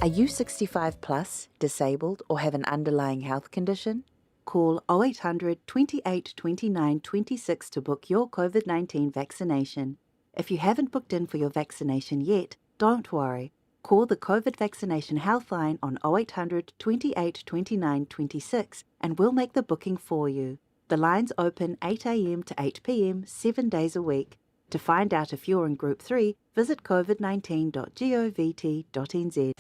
Are you 65 plus, disabled, or have an underlying health condition? Call 0800 28 29 26 to book your COVID-19 vaccination. If you haven't booked in for your vaccination yet, don't worry. Call the COVID vaccination helpline on 0800 28 29 26 and we'll make the booking for you. The lines open 8 a.m. to 8 p.m. 7 days a week. To find out if you're in Group 3, visit covid19.govt.nz.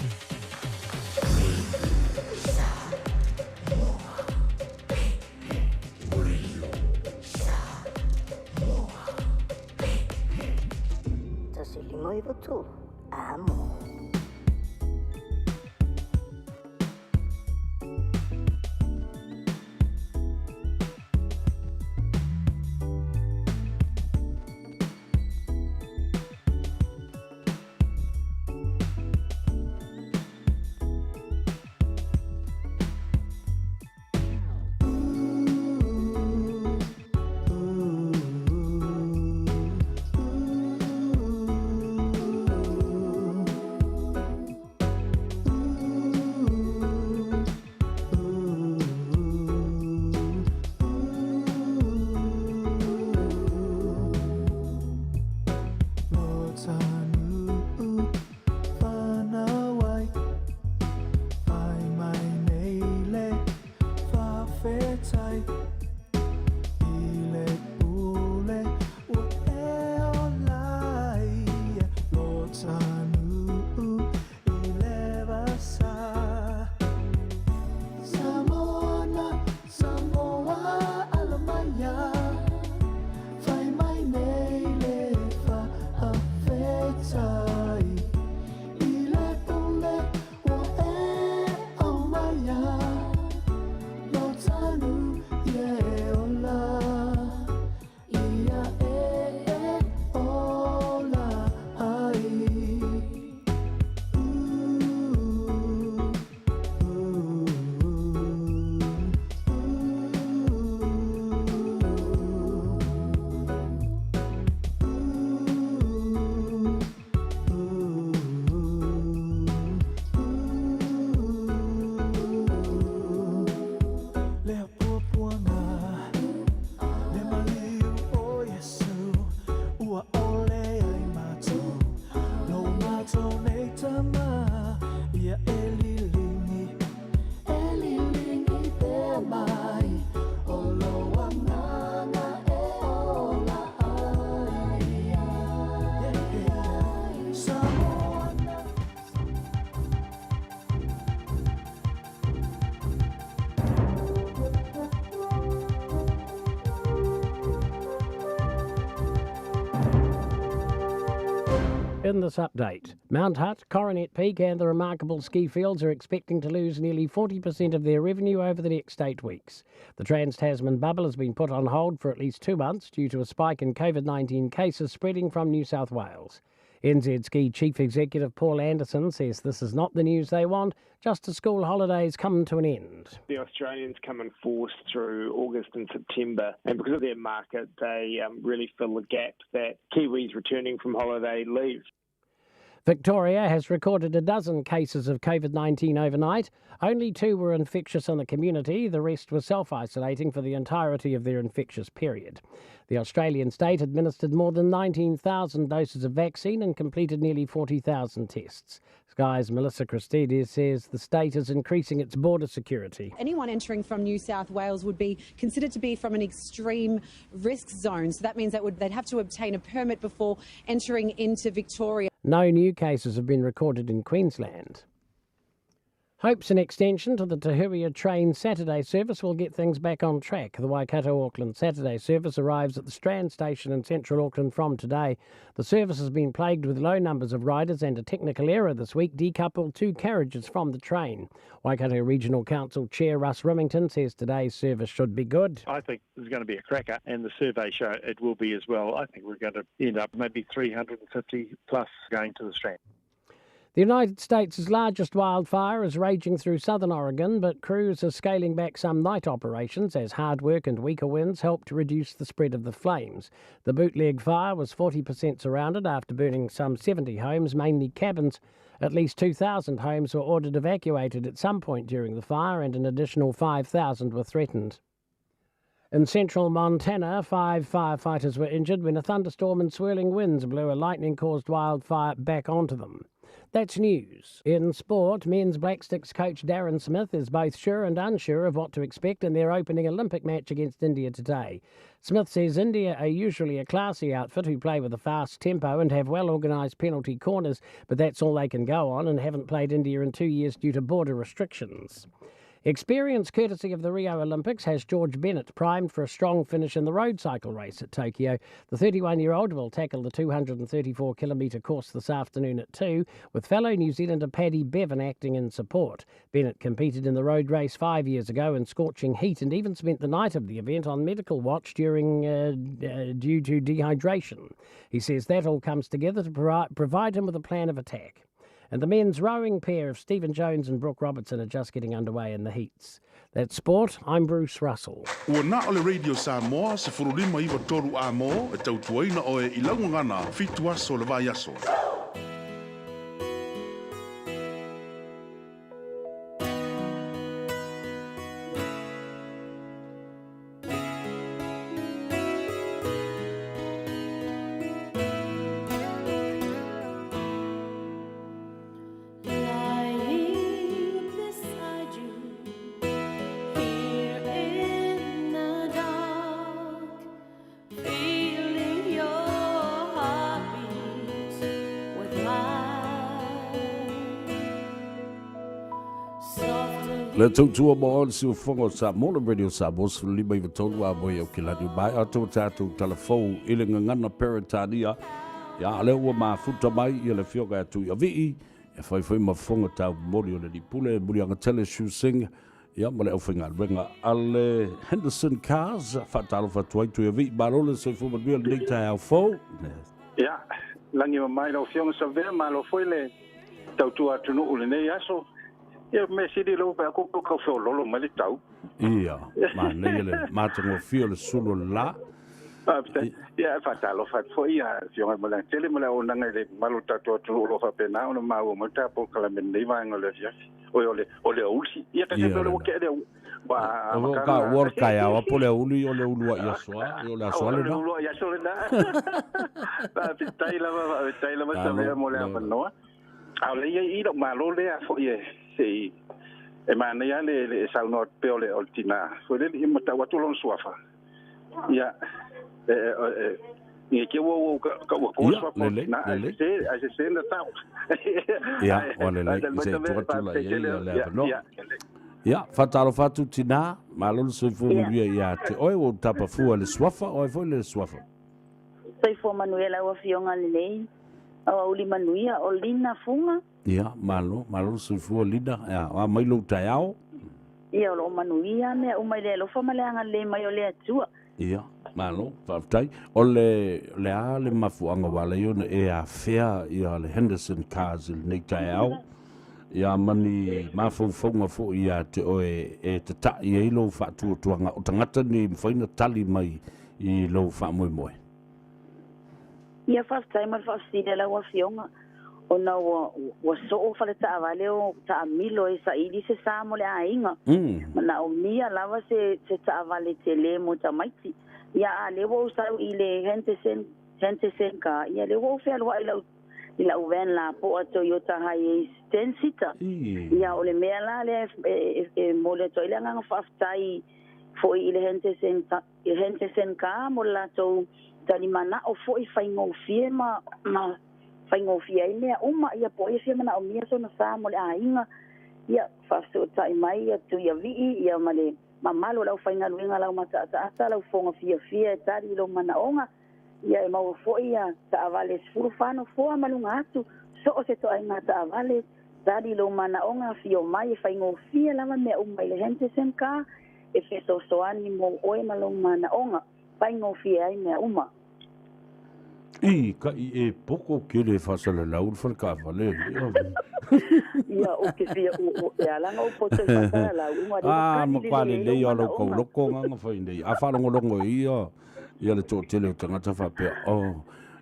Tu amo. In this update, Mount Hutt, Coronet Peak and the remarkable ski fields are expecting to lose nearly 40% of their revenue over the next 8 weeks. The Trans-Tasman bubble has been put on hold for at least 2 months due to a spike in COVID-19 cases spreading from New South Wales. NZ Ski Chief Executive Paul Anderson says this is not the news they want, just as school holidays come to an end. The Australians come in force through August and September, and because of their market, they really fill the gap that Kiwis returning from holiday leave. Victoria has recorded a dozen cases of COVID-19 overnight. Only 2 were infectious in the community. The rest were self-isolating for the entirety of their infectious period. The Australian state administered more than 19,000 doses of vaccine and completed nearly 40,000 tests. Sky's Melissa Christides says the state is increasing its border security. Anyone entering from New South Wales would be considered to be from an extreme risk zone. So that means that they'd have to obtain a permit before entering into Victoria. No new cases have been recorded in Queensland. Hopes an extension to the Tahuia train Saturday service will get things back on track. The Waikato-Auckland Saturday service arrives at the Strand station in central Auckland from today. The service has been plagued with low numbers of riders and a technical error this week decoupled 2 carriages from the train. Waikato Regional Council Chair Russ Remington says today's service should be good. I think there's going to be a cracker, and the survey show it will be as well. I think we're going to end up maybe 350 plus going to the Strand. The United States' largest wildfire is raging through southern Oregon, but crews are scaling back some night operations as hard work and weaker winds help to reduce the spread of the flames. The bootleg fire was 40% surrounded after burning some 70 homes, mainly cabins. At least 2,000 homes were ordered evacuated at some point during the fire, and an additional 5,000 were threatened. In central Montana, 5 firefighters were injured when a thunderstorm and swirling winds blew a lightning-caused wildfire back onto them. That's news. In sport, men's Black Sticks coach Darren Smith is both sure and unsure of what to expect in their opening Olympic match against India today. Smith says India are usually a classy outfit who play with a fast tempo and have well-organised penalty corners, but that's all they can go on and haven't played India in 2 years due to border restrictions. Experience courtesy of the Rio Olympics has George Bennett primed for a strong finish in the road cycle race at Tokyo. The 31-year-old will tackle the 234-kilometre course this afternoon at 2, with fellow New Zealander Paddy Bevan acting in support. Bennett competed in the road race 5 years ago in scorching heat and even spent the night of the event on medical watch due to dehydration. He says that all comes together to provide him with a plan of attack. And the men's rowing pair of Stephen Jones and Brooke Robertson are just getting underway in the heats. That's sport. I'm Bruce Russell. Ua na ole Radio Samoa, se furulima iwa toru a mo, e tautuaina o e ilaungana, fitu aso le vai aso. Le tautua mo o le siufonga o Samoa le Radio Samoa se lima iwa tolu a mo i au kilani mai a tau tātou talafou i le ngangana peritania ia le ua mafuta mai i le fioga atu i avii e whai mafonga tau mori o le nipule muri anga tele shusing ia ma le au whainga renga a le Henderson Cars whatalo whatuai tu i avii marole se fuma nui le neita au fau ia langi o mai lau fionga Savea ma lo foi le tautua tunu ule nei aso. Ia me siri lo pa ko fo lolo mali tau. Ia, ma nei le matango fio le sulu la. Ia fa fo ia fio ma la tele ma la ona ngai malu tatu tu lo fa pena ona ma o mata po kala men nei va ngole fia. Ole ulsi. Ia ta se lo ke de ba ka worka ya wa pole uli ole ulua ia soa, ole soa le no. Ulua ia soa na. Ba taila ma sa mo le no. Ale ia i do malo le a fo ia. Se e mana ia le saunot peole oltina foi le i mata watu lon suafa ia ni ke wo ka wo ko suafa na se na tau ia ole le se totula ia le no ia fatalo fatu tina malon se fu ia te oi o tapa fu le suafa o foi le suafa Sai fo Manuela o fionga le nei uli manuia o lina funga. Ia, malo sifua lida. Ia, mai lo taiao. Ia o lo manuia mea umai le lo famaleanga le mai o le atua. Ia, malo, whaftai. O le a le mafuanga wale iona e a fea ia le Henderson Cars nei taiao. Ia mani mawhauwhaunga fo ia te oe e te tai e lo whatuatuanga o tangata ni mwhaina tali mai i lo whamoe. Ia whaftai mai whafside la wa fionga. O na wa so fale ta vale o ta milo e sa ili se sa mo le ainga. Na o mia lava se ta vale tele mo ta maiti. Ia a le wo sa ile Henderson ka ia le wo fe alwa ila uven la po a Toyota Hiace 10 seater. Ia o le mea la le mo le toile nga whaftai fo ile Henderson ka mo la to tani mana o fo i whaingo fie ma whaingo fie i mea uma ia po i fie mana o mia so na sa mo le ainga ia whafso tai mai ia tu ia vii ia male mamalo lau whainga luenga lau mata ata lau fonga fia tari lo mana onga ia e mau fo ia ta avale sfuru whano foa malunga atu so o se to ainga ta avale tari lo mana onga fio mai whaingo fie lama mea uma ile Henderson ka e feso soani mo oe malunga mana onga whaingo fie ai mea uma. Ka e poko kere whasala lau whalkawa le. Ia o ke fia e alanga o poto i whasala lau. Makwale le o loko loko nganga whainei. A whalongolongo ia le tō tele o tangata whapea.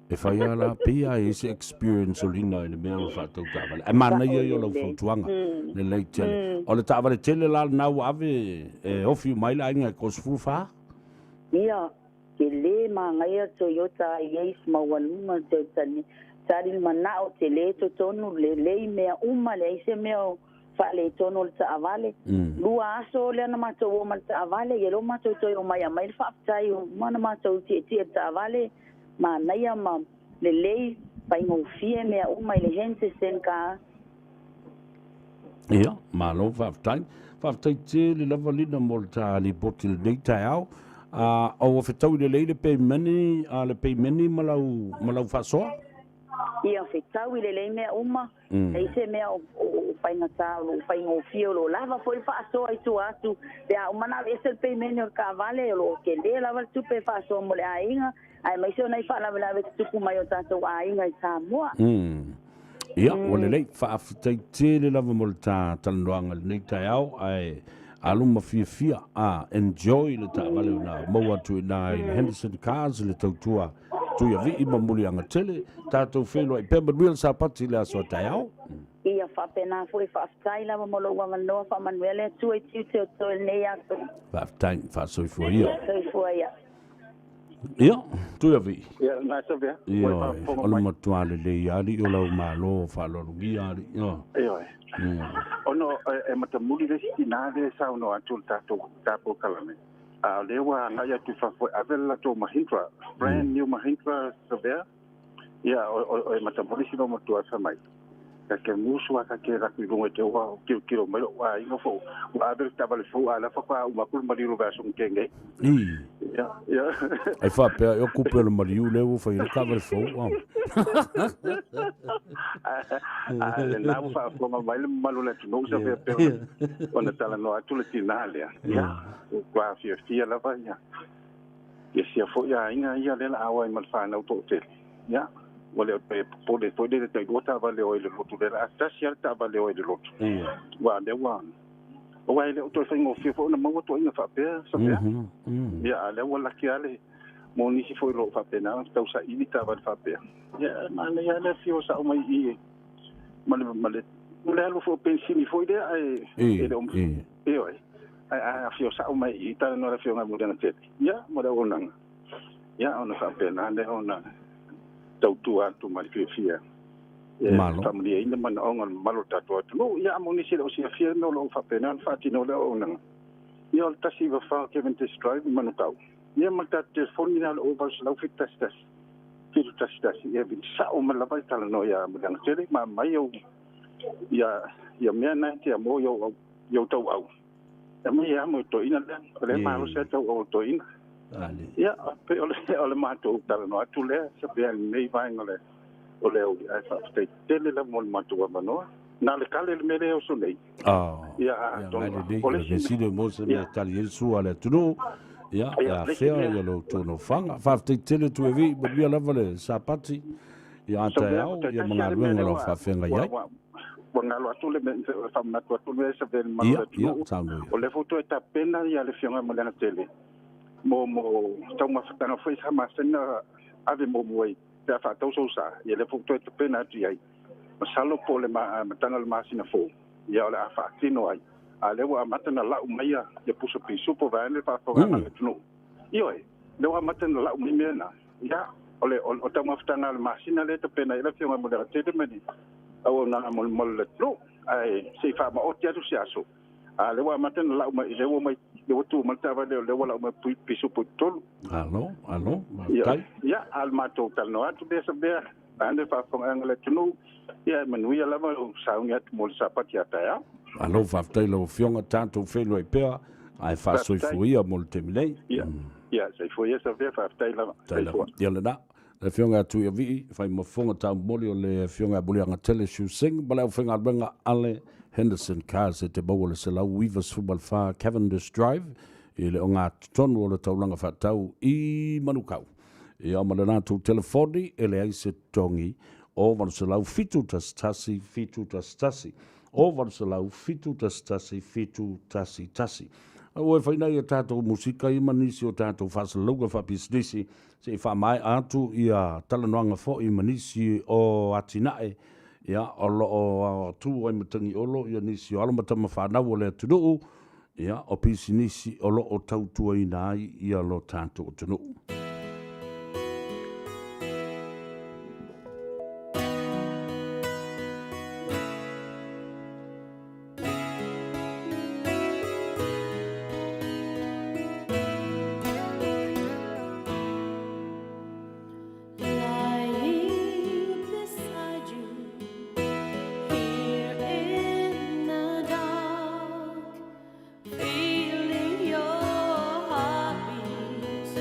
E whai ala pia e se experience o lina i le mea o whatau tāwale. E mana ia i o lau whautuanga. Le lei tele. O le tāwale tele la nau ave e ofi maila inga e kosfu wha? Ia. Ke le mangaia Toyota Hiace mawaluma te tari manao te le to tonu le mea uma le ise mea whale tonu le ta avale. Lua aso le ana matou o ma le ta avale, ye lo matou toi o mai a mai le whaaptai o mana matou tia ta avale, ma naia ma le lei paingo fie mea uma i le Henderson ka. Ia, malo whaaptai. Whaaptai te le lava lina mo le ta li boti le nei tai au. O whetau le leile pe meni, le pe meni malau whasoa? Ia whetau le leile mea uma, e se mea o whainga tālo, whainga o fio lo lava foi whasoa i tu atu, pea o mana ese pe meni o ka vale, o ke le lava tu pe whasoa mo le ainga, ai mai se o nei whaalawe lawe tuku mai o tātou ainga i Samoa. Ia, o le lei, whaafitai te le lava mo le tā talanoanga le nei tai au, ai aluma fia enjoy le ta vale na mo atu na Henderson Cars le tautua tu ia vi ima muli anga tele tatou felo e pemba real sa pati le aso taiao ia fa pena foi fa stai la mo lo wa no fa manuele tu e tu to nei aso fa time fa so foi ia ia tu ia vi ia na Savea ia o le matuale le ali o lau malo fa lo ngia ali ia ono e matamuli le sinade sa ono atul tato kalame a lewa na ya tu fa avela to Mahindra brand new Mahindra Savea ia o matamuli sino mo tu asa mai ke musu aka ke rapi runga te wa kilo mai wa ingo fo wa ber tabale fo ala fa kwa uma kul mari ro verso kenge ya ai fa pe eu coupe le mari u le u fa il cover fo wa na fa ko ma mai malu le no se pe ona tala no atule tinale ya kwa fia la va ya sia fo ya inga ya le awa mal fa na to te ya wale pode te gota vale o ile lotu de la stasia ta vale o ile lotu wa de wa o ile to fa ngo fio na mo to ina fa pe sa pe ya le wala ki ale mo ni si foi lo fa pe na ta usa ibita va fa pe ya ma le ya le fio sa o mai i male le lo fo pensini foi de ai ai fio sa o mai i ta no le fio nga mo de na te ya mo de ona ya ona fa pe na de ona tautua tu mai fia malo family ina man onga malo tatua no ya moni se o se fia no lo fa pena fa ti no le ona yo ta si va fa ke vente drive manu tau ya mata telefoni na o va se lo fit testas ya vin sa o ma la va tala no ya mudang tele ma mai yo ya me na te mo yo tau au ya mo to ina le ma lo se tau o to ina ya pe ole ma to tala no atu le se pe nei vai ngole o le au ai whaaftai tele la mo le matua manoa. Nā le kale le mere o so nei. Ia ngai le le vesile mo se me tali Yesu ale tunu. Ia fea ia lo tono fanga. Whaaftai tele tu e vi, but ia lava le sapati. Ia te au, ia mga luenga lo whaafenga iai. Wa ngalo atu le me whamatu atu le sa vele manu le tunu. O le foto e ta pena ia le fionga mo lena tele. Mo tau mawhatanga whai sa masena ave mo muai. Te a whatau so sa. Ia le foto e ta pena atu iai. Masalo po le matanga le masina fo. Ia ole a whaatino ai. A lewa matana lau maia. Ia puso pisu po vaene whaafonganga le tunu. Ioi, lewa matana lau mi mena. Ia, ole o tau mawhatanga le masina le ta pena ila fionga mo lena tele meni. Au na mo le tunu. Ai, se wha ma o te atu se aso. A lewa matana lau mai, lewa mai, lewa tu maltawa lewa lau mai pisu po tolu. Alo, ia, al matou Tanoa atu be Savea. Ande whaafonganga le tunu. Ia, manuia lava o saungi atu mo le sapati atai au. Alo, whaaftai lau fionga tātou whenua i pēa. Ai whaasoifuia mo le teminei. Ia, saifuia Savea whaaftai lava. Ia le na. Le fionga atu ia vii, whai mafonga tā moli o le fionga bulianga tele shusing, balao whenga ruenga ale Henderson Cars e te bau le se lau Weavers Football Far Cavendish Drive, i le o ngā tonu o le taulanga whatau i manukau. I au malana tu telefoni, e le aise tongi, o vanu se lau fitu tasi, o vanu se lau fitu tasi. Au e whainai e tātou musika i manisi o tātou whasaluga whapisnisi, se wha mai atu i a talanoanga fo i manisi o atinae, ia o lo o tu ai matangi olo, ia nisi o alamatama whanau o le atunuu, ia o pisi nisi o lo o tautua i nai ia lo tātou atunuu. Feeling your heartbeat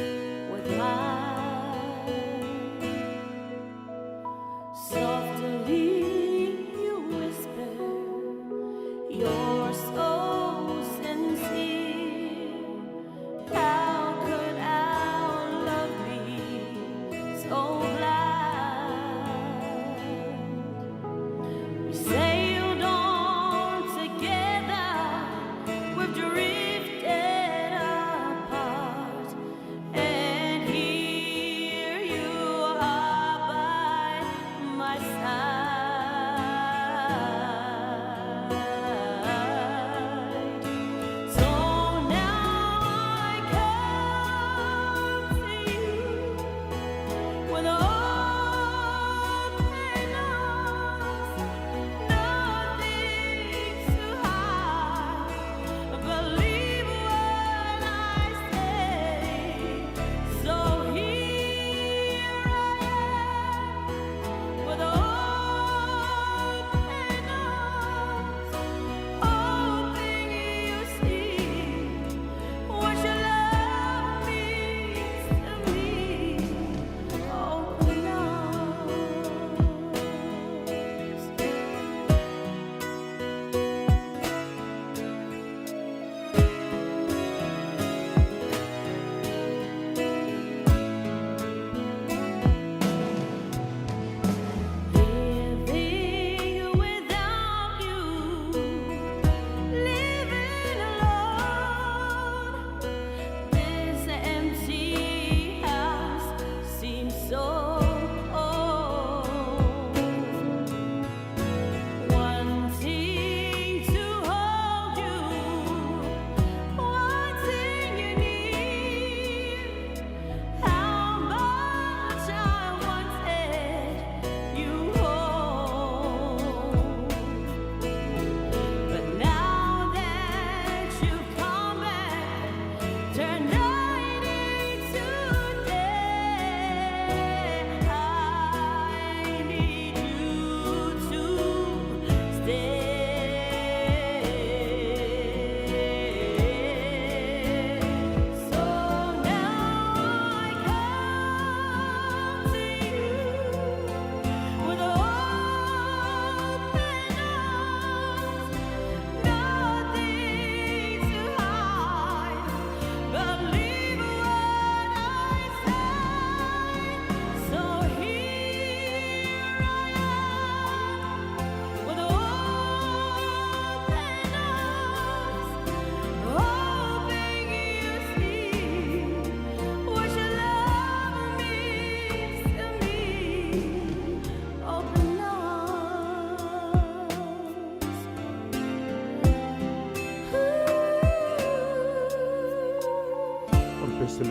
with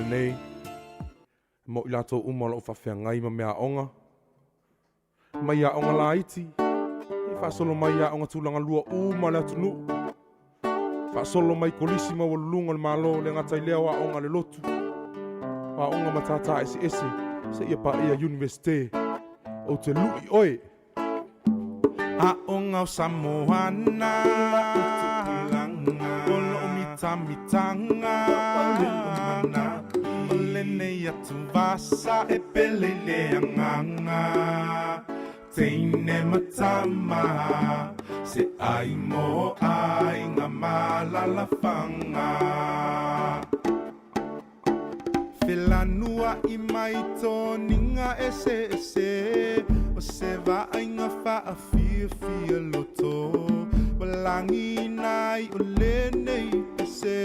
nei. Mo I lato umalo o whawhiangai ma mea onga. Mai a onga la iti. Whasolo mai a onga tūlanga lua uma le atunu. Whasolo mai kolisi ma walunga le malo le ngatai leo a onga le lotu. A onga matata ese se ia pa ia universite. O te lui oe. A onga o Samoana. Olo o mitanga. Ole nei atu vasa e pele le anganga. Teine matama. Se ai mo ai ngā malalawhanga. Whilanua I mai tōninga ese. O se vainga whaafia loto. Walangi nai o lenei ese.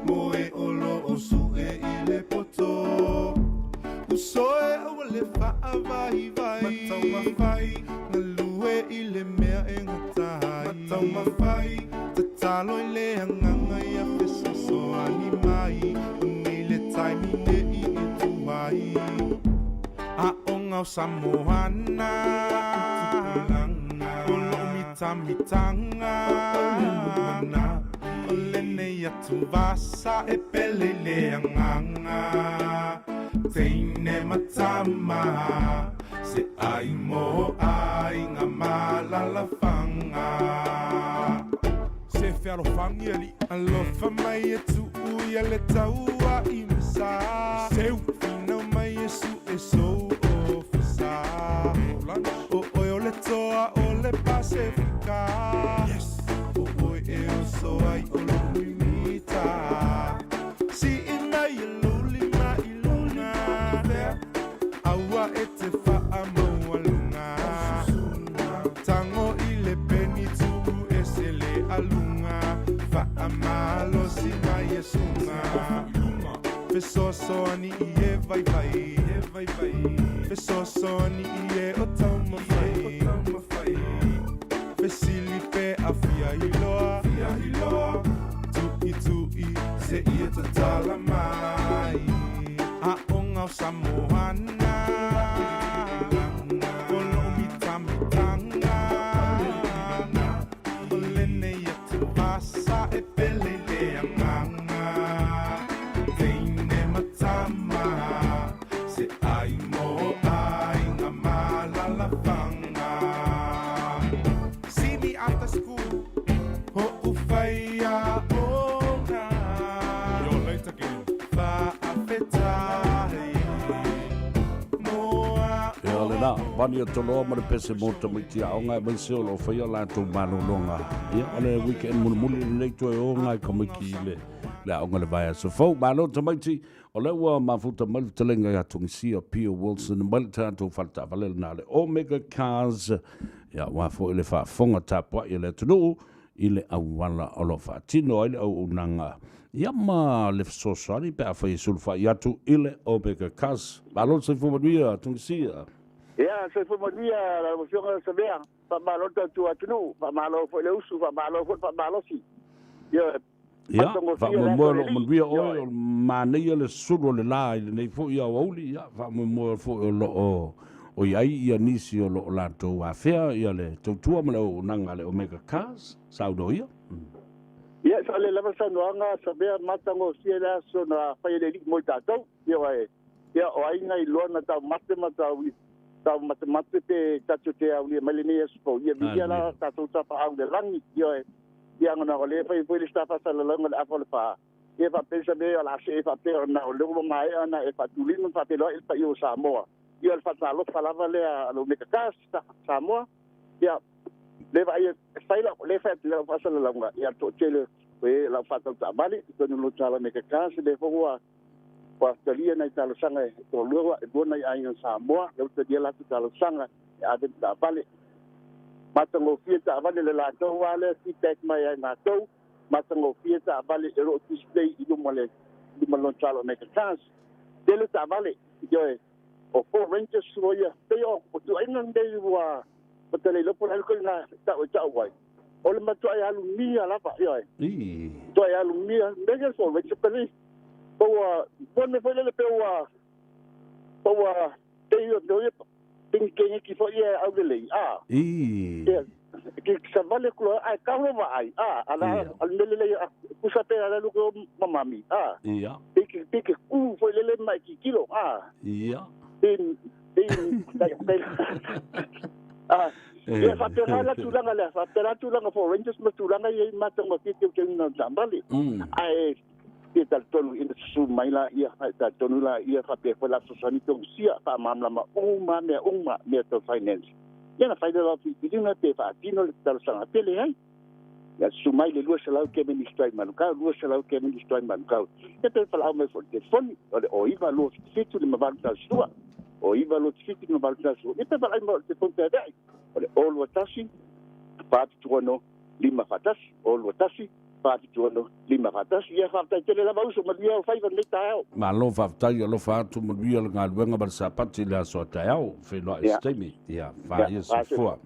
Moe olo o sue I le poto. Usoe o le whaavai vai. Matau mawhai. Ngalue I le mea e ngatai. Matau mawhai. Te talo I le hanganga I a whesoso ani mai. Ungi le taimi ne I tuai. A onga o Samoana. Olo o mitanga. Ole nei atu vasa e pele le anganga. Teine matama. Se ai mo ai ngā malalawhanga. Se wharofangi ali alofa mai e tu ui ale taua I misa. Seu whina mai e su e sou o fisa. O oi o le toa o le Pasifika. Yes. O oi e o so ai o le luimita. Si ina I luli ma I luna. Aua e te wha maua lunga. Tango I le peni tuku e se le alunga. Wha malo si mai e sunga. Fesoso ani I e vai vai. Fesoso ani I e o tau mawhai. Fesili pe a fia hiloa. Tui se I e te tala mai. A onga o Samoana. Olo o mitanga. Ole nei atu vasa e pele le anganga. Teine matama. Se ai mo ai ngā malalawhanga. See me after school. Ho u whai a onga. You're late again. Na vani o tolo ma le pese mo te miti a onga e se o fai ala tu manu longa ia ole weekend muli le to o nga komiki le onga le vai so fo malo te miti ole wa mafuta mal telenga ya tungsi o Pio Wilson mal tanto falta vale na le Omega Cars ya wa fo ile fa fonga tapa ile tudu ile awala olo fa tino ile o nanga ia ma le sosali pe a fai sulfa ya tu ile Omega Cars malo se fo dia tungsi Ya, se fue muy bien la emoción de Savea. Pa malo tu atunu, pa malo fue le uso, pa malo si. Ya, fa mo via o mania le sulu le la nei fo ia oli ya fa mo fo lo o ia nisi o lo la to afia ia le tu ma o nanga le Omega Cars saudo ia. Ya, sale la persona anga Savea matango si la sona fa ile mo tato. Ya o ai ngai lo na ta mate tau mate pe tatu te au le malini espo ia via la tatu tapa au de langi ia ngana le fa i sta fa sala longa la fa fa e fa pensa me la se fa pe na o lo mai ana e fa tulino fa pe lo il pa io Samoa ia fa talo fa la vale a lo Omega Cars Samoa ia le va ia faila le fa le fa sala longa ia to tele we la fa ta bali to no tala Omega Cars le fo Australia na talo sanga to luwa e bona ai ngan Samoa le te dia la talo sanga a de ta vale matango fieta vale le la to wale si tek mai na to matango fieta vale e ro display I do male di malon talo Omega Cars de le ta vale yo o for rangers soya te o tu ai ngan de wa patele lo por alco na ta o cha wai o le mato ai alu mia la pa yo to ai alu mia de so ve che peli Paua, pone foi le paua. Paua, te io doi pinkengi ki foi au de lei. Ki sa vale kulo ai ka wa ai. Ala al mele kusa pe ala luko mamami. Pike ku foi le mai ki kilo. Tin ia whapera tulanga lea, whapera tulanga for Rangers ma tulanga ia matanga ki te na Zambali. Ai te tal tonu ina su mai la ia tal tonu la ia whapera kwa la sosani tong sia pa mamla ma uma me to finance. Ia na whaida la whitinga te whaatino le tal sanga pele hai. Ia su mai le lua salau ke ministrai manukau, lua salau ke ministrai manukau. Ia te whalau mai for te foni, o iwa lua fitu le mawaru tal stua. O iwa lua fitu le mawaru tal stua. Ia te whalau mai te fonte adai. Ole olu atasi pati tuano 5 fatasi olu atasi pati tuano 5 fatasi ia fatai tele la bauso ma dia fai van metao ma lo fatai lo fatu mo dia nga luenga bar sapati la so tao fe lo estemi ia fa ia so fo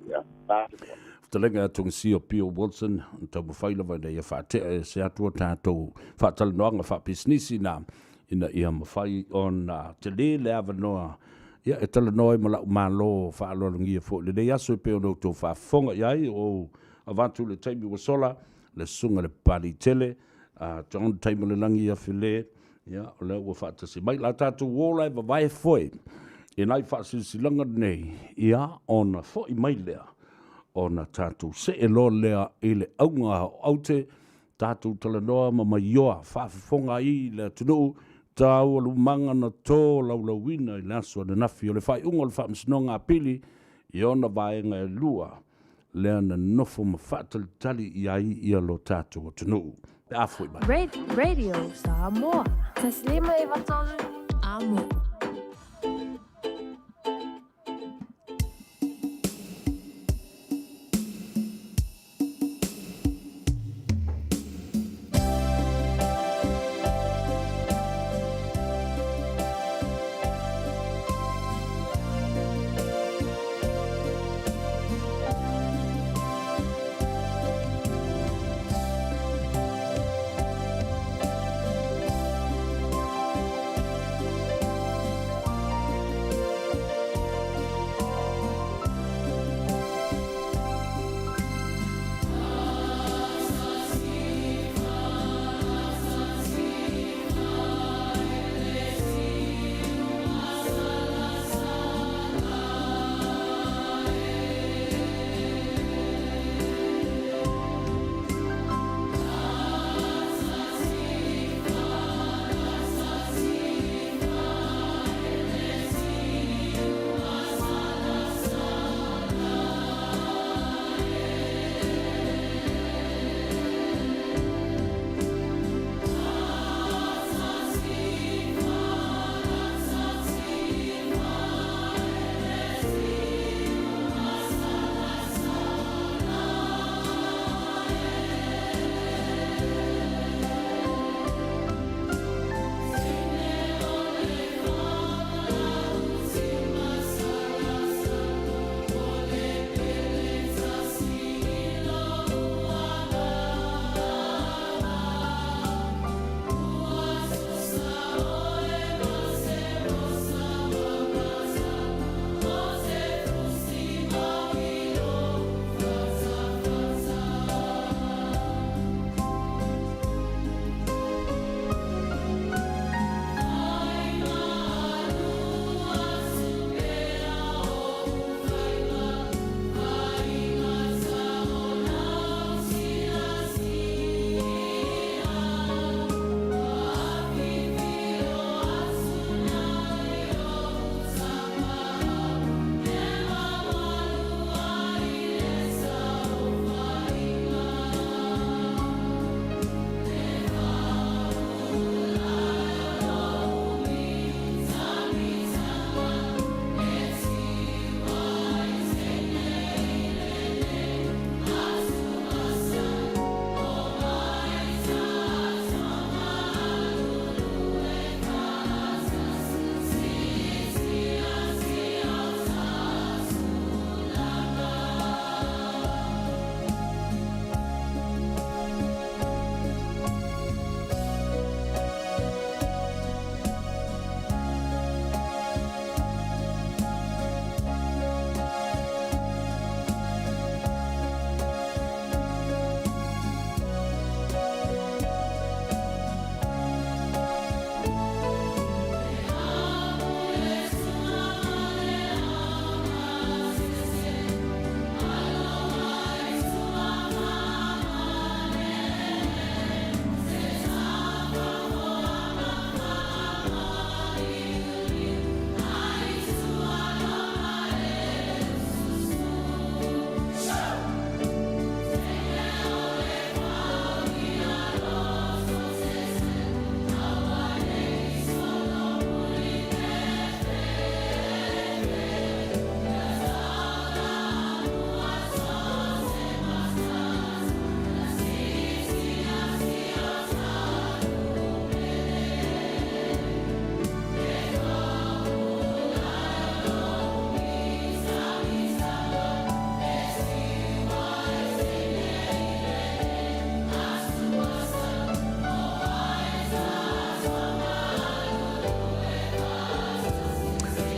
telenga tung sio Pio Wilson to mo fai lo va ia fate se atu tato fatal no nga fa business ina ia mo fai on tele le avanoa. Ia e tala noi ma lo fa lo ngia fo le ia so pe no to fa fonga ia o avantu le taimi o sola le sunga le pali tele ton taimi le langi ia file ia o le o fa tasi mai la tatu wola va vai foi e nai fa si langa nei ia on fo i mai le on tatu se e lo le ile aunga aute tatu tala noa ma yoa fa fonga i le tunu tau alu manga na tō laulawina I laso na nafi o le whai unga le wha msinonga pili I ona vaenga e lua lea na nofo ma whaatali tali I ai I alo tātou o tunu. Afoi mai. Radio Samoa. Taslima I watolu amo.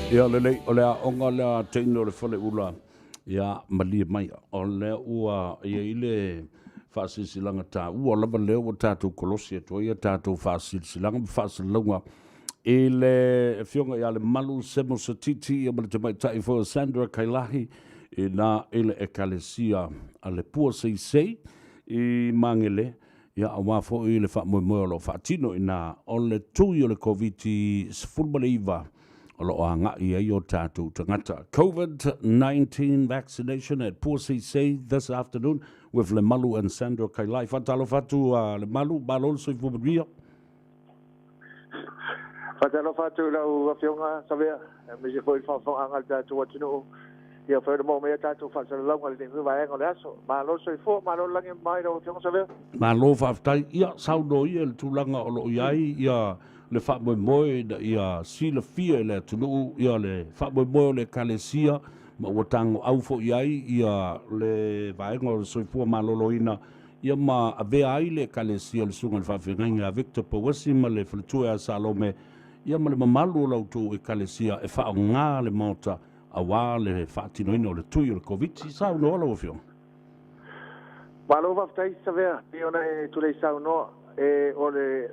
Ia lelei o lea onga lea teino le whale ula ia malia mai o lea ua ia ile whaasisilanga tā ua lava leo o tātou kolosi atua ia tātou whaasisilanga whaasilaunga i le fionga ia le malu semo sa titi ia male te mai tai fo Sandra Kailahi i nā ile ekalesia a le pua seisei i mangele ia a wafo i le wha moe lo whaatino i nā o le tui o le COVID-19 Ava o anga i o tātou tangata. COVID-19 vaccination at Pua CC this afternoon with Le Malu and Sandra Kailai. Whatalo fatu Le Malu, balol soi fumaria. Whatalo fatu lau whionga Savea, me se foi whawhong angal tātou atino. Ia furthermore me tātou whasalonga le ngu vai angal aso. Malo soi fu, malo langi mai lau whionga Savea. Malo whaftai, ia sauno ia le tūlanga o lo iai, ia le wha moe da ia sila fia le tunu ia le wha moe le kalesia ma ua tango au fo iai ia le vaenga o le soifua maloloina ia ma avea ai le kalesia le sunga le whawhengainga a Victor Powesi ma le whaletua a Salome ia ma le mamalu o lautu e kalesia e wha o ngā le mota a wā le whaatinoina o le tui o le COVID sa uno ala o fio. Malo whaftai Savea, piona e tulei sa uno e o le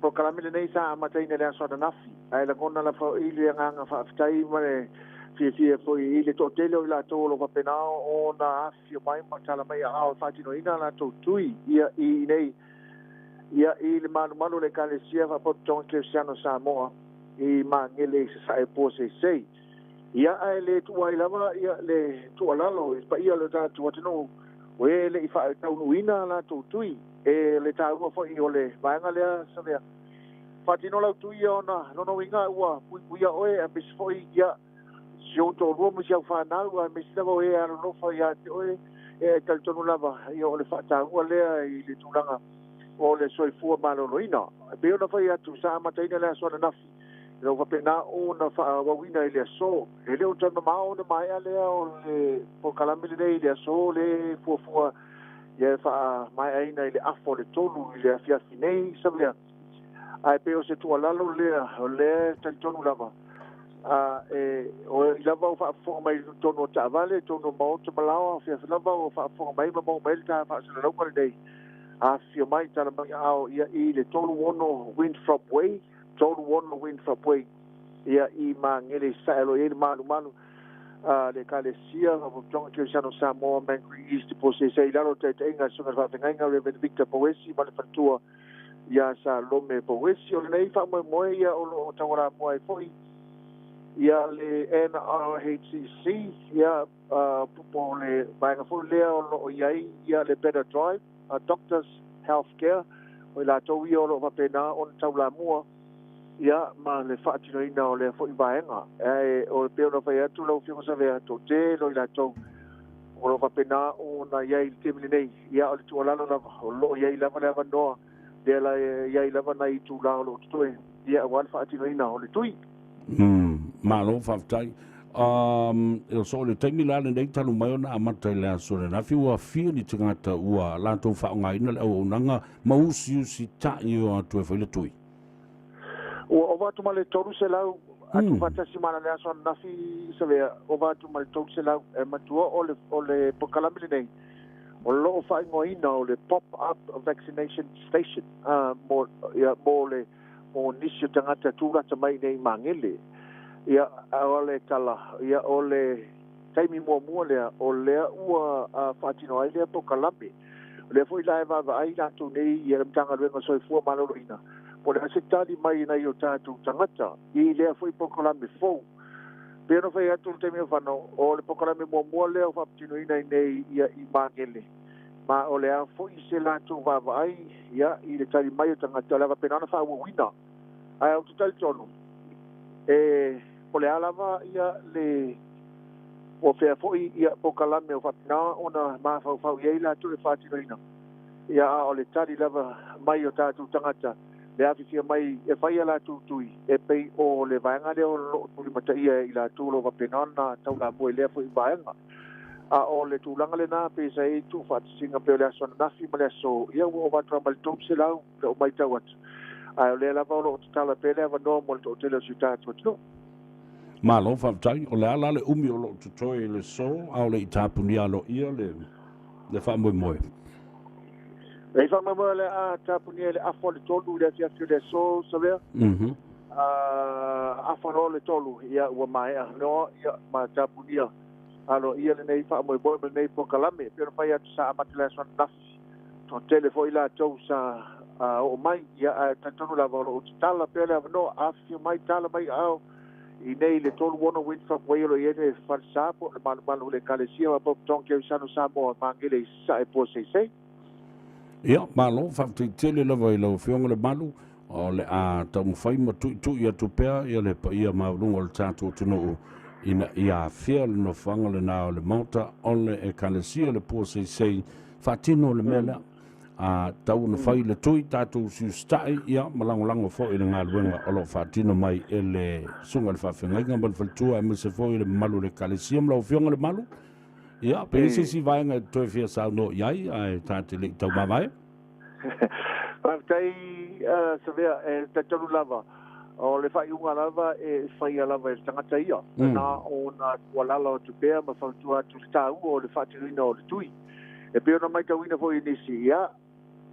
prokalame le nei sa amatai ne le aso na nafi ai la kona la fa ile nga fa ftai mane fi foi ile to tele o la to lo va penao o na afi mai ma tala mai a fa tino ina la to tui ia i nei ia i le manu le kalesia va poton ke siano Samoa i mangele sa e pose sei ia ai le tu ai lava ia le tu alalo pa ia le tu atino we le fa tau nuina la to tui e le tāua fo i ole vaenga lea Savea. Whatino lau tui ona, nono inga ua puia oe a mis fo i ia sio tō rua mis iau whanau a mis lava oe a no fa ia te oe e talitonu lava i ole whataua lea i le tūlanga o le soifua maloloina. Pe ona fa ia tu sa amataina lea soana nafi. Lau wapena o na wawina i lea so. E leo tama mao na mai a lea o le pokalamile nei lea so le fuafua ia fa mai aina ile afo le tolu ile afia finei Savea ai pe o se tu alalo le tonu lava o lava o fa fo mai tonu tavale tonu mo te malao afia lava o fa fo mai mo melta fa se lo ko dei afia mai tala mai ao ia i le tolu wono Winthrop Way ia i mangele sa elo i manu le kalesia o tonga ke siano Samoa Mangri East po se lalo te inga sunga fa ngainga le Victor Powesi ma le fatua ia sa lome Powesi o nei fa mo ia o tawara mo ai foi ia le NRHCC ia po le banga fo le o ia le Better Drive Doctors Healthcare o la to io lo va pena on tawla mo ia ma le whaatinoina o le fo i vaenga e o le peo na whai atu lau whionga Savea to te lo i la tau o lo whapena o na iai le temini nei ia o le tualalo lava o lo iai lava le awa noa le la iai lava na i tu la o lo tutue ia wan whaatinoina o le tui malo whaftai e so le taimi la nei tanu mai ona amata i le aso le nafi ua fia ni tingata ua lantou whaongaina le au unanga mausi tai o atu e whaile tui o watu male toru se lau atu fata simana le aso nafi Savea o watu male toru se lau e matua o le pokalamile nei o lo fai ngoina o le pop-up vaccination station mo nisio tangata tūrata mai nei mangele ia o le tala ia o le taimi mua lea o lea ua whaatino ai lea pokalame le foi lai vava ai natu nei ia le mtanga luenga soifua maloloina po le asetali mai na i o tātou tangata i lea foi pokalame fou pe no fai atu te mea whanau o le pokalame mua lea o whapatino ina nei ia i mangele ma o lea foi se lātou vava ai ia i le tali mai o tangata lava penana whaua wina ai au tutali tonu o le alava ia le o fea foi ia pokalame o whapina ona mawhau iei lātou le whātino ina ia o le tali lava mai o tātou tangata le awhisia mai e whaia la tūtui e pei o le vaenga leo lo tuli mata ia i la tūlo wa penana tau la moe lea fo i vaenga a o le tūlanga le nā pesa e tū whatisinga peo le asona nafi ma le aso ia ua o watu amal tōm se lau le o mai tau atu a o le lava o lo tala pele ava noa mo le tō tele o si tātu atu Malo whaptai, o le ala le umi o lo tutoe le so, au le i tāpuni alo ia le whamoe moe. Ei whamoe le a tāpuni le afo le tolu le fiafio le so, Savea. Afo le tolu, ia ua mai a no, ia ma tāpuni alo ia le nei whamoe moe me nei pokalame, pero pai atu sa amati le aswan nafi. To telefo ila tau sa o mai, ia tatonu la valo o tala pele avano, afio mai tala mai au, I nei le tolu wono win from Wales e le falsapo le malu le kalesia ma pop ton ke sano Samoa mangele sa e po sei. Ia, malo fa tele le vai lo fiong le malu o le a tam fai ma tu ia tu pea ia le pa ia ma lungo le tatu tu no ina ia fiel no fanga le na le monta on le e kalesia le po sei fatino le mela a tau no fai le tui tatu su stai ia malango fo i le ngaluenga o lo fatino mai ele sunga le fafenga bal faltua e se fo i le malu le kalesia ma lo fionga le malu ia pe si vai nga to fia sa no iai ai tatu le tau mai Partai Savea e tatu lava o le fai unga lava e fai lava e tangata ia na ona walala o tu pea ma faltua tu tau o le fatirina o le tui e pe ona mai tauina fo i nisi ia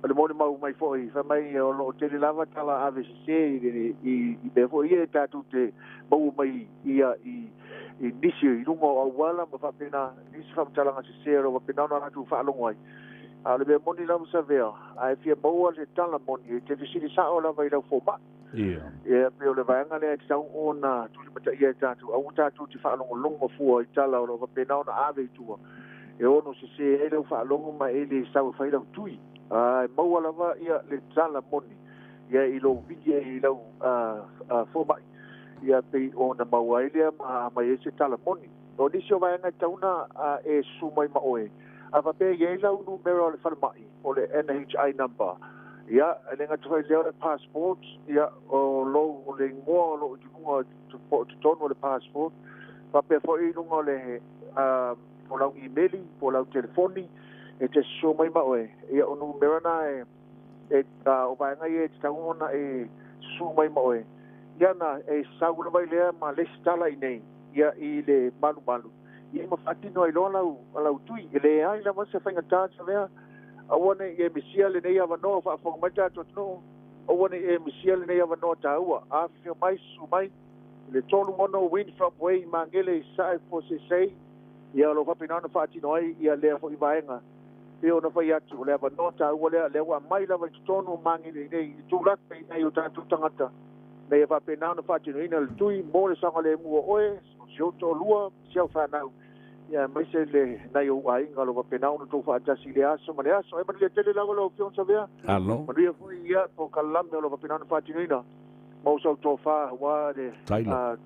le mone mau mai foi fa mai o lo tele lava tala AVC i be foi e tatu te mau mai ia i nisi i lungo au wala ma fa pena nisi fa tala nga se ro ma pena na tu fa longo ai a le be moni la Savea ai fia mau le tala moni te visiti sa o la vai la fo ma ia pe o le vanga le tau ona tu le mata ia tatu au tatu ti fa longo fu i tala o lo pena na ave tu e ono se ele fa longo ma ele sa fa ila tui ai mau lava ia le tala moni ia I lo vidia I lo fo mai ia pe ona mau ile ma mai se tala moni o disio vai nga tauna e sumai ma oe ava pe ia la numero le fa mai o le NHI number ia le nga tfai le passport ia o lo o le ngo lo tu tono le passport pa pe fo I lungo le o lau emaili po lau telefoni e te sumai ma oe ia o numero na o vai nga e tauna e sumai ma oe ia na e saula vai le ma le stala I nei ia I le malu ia ma fatino I lo lau tui le ai la se fainga tata lea a wone e misia le nei ava no fa fo mai tata no o wone e misia le nei ava no taua a fio mai sumai le tolu mono win from way mangele sai fo se sei ia lo fa pina no fatino ai ia le fo I vaenga e ona fai atu le ava no taua le wa mai la vai tonu mangele nei tu lat pe nei o tatu tangata nei fa pena no fatino ina le tui mo le sanga le mu oe sio to lua sio fa nau ia mai se le nai o ai ngalo va pena no to fa tasi le aso ma le aso e ma le tele la lo fion Savea allo ma ria fu ia po kalame lo va pena no fatino ina mo so to fa wa de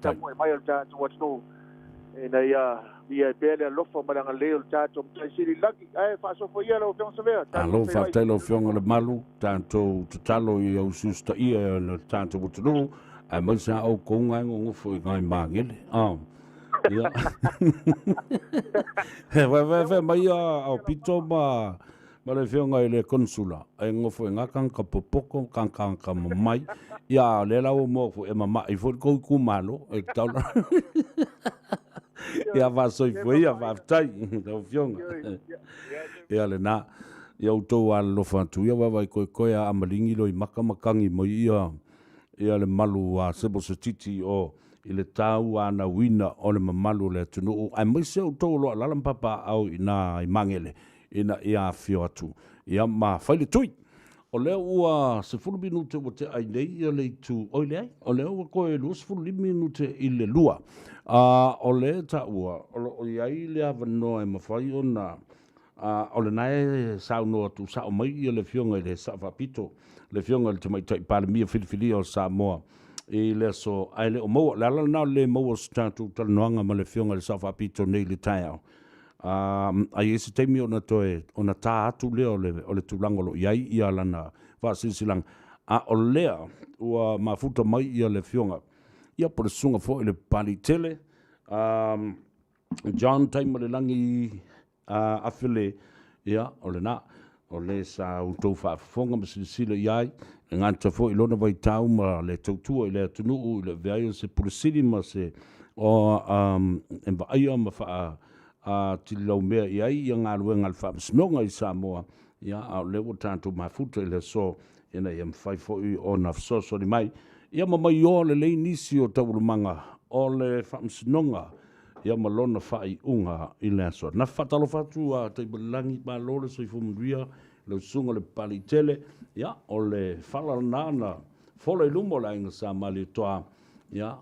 tamu e mai o tatu what no e na ia pele lo fo ma le o tatu mai se li lagi ai fa so fo ia lo fion Savea allo fa tele fion le malu tanto talo I o susta ia no tanto butulu ai mo sa o konga ngo fo ngai mangele ia vai mai au pito ma le fiona I le konsula ai ngofo ngakang ka popoko kang ka mai ia le la mo fo e mama I fo ko ku malo e tala ia va so foi ia va tai do fiona ia le na ia to al lo fantu ia va vai ko ia amalingi lo I makamangi mo ia le malu a sebo se titi o I le tau ana wina o le mamalu le tunu ai mai se to lo la papa au ina I mangele ina ia fio atu ia ma fai le tui o le ua se fulu minute o te ai nei ia le tu o le ai o le ua koe lua se fulu minute I le lua o le ta ua o iai le avano e mawhai o na o le nae sao noa tu sao mai ia le fionga I le sa whapito le fionga le te mai tai pale mia filifili o Samoa I le so ai le o mo la na le mo statu tal noanga ma le fionga le sa whapito nei le tai ai ese te mi ona toe ona ta atu le o le tulangolo iai ia lana va sisilang o lea ua mafuta mai ia le fionga ia por sunga fo I le pali tele John time le langi afile ia o le na o le sa utou fa fonga ma sila iai nganta fo I lona vai tau ma le tautua I le tunu I le veaio se pulisiri ma se o e ai o ma fa ti lo mea ia ia ngā ruenga le whaamsnonga i Samoa ia au lewo tātou mafuta i le so ina ia mwhai fōi o na fsoso ni mai ia ma mai o le lei nisi o taurumanga o le whaamsnonga ia ma lona whai unga i le aso na whatalo whatu a te balangi pa lore soi fumuria le sunga le pali tele ia o le whala nana fola i lumo la inga sa mali toa ia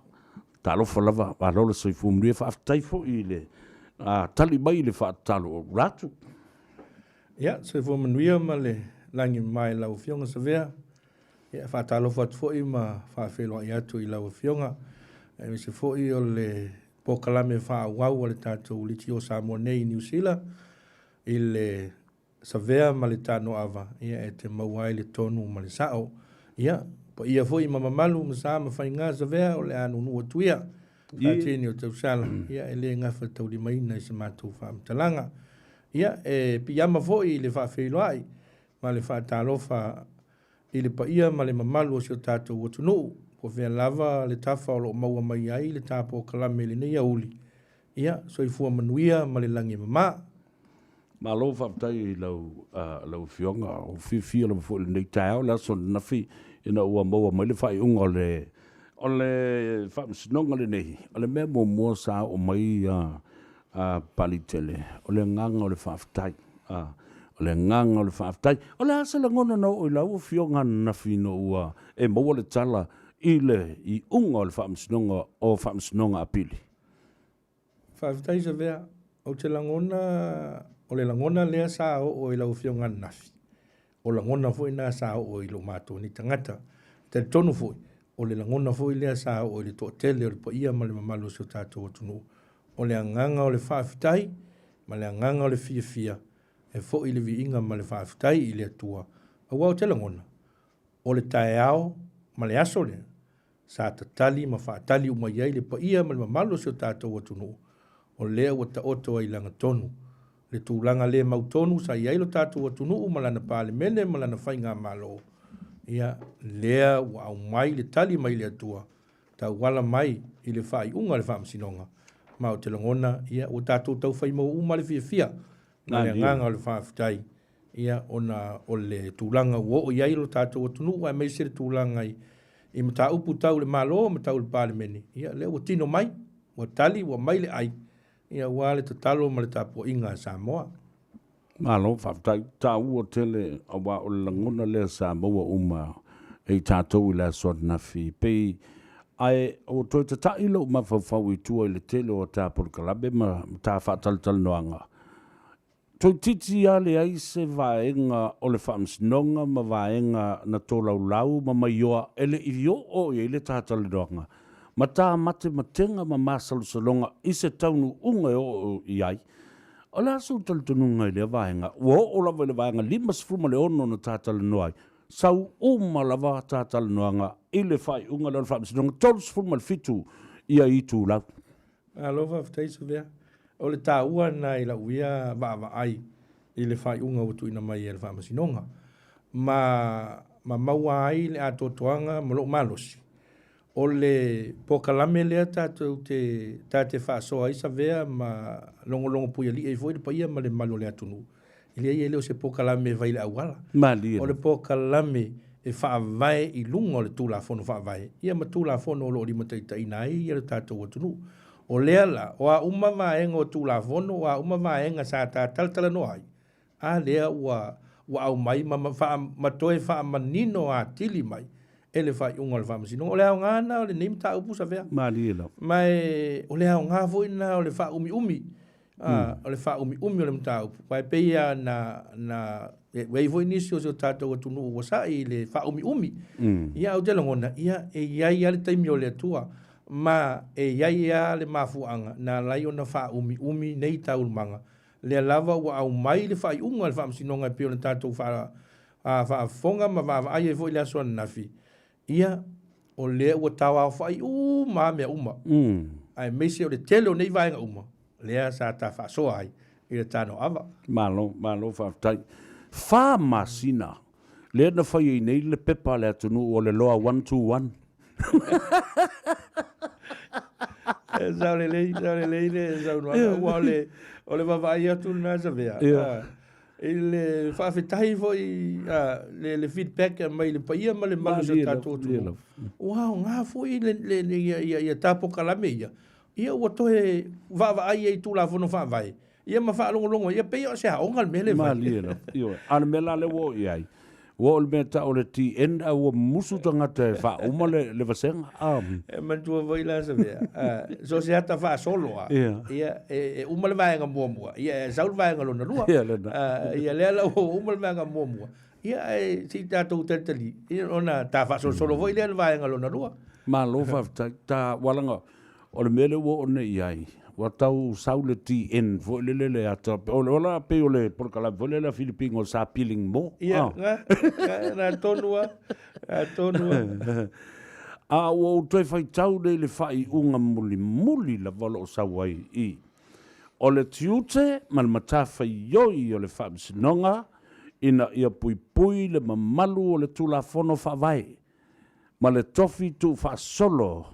talofa lava pa lore soi fumuria whaftai fōi le tali mai le whaatalo ratu. Ia, se fo manuia ma le langi mai lau fionga Savea. Ia, whaatalo whatu fōi ma whaawheloa i atu i lau fionga. E se fōi o le pokalame whaawau o le tātou liti o Samoa nei New Zealand. I le Savea ma le Tanoa Ava. Ia, e te mauai le tonu ma le sao. Ia, pa ia fōi ma mamalu ma sa ma whainga Savea o le anu nua tuia. Ia tini o tau sala. Ia e le ngafa tau li maina i se mātou whaamtalanga. Ia e piyama foi le whawhiloai. Ma le whaatalofa i le paia ma le mamalu o si o tātou watunu. Ko whea lava le tafa o lo maua mai ai le tāpo kalame le nei auli. Ia so i fua manuia ma le langi mama. Ma lo whaptai lau fionga o whiwhia la fo le nei tau la son nafi ina ua maua mai le whai unga o le whamsinonga le nehi. O le mea mua sa o mai palitele. O le nganga o le whaftai. O le nganga o le whaftai. O le asa la ngona no o lau fionga na fino ua e maua le tala i unga o le whamsinonga apili. Whaftai sa vea o te langona o le langona lea sa o lau fionga nafi. O langona fo ina sa o ilo mato ni tangata. Te tonu fo o le langona fo ilea sa o le tōtele o le po ia ma le mamalo si o tātou atunu. O le anganga o le whaafitai, ma le anganga o le fia. E fo i le vi inga ma le whaafitai i le atua. A wau te langona. O le tae ao, ma le aso le. Sa tatali ma whaatali umaiai le po ia ma le mamalo si o tātou atunu. O lea ua ta oto ai langa tonu. Le tūlanga le mautonu sa iai lo tātou atunu ma lana pāle mene ma lana whainga malo. Ia lea ua au mai le tali mai le atua. Ta wala mai i le whai unga le whaamsinonga. Ma o te langona, ia o tātou tau whai mau uma le fia. Na le nganga o le whaafitai. Ia o le tūlanga ua o iai lo tātou atunu wa mai se le tūlanga i mata upu tau le malo ma tau le pāle mene. Ia lea ua tino mai, ua tali, ua mai le ai. Ia ua le tatalo ma le tāpua inga Samoa. Malo whaftai tā ua tele awa o langona lea Samoa uma e tātou i la sot na fi pei ai o toi ta tailo ma whawhau i tua i le tele o tāpura kalabe ma tā whaataltal noanga. Toi titi ale ai se vaenga o le whaamsinonga ma vaenga na tōlau lau ma maioa ele i o o i le tātali noanga. Ma tā mate matenga ma masalu salonga i se taunu unga o i ai. O la su taltununga i le vaenga, o lava i le vaenga, lima sifuma le ono na tātali noai. Sau uma lava tātali noanga i le whai unga le whaamsinonga, tolu sifuma le fitu i a itu lau. Alofa ftaisu vea. O le tā ua na i la uia vaava ai i le whai unga utu ina mai e le whaamsinonga. Ma maua ai le atotoanga malo malosi. O le pokalame lea tātou te whaasoa i Savea ma longo puia li e foi le paia ma le malo lea tunu. I lea i leo se pokalame vai le awala. O le pokalame e whaavae i lunga o le tūlafono whaavae. Ia ma tūlafono o lo li mataitai i le tātou atunu. O lea la, o a uma vaenga o tūlafono, o a uma vaenga sa tā talatala no ai. A lea ua au mai ma toe wha manino a tili mai. Ele fai unga le whaamsino. O le hao ngana, o le neim tā upu sa vea. Mai, o le hao ngā voina, o le wha umi. O le wha umi o le mta upu. Pai peia wei voi nisi o se o tātou atunu o wasa i le wha umi. Ia au te langona, ia e iai ale taimi o le atua. Ma e iai ale mafuanga, na lai o na wha umi nei tau manga. Le lava wa au mai le wha unga le whaamsino ngai peo le tātou wha fonga ma wha ai e voi le asua nafi. Ia o lea ua tawa o whai uma mea uma. Ai meise o le tele o nei vaenga uma. Lea sa ta whaasoa ai i le Tanoa Ava. Malo whaftai. Wha masina. Lea na whai i nei le pepa le atunu o le loa 121. Sao le sao no ole vai atu na Savea. Ele fa fetai foi le feedback mai le paia ma le malu sa tatu tu. Wow, nga foi le ia tapo kalame ia. Ia o to e va ai tu la fono fa vai. Ia ma fa longo ia pe o se ha ongal mele vai. Maliela. Io, ana mela le wo ia. Wo le meta o le ti enda o musu tanga te fa uma le vasenga. E man tu vai la Savea. So se ata fa solo a. Ia uma le vai nga mo. Ia saul vai nga lona lua. Ia le la uma le vai nga mo. Ia si tatu tetali. Ia ona ta fa solo voi le vai nga lona lua. Ma lo fa ta walanga o le mele wo ona iai. Wa tau saule ti en vo le ata o la pe o le por kala vo le la Filipino sa peeling mo. Ia na tonua. O toi fai tau le fai unga muli la valo sa wai I. O le tiute mal matafa yoi o le fai sinonga ina ia pui le mamalu o le tula fono fa vai. Ma le tofi tu fa solo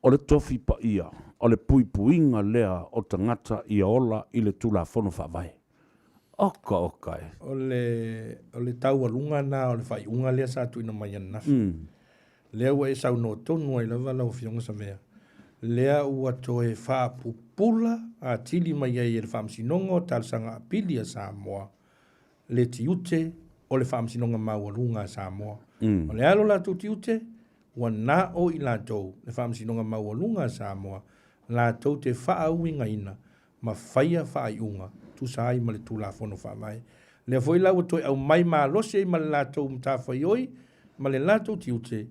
o le tofi pa ia. O le puinga lea o tangata ia ola I le tula fono fa vai. Oka. O le tau alunga na o le fai unga lea sa tu ina mai anafi. Lea ua e sau no tonu ai lava lau fionga Savea. Lea ua toe faa pupula a tili mai ai le whamsinonga o talsanga apili a Samoa. Le tiute o le whamsinonga maualunga a Samoa. O le alo la tu tiute, ua na o I lātou le whamsinonga maualunga a Samoa. Lātou te faa uinga ina, ma whaia faa iunga, tu saai ma le tūla fono wha mai. Lea foi lau toi au mai maa lose ma le lātou mtawha ioi, ma le lātou tiute,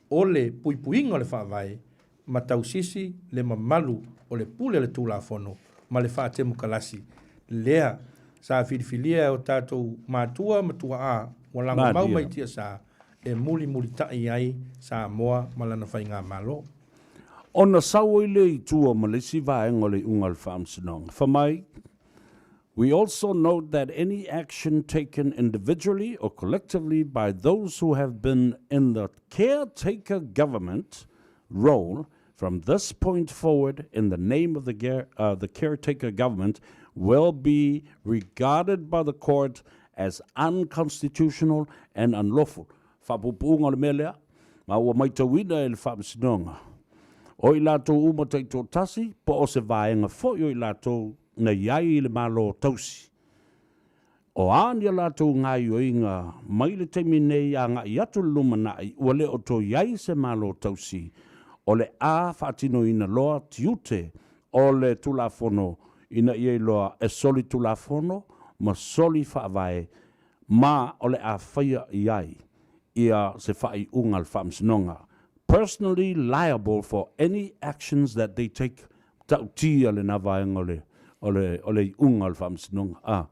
o le puipuinga o le whaavai, ma tau sisi le mamalu o le pule le tūla fono, ma le wha temu kalasi. Lea, sa whiriwhilia o tātou mātua a, walanga mau mai tia sa, e muli tai ai sa moa malana whainga malo. Ona sawo I le I tua malesi vaenga le ungal whamsinong. Whamai, we also note that any action taken individually or collectively by those who have been in the caretaker government role from this point forward in the name of the caretaker government will be regarded by the court as unconstitutional and unlawful. Whapupunga le melea, ma ua maitawina le whamsinonga. O I lātou umatai tō tasi, po o se vaenga fōi o I lātou na iai le malo tausi. O ānia lātou ngai o inga mai le teimi nei a ngā I atu lumanai ua le o tō iai se malo tausi. O le a whaatino ina loa tiute o le tulafono ina iei loa e soli tulafono ma soli whaavae ma o le a whaia iai ia se whai ungal whamsinonga. Personally liable for any actions that they take tau tia le navaenga ole ungal whamsinonga.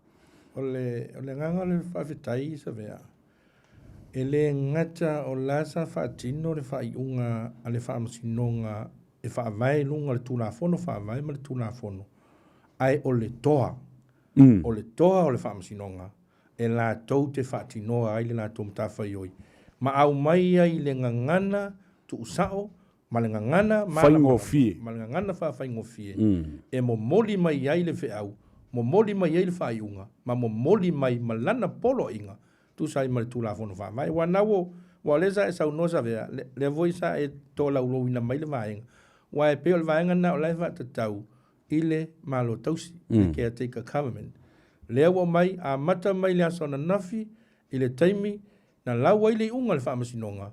Ole nganga le whawhitai Savea. E le ngata o lasa whaatino le whai unga a le whamsinonga e whaavai lunga le tūlafono whaavai ma le tūlafono. Ai o le toa. O le toa o le whamsinonga. E la tau te whaatinoa ai le la tō mtawhai oi. Ma au mai ai le ngangana tu usao, ma le ngangana whaingofie. Ma le ngangana whaingofie. E mo moli mai ai le whiau, mo moli mai ai le whaiunga, ma mo moli mai malana polo inga, tu sai ma le tūlafono whaamai. Wa nawo, wa leza e sau no Savea, le voisa e tō laulo ina mai le vaenga. Wa e peo le vaenga na o lai whatatau, ile malo tausi, le caretaker government. Lea wa mai, a mata mai le asona nafi, ile taimi, na lawa ile unga le whaamasinonga,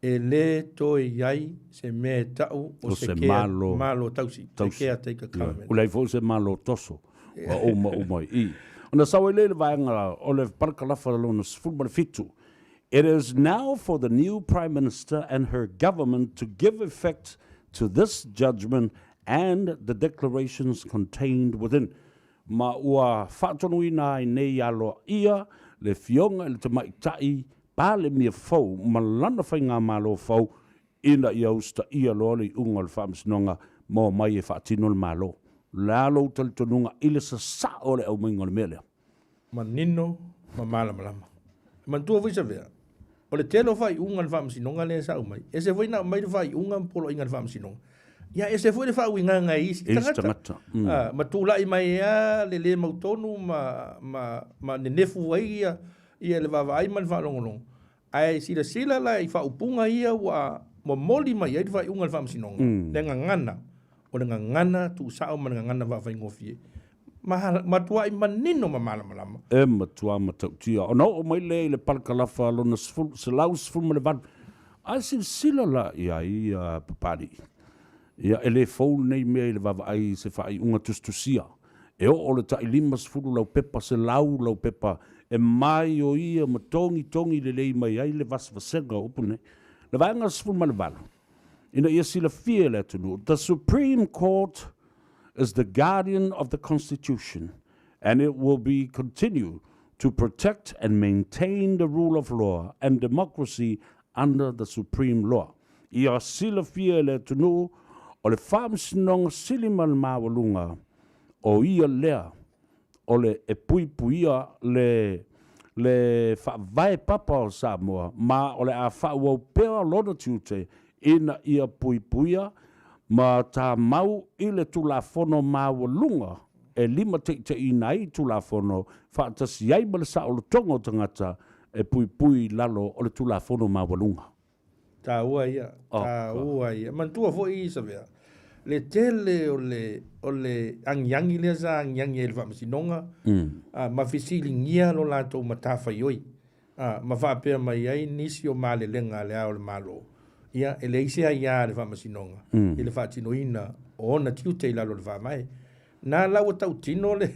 e le toi iai se me tau o se malo tausi, te caretaker government. Ulai fo se malo toso, wa uma I. Ona sawa le vaenga o le parkalafa lona sfulma fitu. It is now for the new Prime Minister and her government to give effect to this judgment and the declarations contained within. Ma ua whātonuina I nei aloa ia, le fionga le te maitai, pa le mia fau, ma lana whai ngā malo fau, ina ia usta ia loa le unga le whamsinonga, mō mai e whaatino le malo. Le alo tali tonunga, ile sa o le au mainga le mele. Ma nino, ma malama. Ma tua vai Savea. O le telo whai unga le whamsinonga le sa umai. E se vai na mai le whai unga polo inga le whamsinonga. Ia e se foi le whauinga ngai isi tangata. Ma tūlai mai ea le mautonu ma nenefu ai ia le vavai ma le whalongolong. Ai sila la i whaupunga ia wa moli mai ai le whaiunga le whamsinonga. Le ngangana. O le ngangana tu sao ma le ngangana whawhai ngofie. Matua i manino ma malama. E matua matautia. O nao o mai le palakalafa alona se lau sifuru ma le vanu. Ai sila la i papari. Ia ele fou nei mea i le vavai se whai unga tustusia. E o le tai lima sifuru lau pepa se lau pepa. E mai o ia ma tongi le lei mai ai le vasvasenga upune. Le vanga sifuru ma le vanu. Ina ia sila fia le tunu. The Supreme Court is the guardian of the Constitution, and it will be continue to protect and maintain the rule of law and democracy under the supreme law. Ia sila fia le tunu o le whamsinonga silima le mawalunga o ia lea o le e puipuia le whaavai papa o Samoa ma o le a whaauau pēra lona tiute ina ia puipuia ma tā mau i le tulafono mawalunga e lima te ina i tulafono whaatasi ai ma le sa o le tongo tangata e puipui lalo o le tulafono mawalunga. Tā ua ia. Mantua fo i Savea. Le tele o le angiangi lea sa angiangi e le whamasinonga. Ma fisili ngia lo lato matafa ioi. Ma whaapea mai ai nisi o male lenga le ao le malo. Ia e le ise ai a le whamasinonga. I le whaatinoina o ona tiutei lalo le whamai. Nā lau tau tino le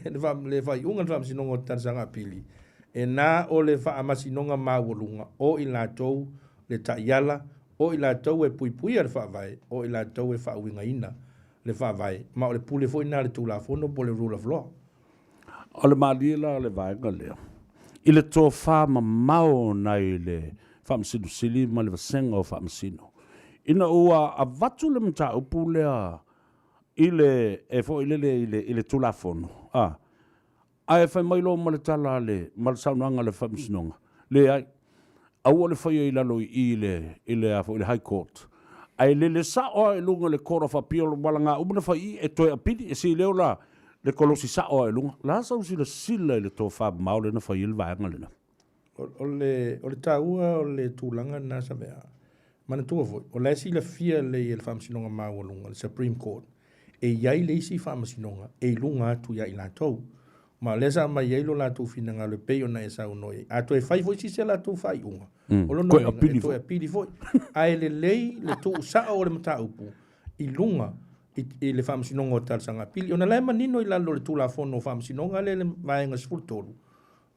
whaiunga le whamasinonga o tansanga pili. E nā o le whaamasinonga mawalunga o i latou le taiala o i latou e puipuia le whaavai, o i latou e whaauinga ina le whaavai, ma o le pule fo ina le tūlafono po le rule of law. O le maaliela le vaenga lea. I le tō whama mao nei le whaamsinu sili ma le vasenga o whaamsinu. Ina ua a vatu le mta upu lea i le tūlafono. A e whai mailo ma le tala le, ma le saunoanga le whaamsinonga. Le ai, au le whaia i lalo i le High Court. Ai le sa o e lunga le Court of Appeal wala ngā umana whai e toi apiti e si leo la le kolosi sa o e lunga. La sa usi le sila i le tō wha mau le na whai il vaenga le na. O le tāua o le tūlanga nā Savea. Mana tua foi. O le si la fia le i le whamsinonga mau o lunga, le Supreme Court. E iai le isi whamsinonga, e lunga atu ia i la tau. Ma lesa mai yelo la tu fina ngalo peo na esa unoi. A to e fai foi si se la tu fai unga. O lo no e pili foi. A ele lei le tu sa o le mata upu. I lunga i le whamsinonga o tarsanga pili. Ona lai manino i lalo le tu la fono whamsinonga le vaenga sfultolu.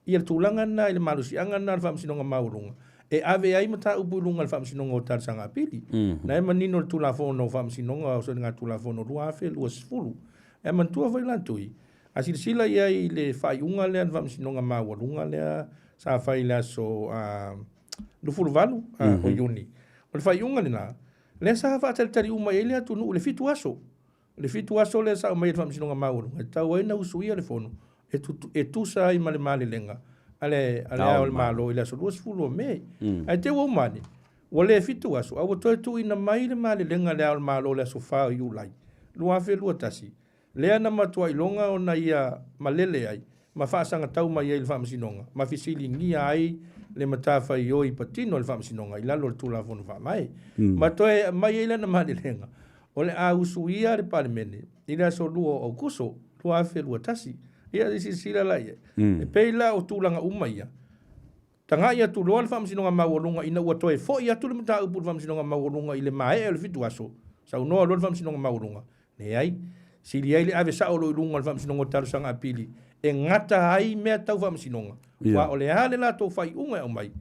I le tūlanga na i le malusi anga na le whamsinonga maurunga. E ave ai mata upu lunga le whamsinonga o tarsanga pili. Na e manino le tu la fono whamsinonga o so ngā tu la fono lua afe lua sfulu. E mantua vai lantui. A sila ia i le whaiunga lea na whamsinonga mawalunga lea sa whai lea so lufuru valu o iuni. O le whaiunga lea lea sa whaatari uma e lea tunu le fitu aso. Le fitu aso lea sa umai le whamsinonga mawalunga. E tau aina usuia le fono. E tusa i male lenga. Ale ao le malo i lea so luas fulu o mei. E te waumane. Wa le fitu aso. Awa toi tu ina mai le male lenga lea o le malo lea so wha i ulai. Lua fe lua tasi. Lea na matua ilonga o na ia malele ai, ma whaasanga tau mai ai le whaamasinonga, ma fisili ngia ai le matawha i oi patino le whaamasinonga, i lalo le tūlafono wha mai. Ma toe mai ai lana malelenga, o le a usu ia le palemene, i lea so lua o kuso, lua afe lua tasi, ia isi sila lai e. E peila o tūlanga umaia. Tanga ia tu loa le whaamasinonga mawalunga, ina ua toe fo ia tu le mata upu le whaamasinonga mawalunga i le mae e le fitu aso, sa unoa lo le whaamasinonga mawalunga. Ne ai, sili ai le ave sa o lo ilunga le whaamasinonga o tarusanga apili. E ngata ai mea tau whaamasinonga. Wa o le hale la tau whai unga au mai.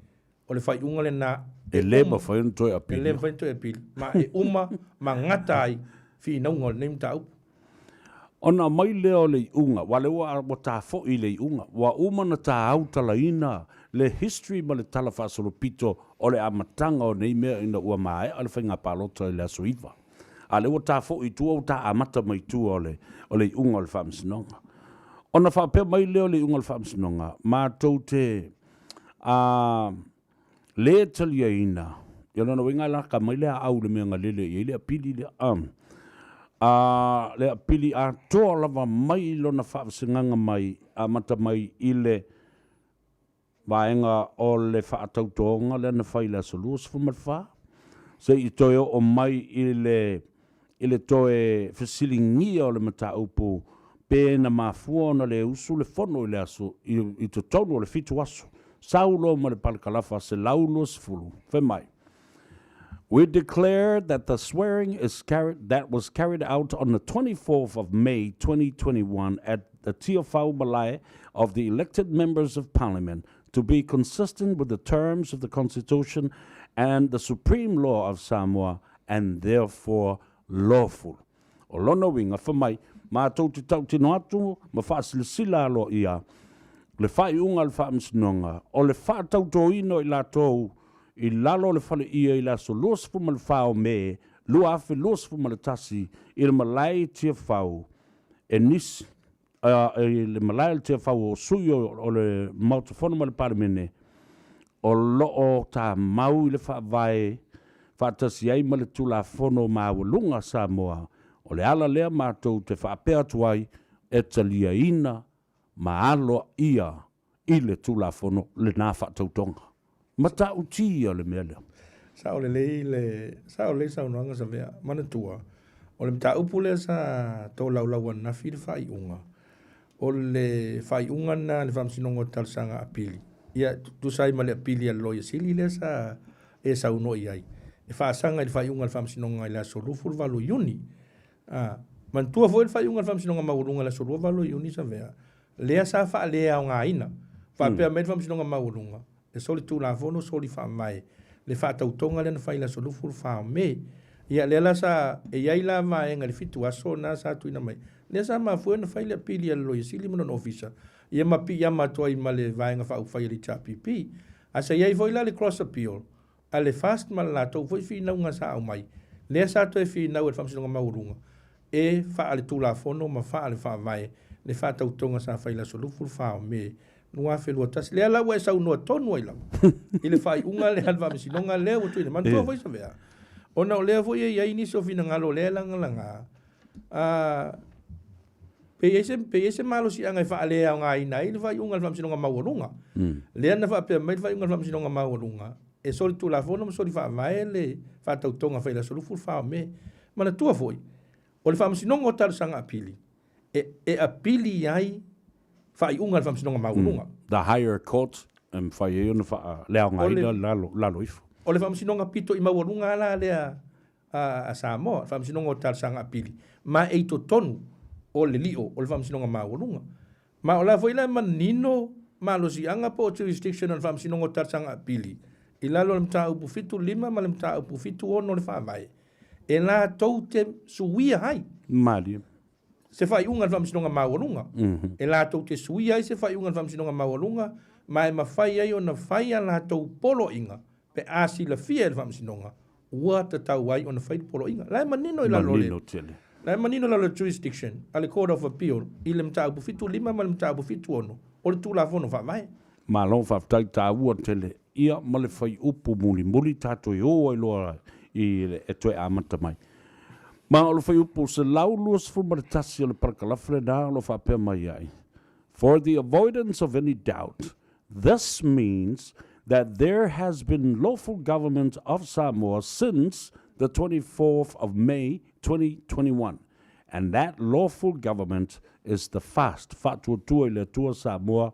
O le whai unga le na. E lema whai untoi apili. E lema whai untoi apili. Ma e uma, ma ngata ai. Fi naunga le neim tau. Ona mai leo le unga. Wa le ua o ta fo i le unga. Wa uma na ta au tala ina. Le history ma le tala whaasolo pito. O le amatanga o nei mea ina ua mae. Ale whai ngā palota i le aso iwa. A le ta fo i tua o ta amata mai tua o le unga o le whaamsinonga. Ona whapea mai leo le unga o le whaamsinonga, mātou te le talia ina. Ia nana wenga laka mai lea au le mea lele, ia lea pili lea le apili a toa lava mai lona whaafasinganga mai a mata mai i le vaenga o le whaatautonga le na whaila solus fumarwha. Se i toi o mai i le toe whasilingia o le mata upu pe na mafua na le usu le fono i le aso i to tonu o le fitu aso. Saulo ma le palakalafa se laulo sfulu. Whemai. We declare that the swearing that was carried out on the 24th of May 2021 at the Tiofau Malai of the elected members of parliament to be consistent with the terms of the Constitution and the supreme law of Samoa and therefore lawful. O lono winga whamai, ma tau te tau tino atu, ma whaasilisila alo ia, le whai unga le whaamsinonga, o le whaatau tō ino i la tōu, i lalo le whale ia i la so luas fuma le whao me, lua afe luas fuma le tasi, i le malai tia whao, e nisi, le malai tia whao o sui o le mautafona ma le paramene, o loo tā mau i le whaavae, whaatasi ai ma le tula fono ma walunga Samoa, o le ala lea mātou te whaapea tuai, e talia ina, ma alo ia, i le tula fono le nā whaatautonga. Mata utia le mele. Sao le sao noanga Savea mana tua. O le mta upu le sa tō laulau na whiri whai unga. O le whai unga na le whamsinongo talsanga apili. Ia tu sai ma le apili a loia sili le sa e sau no iai. E whaasanga le whai unga le whamsinonga i la sorufu le valo iuni. Man tua fo le whai unga le whamsinonga maurunga la sorufu valo iuni Savea. Lea sa wha lea o ngā ina. Whapea me le whamsinonga maurunga. Le soli tu la fono soli fa mai le fa tautonga le na fa ila solu fu fa me ia le la sa e ia ila mai ngali fitu aso na sa tu ina mai le sa ma fu na fa ila pili lo yesili mo no ofisa ia ma pi ia ma to i male va nga fa u fa ili cha pipi asa ia vo ila le cross appeal ale fast mal la to fu fi na nga sa au mai le sa to e fi na u fa msinga maurunga e fa ale tu la fono ma fa ale fa mai le fa tautonga sa fa ila solu fu fa me nua felua tas le ala wa sau no tonu ila ile fai unga le halva misinonga le o tu man tu foi Savea ona le foi ia ini so fina ngalo le langa pe ese malo si anga fa le nga ina ile fai unga halva misinonga maurunga le na fa pe mai fai unga halva misinonga maurunga e sol tu la fono so fa mai le fa tau tonga fa la solu fu fa me mana tu foi o le fa misinonga tar sanga apili e apili ai fai unga fam sinonga maunga the higher court fai una fa leo ngai la loif o le fam sinonga pito i maunga la le a Samoa fam sinonga tal sanga pili ma e to tonu o le lio o le fam sinonga maunga ma o la foi la manino ma lo si anga po jurisdiction on fam sinonga tal sanga pili i la lo mta upu fitu lima ma le mta upu fitu ono le fa mai e la toute suia hai mali se fai unga fam sinonga maurunga e la tau te sui ai se fai unga fam sinonga maurunga mai ma fai ai ona fai la tau polo inga pe asi la fia fam sinonga ua ta tau ai ona fai polo inga la manino ila lole la manino la jurisdiction ale court of appeal ile mta bu fitu lima ma mta bu fitu ono o tu la fono fa mai ma lo fa tai ta ua tele ia ma le fai upu muli tato yo i lo i e toe amata mai. Ma o lo fai upo se lau luas fu maritasi o le parakalafre na lo fa pe mai ai. For the avoidance of any doubt, this means that there has been lawful government of Samoa since the 24th of May 2021. And that lawful government is the fast Fatuatua le Tua Samoa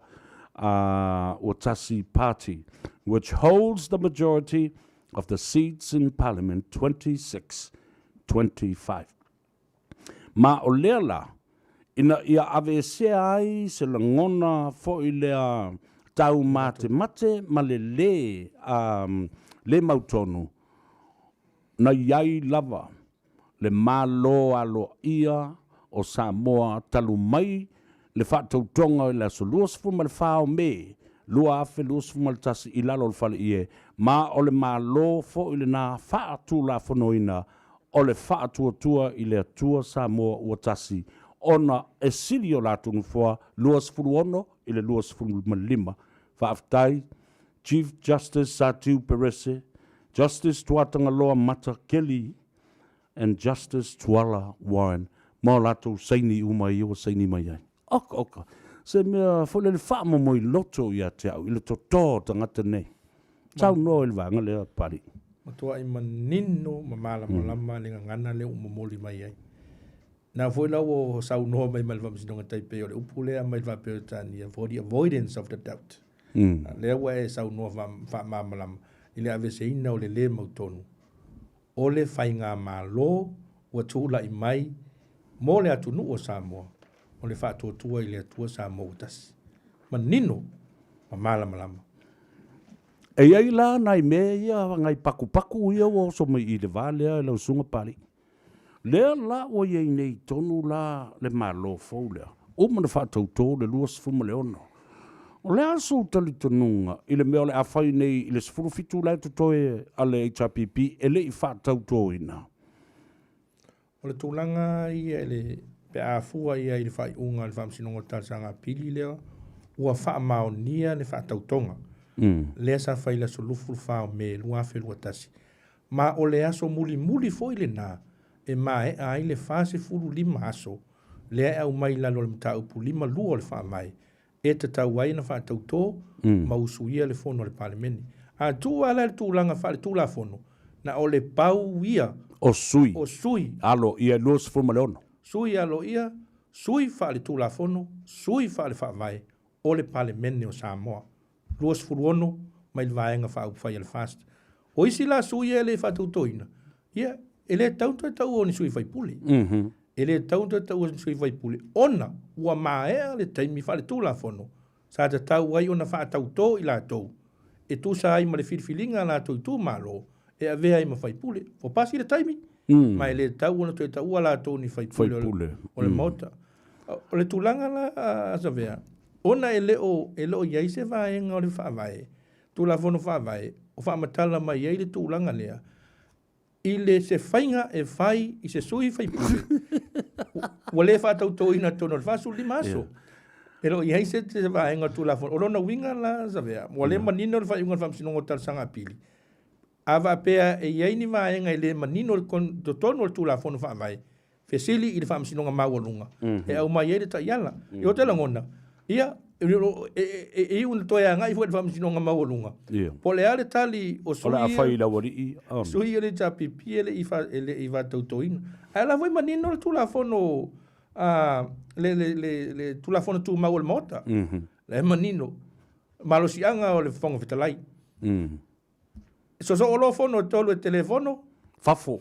Otasi Party, which holds the majority of the seats in Parliament 26-25. Ma o lela, ina ia avese ai se langona fo ilea tau mate ma le mautonu na iai lava le malo alo ia o Samoa talu mai le whaatautonga i la so luas fuma le whao me lua afe luas fuma le tasi i lalo le whale ie ma o le malo fo ile na whaatu la whanoina o le whaatuatua i le atua Samoa ua tasi ona e siri o la tungfua luas fulu ono i le luas fulu malima whaaftai Chief Justice Satiu Perese, Justice Tuatanga Loa Mata Kelly, and Justice Tuala Warren. Mā lato saini umai o saini mai ai. Oka. Se mea fole le wha mo i loto ia te au, i le tō tangata nei. Tau no il vanga lea pari. Matua i manino ma malama le ngana le umomoli mai ai. Na foi lau o sau noa mai malva msinonga taipei o le upu lea mai va peo tani for the avoidance of the doubt. Lea wa e sau noa va mamalama. Ile ave se ina o le mautonu. O le whai ngā malo ua tūla i mai mo le atunu o Samoa. O le whātua i le atua Samoa utasi. Manino ma malama. E ai la nai me ia ngai paku ia o so mai i le valea e lau sunga pari. Lea la o iei nei tonu la le malo fau lea. O mana whātautō le luas fuma le ono. O le aso tali tonunga i le mea le awhai nei i le sifuru fitu lai tutoe a le HRPP e le i whātautō ina. O le tūlanga ia e le pe a fua ia i le whai unga le whamsinonga tāsanga pili lea ua wha maonia le whātautonga. Lea sa whai la solufu whao me lua whelua tasi. Ma o le aso muli foi le nā e mai a i le whase furu lima aso lea au mai lalo le mta upu lima lua le wha mai e te tau wai na whātautō ma usuia le fono le palemeni. A tū ala le tūlanga wha le tūla fono na o le pau ia O sui. Alo ia luas fuma le ono. Sui alo ia, sui wha le tūla fono, sui wha le wha vai, o le pale mene o Samoa. Luas furu ono, mai le vaenga wha au whai le fast. O isi la sui e le wha tautoina. Ia, e le taunto e tau o ni sui vai puli. E le taunto e tau o ni sui vai puli. Ona, ua maea le taimi wha le tūla fono. Sa te tau wai ona wha tautō i la tau. E tu sa ai ma le whiriwhilinga la tau tū malo. E a vea i ma whai pule. O pasi le taimi. Mai le tau ona tu e tau ala tau ni whai pule. O le mota. O le tūlanga la a Savea. Ona e leo iai se vaenga o le whaavae. Tūla fono whaavae. O whaamatala mai iai le tūlanga lea. I le se whainga e whai i se sui whai pule. Wa le wha tau tō ina tono le whasu li maso. E lo iai se te vaenga tūla fono. O lona winga la Savea. Wa le manino le whai unga whamsinongo tarsanga pili. Ava pea e iai ni vaenga i le manino do tono le tūla fono whaavae. Fesili i le whamsinonga mawalunga. E au mai e le ta iala. I o te langona. Ia, e un toe anga i fuet whamsinonga mawalunga. Po le ale tali o sui. O le awhai la wari i. Sui ele ta pipi ele i va tautoina. A la voi manino le tūla fono le tūla fono tū mawal mota. Le manino. Malosianga o le whonga fitalai. So olo fono tolu e telefono. Fafo.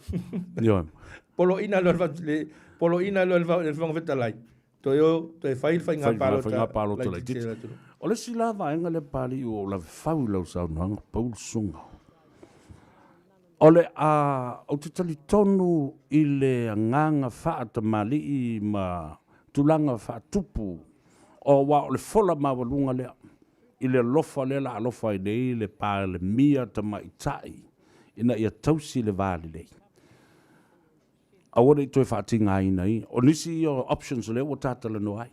Polo ina lo le whonga fitalai. Toi fai ngā palo to lai titi. O le si la vaenga le pali o la whau lau sau nuanga Paul Sunga. O le o te tali tonu i le nganga whaata mali i ma tulanga whaatupu o wa o le fola mawalunga lea. I le lofa le la alofa i nei le pā le mia ta mai tai ina ia tausi le vāli lei. Awore toi whaati ngā ina i. O nisi o options le o tātala no ai.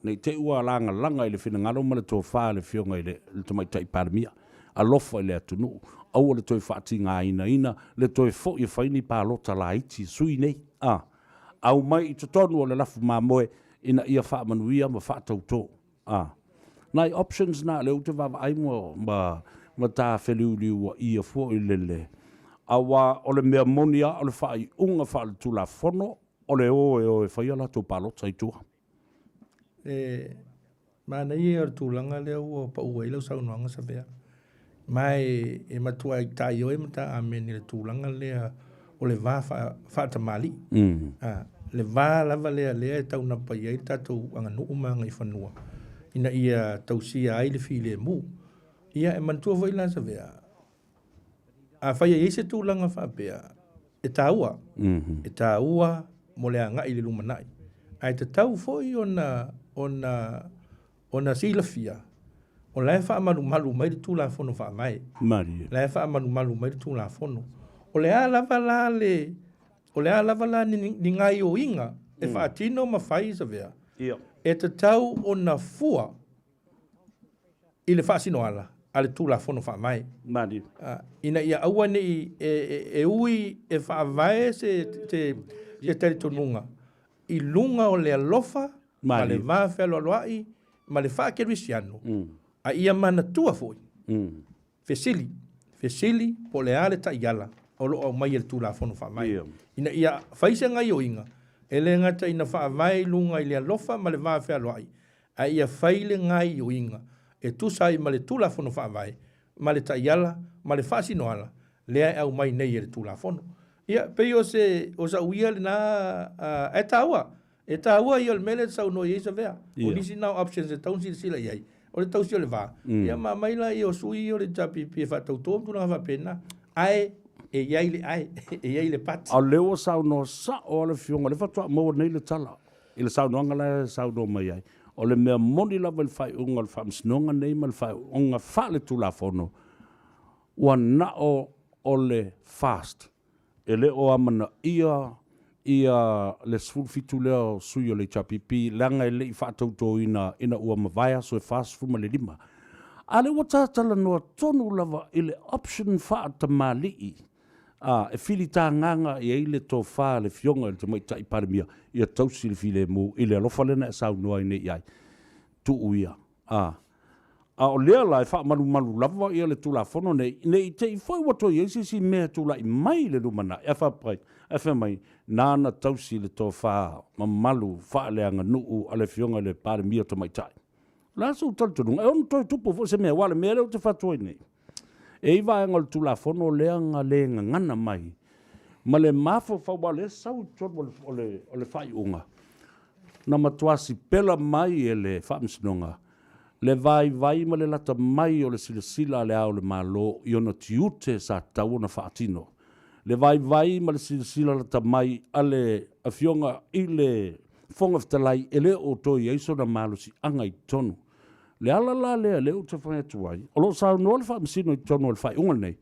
Nei te ua langa i le whina ngaro ma le tō whā le whionga i le tamai tai pāramia. A lofa i le atunu. Aua le toi whaati ngā ina le toi fo i whaini pā lota la iti sui nei. Au mai i totonu o le lafu mā moe ina ia wha manuia ma whaatau tō. Nai options na le ute vava ai ma tā wheliu wa ia fo i lele. Awa o le mea monia o le whai unga wha le tūla whono o le o e whaiala tō palota i tua. Mana i ar tūlanga leo o pa ua ilau saunoanga Savea. Mai e matua i tā ioe mata a meni le tūlanga lea o le vā whaata mali. Le vā lava lea e tau na pa iai tātou anga nuu maanga i whanua. Ina ia tausia ai le file mu. Ia e mantua vai la Savea. A whaia i se tūlanga whapea. E tāua. E tāua mo lea ngai le lumanai. Ai te tau foi ona silafia. O lai wha malu mai le tūla whono wha mai. Lai wha malu mai le tūla whono. O lea lava la ni ngai o inga. E wha atino ma whai Savea. E te tau o na fua i le whaasino ala. ale tula fono fa mai mani ina ia aua nei e ui e fa vai se teritonunga i lunga o le alofa ma le va felo loai ma le fa kerisiano a ia mana tua foi fesili po le ale ta iala o lo mai le tula fono fa mai ina ia faise ngai o inga ele ngata ina fa vai lunga i le alofa ma le va felo loai a ia faile ngai o inga e tu sai ma le tula fono fa vai ma le taiala ma le fasi noala le au mai nei le tula fono ia pe o sa uia le na e taua i o le mele sa no i Savea o nisi now options e tau sila iai o le tau si o le va ia ma mai la i o sui o le tapi pe fa tau tom tu na va pena ai e iai le pat a leo sa no sa o le fionga le fatua mo nei le tala i le sa no ngala sa no mai ai o le mea moni lava le fai unga le whamsinonga nei ma le fai unga wha le tula fono ua na o le fast e le o amana ia le sfulfitu leo sui o le chapipi langa e le i whaatauto ina ua mawaya so e fast fuma le lima a le ua tātala noa tonu lava i le option whaata malii e fili tā nganga i eile tō whā le fionga le te mai tai paramia i a tausi le file mu i le alofa lena e sau noa i ne iai tu uia a o lea la e wha malu lava i le tula fono nei i te i fwoi wato i eisi si mea tula i mai le lumana e wha mai nāna tausi le tō whā malu wha leanga nuu a le fionga le paramia te mai tai la su taltununga e onu toi tupu fo se mea wale mea leo te whatoi nei e iwa e ngol tula fono leanga lenga ngana mai. Ma le mafo whaua le sau tonu o le whai unga. Na matuasi pela mai e le whaamsinonga. Le vai ma le lata mai o le silasila le au le malo i ona tiute sa tau na whaatino. Le vai ma le silasila lata mai ale a fionga i le fonga fitalai e le o toi eiso na malo si anga i tonu. Le ala la le o te whai atuai. O lo sa no le whaamisino i tonu o le whai unga nei.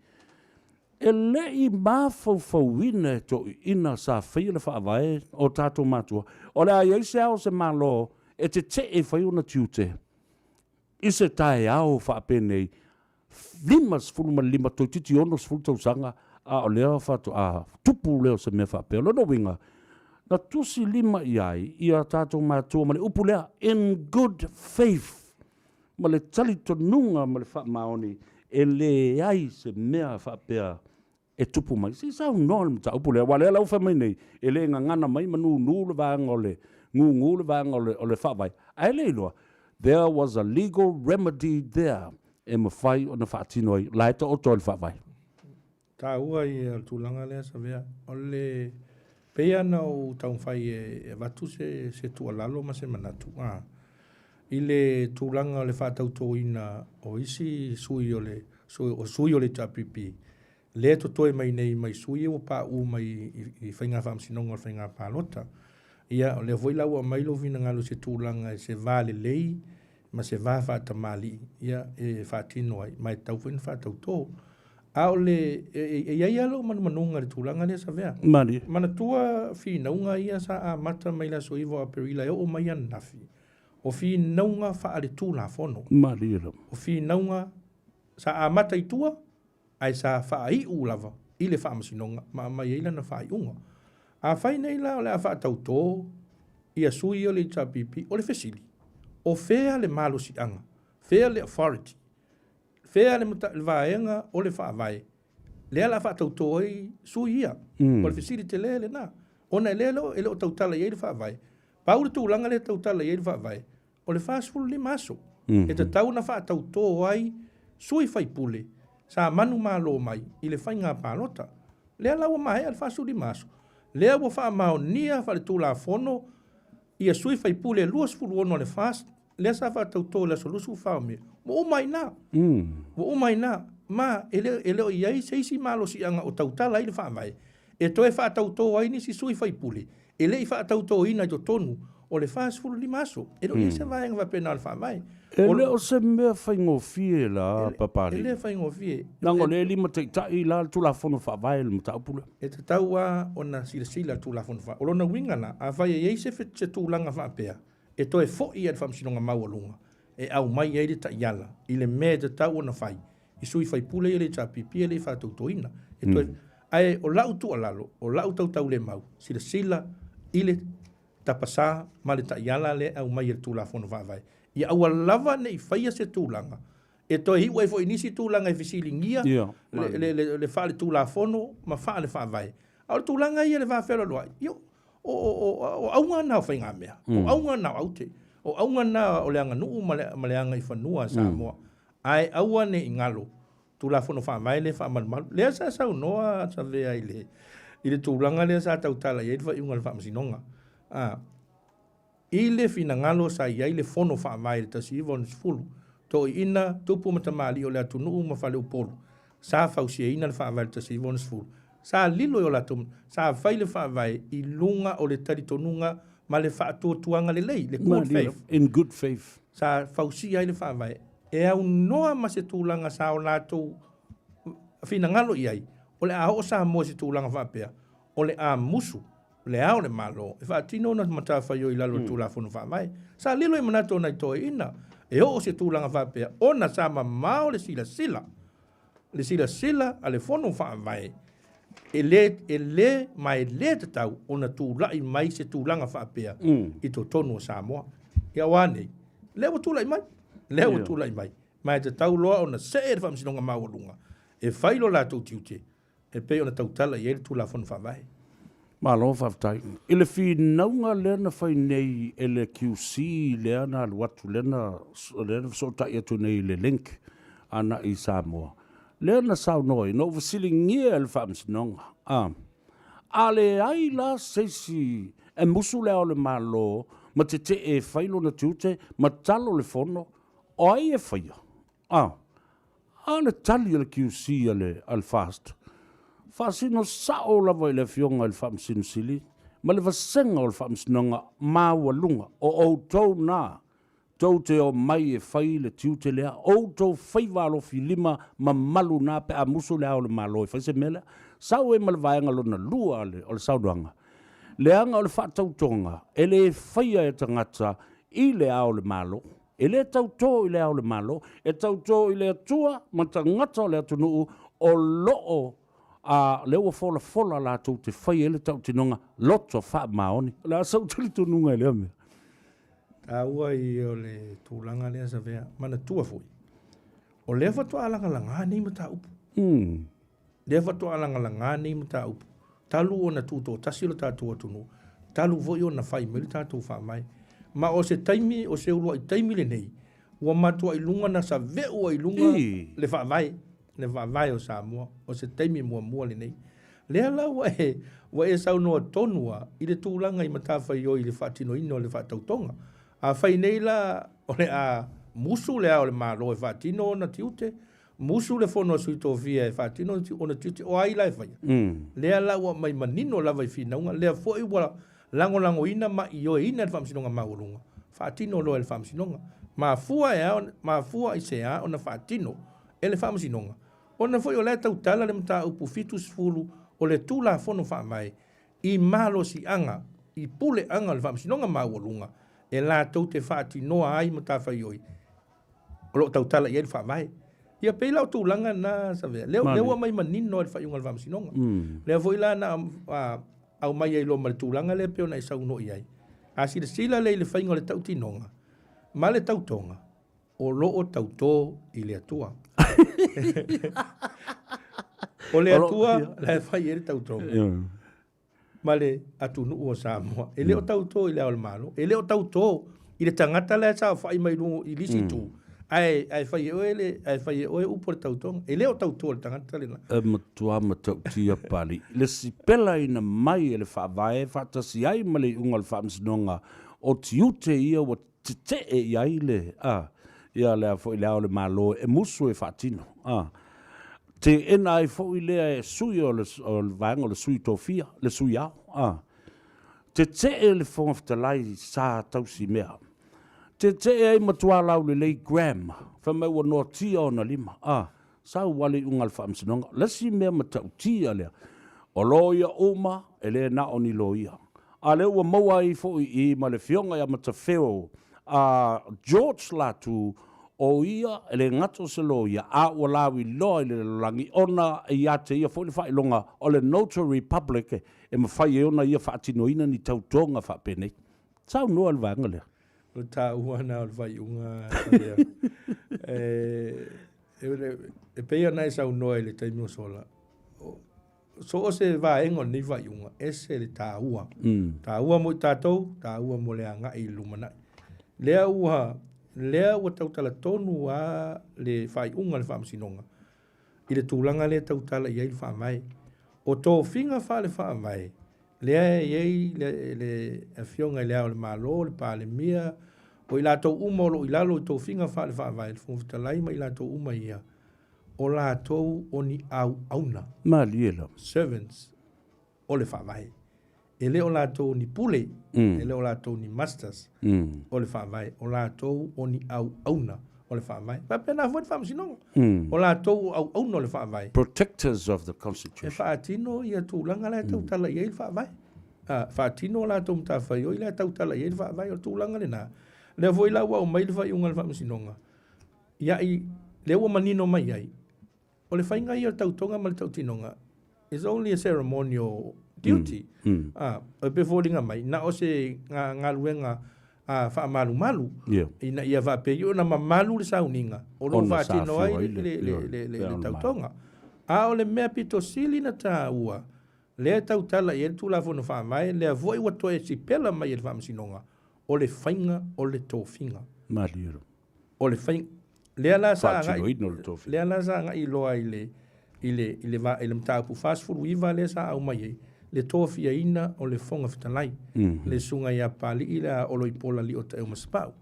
E le i mafauina e to ina sa whai le whaavae o tātou mātua. O le ai eise au se malo e te e whai una tiute. I se tae au whaapenei 5 toi titi ono sfulu tausanga a o lea whatu a tupu leo se mea whaapea. Lono winga, na tusi 5 iai i a tātou mātua ma le upu lea in good faith. Ma le tali tonunga ma le whaamaoni e le ai se mea whaapea e tupu mai. Si sao no le mta upu lea wale lau whamai nei e le ngana mai manu le vanga o le ngu le vanga o le whaavai. Ai le iloa. There was a legal remedy there. E mawhai o na whaatino ai. Laeta o toi le whaavai. Tā ua i al tūlanga lea Savea. O le pea na o taumwhai e watu se tua lalo ma se manatu. I le tūlanga o le whaatauto ina o isi sui o le tapipi. Le to toi mai nei mai sui o pa u mai i whainga whamsinonga o whainga pālota. Ia o le voilau a mailo vina ngalo se tūlanga se vale lei ma se va whaata mali. Ia e whaatino ai mai tauwhin whaatauto. A o le e iai alo manunga le tūlanga le Savea. Mani. Mana tua whinaunga ia sa a mata mai la soivo a perila e o mai anafi. O whinaunga wha le tūla fono. Mani. O whinaunga sa a mata i tua ai sa wha i ulava i le wha masinonga ma mai eila na wha i unga. A whai nei la o le a wha tautō i a sui o le tapipi o le fesili. O whea le malo si anga. Whea le authority. Whea le vaenga o le wha vai. Lea la wha tautō ai sui ia. O le fesili te le na. Ona lelo ele o tautala i le wha vai. Pau le tūlanga le tautala i le wha vai. O le wha sfulu le maso. E te tau na wha tautō ai sui whai pule. Sa manu malo mai i le whainga pālota. Lea lawa mai al wha suri maso. Lea wa wha mao nia wha le tūla fono i a sui whai pule luas fulu ono le fast. Lea sa wha tautō le solusu whao me. Mo o mai na. Mo o mai na. Ma ele o iai seisi malo si anga o tautala i le wha mai. E toe wha tautō ai ni si sui whai pule. Ele i wha tautō ina i to tonu. O le wha sfulu li maso. E ro i se vaenga wa pena le wha mai. Ele o se mea whaingofie la papari. Ele whaingofie. Nango le lima te tai la tula fono whaavai le mataupule. E te taua o na sila tula fono wha. O lona wingana a whai e eise se tūlanga whaapea. E toe fo i ad whamsinonga maua lunga. e au mai ai le ta iala i le mea te tau ona fai i sui fai pule i le tapipi le fa tautoina e toi ai o lau tu alalo o lau tau le mau sila i le tapasa ma le ta iala le au mai le tulafono vai ia au lava nei faia se tūlanga e toi hiwa e fo inisi tūlanga e fisilingia le fa le tulafono ma fa le fa vai au tūlanga ia le va felo loa io o aunga na fa inga mea o aunga na aute o aunga na o le anga nuu ma le anga i fanua Samoa ai aua ne ingalo tulafono fa vai le fa mal le sa noa Savea i le tūlanga le sa tau tala ia fa iunga le fa masinonga i le fina ngalo sa iai le fono fa vai le tasiva on sfulu to ina tupu matamali o le atunu ma fale upolo sa fausia ina le fa vai le tasiva on sfulu sa lilo o la tum sa fai le fa vai i lunga o le taritonunga ma le fa tuanga le lei le good faith in good faith sa fausia i le fa vai e au noa ma se tūlanga sa o lato fina ngalo iai o le a o sa mo se tūlanga fa pea o le a musu le ao le malo e fa tino na mata fa yo ilalo tu la fono fa mai sa lilo e manato na to ina e o se tu langa fa pe ona sa ma le sila ale fono fa mai e le mai le tau ona tu la i mai se tu langa fa pe i to tonu Samoa ia wane le o tu la mai mai te tau loa ona se e fa msinonga maulunga e failo la tu tiute e pe ona tau tala i tu la fono fa mai Malo whaftai. I le whi naunga lena whai nei e le QC lena watu lena sota i atu nei le link ana i Samoa. Lena sau noi, no vasili ngia le whamsinonga. A le ai la seisi e musu leo le malo ma te e whailo na tiute ma talo le fono o ai e whaia. A le tali le QC al fast. Fasino sao la vai le fionga il fam sin sili ma le vasenga o fam sinonga ma walunga o tau na tau te o mai e fai le tiute lea o tau fai valo fi lima ma malu na pe a musu lea o le malo e fai se mele sao e mal vaenga lo na lua o le sauduanga le anga o le fa tau tonga e le fai e tangata i le ao le malo e le tau to i le ao le malo e tau to i le atua ma tangata o le atunu o loo leo fola la tau te whai ele tau te nonga loto wha maoni. La sau tuli tu nunga lea me. Ua i o le tūlanga lea Savea, mana tua fui. O lea fatua alanga la ngā nei mata upu. Lea fatua alanga la ngā nei mata upu. Talu o na tūto, tasilo tātua tunu. Talu voi o na whai mele tātua wha mai. Ma o se taimi, o se ulua i taimi le nei. Ua matua i lunga na sa veo i lunga le wha vai. Le vai o Samoa o se taimi mua le nei lea la wa e sau noa tonua i le tūlanga i matawhai o i le whaatino ino le whaatautonga a whai nei la o le a musu lea o le malo e whaatino na tiute musu le whono suito via e whaatino o na tiute o ai lai whai lea la wa mai manino la vai whinaunga lea fwoi wa lango ina ma i o ina le whamsinonga maurunga whaatino lo e le whamsinonga ma fua i se a o na whaatino e le whamsinonga ona foi o le tau tala le mata upu fitus fulu o le tula fono fa mai i malo si anga i pule anga le famsinonga maulunga e la tau te fati noa ai mata fa yoi o lo tau tala i le fa mai ia pe la tulanga na Savea leo mai manino le fa yunga le famsinonga le foi la na au mai ai lo mal tulanga le pe ona i sau no i ai a sila le fa yunga le tau tinonga ma le tau tonga o lo o tau to i le atua o le atua la fai ele tau tau ma le atunu o Samoa e le o tau to i le ao le malo e le o tau to i le tangata le sa fai mai lungo i lisi tu ai fai o e upo le tau tong e le o tau to le tangata le e matua matau tia pali le sipela ina mai e le whaavae whatasi ai ma le unga le whamsinonga o tiute ia o te e iai le ia lea fo i lea o le malo e musu e whaatino. Te ena ai fo i lea e sui o le vaenga o le sui tofia, le sui au. Te e le fonga fitalai sa tausi mea. Te ai matua lau le lei gram, whamau o noa tia o na lima. Sa wale unga le whaamsinonga, lesi mea matau tia lea. O loia uma e le na o ni loia. A le ua maua i fo i ma le fionga ia matawheo George latu o ia ele ngato se lo ia a o lawi loa le langi ona ia te ia fo le fai longa o le Notary Public e mawhai e ona ia whaatinoina ni tautonga whapene. Tau noa le vanga lea. O tā ua na o le vai unga. E peia nai sau noa le taimi o sola. So o se va engo ni vai unga. Ese le tā ua. Tā ua mo tātou, tā ua mo le anga i lumanai. Lea ua tautala tonu a le vai unga le whaamasinonga. I le tūlanga le tautala i le whaamai. O tō whinga wha le whaamai. Lea iei le fionga lea o le malo, le pā le mia, o i lātou umolo i lalo i tō whinga wha le whaamai, le whumwhitalai ma i lātou uma ia. O lātou o ni au auna. Maliela. Servants o le whaamai. E le o lātou ni pule, e le o lātou ni masters o le whaamai, o lātou o ni au auna o le whaamai. Pēnā fwoi whaamasinonga. O lātou au auna o le whaamai. Protectors of the Constitution. E whaatino i a tūlanga le tautala i le whaamai. Whaatino o lātou mtawhai o i le tautala i le whaamai o tūlanga le nā. Le fwoi lau au mai le whai unga le whaamasinonga. Ia i le ua manino mai ai. O le whainga i o tautonga ma le tautinonga. It's only a ceremonial duty. O pe fōringa mai. Na o se ngā luenga wha malu. Ina ia wha pe o na malu le sauninga. O lo wha tino ai le tautonga. A o le mea pito sili na tā ua. Lea tautala i e tūla whono wha mai. Lea voi watoe si pela mai e le wha masinonga. O le whainga o le tōwhinga. Maliero. O le whainga. Lea la sa nga i loa i le mtaupu fast food wiva le sa au mai le tofia ina o le fonga fitalai le sunga ia pali i le olo i pola li o te umaspau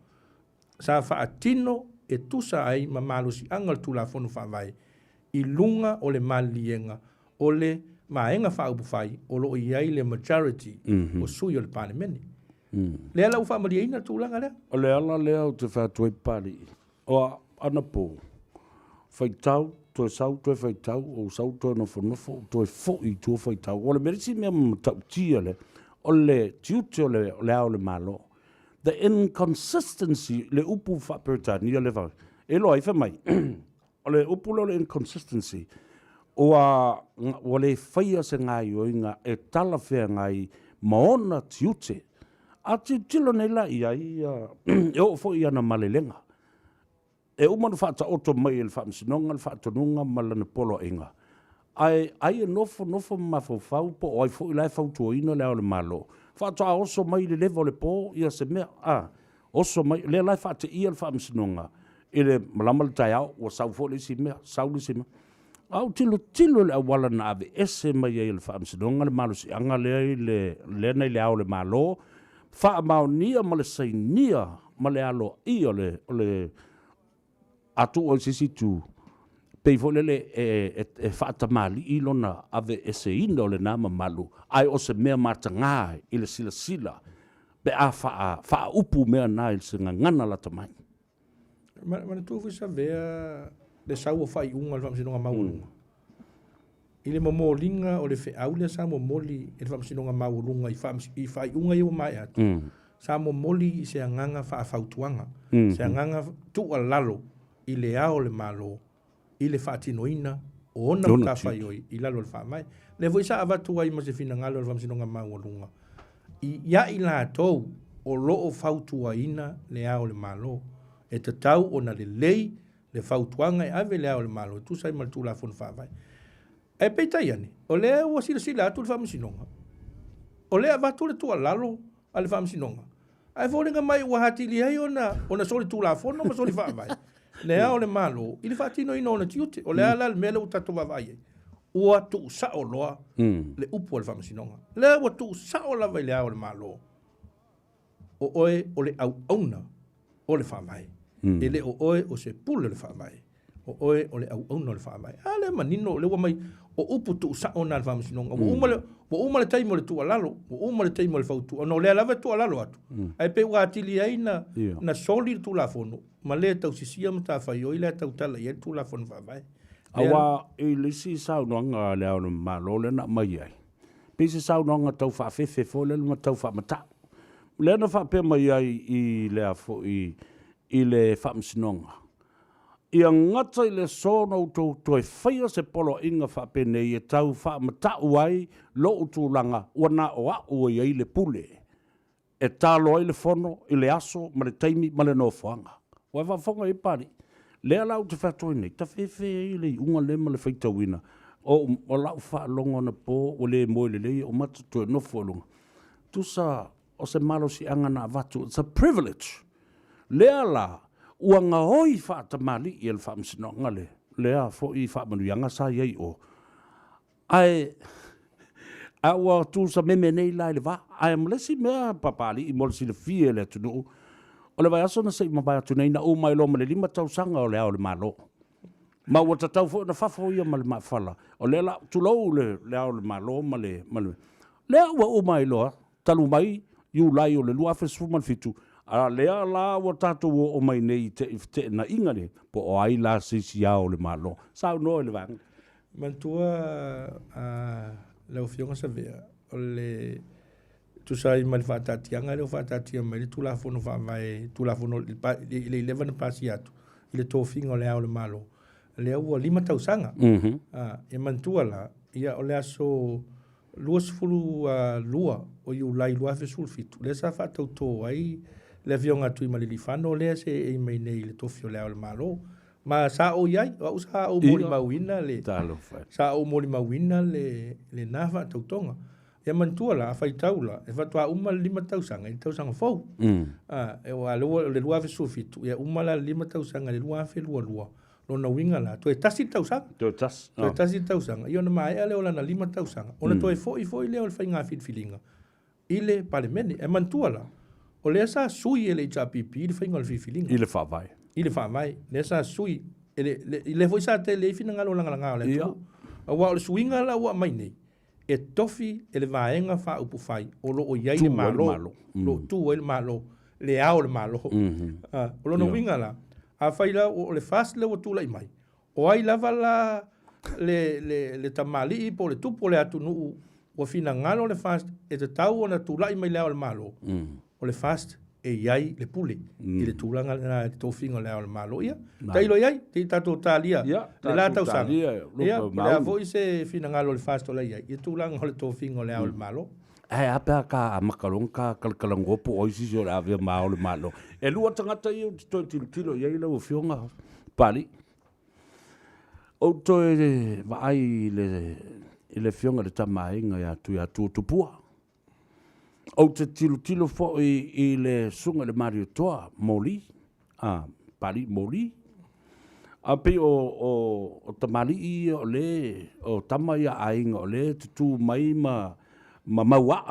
sa wha atino e tusa ai ma malusi angal tula fonu wha vai i lunga o le malienga o le maenga wha upu whai o lo i ai le majority o sui o le pane meni lea lau wha maria ina tūlanga lea o le ala lea o te whātoi pali o ana po faitau to sau to faitau o sau to no fo to fo I to faitau o le merisi me tau tiele o le tiute o le malo the inconsistency le upu fa pertani le va e lo ai fa mai o le upu le inconsistency o le faia se ngai o inga e tala fe ngai maona tiute a tilo nei la ia e o fo ia na malelenga e umanu whaata oto mai le whaamsinonga, le whaatonunga, malana polo inga. Ai e nofo mafau po, o ai fo ilai fautua ina leo le malo. Whaata oso mai le levo le po, ia se mea, oso mai, lea lai whaata ia le whaamsinonga. I le malama le tai au, o sau fo le si mea, sau le si mea. Au tilo le awala na ave, ese mai e le whaamsinonga, le malo si anga le nei le au le malo. Wha mao nia ma le sei nia, ma le alo I o le atu o sisi tu pei folele e whaatamali I lona ave ese ina o le nama malu ai o se mea matanga I le sila pe a wha upu mea na I se ngana la tamai mana tufu Savea le sau o whai unga le whamsinonga maulunga I le momolinga o le wheau le sa momoli e le whamsinonga maulunga I whai unga I o mai atu sa momoli I se anganga whaafautuanga se anganga tu lalo I le ao le malo, I le whaatinoina, o ona mkawhai oi, I lalo le whaamai. Le voi sa avatu ai ma se fina ngalo le whamsinonga maunga. Ia I la tau, o loo whautua ina le ao le malo, e te tau o na le lei, le whautuanga e ave le ao le malo, tu sai mal tu la fon whaamai. E peitai ane, o lea ua sila atu le whamsinonga. O lea avatu le tua lalo a le whamsinonga. Ai fōringa mai ua hatili ai ona soli tu la fon, ma soli whaamai. Le ao le malo, I le whaatino ina ona tiute, o le ala le mele utato wawai. Ua tu sa o loa, le upu o le whamasinonga. Le ua tu sa o lawa I le ao le malo. O oe o le au auna o le whamai. E le o oe o se pule le whamai. O oe o le au auna o le whamai. A le manino, le ua mai, o upu tu sa o na le whamasinonga. Wa uma le taimo le tua lalo, wa uma le taimo le fautu. No le alava tua lalo atu. Ai pe ua atili ai na soli tu la fono. Ma le tau sisia mta whai o ile tau tala i tu la fono whawai. Awa I lisi sau noanga le au malo le na mai ai. Pese sau noanga tau whawhewhe fo le luma tau whamata. le na fa pe mai ai I le afo I le whamsinonga. Ia ngata I le sono to e whaia se polo inga wha pe nei e tau wha matau ai lo utulanga wana o au I le pule. E talo ai le fono I le aso ma le taimi ma le nofoanga. Wai whafonga I pari. Lea lau te whatoi nei, ta whewhe I le unga le ma le whaitawina. O lau wha longa na po o le moe le lei o matatu e nofo longa. Tusa o se malo si anga na vatu. It's a privilege. Lea la, ua ngā hoi whaatamali I le whaamsinonga le. Lea fo I whaamanuianga sa iei o. Ai, a ua tusa meme nei lai le wa. Ai amlesi mea papali I molesi le fie le tunu. O le vai aso na sei mabai atu nei na o mai lo ma le 5 tausanga o le ao le malo. Ma ua tatau fo na fafo ia ma le mawhala. O le la tulou le ao le malo ma le. Lea ua o mai loa, talu mai, iu lai o le lua fesuman fitu. A lea la ua tatou o mai nei te na inga ne, po o ai la sisi ao le malo. Sao no le vang. Mantua leo fionga Savea, o le tusai mai whaatatianga, leo whaatatia mai, le tulafono whaamai, tulafono le 11 pasi atu, I le tōwhinga o le ao le malo. Lea ua 5 tausanga. E mantua la, ia o le aso lua o iu lai lua fe sulfitu. Le sa whaatau tō ai, le fionga tui ma le lifano, lea se e mai nei le tōwhi o le ao le malo. Ma sa o iai, o sa o mori mawina le. Sa o mori mawina le nafa tautonga. Ia mantua la, a whaitau la, e whatua uma 5 tausanga, I tausanga fau. E wa le lua fe sulfitu, ia uma la 5 tausanga, le lua fe lua. Lona winga la, to e tasi tausanga. To e tasi tausanga. Ia na mai ale o lana 5 tausanga. Ona to e foi leo le whainga whitwhilinga. Ile palemene, e mantua la. O lea sa sui ele I tapipi, ile whainga le whitwhilinga. Ile whaavai. Ile whaavai. Lea sa sui, ile foi sa te le whina ngalo langa le tu. A wa o le suinga la wa mai nei. E tofi ele vaenga wha upu whai. O lo o iai le malo. Lo tu ele malo. Le ao le malo. O lo no winga la. A whaila o le fast le o tula I mai. O ai lava la le tamali I po le tupo le atu nuu o fina ngalo le fast e te tau o na tula I mai leo le malo. O le fast e iai le pule. I le tula ngana le tōwhinga leo le malo ia. Tailo iai, te tato talia. Le la tau sanga. Ia, le a foi se fina ngalo le fast o le iai. I tula ngalo le tōwhinga leo le malo. E apea ka a makalonga kalkalangopo o isi o le avea mao le malo. E lua tangata I o toi tilo iei lau fionga pali. O toi vaai le fionga le tamainga ia tui atu tupua. O te tilo fo I le sunga le Mario Toa, Moli. Pali Moli. A pe o tamali I o le, o tamaya ainga o le, tutu mai ma maua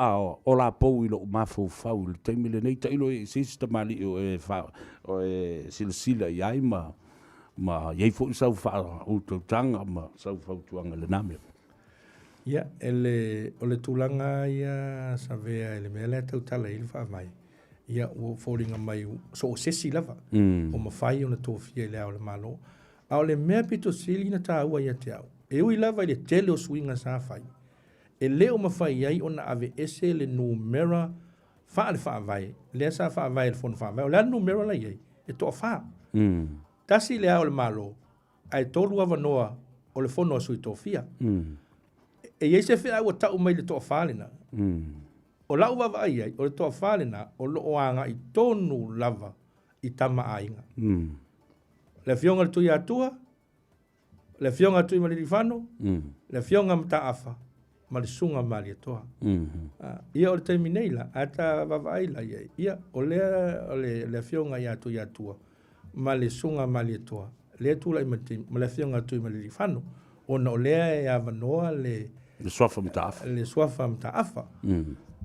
o la pou I lo mafou fau le taimi le nei tailo e sista mali o e silsila iai ma iei fo sau fa o tanga ma sau fau tuanga le name. Ia, o le tulanga ia Savea ele mele tau tala I le wha mai. Ia o fōringa mai so o sesi lava. O mawhai o na tōwhia I le ao le malo. A o le mea pito sili na tā ua ia te au. E ui lava I le tele o suinga sa whai. E leo mawhai ai o na ave ese le numera wha le wha vai. Lea sa wha vai le fono wha vai. O lea numera la iei. E toa wha. Tasi le ao le malo. Ai tolu ava noa o le fono asui tōwhia. E iei se whea ua tau mai le toa wha lena. O lau wawa ai ai. O le toa wha lena. O lo oanga I tonu lava I tama ainga. Le fionga le tui atua. Le fionga tui maliri whano. Le fionga mta afa. Ma le sunga mali atoa. Ia o le taimi nei la, a ta wawa la iei. Ia o le fionga ia tu ia tua. Ma le sunga mali atoa. Le tula ima tim, ma le fionga tu ima le rifano. Ona o lea e avanoa le swafa mta afa. Le swafa mta afa.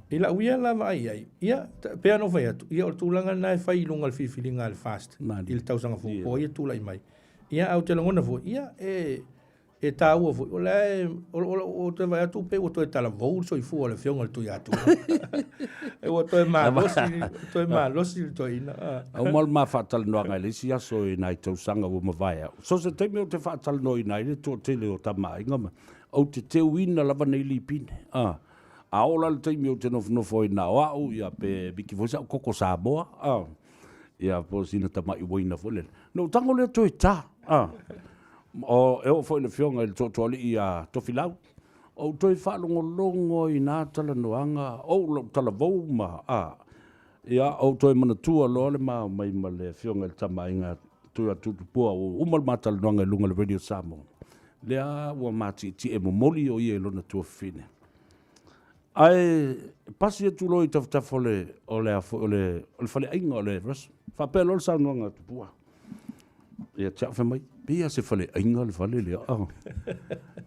Ila uia la wa ai. Ia, pea no vai atu. Ia o tulanga nai whai lunga le whiwhilinga le fast. I le tausanga fu. O ia tula imai. Ia au te langona fu. Ia e tā ua fu. O le, o te vai atu pe, o toi tala vou, so I fu o le fionga le tui atu. E o toi maa losi le toi ina. Au mal maa whaatala noa ngai le si aso I nai tausanga ua mawai au. So se teime o te whaatala noa I nai le tō tele o ta maa inga ma. Au te teo ina lava nei li pine. A ola le taimi o te nofo ina o au, ia pe biki fosa o koko Samoa, ia po sina tamai waina fole. No tango le toi ta, o e o foi le fionga il totoli ia tofilau, o toi whalongolongo i nā tala noanga, o lo tala vouma, ia o toi mana tua loa le mai ma le fionga il tamainga, tua tutupua o umal matala noanga lunga le Radio Samoa. Lea ua mati ti e momoli o ie lona tua fine. Ai pasi tu loi taf ole fale ainga ole ras. Fa pelo sa noanga tupua. Ia tsa fa mai. Pia se fale ainga le fale le.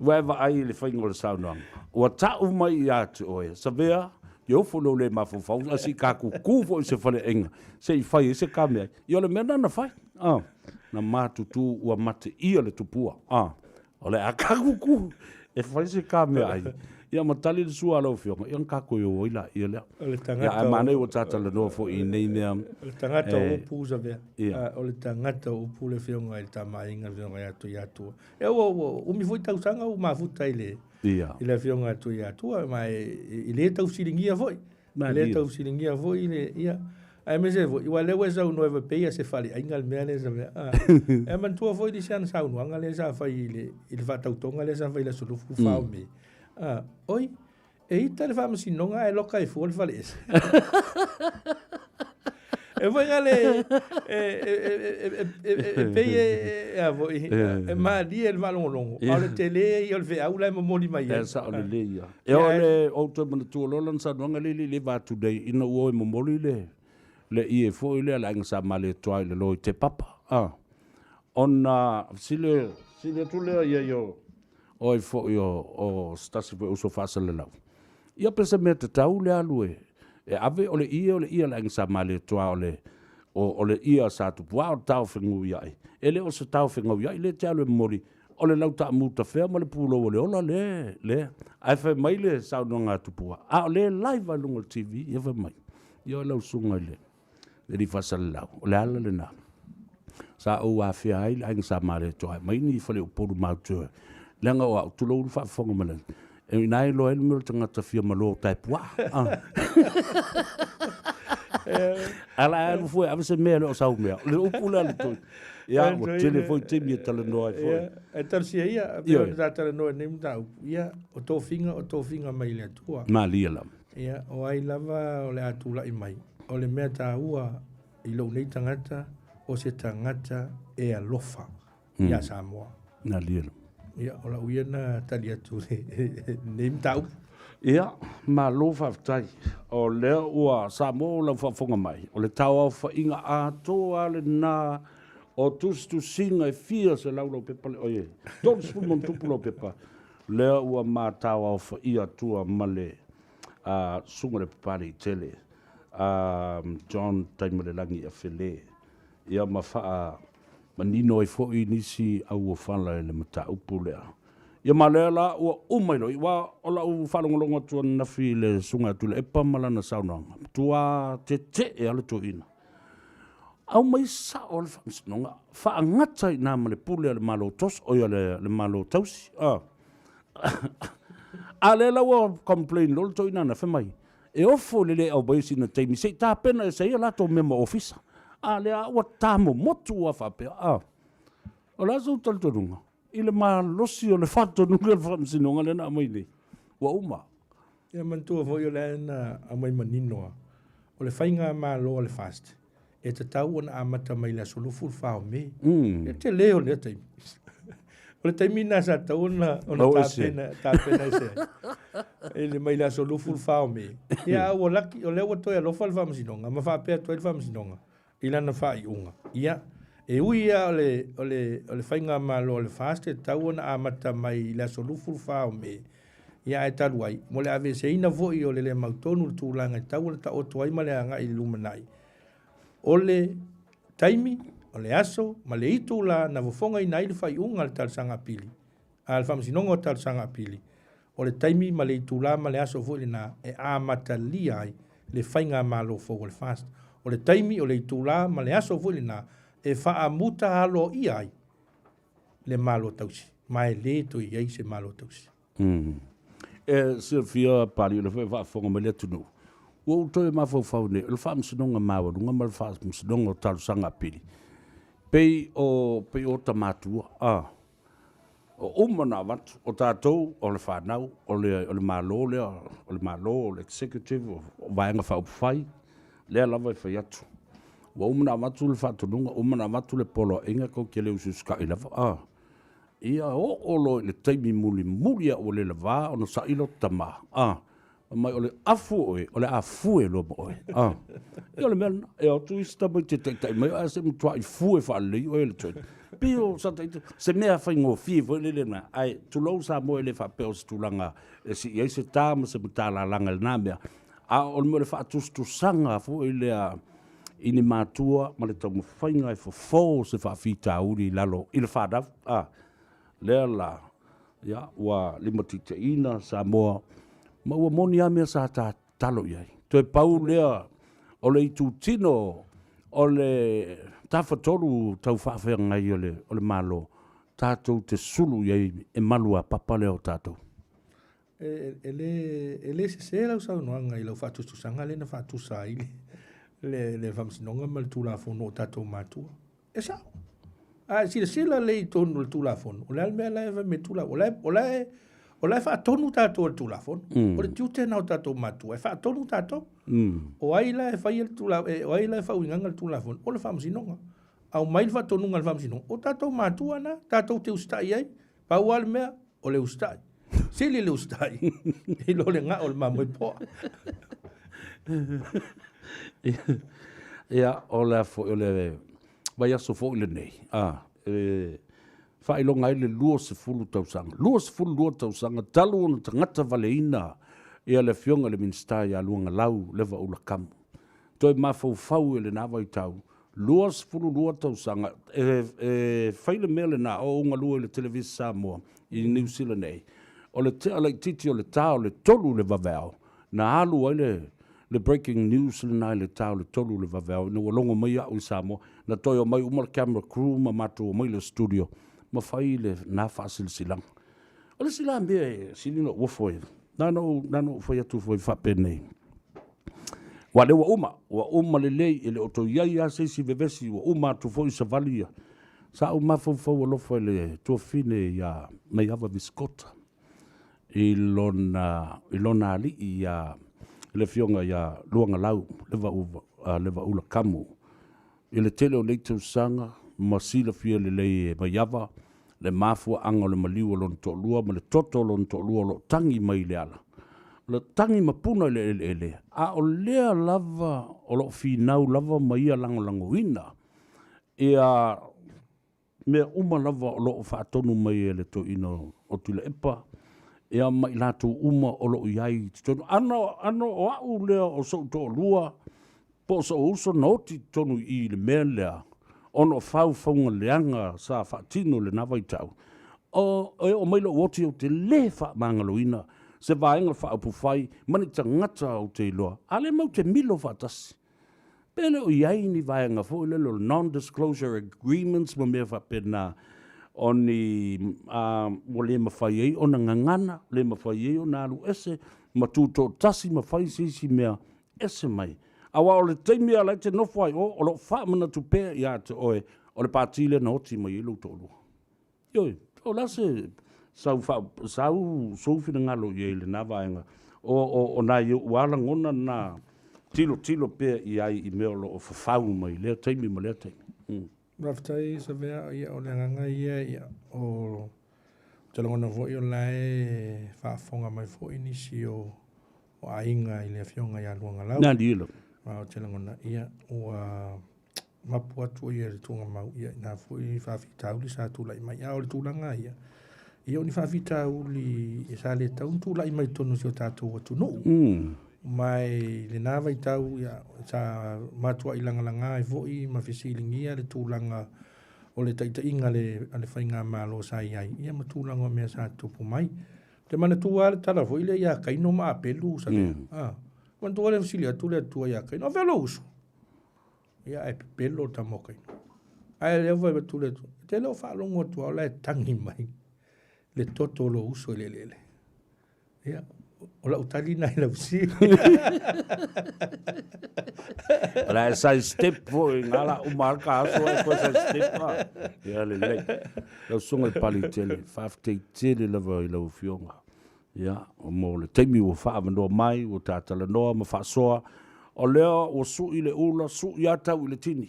Wa ai le fa ingol sa noanga. Wa ta u mai ia tu oe. Savea yo folo le mafofau asi ka ku fo se fale ainga. Se fai se kame. Yo le mena na fai. Na matutu ua mate ia le tupua. Ole akakuku e fai se kame ai. Ia matali le sua alo fionga. Ia kako yo oila ia le. Ia mane o tata le no fo i nei mea. Ole tangata upu Savea. Ole tangata upu le fionga il tamainga fionga yatu yatu. E o umi foi tausanga o mafuta ile. Ile fionga tu yatu ma ile tau siringia foi. Ile tau siringia foi ile ia. Ai me se vo, i wale we sau noe peia se fali, ai ngal mea le sa mea. E man tua foi di sian sau noanga le sa fai il fatautonga le sa fai la sulufu fau me. Oi, e ita le fama sinonga e loka e fuol fale ese. E voi ngale, e peie, a voi, e ma di e valongolongo. O le tele i o le fe aula e momoli mai. E sa o le leia. E o le auto mana tua lolan sa noanga le vatu dei, ina uo e momoli le ie foi le la ngsa male toai le loi te papa ona sile tu le yo oi foi o stasi o so fasa le lau ia pesa me te tau le alue e ave o le ia la ngsa male toai o le ia sa tu puao tau fingu ia ele o se tau fingu ia le te alue mori o le lau ta muta fea ma le pulo o le ola le ai fe mai le sa no nga tu pua le live alungo TV ia fe mai ia lau sunga le le fasal lau le ala le na sa o a fia ai ang sa mare to mai ni fale o poru ma to lenga o tu lo fa fonga mala e nai lo el mil tanga ta fia malo tai pua ala lu foi avse me lo sa o me le o pula le to ya o telefone te mi tele no ai foi e tar si ia o da tele no nem da ia o to finga mai le tua malia ia o ai lava o le atula i mai o le mea tā ua i lou nei tangata o se tangata e alofa ia Samoa. Na lielo. Ia o la uiana tali atu nei mtau. Ia, ma lofa aftai. O lea ua Samoa la whafonga mai. O le tau au whainga a toa le nā o tu singa e fia se laulau pepa le oie. Tons pumon tupulo pepa. Lea ua ma tau au whaia tua male sunga le pepari tele. John Taimalelangi a fele ia mafaa manino e foi nisi au fala le mata upulea ia malela o umailo wa ola u falongolongo tu na file sunga tu le pamala na sauna tua te e ala to ina au mai sa ol famsnonga fa ngata na male pule le malo tos o le malo tausi alela wo complain lol to ina na fe mai e ofo le au bai sina taimi se ta pena e sei la to memo office le wa tamo motu wa fa pe o la zo tal tonunga ile ma losi o le fatto nunga le famsinonga le na mai le wa uma ia mantua foi o le na a mai manino o le fainga ma lo le fast e te tau ona amata mai la solo full fa me e te leo le taimi o le taimi na sa tau ona ta pena se ele mai la solo full fa me ia o laki o le o to lo fa famsinonga ma fa pe to el famsinonga ila na fa i unga ia e uia o le fainga ma lo le fast e tau ona amata mai la solo full fa me ia e taluai mo le ave se ina vo i o le mautonu tu langa tau le ta o to ai ma le anga i lumanai o le taimi o le aso ma le itu la na vofonga i nai le fai unga le tal sanga pili al famsinonga o tal sanga pili o le taimi ma le itu la ma le aso vo le na e amata li ai le fainga ma lo fo le fast o le taimi o le itu la ma le aso vo le na e fa amuta halo i ai le malo tausi ma e le to i ai se malo tausi Se fia pali le fa fonga me le tunu. O to ma fo ne, le fam sinonga mawa, lunga mal fa sinonga tal sanga pili. Pei o tamatu o umana wat o tatou o le whanau o le malo o le executive o vaenga whau whai lea lava i whai atu o umana watu le whatununga umana watu le polo inga ko ke le ususka i lava ia o lo le taimi muli o le lava o na sa ilo tama mai o le afu o le afu lo mo ia le mena e o tu ista mo te tai mai a se mtua i fu e fa le o le toi pio sa se mea fa ngo fi vo le na ai tu lo sa mo le fa pe o tu langa e si ia se ta mo se mta la langa le na o mo le fa tu sanga fu ile a ini matua ma le tamu fainga e fo se fa fita uri lalo il fa da le la ya wa limatite ina Samoa ma ua moni ame sa ta talo iai. Toi pau lea o le itu tino o le tawhatoru tau whawhea ngai o le malo tātou te sulu iai e malua papale o tātou. Le se lau sau noa ngai lau whātustu sanga le na whātusa ili le whamsinonga ma le tūlafono o tātou mātua. E sao? Sila le i tonu le tūlafono. O le almea lai me tūlafono. O lai whaatonu tātou le tūlafon. O le tiu tēnā o tātou mātua. E whaatonu tātou. O ai lai whai le tūlafon. O ai lai whauinganga le tūlafon. O le whamsinonga. Au mai le whaatonunga le whamsinonga. O tātou mātua na. Tātou te ustai ai. Pau ale mea. O le ustai. Sili le ustai. I lo le ngā o le mamoi poa. Ia, o le fo o le vai aso fo le nei. Fai longa ile lua se fulu tausanga. Lua se fulu lua tausanga. Talu ona tangata valeina. Ia le fionga le minsta ia luanga lau leva ula kamu. Toi mafau ele na vai tau. Lua se fulu lua tausanga. Fai le mele na o unga lua le televisi Samoa. I New Zealand nei. O le te alai titi o le tau le tolu le vaveo. Na alu ai le breaking news le nai le tau le tolu le vaveo. Na walongo mai au i Samoa. Na toi o mai umar camera crew ma matu o mai le studio. Ma fai le na fasil silang. O le silang bia silino wafoi. Nano fai atu foi whapene. Wa le wa uma le lei ele oto iai a se si vevesi wa uma tu foi sa valia. Sa uma fau alofa le tua fine ia mai ava viskota. I lona ali ia le fionga ia luanga lau leva ula kamu. I le tele o leitu sanga masila fia le lei mai ava le mafua anga le maliu lon to lua ma le toto lon to lua lo tangi mai le ala. Le tangi mapuna le a o lea lava o lo finau lava mai lango ina. Ia me uma lava o lo whaatonu mai le to ino o tula epa. Ia mai latu uma o lo iai tonu. Ano o au lea o so to lua po so uso noti tonu i le mea lea. Ono faunga leanga sa whaatino le nawai tau. O mai lo woti o te le wha mangaloina. Se vaenga whaapu whai, mani tangata o te iloa. Ale mau te milo whaatasi. Pele o iai ni vaenga fo le lo non-disclosure agreements ma mea whapena o ni o le mawhai ei o na ngangana, le mawhai ei o na alu ese, ma tūto tasi mawhai sisi mea ese mai. Awa o le teimia lai te nofai o lo whaamana tu pēr ia te oe o le pātile na oti mai ilu tōlu. Ioi, o lase sau soufina ngalo i le na vaenga o na i wala ngona na tilo pēr iai i mea lo o whawhau mai lea teimi ma lea teimi. Raftai Savea ia o le nganga ia o te langona fo i o lai whaafonga mai fo inisi o ainga i le fionga ia luanga lau. Nā dilo. O te langona ia o mapu atu ia le tunga mau ia nā fo i whawhitauli sa tūlai mai a o le tūlanga ia. Ia o ni whawhitauli e sa le taun tūlai mai tonu si o tātou atu no. Mai le nā vai tau ia sa matua i langa e fo i ma fisilingia le tūlanga o le taita inga le whainga malo sa iai. Ia ma tūlanga mea sa tupu mai. Te mana tua le tala fo i le ia kaino ma apelu sa le. Man tua le fisilia tu le tua ia kaino. A velo uso. Ia e pelo ta mo kaino. Ai le vai tu le tu. Te leo whaalongo tua o le tangi mai. Le toto lo uso le. Ia. o la utali na ila usi. Ala sai step fo ngala o marka aso ko sai step pa. Ya le. Lo sunga pali tele, fafte tele la va ila fionga. Ya, o mo le temi o fa no mai o tatala no ma fa soa. O leo o su ile ula su yata ile tini.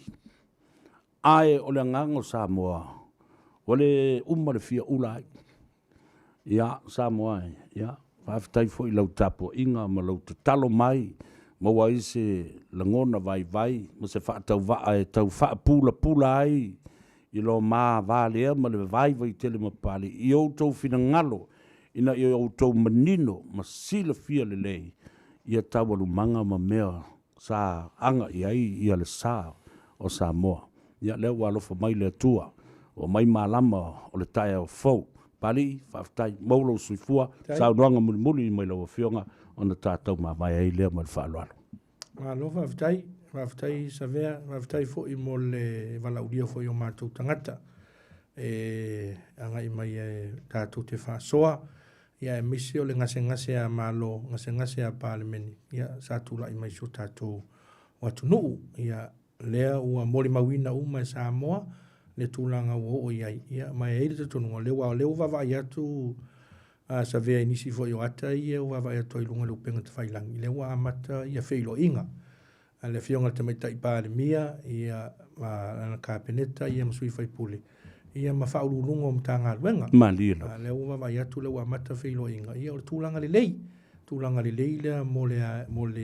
Ai o le ngango Samoa. O le le fia ula. Ya, Samoa, ya. Faftai fo i lau tapo inga ma lau talo mai. Ma wai se langona vai ma se fa tau tau fa pula ai. I lo ma vale ma le vai tele ma pali. I o tau fina ngalo. Ina i o tau manino ma sila fia le lei. Ia tau alu manga ma mea sa anga i ai i ale sa o Samoa. Ia leo walofa mai le tua. O mai malama o le tae o fau. Pali, whaftai, maulo suifua, sa unuanga muli mai lau fionga, o na tātou mai ai lea mai whaaloalo. Malo whaftai Savea, whaftai fo i mo le walauria fo i o mātou tangata. Anga i mai tātou te whaasoa, ia misi o le ngase a malo, ngase a pālemeni, ia sa tūla i mai so tātou watunuu, ia lea ua mori mawina mai Samoa, le tūlanga o iai. Ia, mai eile te tonunga, leo wawai atu Savea inisi fo i o ata ia wawai atu i lunga leo penga te whailangi. Leo wa amata ia whilo inga. Le whionga te maita i pāre mia, ia ana kāpeneta, ia masui whaipule. Ia ma whaurulunga o mtanga ruenga. Malila. Leo wawai atu leo amata whilo inga. Ia o tūlanga le lei. Tūlanga le lei lea mo le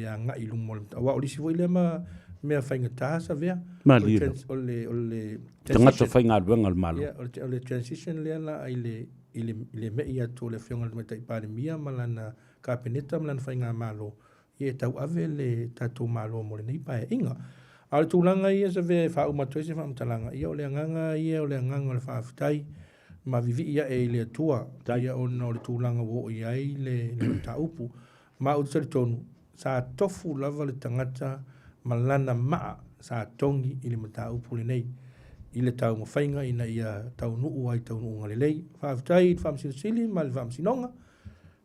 a ngai lunga mo le mta. Wa o lisi foi lea mea whainga tā Savea. Malila. O le tangata whainga ruenga le malo. O le transition lea la i le mei atu le whionga le maita i pāre mia malana kāpeneta malana whainga malo. Ia tau ave le tātou malo mo le nei pae inga. A le tūlanga ia Savea wha umatoe se wha umtalanga. Ia o le anganga le whaafitai ma vivi ia e le atua. Ia o le tūlanga wo i ai le taupu. Ma o tsari tonu sa tofu lava le tangata malana maa sa tongi i le mataupu le nei. I le tau mawhainga ina ia tau nuu ai tau nuu ngale lei. Whaafitai i whaamsinosili ma le whaamsinonga.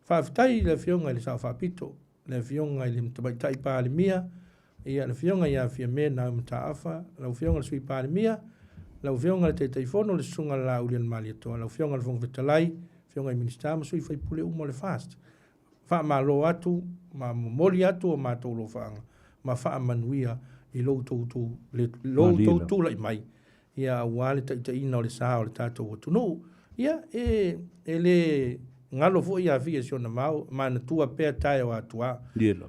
Whaafitai le whionga i le sao whaapito. Le whionga i le mtabaitai pā le mia. Ia le whionga i a whia mea nau mtaafa. Lau whionga le sui pā le mia. Lau whionga le teitei whono le sunga la ulian mali atoa. Lau whionga le whonga vetalai. Whionga i minister ma sui whaipule umo le fast. Wha ma lo atu, ma moli atu o ma tau lo whaanga. Ma wha manuia i lo tau lai mai. Ia wale ta ina o le saa o le tātou o tunu. Ia le ngalo fo ia fia siona mau, ma na tua pea tae o atua. Liela.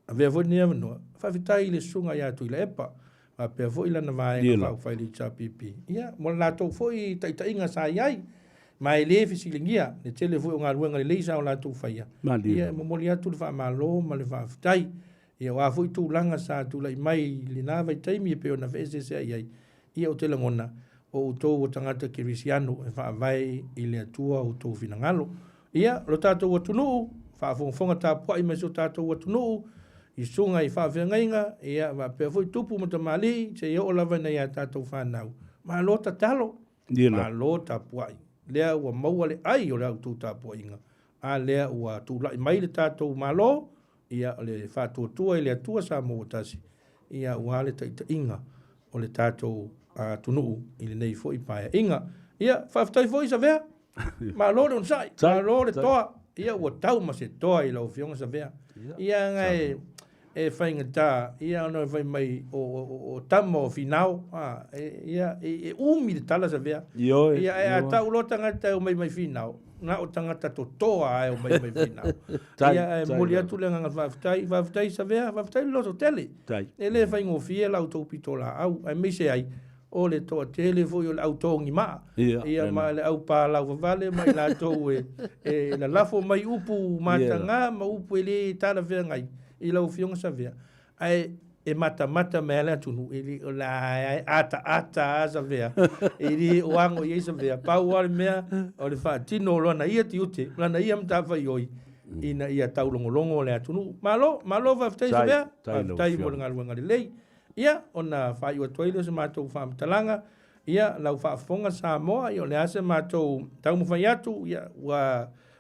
A vea fo ni avanua. Whawhitai le sunga ia tu i le epa. A pea fo ila na mai ngā whai li cha pipi. Ia, mo la tau fo i ta inga sa iai. Ma e le fisi lingia, le tele fo o ngā ruenga le leisa o la tau whaia. Ia, mo moli atu le wha malo, ma le whawhitai. Ia, wa fo i tū langa sa tu lai mai li nā vai taimi e peo na whese se iai. Ia o te langona o utou o tangata kirisiano e whaavai i le atua o tō whina Ia, lo tātou atunu, whaafonga tā puai mai so tātou atunu, i sunga i whaawhiangainga, ia, wa pia fui tupu mata mali, te ia o lawa nei a tātou whanau. Ma lota talo, ma lota puai. Lea ua maua le ai o le au tū tā puainga. A lea ua tūlai mai le tātou malo, ia le whātua i le atua sa mo tasi. Ia ua le taita inga o le tātou tunuu i le nei fo i pae. Inga, ia, whaftai fo i Savea. Ma lo le unsai, ma lo le toa. Ia ua tau ma se toa i lau whionga Savea. Ia ngai e whainga tā, ia anoi whai mai o tamo o whinau. Ia e umi le tala Savea. Ia e a tau lo tangata o mai whinau. Nga o tangata to toa ai o mai whinau. Ia e moli atu le nganga whaftai Savea, whaftai loto tele. E le whainga o fie lau tau pitola au, ai mei se ai. O le toa tele foi o le autongi maa. Ia ma le au pā lau vavale mai la tau e la lafo mai upu matanga ma upu e le tala vea ngai. I lau whionga Savea. Ai e mata mea le atunu. E li o la ata a Savea. E li o ango i Savea. Pau wale mea o le whaatino o lana ia ti ute. Lana ia mtafa i oi. Ina ia tau longo le atunu. Malo waftai Savea. Waftai mo le ngaruanga le lei. Ia, ona whai ua toile se mātou whaamtalanga. Ia, lau whaafonga Samoa, i o le ase mātou taumawhai atu. Ia,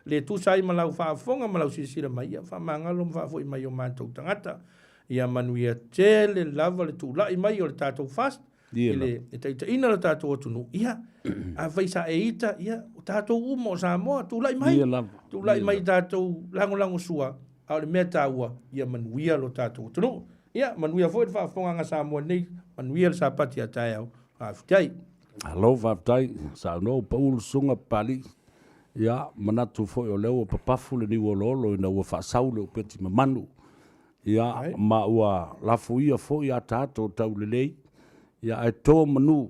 le tu sai malau whaafonga malau sisira mai ia whamangalo mwhafo i mai o mātou tangata ia manuia tele lava le tu lai mai o le tātou fast ile e taita ina le tātou atunu ia a vaisa e ita ia o tātou umo Samoa tu lai mai tu lai mai tātou lango sua au le mea tāua ia manuia lo tātou atunu ia manuia foi le whaafonga ngā Samoa nei manuia le sapati a tae au hawhitai Alo whaftai sa no Paul sunga pali ia manatu foi o leo papafu le ni wololo ina ua whaasau le upeti mamanu ia ma ua lafu ia foi a tātou tau lelei ia ai tō manu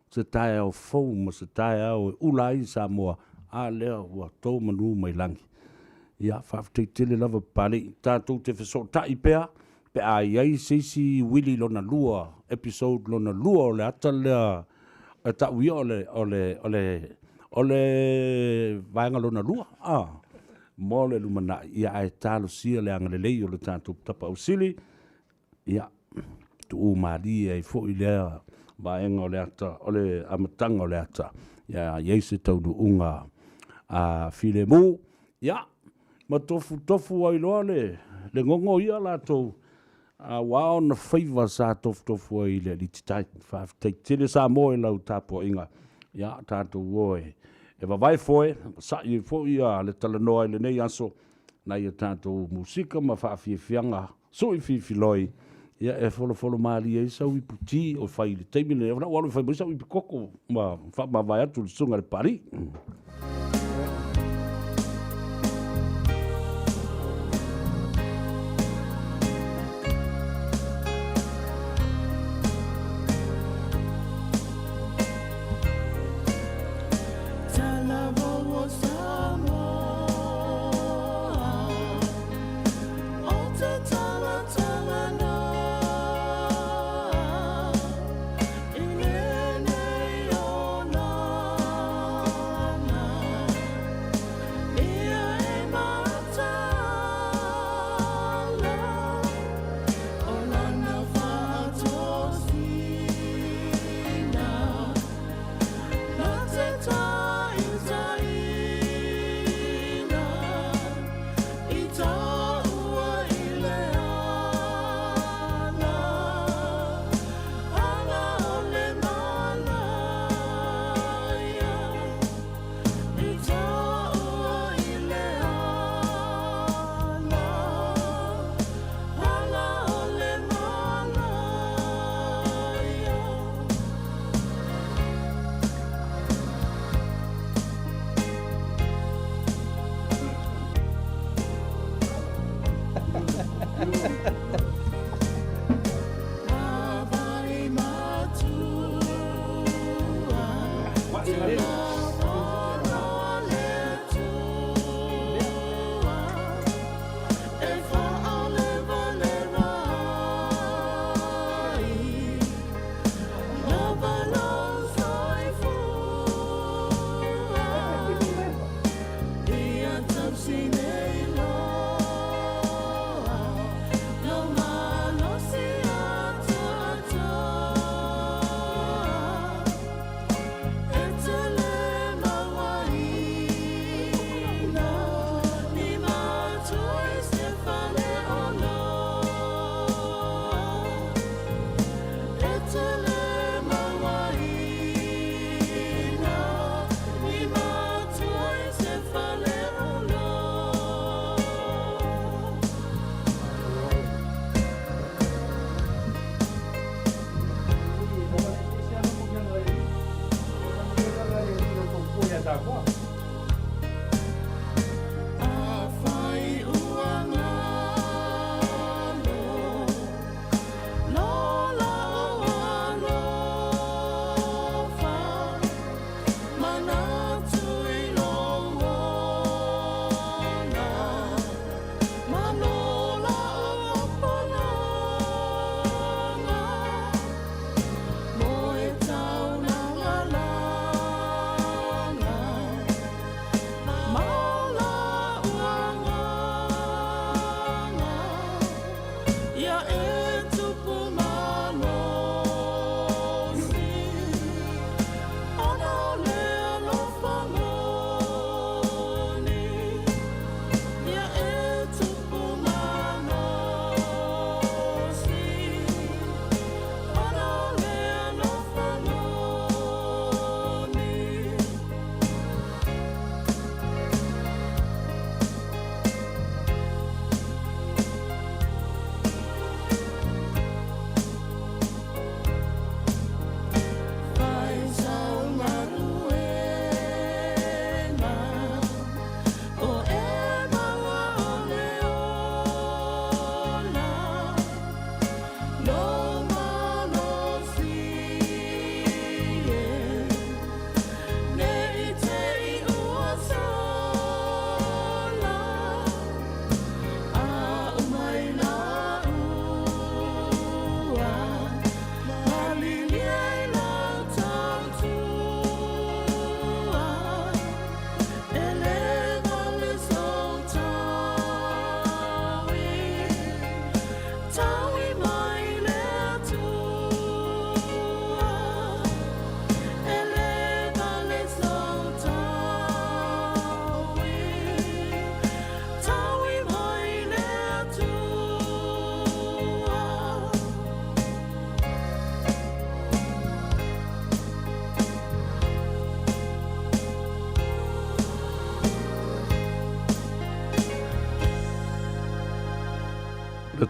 se tae au fau ma se tae au ulai Samoa a leo ua tō manu mai langi ia whaftai tele lava pali tātou te whesota i pea pe a iai seisi wili lona lua episode lona lua o le ata lea e ta ui ole vaenga lona lua mo le lumana ia ai talo sia le anga lei o le tātou tapa ausili ia tu umari ai fo i lea vaenga o le ata ole amatanga o le ata ia yeise taunu unga a filemu ia ma tofu ai loa le ngongo ia latou wao na favor sa tofu ai le lititai whaftai tele sa moe lau tapo inga ia tātou woe e vai foi sa i foi ia le talanoa le nei aso na ia tātou musika ma whaafianga so i fifiloi ia e folo mali e sa ui puti o whai le teimi le na walo whai sa ui pikoko ma vai atu le sunga le pari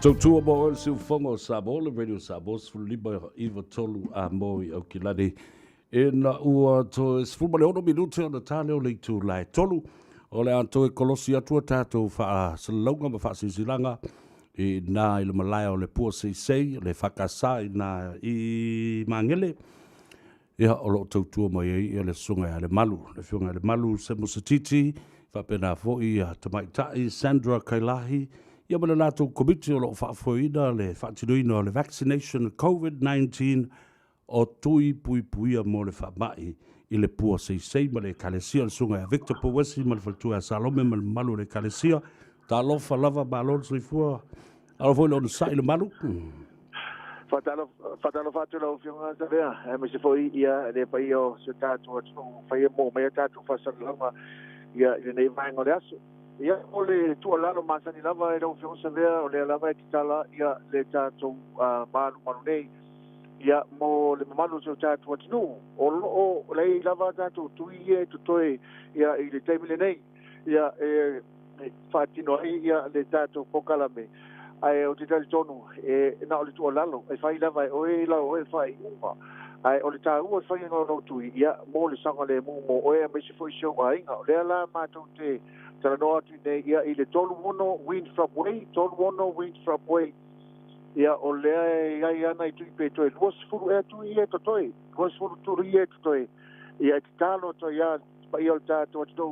tautua mo o siu fongo Samoa le radio Samoa lima iwa tolu a mo i au kilani. E na ua to sfuma le ono minute o na tale o le tu lai tolu. O le anto e kolosi atua tātou wha salaunga ma wha sisilanga. I nā i le malaya o le pua seisei, le whakasa i nā i mangele. Ia o lo tautua mai e le sunga le malu. Le sunga le malu se musatiti. Whapena fo i tamaitai Sandra Kailahi. Ia mana lātou komiti o lo whaafoina le whaatinuina o le vaccination COVID-19 o tui pui puia mo le whaamai i le pua seisei ma le kalesia le sunga a Victor Powesi ma le whaltua a Salome ma le malu le kalesia ta lofa lava ma alon soifua alo foi lo sai le malu Fatalo fatu la ufionga Savea me se foi ia le pai o se tatu fai mo me tatu fasalama ia nei vai ngole aso ia ole tu alalo masani lava era ufionga Savea ole lava e tala ia le tatu malu nei ia mo le malu se tatu atinu o le lava tatu tu ie tu toi ia i le taimile nei ia fatino ia le tatu pokalame ai o te tali tonu na o le tu alalo e fai lava o e la o e fai uma ai o le tāua e fai no tui ia mo le sanga le mo o e me se foi show ainga o le ala mātou te Tanoa Ava nei ia i le tolu mono wind from way tolu mono wind from way ia o le ai ana i tui pe toi luas furu e tui e to toi luas furu turi e to toi ia te talo to ia pa ia o tātou atu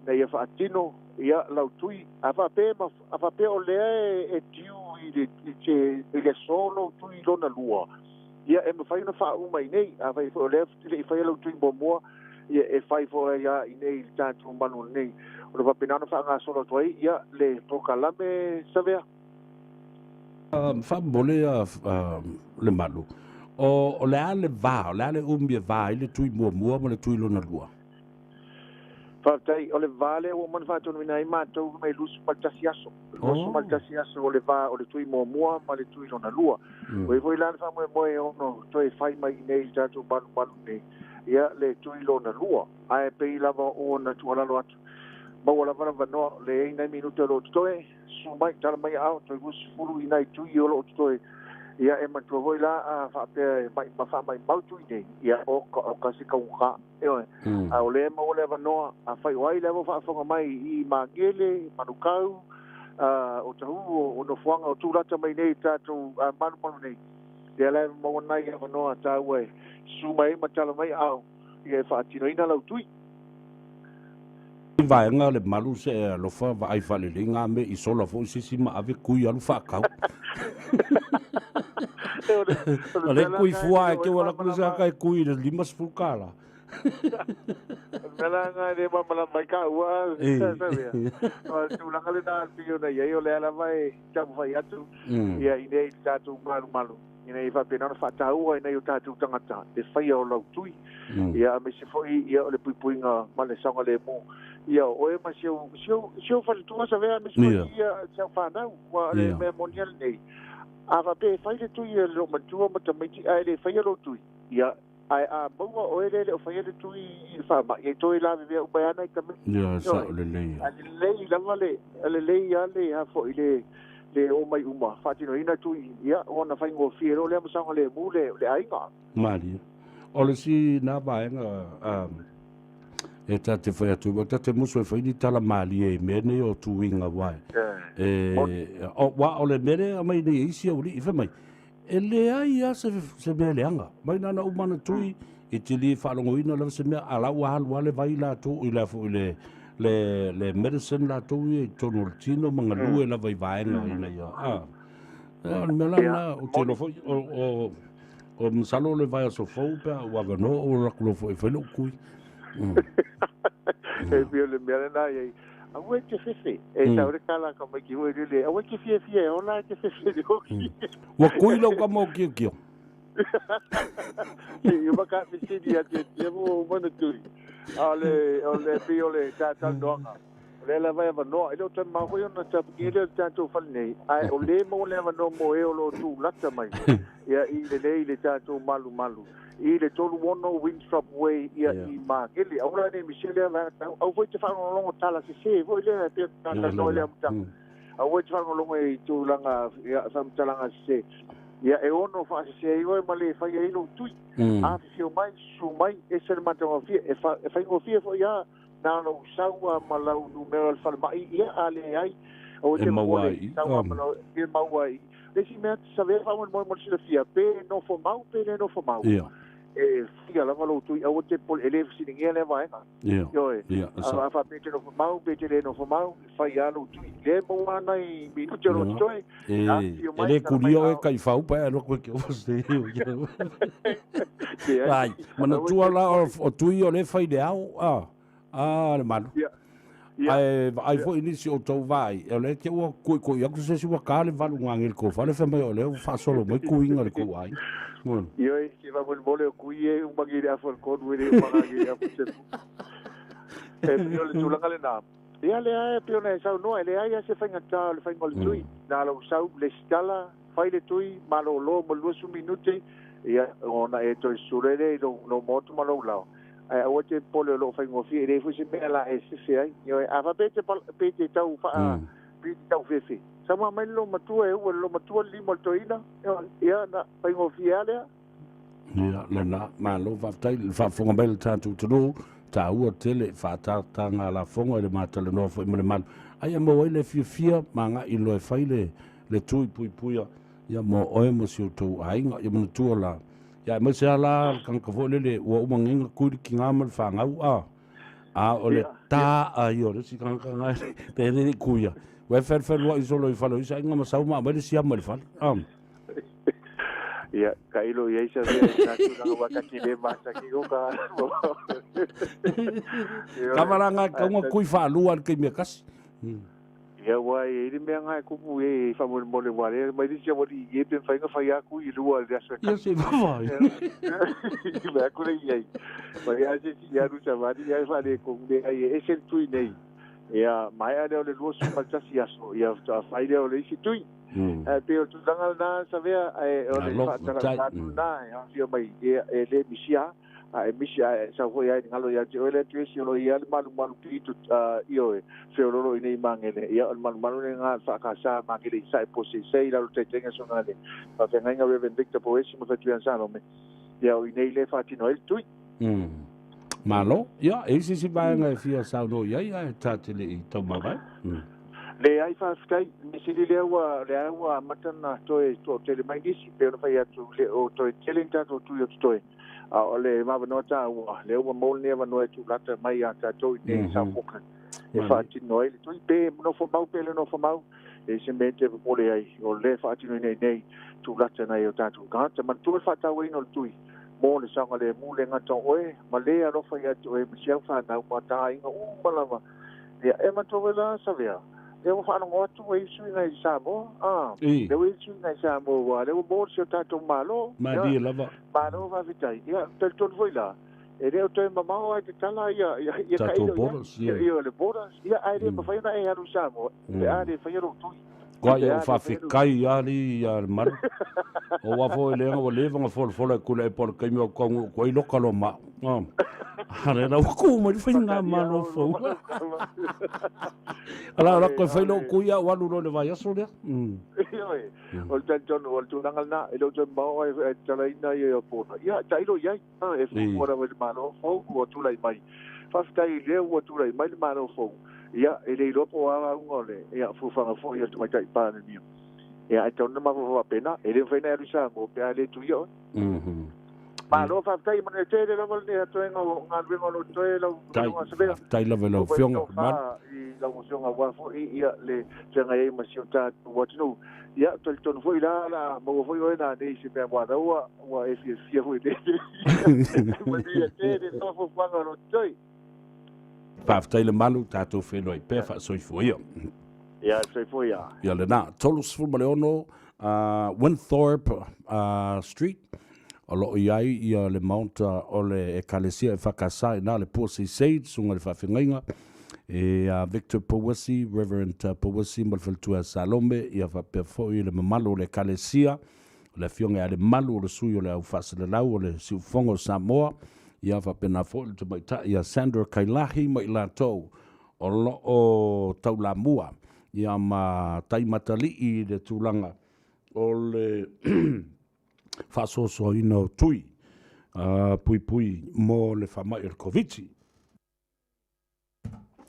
na ia whaatino ia lau tui ava pe o le e tiu i le solo tui lona lua ia e mawhai na wha umai nei ava i o le i whai lau tui mua ia e whai fo ia i nei i tātou manu nei o le wapinana wha ngā solo tuai ia le pokalame Savea wha mole le malu o le ale vā o le ale umbia vā i le tui mua ma le tui lona lua Fatai o le vale o man fatu mina i mātou mai lusu maltasi aso. Lusu maltasi aso o le va o le tui mua ma le tui lona lua. O i voi lana wha moe ono toi whai mai nei tātou malu nei. Ia le tui lona lua. Ae pei lava o na tualalo atu. Mau la vana vanoa le ei nei minuta lo tutoe. Su mai tala mai au toi wusu furu i nei tui o lo tutoe. Ia e matua voi la a whaapea mai mautui nei. Ia o kasi kaunga. A o le ma o le vanoa a whai oai le mo whaafonga mai i Mangele, Manukau, o tahu o no fuanga o tūrata mai nei tātou manu nei. Ia le ma o nai a vanoa tāu e su mai matala mai au i e whaatino ina lau tui. Vaenga le malu se lofa va ai fale le nga me i sola fo sisi ma ave kui alu whakau. Ale kui fua e ke wala kusa kai kui le limas fukala. Mela nga de mala mai ka ua Savea. Tu la kale na pio na ia o le ala vai tapu vai atu. Ia i nei tatu malu. Ina i whapena na whatau ai nei o tatu tangata. E whai o lau tui. Ia me se foi ia o le puipuinga male sanga le mo. Ia o e ma siu whalitua Savea me se foi ia siau whanau. Wa le mea monial nei. A whape whai le tui e lo matua matamaiti ai le whai o tui. Ia ai a maua o ele o whai ele tui i whama. Ia toi la vivea upai ana i kame. Ia sa o le lei. A le lei lama le lei a le hafo i le o mai uma. Whatino ina tui ia o na whai ngō whiero le amasanga le mu le ainga. Mari. O le si nā vaenga e ta te whai atu. O ta te musu e whai ni tala mali e mene o tuinga wai. O wa o le mene a mai nei isi au li i whamai. E le ai a se mea leanga. Mai nana umana tui i te li whalongoina lawa se mea alau a halua le vai la tō i la fo i le medicine la tō i tono le tino mga lue la vai vaenga ina ia. Mea lana o te lofo o msalo le vai a sofou pia o agano o rakulofo i whailo kui. E pio le mea lana iei. Awe ke fefe, e taure kala ka mai ki hoi rile, awe ke fie, ona ke fefe de hoki. Wa kui lau ka mau kio. Iu maka fisidi a te mo mana tui. Ole pio le tātou noanga. Ole la vai avanoa, ilo tan mau hoi ona tapu le tātou whali nei. Ai, ole mo le avanoa mo e o lo tū lata mai. Ia i le nei le tātou malu. I le tolu wono Winthrop Way ia i Mangele. Aura nei Michele au voi te whanonga tala se voi le pe tata no le amutanga. Awe whangolongo e tūlanga, ia whamtalanga se. Ia e ono whaasese iwa e male whai e ilo tui. A whio mai, su mai, e sere matanga whia, e whai ngō whia fo ia, nāna usaua malau numero al whalamai, ia ale ai. O te mole, saua malau, e mauai. Lesi mea Savea whaman moi sila whia, pe no fo mau, pe ne no fo mau. E whia lava lo tui, o te pole, ele whasiningia le vaenga. Ioe, a whapete no fo mau, pete le no fo mau, whai alo tui, le moana i minuto no toi. Ele kurio e kai whau pa e roko ke oste. Ai, mana tua la o tui o le whai de au, le manu. Ai fo inisi o tau vai, e le te ua kui aku se siwa ka le valu ngangil ko, whale whamai o le wha solo mai kuinga le ko ai. Ioi, si va mol mole o kui e umagiri a fol kon wele umagiri a fol sepu. E pio le tulanga le nā. Ia le ae pio na e sau noa, le ae se whainga tā le whainga le tui. Nā lau sau le stala, whai le tui, malo lo mo luasu minute, ia ona e toi surere i no motu malo lau. Ai o te pole lo whainga fie, e fu se mea la e se se ai. Ioi, a wha pete tau wha, pete tau fefe. Sama mai lo matua e ua lo matua limo toina, ia na whainga fie alea. Ia, le na, ma lo whaftai, whafonga mai le tātou tano, tā ua tele, whātātanga la fonga e le mātale noa fo imale malu. Ai a mo le fia, ma ngā i loe whai le tui pui puia, ia mo oe mo si o tau ainga, ia mo tua la. Ia mai se ala, kanka fo lele, ua umanginga kuri ki ngā mal whangau, o le tā a i o, le si kanka ngai, te rere kuia. Ue fer wa isolo I falo isa inga masau ma mai si amal fal. Ia ka ilo ia isa na tu na waka ki le masa ki go ka. Kamaranga ka ngo kui fa luan ke me kas. Ia wa e ri me nga ku pu e fa mo mo le wale mai di sia mo di e pe fa nga fa ya ku I lua le aso. Ia se va. Ia ku le ia. Mai a se si ya ru sa va di ia fa le ku le ai e se tu nei. Ia mai a le luo su maltasi aso ia fa ile o le si tui. Pero tu dangal na Savea o le fa na ia fio mai e le misia e misia sa foi ai ngalo ia te ole tu si lo ia malu pitu io e se lo nei mangele ia malu nga fa ka sa mangele sai posi sei la te tenga sonale fa tenga nga vendicta poesi mo fa tu ansano me ia o nei le fa tino il tui malo ia e si vai nga fia sa no ia tatele I tau mavai le ai fa skai mi si le wa matana to tele mai disi pe no fa ia tu le o to telenta to tu to o le ma no ta wa le wa mo ne wa no tu lata mai a ta to ne sa foka e fa ti no ele tu pe no fo mau pe no fo mau e se mente po le ai o le fa ti nei tu lata na yo ta tu ka ta man tu fa ta we no tu mo le sa le mu le nga to oe ma le a no fa ia tu e mi sia fa na ma ta inga malama ya e ma to la Savea le o fa no tu e su ngai Samoa le o su ngai Samoa wa le o mo se ta to malo ma di lava malo va vitai ia tel ton foi la e le o to ma ma ai te tala ia ka ia le boras ia ai le ma fa na e aru Samoa e ai fa ia ro tu Kwa ia fa fikai ali ia mar. O wa fo le ngo le nga fo ku le por kai mo ko I lokalo ma. Hare na ku mo fa nga ma no fo. Ala ko fa lo ku ia wa lu le vai aso le. O tan o tu nangal na ilo tan ba o e tala ina ia po. Ia tai lo ia e fo ora we ma no fo o tu lai mai. Fa stai le o tu lai mai ma no fo. Ia ele ropo a ngole ia fufanga fo ia mai tai pa ni ia ai tona ma fo pena ele foi na risa mo pe ale tu yo ma lo fa tai mo te le mo ne to ngo ngal ngo lo to lo tai lo velo fionga ma I la mocionga wa fo ia le tenga ai ma siota what no ia to ton foi la mo foi na nei se pe wa wa e fi foi de mo ia te no fo fa lo toi Paftai le malu tātou whenua I pēwha soifua ia. Ia, soifua ia. Ia le nā, tolu sifuru maleono, Winthorpe Street, o loo iai ia le maunta o le ekalesia e whakasa I nā le Pōsei Sage, sunga le whawhingainga, e Victor Powasi, Reverend Powasi, malwhaltua Salome, ia whapewho I le mamalo le ekalesia, le fionga le malu o le sui o le au whasalelau o le siufongo Samoa, ia whapena fōi te mai ta ia Sandra Kailahi mai la tau o lo o tau la mua ia ma taimatali I le tūlanga o le whasoso ina o tui, pui pui mo le whamai o koviti.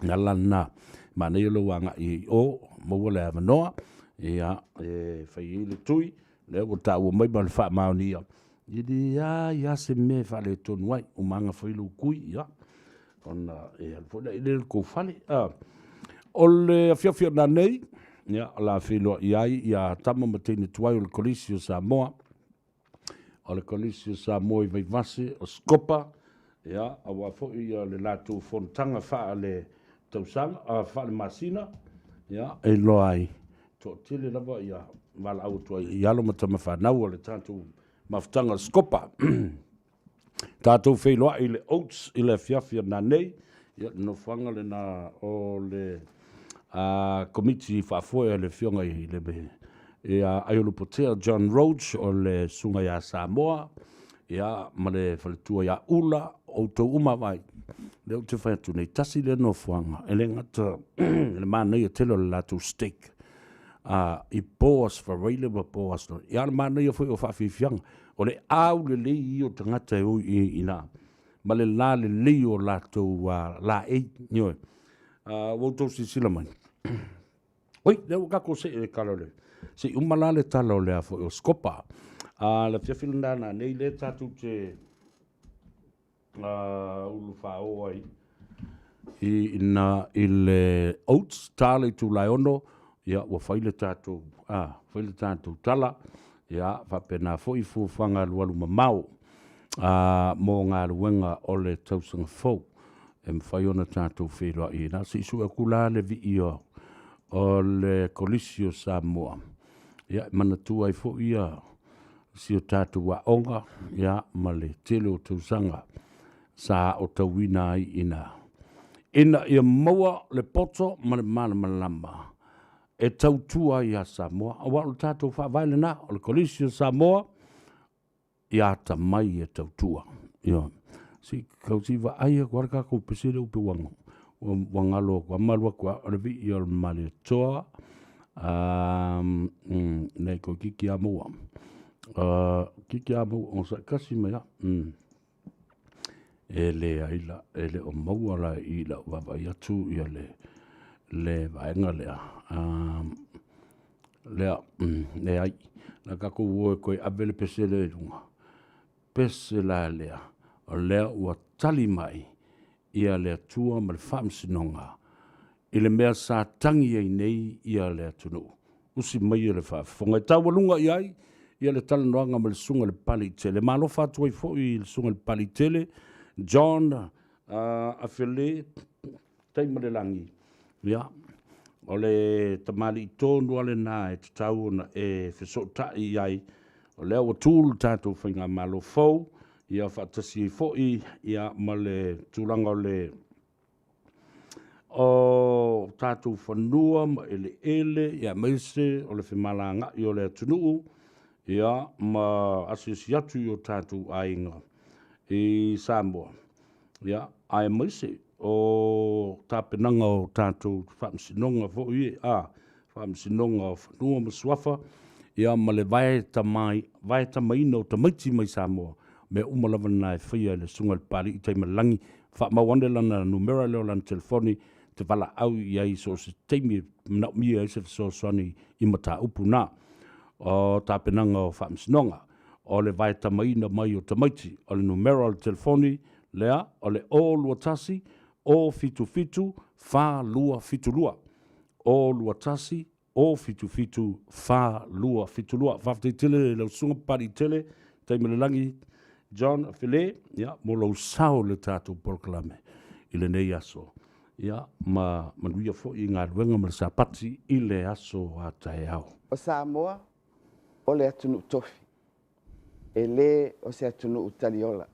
Nga lana, ma nei lo wanga I o, mo le avanoa, ia whai I le tui, le o tāua mai ma le wha maoni ia. Ia se me wha le tonu ai, o manga whailu kui, ia. Ona alfona I le kou whale. O le awhiawhia nā nei, ia, la whiloa iai, ia tama matene tuai o le kolisi o Samoa. O le kolisi o Samoa I vaivase, o skopa, ia, a wafo I le lātou whontanga wha le tausanga, wha le masina, ia, e loa ai. Tō tele lava ia, wala au tuai, I alo matama whanau o le tātou maftanga skopa. Tātou whiloa I le oats, I le awhiawhia nā nei, ia, no whanga le nā o le komiti whafoe le whionga I le me. Ia aiolo potea John Roach o le sunga ia Samoa, ia ma le whaletua ia ula o tau uma vai. Leo te whaiatu nei tasi le no whanga, e le ngata le mānei a telo le lātou steak. I pōas whareile wa pōas no. Ia le mānei a whai o whawhiwhianga, o le au le lei I o tangata e ui I nā. Ma le la le lei o lātou la ei, nioe. Wautou si sila mai. Oi, leo kako se e kalole. Se umala le tala o le afo o skopa. La fiafila nana nei le tatu te ulu whao ai. I le oats tale tu lai ono. Ia, wa whaile tatu. Whaile tatu tala. Ia, whapena fo I fuwhanga lualu mamau. Mō ngā ruenga o le tausanga fau. E mwhaiona tatu whēroa I nā. Se isu e kula le vi I o le kolisi o Samoa. Ia, manatua I fo ia si o tātu wa onga, ia, ma le tele o tausanga sa o tauina ai ina. Ina ia maua le poto ma le mana malama. E tautua ia Samoa. Awa o tātu wha vaile na, o le kolisi o Samoa, ia ta mai e tautua. Ia, si kausiva aia kwaraka ko pesere upe wango. Wangalo kwa malwa kwa revi I o male toa. Nei ko kiki a mua. Kiki a mua on sa kasi mea. E le aila, e le o maua la I la wava I atu I le vaenga lea. Lea, le ai. Na kako ue koe avele pese le runga. Pese la lea. O lea ua tali mai. Ia le atua ma le whamsinonga. I le mea sa tangi ai nei ia le atunu. Usi mai le whaafonga. E tau walunga I ai, ia le talanoanga ma le sunga le pali tele. Malo whātua I fo I le sunga le pali tele. John, Afele, taima le langi. Ia, o le tamali I tōnu ale nā e tau na e whesota I ai. O lea wa tūlu tātou whainga malo fau. Ia whaatasi fo I, ia ma le tūlanga o tātou whanua, ma ele, ia meise, o le whimalanga I o le atunuu, ia ma asisi atu I o tātou ainga I Samoa. Ia, ai meise, o tāpenanga o tātou whamsinonga fo I, whamsinonga o whanua ma suafa, ia ma le vai tamai no tamaiti mai Samoa. Me umalawa na e whaia le sunga le pari I teima langi. Wha mawande lana numera leo lana telefoni te wala au I ai so se teimi mnau mia I se so soani I mata upu nā. O tāpenanga o whamsinonga. O le vai tamaina mai o tamaiti. O le numera le telefoni lea. O le o lua tasi. O fitu fitu. Wha lua fitu lua. O lua tasi. O fitu fitu. Wha lua fitu lua. Whafte tele le sunga pari tele. Teima le langi. John Afele, ia, mo lau sao le tātou porkalame I le nei aso. Ia, ma manuia fo I ngā ruenga ma le sapati I le aso a tae au. O Samoa, o le atunu tofi. E le o se atunu utaliola.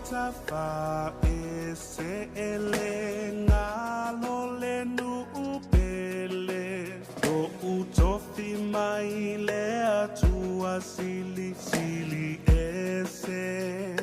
tafa e se ele ngalo le nu upele o utofi mai le atua sili sili ese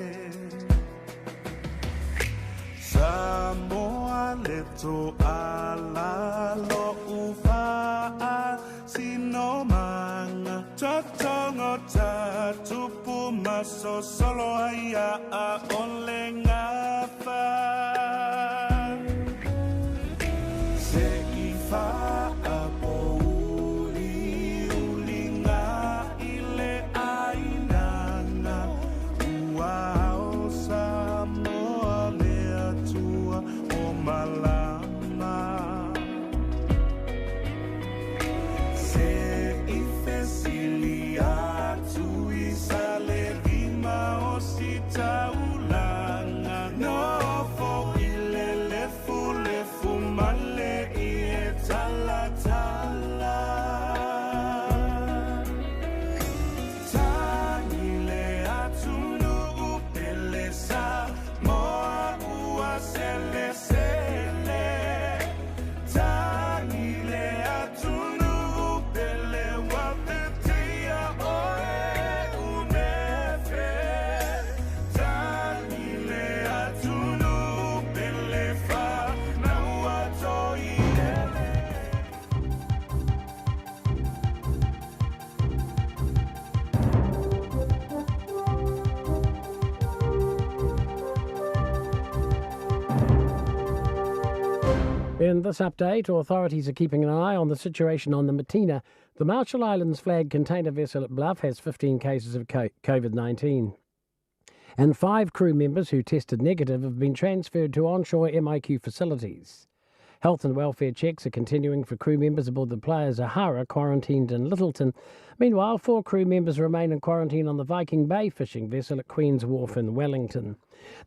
Samoa leto ala lo ufa sino manga tatongo tatupu maso solo aya a ole ngafa se ifa apo uli ulinga ile ainana uao Samoa le atua o malama se ife silia tu isale vima osita ulanga no fo ilele fule fumale ie tala tala Tanile atunu upele sa moa ua sele sele Tanile atunu upele wapetia oe unefe Tanile atunu upele fa na uatoile In this update, authorities are keeping an eye on the situation on the Matina. The Marshall Islands flag container vessel at Bluff has 15 cases of COVID-19. And 5 crew members who tested negative have been transferred to onshore MIQ facilities. Health and welfare checks are continuing for crew members aboard the Playa Zahara, quarantined in Littleton. Meanwhile, 4 crew members remain in quarantine on the Viking Bay fishing vessel at Queen's Wharf in Wellington.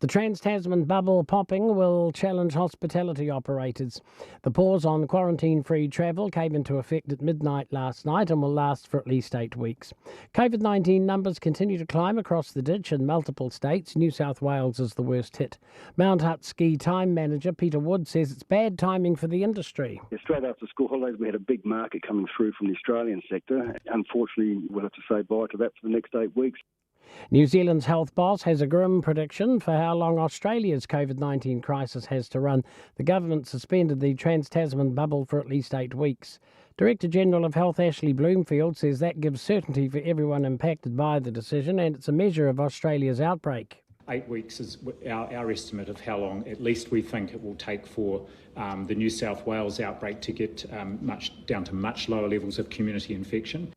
The Trans-Tasman bubble popping will challenge hospitality operators. The pause on quarantine-free travel came into effect at midnight last night and will last for at least 8 weeks. COVID-19 numbers continue to climb across the ditch in multiple states. New South Wales is the worst hit. Mount Hutt ski time manager Peter Wood says it's bad timing for the industry. Straight after school holidays, we had a big market coming through from the Australian sector. Unfortunately, we'll have to say bye to that for the next 8 weeks. New Zealand's health boss has a grim prediction for how long Australia's COVID-19 crisis has to run. The government suspended the Trans-Tasman bubble for at least 8 weeks. Director General of Health Ashley Bloomfield says that gives certainty for everyone impacted by the decision, and it's a measure of Australia's outbreak. 8 weeks is our estimate of how long at least we think it will take for the New South Wales outbreak to get down to much lower levels of community infection.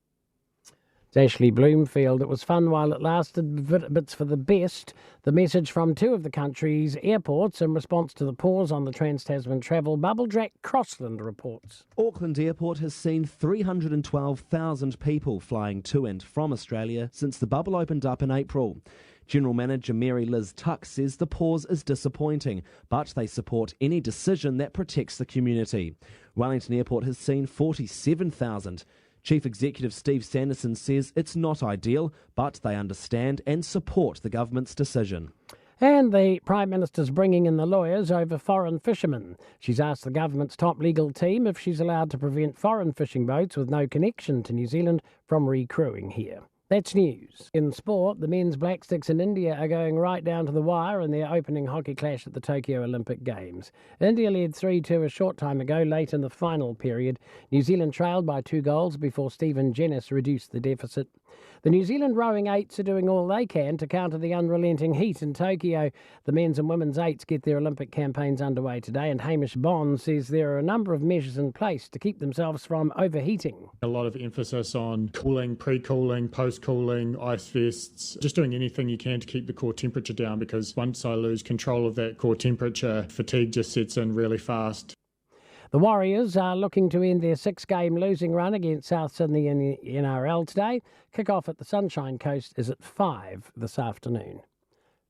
It's Ashley Bloomfield. It was fun while it lasted, but it's for the best. The message from 2 of the country's airports in response to the pause on the Trans-Tasman travel bubble. Jack Crossland reports. Auckland Airport has seen 312,000 people flying to and from Australia since the bubble opened up in April. General Manager Mary Liz Tuck says the pause is disappointing, but they support any decision that protects the community. Wellington Airport has seen 47,000. Chief Executive Steve Sanderson says it's not ideal, but they understand and support the government's decision. And the Prime Minister's bringing in the lawyers over foreign fishermen. She's asked the government's top legal team if she's allowed to prevent foreign fishing boats with no connection to New Zealand from recrewing here. That's news. In sport, the men's Black Sticks in India are going right down to the wire in their opening hockey clash at the Tokyo Olympic Games. India led 3-2 a short time ago, late in the final period. New Zealand trailed by 2 goals before Stephen Jennis reduced the deficit. The New Zealand rowing eights are doing all they can to counter the unrelenting heat in Tokyo. The men's and women's eights get their Olympic campaigns underway today, and Hamish Bond says there are a number of measures in place to keep themselves from overheating. A lot of emphasis on cooling, pre-cooling, post-cooling, ice vests, just doing anything you can to keep the core temperature down, because once I lose control of that core temperature, fatigue just sets in really fast. The Warriors are looking to end their 6-game losing run against South Sydney in the NRL today. Kick-off at the Sunshine Coast is at 5 this afternoon.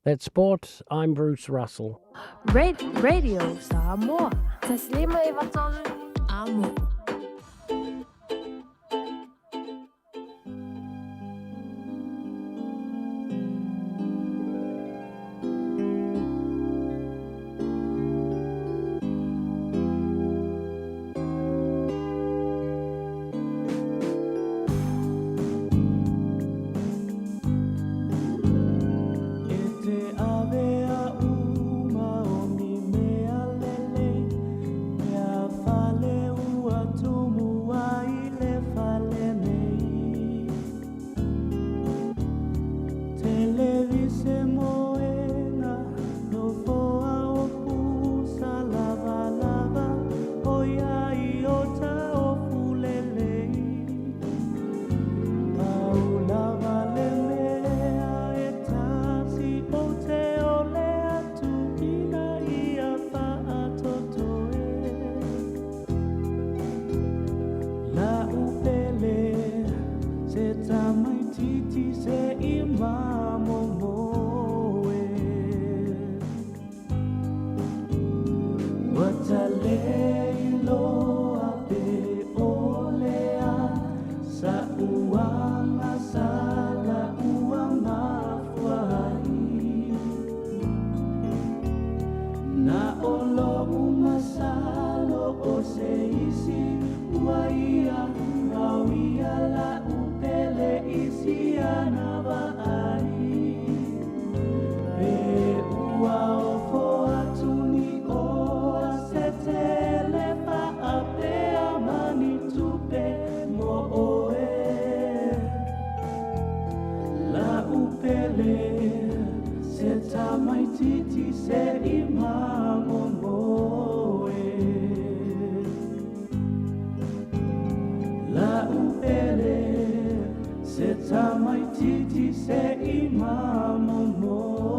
That's sport. I'm Bruce Russell. Radio Samoa. Taslima Ivatol Amo. o se isi ua ia au ia la upele isi ana vai pe ua o fo atuni o a se tele pa a pe a mani tupe mo oe la upele se tamaititi se imamo moe la upele se tamaititi se imamo moe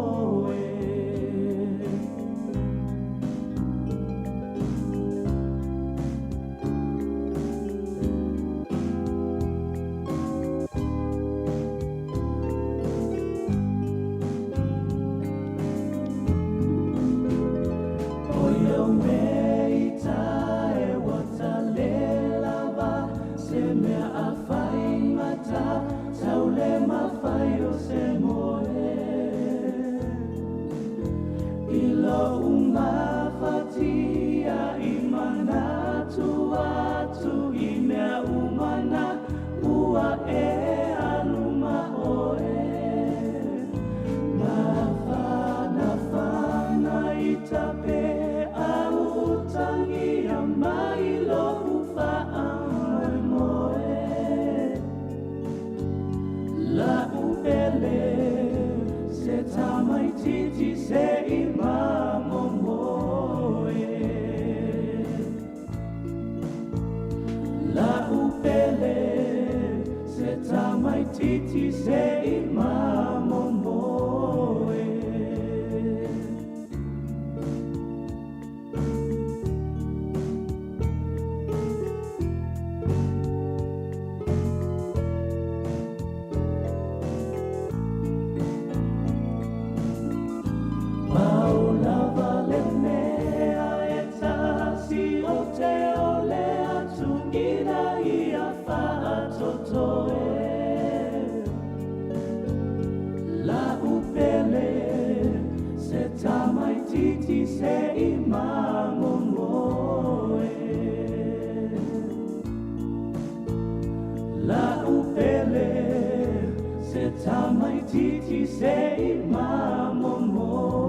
Titi se imamo moe Paula valenea etasi o te ole atu ina ia fa atotoe tamaititi se imamo moe la upele se tamaititi se imamo moe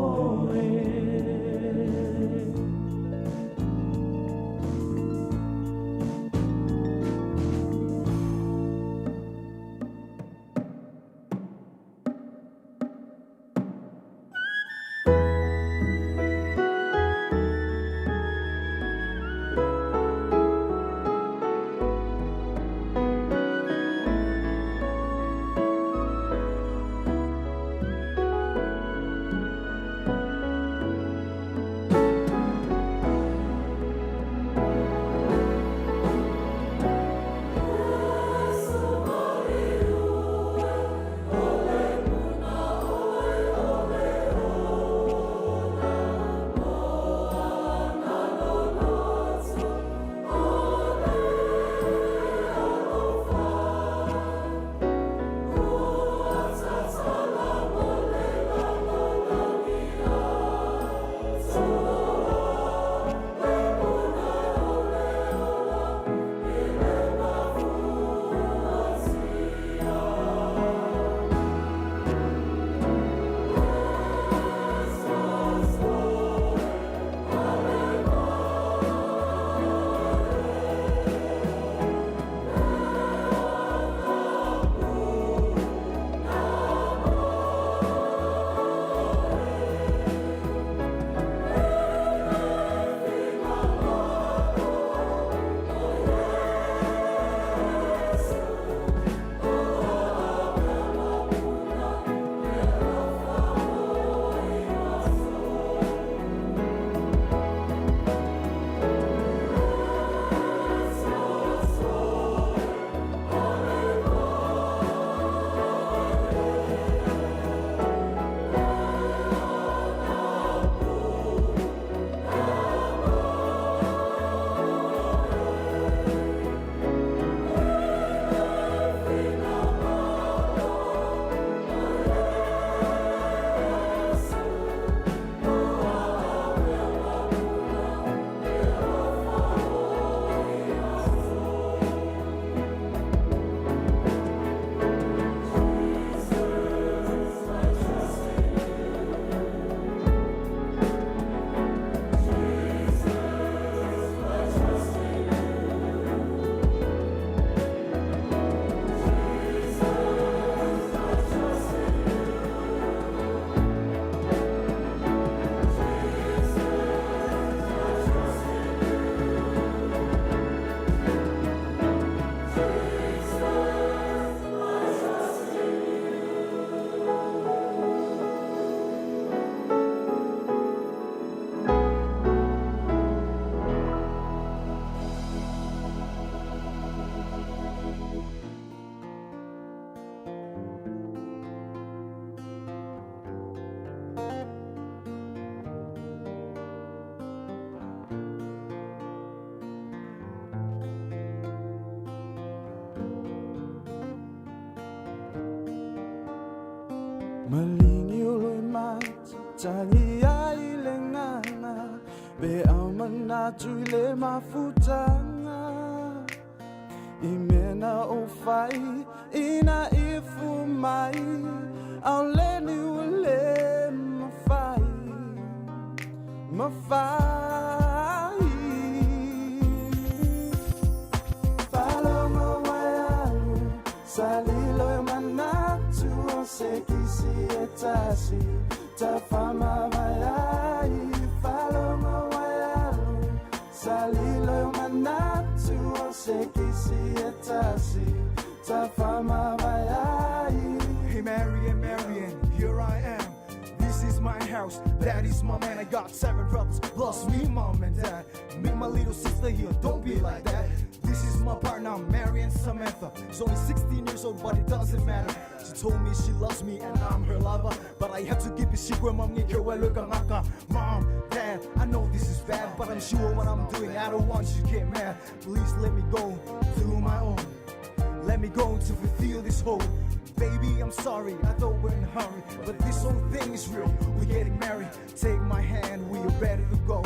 Malingi ului mat Tangi ai le nganga Be au manatu le mafutanga Imena o fai Ina ifu mai Au le ni ule mafai Mafai Follow my way Salilo manatu o sekisi etasi Tafama mayai Follow my way Salilo manatu o sekisi etasi Tafama mayai Hey Marian, here I am. This is my house, that is my man. I got 7 brothers, plus me, mom and dad. Me, my little sister here, don't be like that. This is my partner, Marian Samantha. She's only 16 years old, but it doesn't matter. She told me she loves me and I'm her lover. But I have to keep it secret, mom. Mom, dad, I know this is bad, but I'm sure what I'm doing. I don't want you to get mad. Please let me go through my own. Let me go to fulfill this hope. Baby, I'm sorry, I thought we're in a hurry, but this whole thing is real. We're getting married. Take my hand, we are ready to go.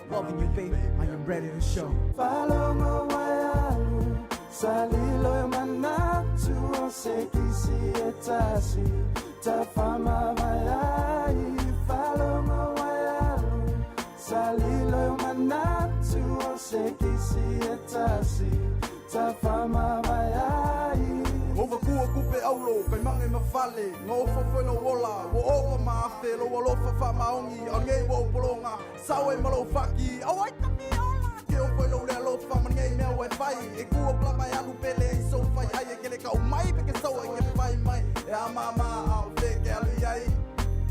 Loving you, baby, I am ready to show. Follow my way, salilo manatu o sekisi etasi tafama mayai. Follow my way, salilo manatu o sekisi etasi tafama mayai. Over kua kupe aulo, kai mange mawhale. Ngō whawheno wola, wo oka maawhelo, wo lofa whamaongi, o ngei wo polonga, sawe malo whaki, au ai tami ola. Ke o wheno rea lofa, man ngei mea wai whai, e kua plama e alu pele, e so whai ai, e kele kau mai, peke sawa e ke whai mai, e a mama au wheke alu iai.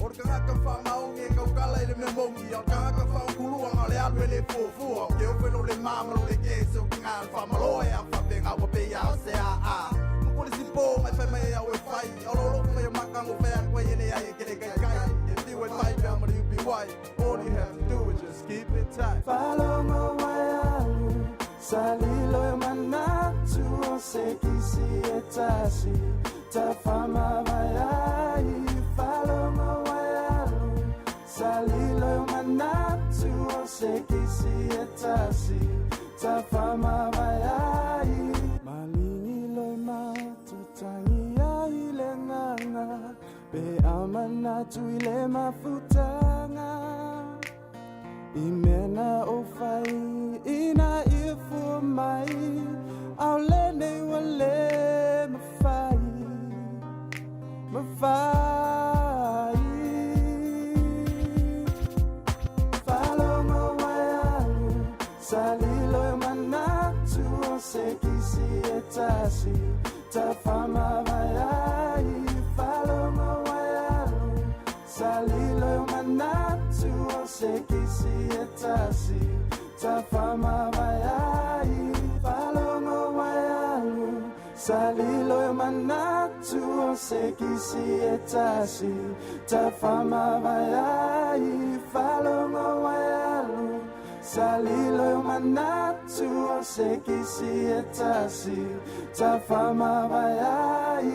O ka ngaka whamaongi, e kau kala e le me mongi, o ka ngaka whaukuluanga, o le alu e le fua, ke o wheno le mamalo le ke, so ki ngā whamalo e a whapenga, wa pe a se a. What is it for? My family, I will fight. All over your makango fair, where you get a guy. If you would fight, family, you'll be white. All you have to do is just keep it tight. Follow my way, salilo manatu o sekisi etasi tafama mayai. Follow my way, salilo manatu o sekisi etasi tafama mayai. Tangi ai le nganga Be amanatu ile mafutanga Imena o fai Ina ifu mai Au lene wale mafai Mafai Follow my way Salilo manatu o sekisi etasi Tafama mayai, follow my way. Salilo manatu o sekisi etasi. Tafama mayai, follow my way. Salilo manatu o sekisi etasi. Tafama mayai, follow my way. Salilo manatu o sekisi etasi tafama mayai.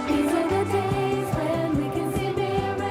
These are the days when we can see miracles.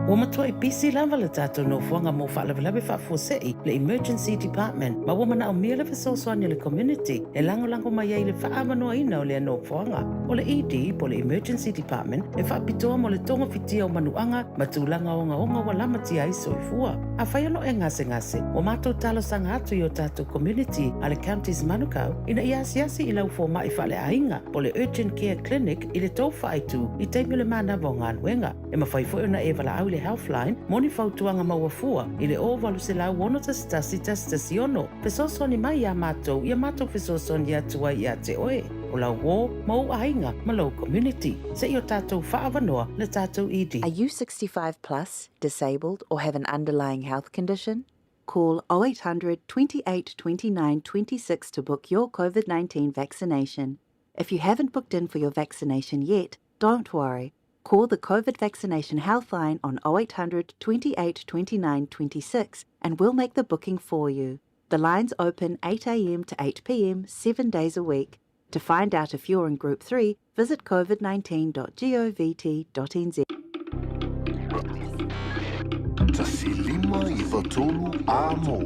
Ua matua I pisi lava le tātou no fuanga mo whaalawelawe whaafosei le Emergency Department. Ma ua mana o mea le whasosoani le community. E lango mai ai le whaamanoa ina o le no fuanga. O le ED po le Emergency Department e whaapitoa mo le tonga fitia o manuanga ma tūlanga onga wa lamati ai soifua. A whaiano e ngase. O mātou talo sanga atu I o tātou community a le counties Manukau ina I asiasi I lau fō mai whale ainga po le Urgent Care Clinic I le tau whaitu I teimi le mana wa ngā nuenga. E mawhaifo na e wala au le Healthline, moni fautuanga mawafua, I le o walu se lau wono tasitasi ono. Fesosoni mai ia mātou fesosoni atua I te oe. O lau wō, mau ainga, malo community. Se I o tātou whaavanoa le tātou ED. Are you 65 plus, disabled, or have an underlying health condition? Call 0800 28 29 26 to book your COVID-19 vaccination. If you haven't booked in for your vaccination yet, don't worry. Call the COVID vaccination helpline on 0800 28 29 26 and we'll make the booking for you. The lines open 8 a.m. to 8 p.m. 7 days a week. To find out if you're in Group 3, visit covid19.govt.nz. Tasilima I Watolu Amo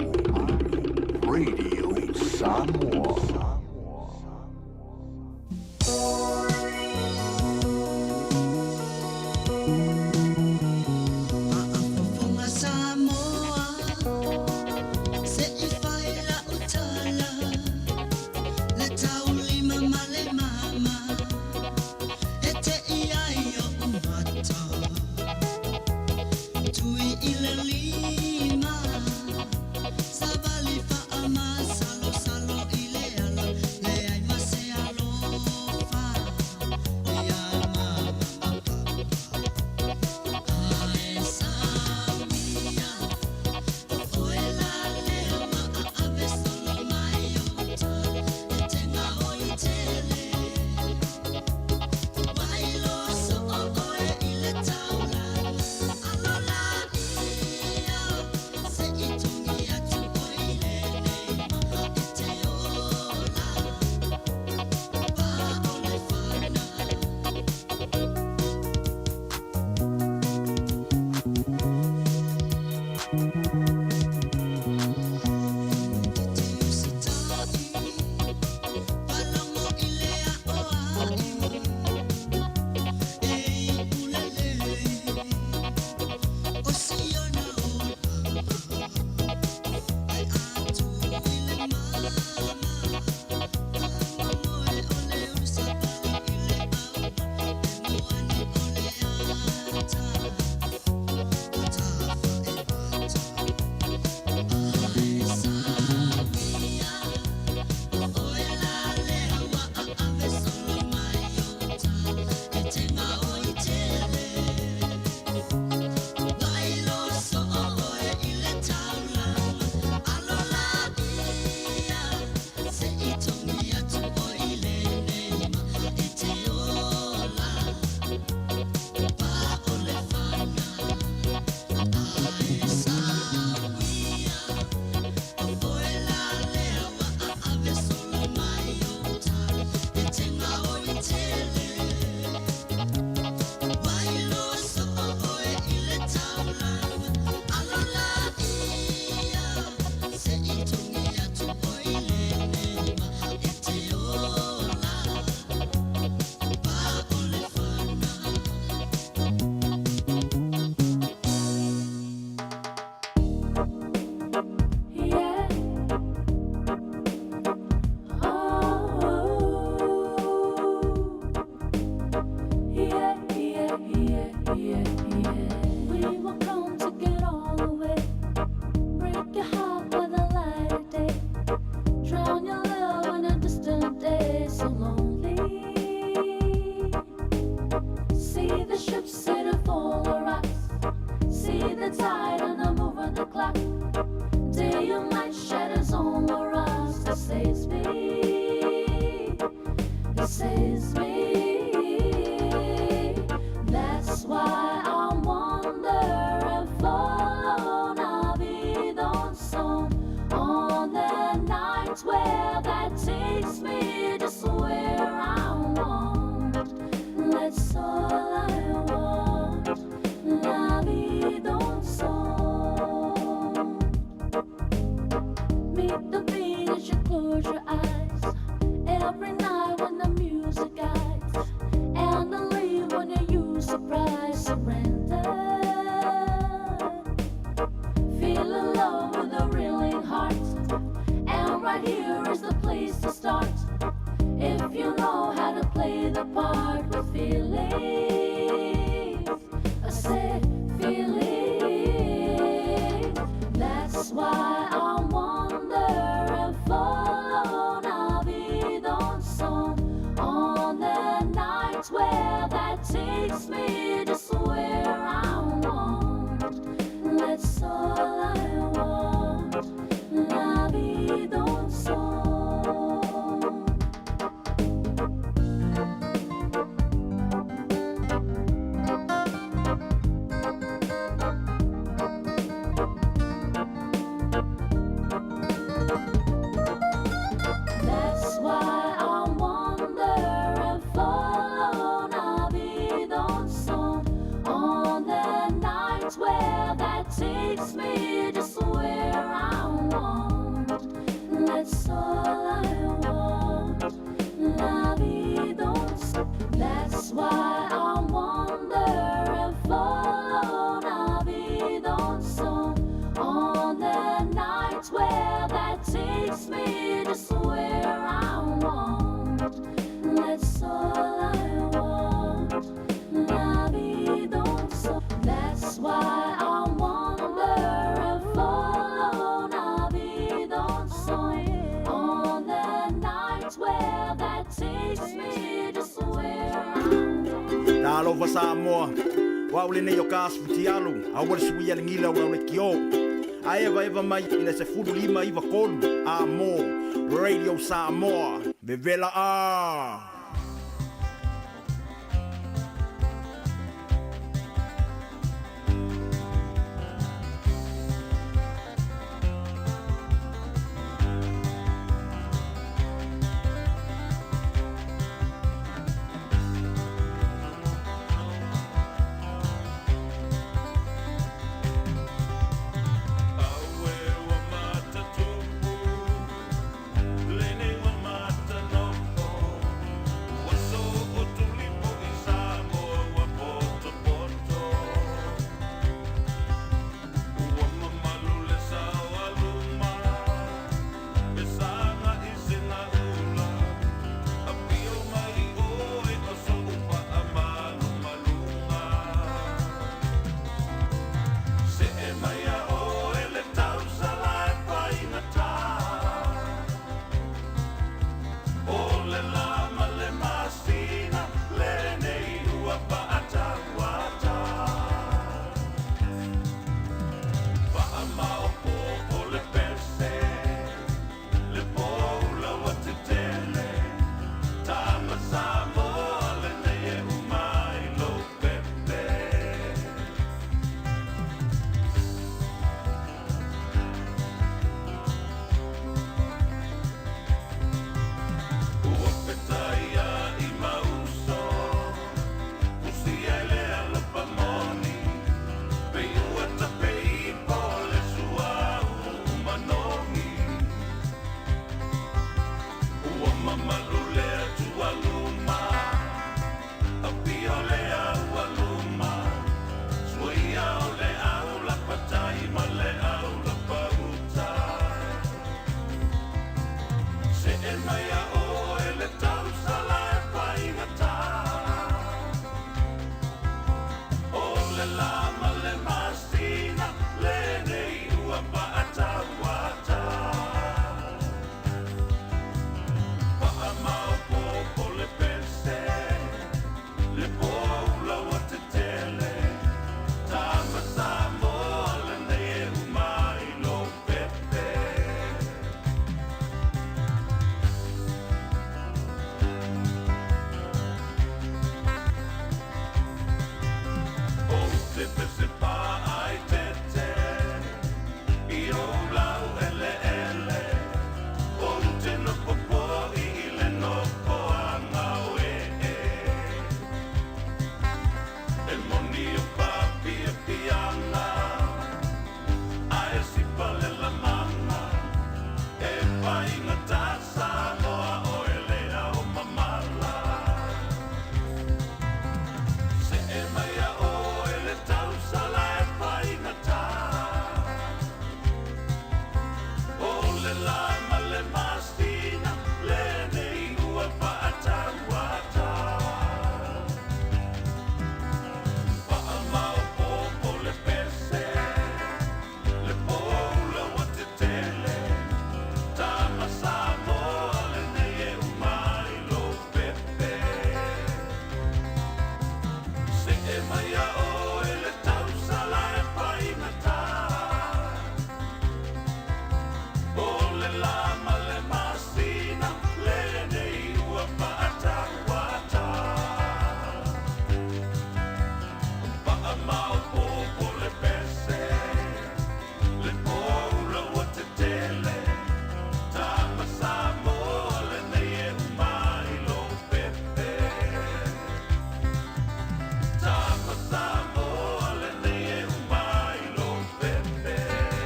Radio Samoa. That's all I want. La vida. that you close your eyes every night when the music guides, and then leave when you use surprise surrender. Feel in love with a reeling heart, and right here is the place to start. If you know how to play the part with feelings, I said feelings. That's why I wonder if alone I'll be done some on the nights where that takes me just where I want. That's all I want. La vida un son. That's why I wonder if alone I'll be done some on the nights where that takes me just where I want. That's all I want. La vida un son. That's why I wonder if alone I'll be done some on the nights where that takes me just where I want. That's all I want. La vida un son. That's why I wonder if alone I'll be done some on the nights where that takes me just where I want. Nalova Samoa, waule nei o kasputi alu, awale suia lingila o le kio. Aeva eva mai ina se furu lima iva kolu, amo, Radio Samoa, vevela a. Lene wa mata no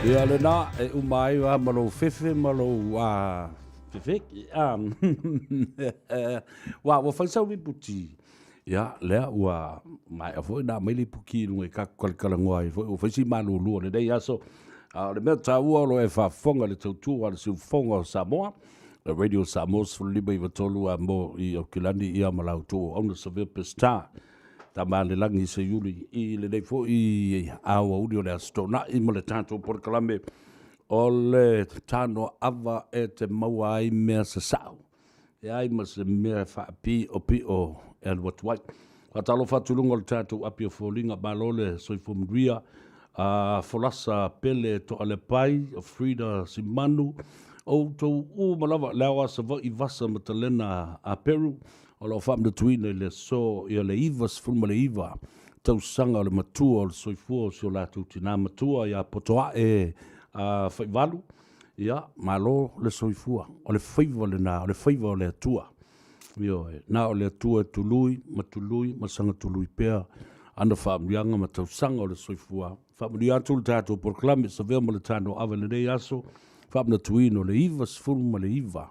Ia le na e umai wa malo fefe malo fefe wa faisa wi puti ia le wa mai fo na mai li puki no e ka kala ngoi fo faisi malu lu le dei aso le meta wa lo e fa fonga le tu wa le fonga Samoa le radio Samoa fu liba i vatolu a mo i okilani ia malau tu ona Savea pesta tama le langi se yuli i le dei fo i awa udi o le astona i mo le tanto por kalame o le Tanoa Ava e te maua ai mea sa sao e ai ma se mea fa pi o el wat wai atalo fatulunga le tato api o folinga balole soifo mria folasa pele to ale pai o Frida Simanu o to malava lawa sa va i vasa matalena a Peru o lo fam de tuina le so i le ivas fulma le iva tau sanga le matua o le soifua o sio latu tina matua ia potoa e whaivalu ia malo le soifua o le whaiva le na o le whaiva o le atua na o le atua tului ma sanga tului pea ana whaamrianga ma tau sanga o le soifua whaamria atu le tātou porklame Savea ma le Tanoa Ava le rei aso whaamna tuino le ivas fulma le iva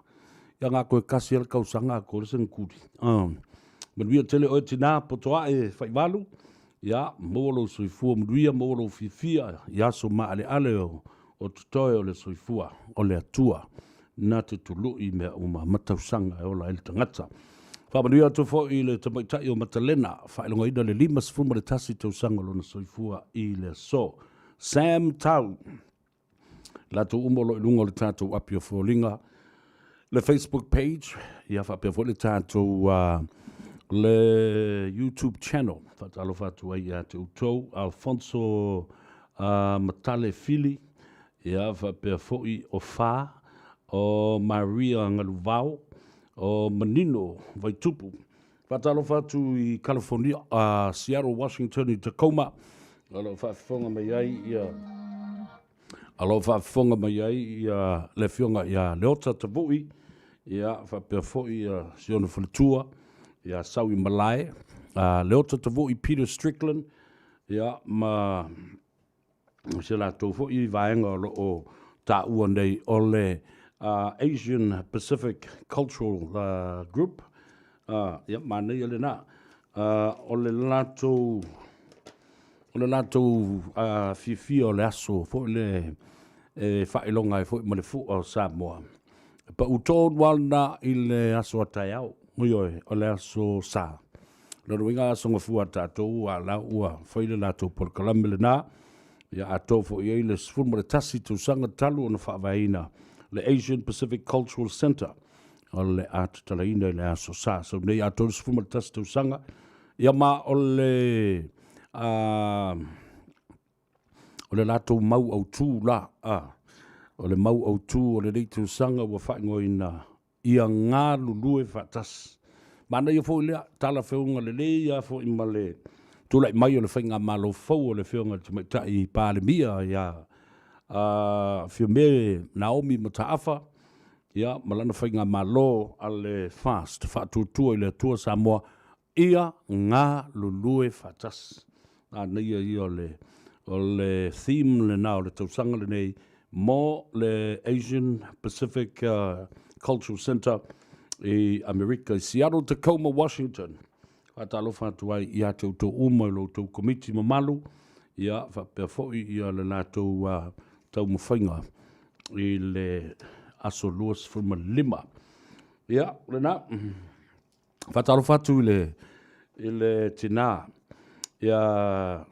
ia ngā koe kasi ala kausanga ko le sengkuri. Manuia tele o tina potoa e whaivalu, ia mōlo soifua manuia mōlo fifia, ia so maale ale o tutoe o le soifua, o le atua, nā te tulu i mea uma matausanga e ola ele tangata. Whamanuia atu fo i le tamaitai o Matalena, whailonga ina le limas fuma le tasi tausanga lo na soifua i le so. Sam Tau, lato umolo i lunga le tātou api o Fōlinga, le Facebook page, ia whapea fo le tātou le YouTube channel, whatalo whatu ai a te utou, Alfonso Matale Fili, ia whapea fo i o Wha, o Maria Ngaluvao, o Manino Vaitupu, whatalo whatu i California, Seattle, Washington, i Tacoma, alo whafonga mai ai ia alo whafonga mai ai ia le fionga ia leota tabui, ia whapea fo i Siona Falitua, ia Saui Malai, leota tabui Peter Strickland, ia ma se la tō fo i vaenga o tā ua nei o le Asian Pacific Cultural Group, ia ma nei ele nā, o le lato fifia o le aso fo le whaelonga e fo i malefu o Samoa. Pa utōn walna i le aso atai au, muioi o le aso sa. Loro inga aso ngafua tātou a la ua whaile lato por kalame le nā, ia ato fo i eile sfurma le tasi tu sanga talu o na whaavaina, le Asian Pacific Cultural Center, o le atatalaina i le aso sa. So nei ato sfurma le tasi tu sanga, ia ma o le lato mau au tū la, o le mau au tū o le reitu sanga ua whaingo ina ia ngā lulue whatas. Mana ia fo lea, tala whiunga le lea fo i male, tūlai mai o le whainga malo fau o le whiunga te mai tai pāle mia, ia whiu me Naomi Mataafa, ia malana whainga malo ale fast, whaatutua i le tua Samoa, ia ngā lulue whatas. Ia ia o le theme le nā o le tausanga le nei, mo le Asian Pacific Cultural Center i Amerika, i Seattle, Tacoma, Washington. Whatalo whatu ai i atu tō uma lo tō komiti mamalu, ia whapea foi i le nātou tau mawhainga i le aso luas fulma lima. Ia, le nā, whatalo whatu i le tina, ia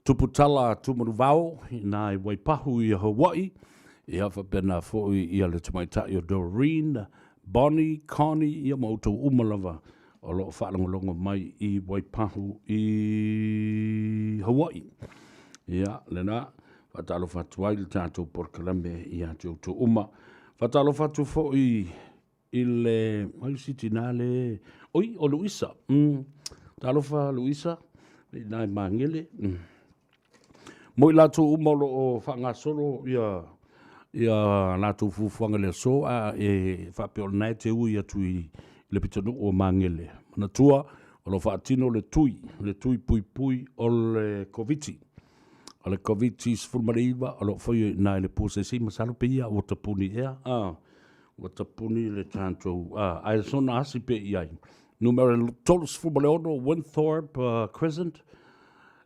tuputala tumaruvao, nā i Waipahu i Hawaii, ia whapena fōi ia le tamaitai o Doreen, Bonnie, Connie, ia mautou umalava o loo whaalongolongo mai i Waipahu i Hawaii. Ia, lena, whatalo whatu ai le tātou porkalame i atu tō uma. Whatalo whatu fōi i le, mai siti nā le, oi, o Luisa. Talo wha Luisa, nai mangele. Moi lātou umalo o whangasolo ia lātou fufuanga le so e whapeo nai te ui atu i le pitanu o mangele. Mana tua, o lo whaatino le tui pui o le koviti. o le COVID-19 fulmariva, o lo foi na le posesi masalo pia o tapuni ea, o tapuni le tanto, ai sona asi pe iai. Numero tolos fulmaleono, Winthorpe Crescent,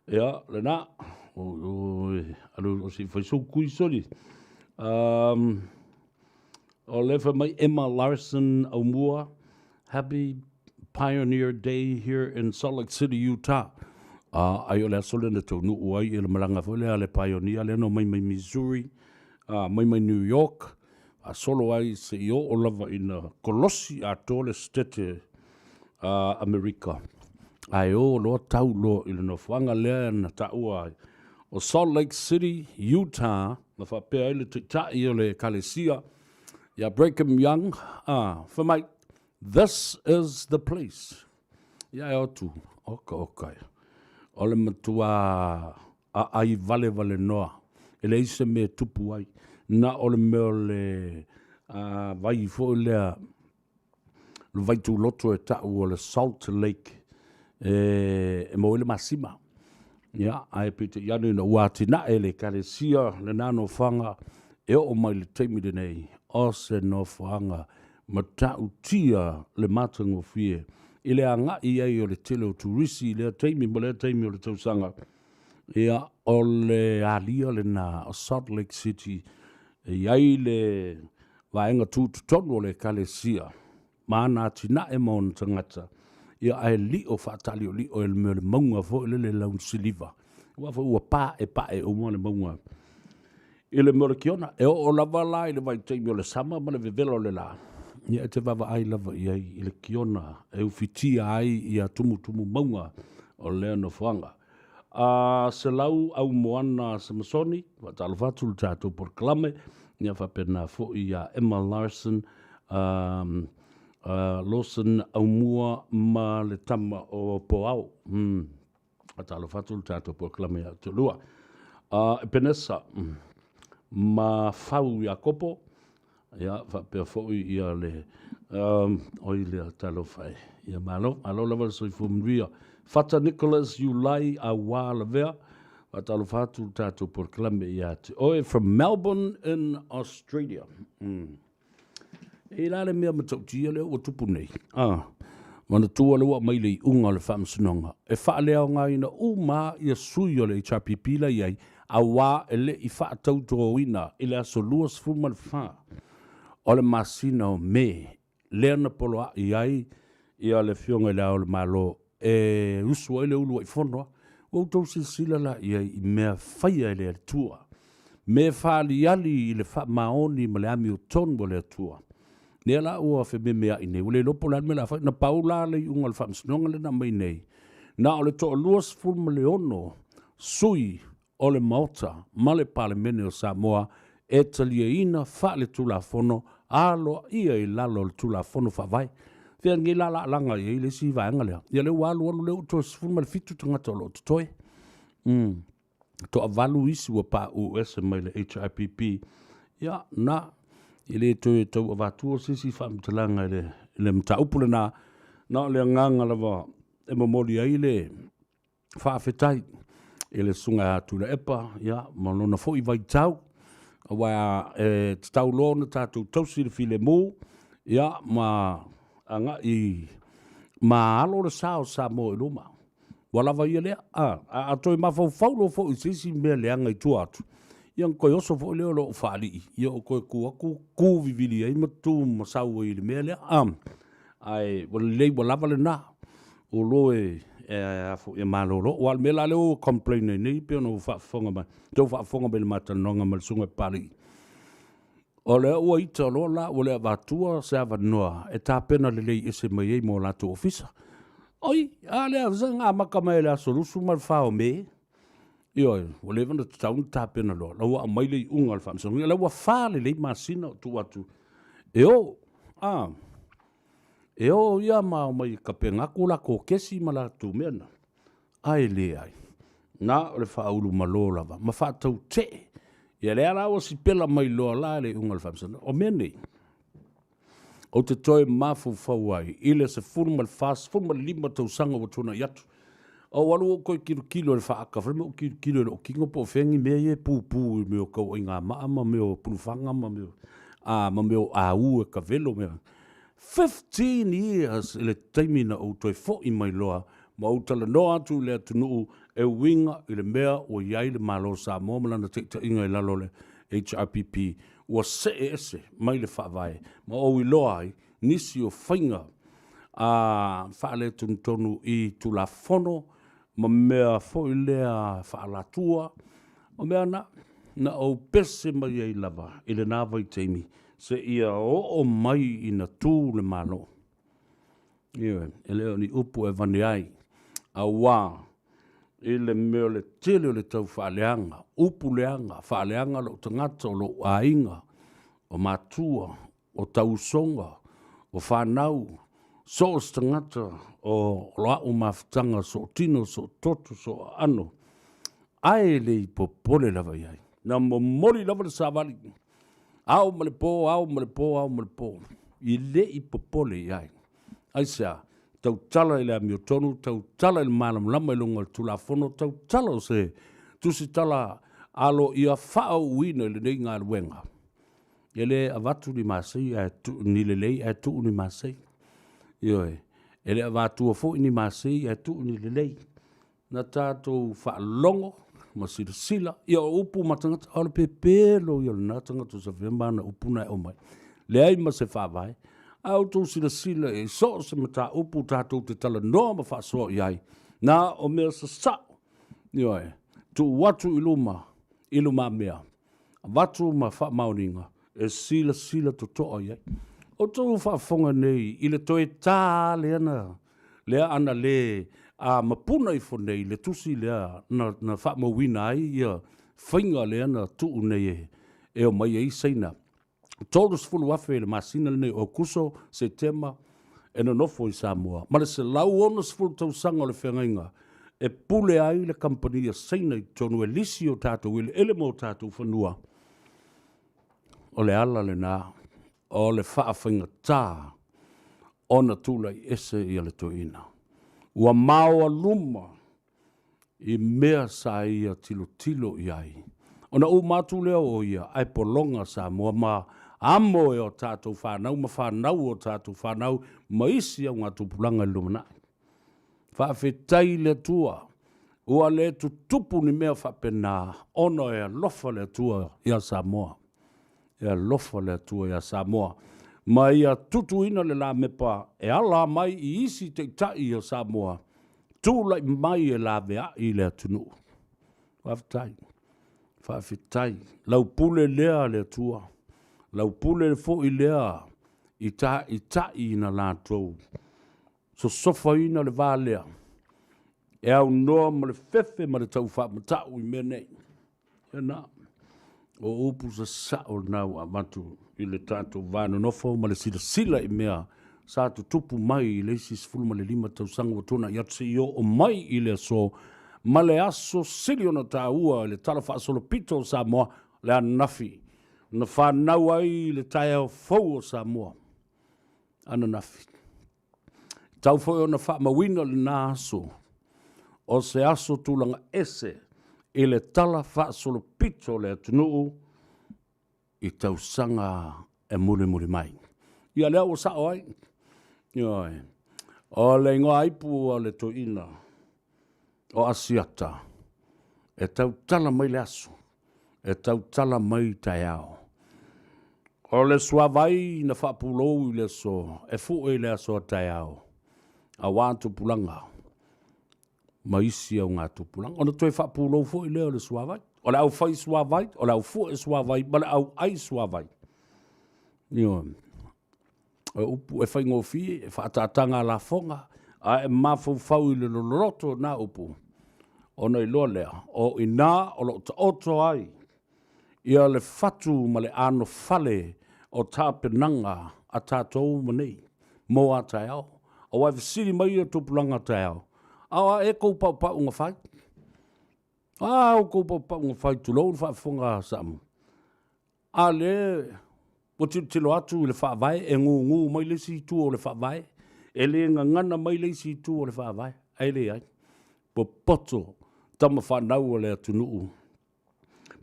ea, le na, o si foi so kui soli. O lefa mai Emma Larson Aumua, happy Pioneer Day here in Salt Lake City, Utah. Ai o le asole na tau nuu ai e le malanga fo le Pioneer, le no mai Missouri, mai New York, a solo ai se i o lava ina kolosi a tole stete Amerika. Ai o lo tau lo i le nofuanga lea na tau ai. O Salt Lake City, Utah, na whapea ile tai o le Kalesia, ya Brigham Young, for my, this is the place. Ya e otu, okay. Ole matua ai vale noa. Ele ise me tupu ai. Na ole meo le vai fo le vai tu loto e tau o le Salt Lake e mo ele masima. Ya, ai pite yanu na wati na ele Kalesia le nano fanga e o mai le teimi de nei. O se no whanga ma tau tia le matango fie. I le anga i ai o le tele o turisi, le teimi mo le teimi o le tausanga. Ia o le alia le na o Salt Lake City. I ai le vaenga tūtu tonu o le Kalesia. Maana tina e mauna tangata. Ia ai li o whaatali o li o el mea le maunga fo ele le laun siliva. Ua fo ua pa e o mua le maunga. I le mora kiona, e o lava la i le vai teimi o le sama, ma le vevelo le la. Ia te vava ai lava i ai, i le kiona, e ufitia ai i a tumu maunga o lea no whanga. Se lau au moana Samasoni, wa talo fatu le tātou por klame, nia whapena fo i a Emma Larson, Lawson au mua ma le tama o Poau. Wa talo fatu le tātou por klame a te lua. E penesa, ma fau ia kopo ia fa pe fo ia le o ile talo fai ia malo alo lava so fumria fata Nicholas Julai a wala vea talo fatu tato por klame ia o from Melbourne in Australia e la le mea matautia le o tupu nei mana tua le wa mai le unga le famsunonga e fa le nga ina uma ia sui o le HRPP la iai a wā ele i wha tautoroina i le aso luas fumal wha. O le masina o me, lea na polo a i ai, i a le fionga i le ao le malo, e usua i le ulua i whonoa, o tau sila la i ai i mea whaia i le tua. Me whaali ali i le wha maoni ma le ami o tonu o le tua. Nea la ua whi me mea i nei, ule lopo lan me la whai, na paula le i unga le wha msinonga le na mai nei. Na o le toa luas fumal le ono, sui, o le Malta, ma le palemene o Samoa, e talia ina wha le tulafono, alo ia i lalo le tulafono whawai. Whia ngi la langa i le si vaenga lea. Ia le walu anu leo to sifuma le fitu tangata o lo tutoe. To avalu isi wa pa US mai le HIPP. Ia na, i le to tau avatu o sisi whamtalanga i le mtaupule na le nganga lava e mamoli ai le whaafetai. E le sunga atu le epa, ia, malona fo i vai tau, wa tau lona tātou tausi le file mō, ia, ma anga i, ma alo le sao sa mo i loma. Walawa ia lea, a toi mafau faulo fo i sisi mea leanga i tua atu. Ia koe oso fo leo lo whaali, ia o koe ku vivili ai matu masau i le mea lea, ai, wale lei walawa le na, o loe, e malolo o al mela leo complain nei pe no fa fonga ba do fa fonga bel mata nonga mal sunga pali o le o ita lo la o le vatua se ava noa e ta pena le lei ese mai mo la to ofisa oi ale zanga makama le solusu mal fa o me io o le vanda taun ta pena lo la mai le unga al fa so la wa fa le masina tu atu e o e o ia mai ka penga kula ko kesi mala tu mena ai le ai na le fa ulu malola va ma fa tau te ia le ala o si pela mai lo la le ungal famsa o mene o te toi mafu fawai ile se formal fast formal lima tau sanga o tuna yatu O walu o koe kilo le whaaka, whare mo kilo le o kingo po whengi mea e pūpū me o kau i ngā maa ma me o pulufanga ma me o a ua ka velo mea. 15 years le taimina o toi fo i mai loa, ma o tala no atu le atunu e winga i le mea o iai le malo sa mo malana te inga i lalo le HRPP, ua se ese mai le whaavae, ma o i loa ai, nisi o whainga, whaale tunu i tula fono, ma mea fo i lea whaalatua, o mea na o pese mai ei lava, i le nāwai teimi, se ia o mai i na tū le malo. Ie, e leo ni upu e vane ai, a wā, i le mea le tele o le tau whaaleanga, upu leanga, whaaleanga lo tangata o lo ainga, o mātua, o tausonga, o whanau, so o tangata, o loa o mawhitanga, so tino, so totu, so ano. Ai le i popole lava iai. Na momoli lava le savali. Au malepo, au malepo, au malepo. I le i popole iai. Ai sea, tau tala i le amiotonu, tau tala i le malam lama i lunga le tulafono, tau tala o se, tusi tala alo ia whao uina i le nei ngā luenga. Ele avatu ni masei, ni le lei e tu ni masei. Ioe, ele avatu o fo ni masei e tu ni le lei. Na tātou whaalongo, ma sila, ia upu matangata, ole pepelo, ia le natangata sa whemana upuna e omai. Le ai ma se whaavai, au tō sila e so se mata upu tātou te tala noa ma whaasoa iai. Nā o mea sa sao, ioe, tu watu iluma mea, watu ma wha mauninga, e sila to toa iai. O tō whaafonga nei, i le toe tā lea ana le, mapuna i whanei, le tusi lea, na whaamawina ai, ia whainga lea na tuu nei e o mai ei seina. Tōrus fulu afe le masina nei o kuso, se tema, e no nofo i Samoa. Ma le se lau onas fulu tau sanga le whengainga, e pule ai le kampania seina i tonu e lisi o tātou, ele mo tātou whanua. O le ala le nā, o le whaawhainga tā, ona tūlai ese i ale toina. Ua maua luma i mea sa ia tilo iai. Ona u mātu leo o ia, ai polonga sa mua ma amo e o tātou whanau, ma whanau o tātou whanau, ma isi au ngā tupulanga i lumanai. Whaafetai le tua, ua le tutupu ni mea whapena, ono e alofa le tua ia Samoa. E alofa le tua ia Samoa. Ma ia tutu ina le la mepa, e ala mai i isi te tai o Samoa. Tūlai mai e la vea i le atunu. Whawhitai. Lau pule lea le tua. Lau pule fo i lea i tai ina la tau. So sofa ina le vālea. E au noa ma le fefe ma le tau whamatau i menei. E nā. O upu sa sao nau a matu i le tātou vānu nofo ma le sila i mea sa tu tupu mai i le isi sifulu ma le 5 tau sanga watona i atu i o mai i le so ma le aso sili ona tā ua le tala whaasolo pito o Samoa le anafi na whanau ai le tai au fau o Samoa ana nafi tau foi ona whaamawina le nā aso o se aso tūlanga ese i le tala whaasolo pito le atunuu i tau sanga e mure mai. Ia lea o sao ai. Ioi. O le ingoa aipu o le toina. O asiata. E tau tala mai le aso. E tau tala mai tai ao. O le suavai na whaapulou i le so. E fu e le aso tai ao. A wātu pulanga. Ma isi au ngā tupulanga. Ona toi whaapulou fu i leo le suavai. O le au whai suavai, o le au fu e suavai, ma le au ai suavai. Nio, e upu e whai ngofi, e whaatatanga la fonga, a e mawhau i le loroto na upu. O nei loa lea, o i nā, o lo ta oto ai, ia le fatu ma le ano fale o tāpenanga a tātou manei, mo a tai au. O wai visiri mai o tupulanga tai au. Awa e kou pau unga whai. O kou pau unga whai tulou wha whunga samu. A le, o tilo atu le wha vai, e ngu mai le si tu o le wha vai, e le ngana mai le si tu o le wha vai, ai le ai. Popoto, tama whanau o le atunuu.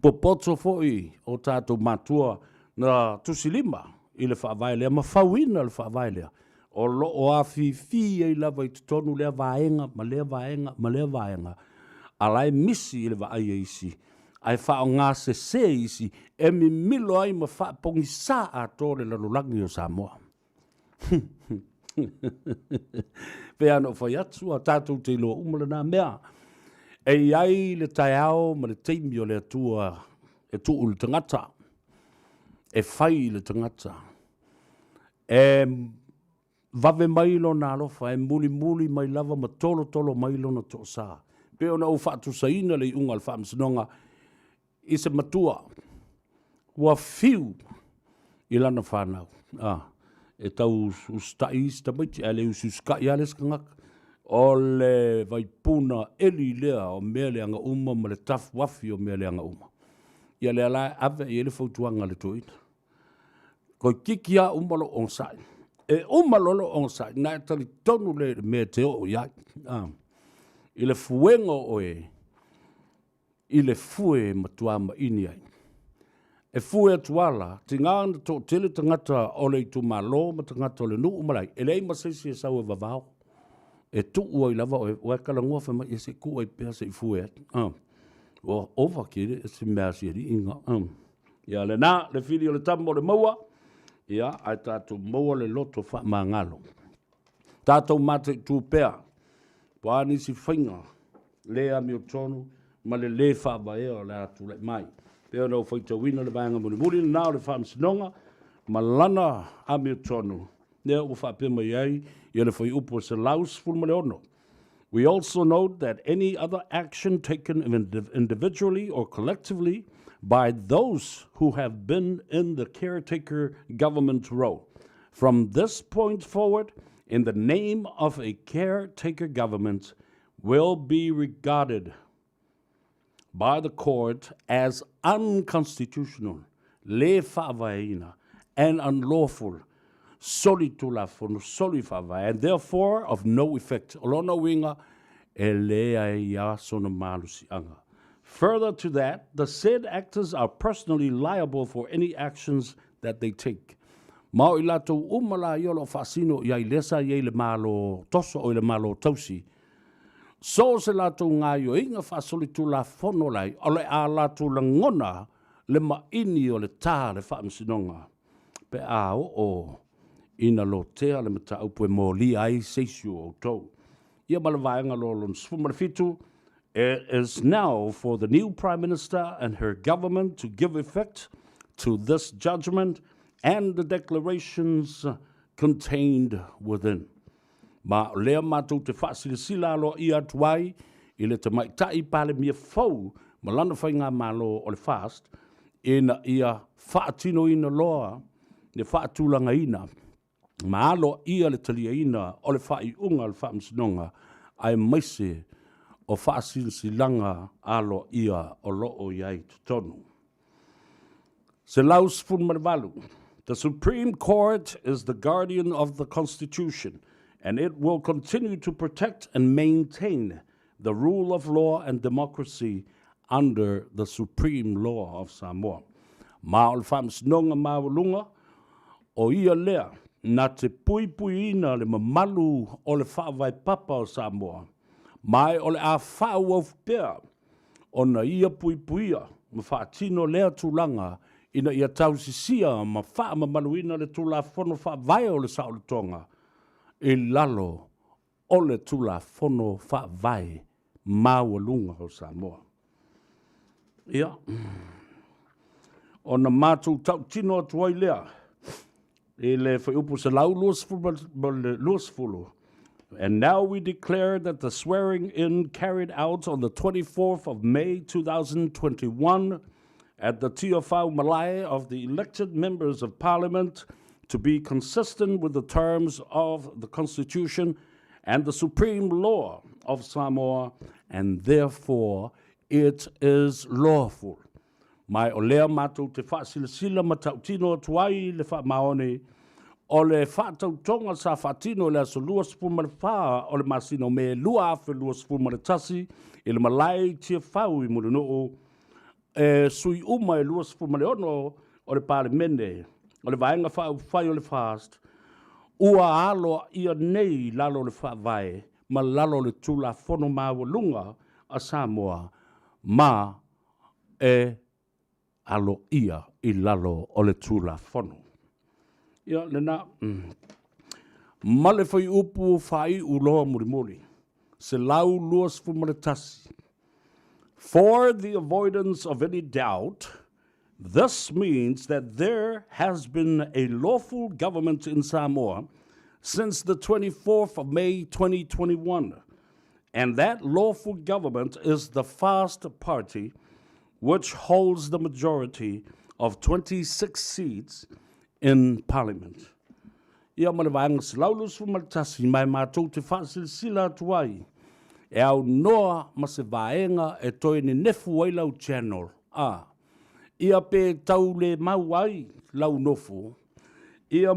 Popoto foi o tātou matua na tusilima i le whaavai lea, ma whauina le whaavai lea. O lo o a fi e lava i tutonu lea vaenga, ma lea vaenga, ma lea vaenga. Alai misi i le vaai e isi. Ai whao ngā se isi, e mi milo ai ma whapongi sa a tōre la lulangi o Samoa. Pea no whai atu a tātou te loa umala nā mea. E ai le tai ao ma le teimi o le atua e tuu le tangata. E whai le tangata. E vave mailo nā lofa, e muli mai lava ma tolo mailo na tō sā. Pea na u whaatu saina le unga le whaamsinonga i se matua. Ua fiu i lana whanau. E tau ustai sta maiti, e le ususka i ales kangak. O le vaipuna eli lea o mea leanga uma ma le tafu wafi o mea leanga uma. Ia le alai ave i ele fautuanga le toina. Ko kikia umalo onsai. E umalolo onsai, na e tali tonu le mea te o iai. I le fuengo o i le fue matuama ini ai. E fue atuala, te ngāna tō tele tangata o le tu malo, ma tangata o le nuu malai. E lei masisi e sau e vavao. E tuu ai lava o e kalangua whama e se kua i pēa se i fue ati. O ova kere e se mea si eri inga. Ia le nā, le whiri o le tamo le maua. Ia, ai tātou maua le loto wha mā ngalo. Tātou mate tū pēa. Wāni si whainga. Lea mi o tonu. Ma le wha vae o le atu le mai. Pēa nau whaita wina le vāenga muni. Muri nā o le whaamsinonga. Ma lana a mi o tonu. Nea u whapema iai. Ia le whai upo se laus fulma le ono. We also note that any other action taken individually or collectively by those who have been in the caretaker government role from this point forward in the name of a caretaker government will be regarded by the court as unconstitutional, le whaavaina, and unlawful, and therefore of no effect. Further to that, the said actors are personally liable for any actions that they take. Mau ilato umala yolo fasino ya ilesa ye le malo toso o le malo tausi. So se lato ngayo inga fasoli tu la fonolai ole a lato langona le maini o le tā le whaamsinonga. Pe a o ina lo tea le mata upo e mōli ai seisio o tau. Ia malavaenga lo lon sfumarifitu. It is now for the new Prime Minister and her government to give effect to this judgment and the declarations contained within. Ma lea mātou te whaasilisila alo I atuai, I le te maitai pale mia fau, ma lana whainga malo o le fast, ina ia whaatino ina loa, ne whaatulanga ina, ma alo ia le talia ina o le whai unga le whaamsinonga, ai maise o whaasilisila alo ia o loo iai tutonu. Se laus fun marvalu. The Supreme Court is the guardian of the Constitution, and it will continue to protect and maintain the rule of law and democracy under the supreme law of Samoa. Ma'ol whamsinonga mawalunga, o ia lea, na te pui ina le mamalu o le whaavai papa o Samoa. Mai o le a whau au pēr, o na ia puia, ma whaatino lea tūlanga, ina ia tausisia ma wha mamaluina le tula fono wha vai o le sao le tonga. E lalo o le tula fono wha vai mawalunga o Samoa. Ia. O na mātou tau tino atuai lea. E le whai upu se lau luasfulu. And now we declare that the swearing-in carried out on the 24th of May 2021 at the Tiofau Malai of the elected members of Parliament to be consistent with the terms of the Constitution and the supreme law of Samoa, and therefore it is lawful. Mai o lea mātou te whaasilasila ma tautino atuai le wha maone, o le whaatautonga sa whaatino le aso lua sepuma le wha, o le masino me lua afe lua sepuma le tasi, i le malai tia whau i mure noo, sui uma e lua sepuma le ono, o le pale mene, o le vaenga whai o le fast, ua alo ia nei lalo le whaavae, ma lalo le tula whono mawa lunga a Samoa, ma e alo ia i lalo o le tula whono. Ia, lena, ma le whai upu whai uloa murimuri, se lau lua sepuma le tasi. For the avoidance of any doubt, this means that there has been a lawful government in Samoa since the 24th of May 2021, and that lawful government is the Fast Party, which holds the majority of 26 seats in Parliament. Ia mana vaenga se laulus fumaltasi mai mātou te whaasilsila atuai, e au noa ma se vaenga e toi ni nefu ai lau channel. Ia pe tau le mau ai lau nofo. Ia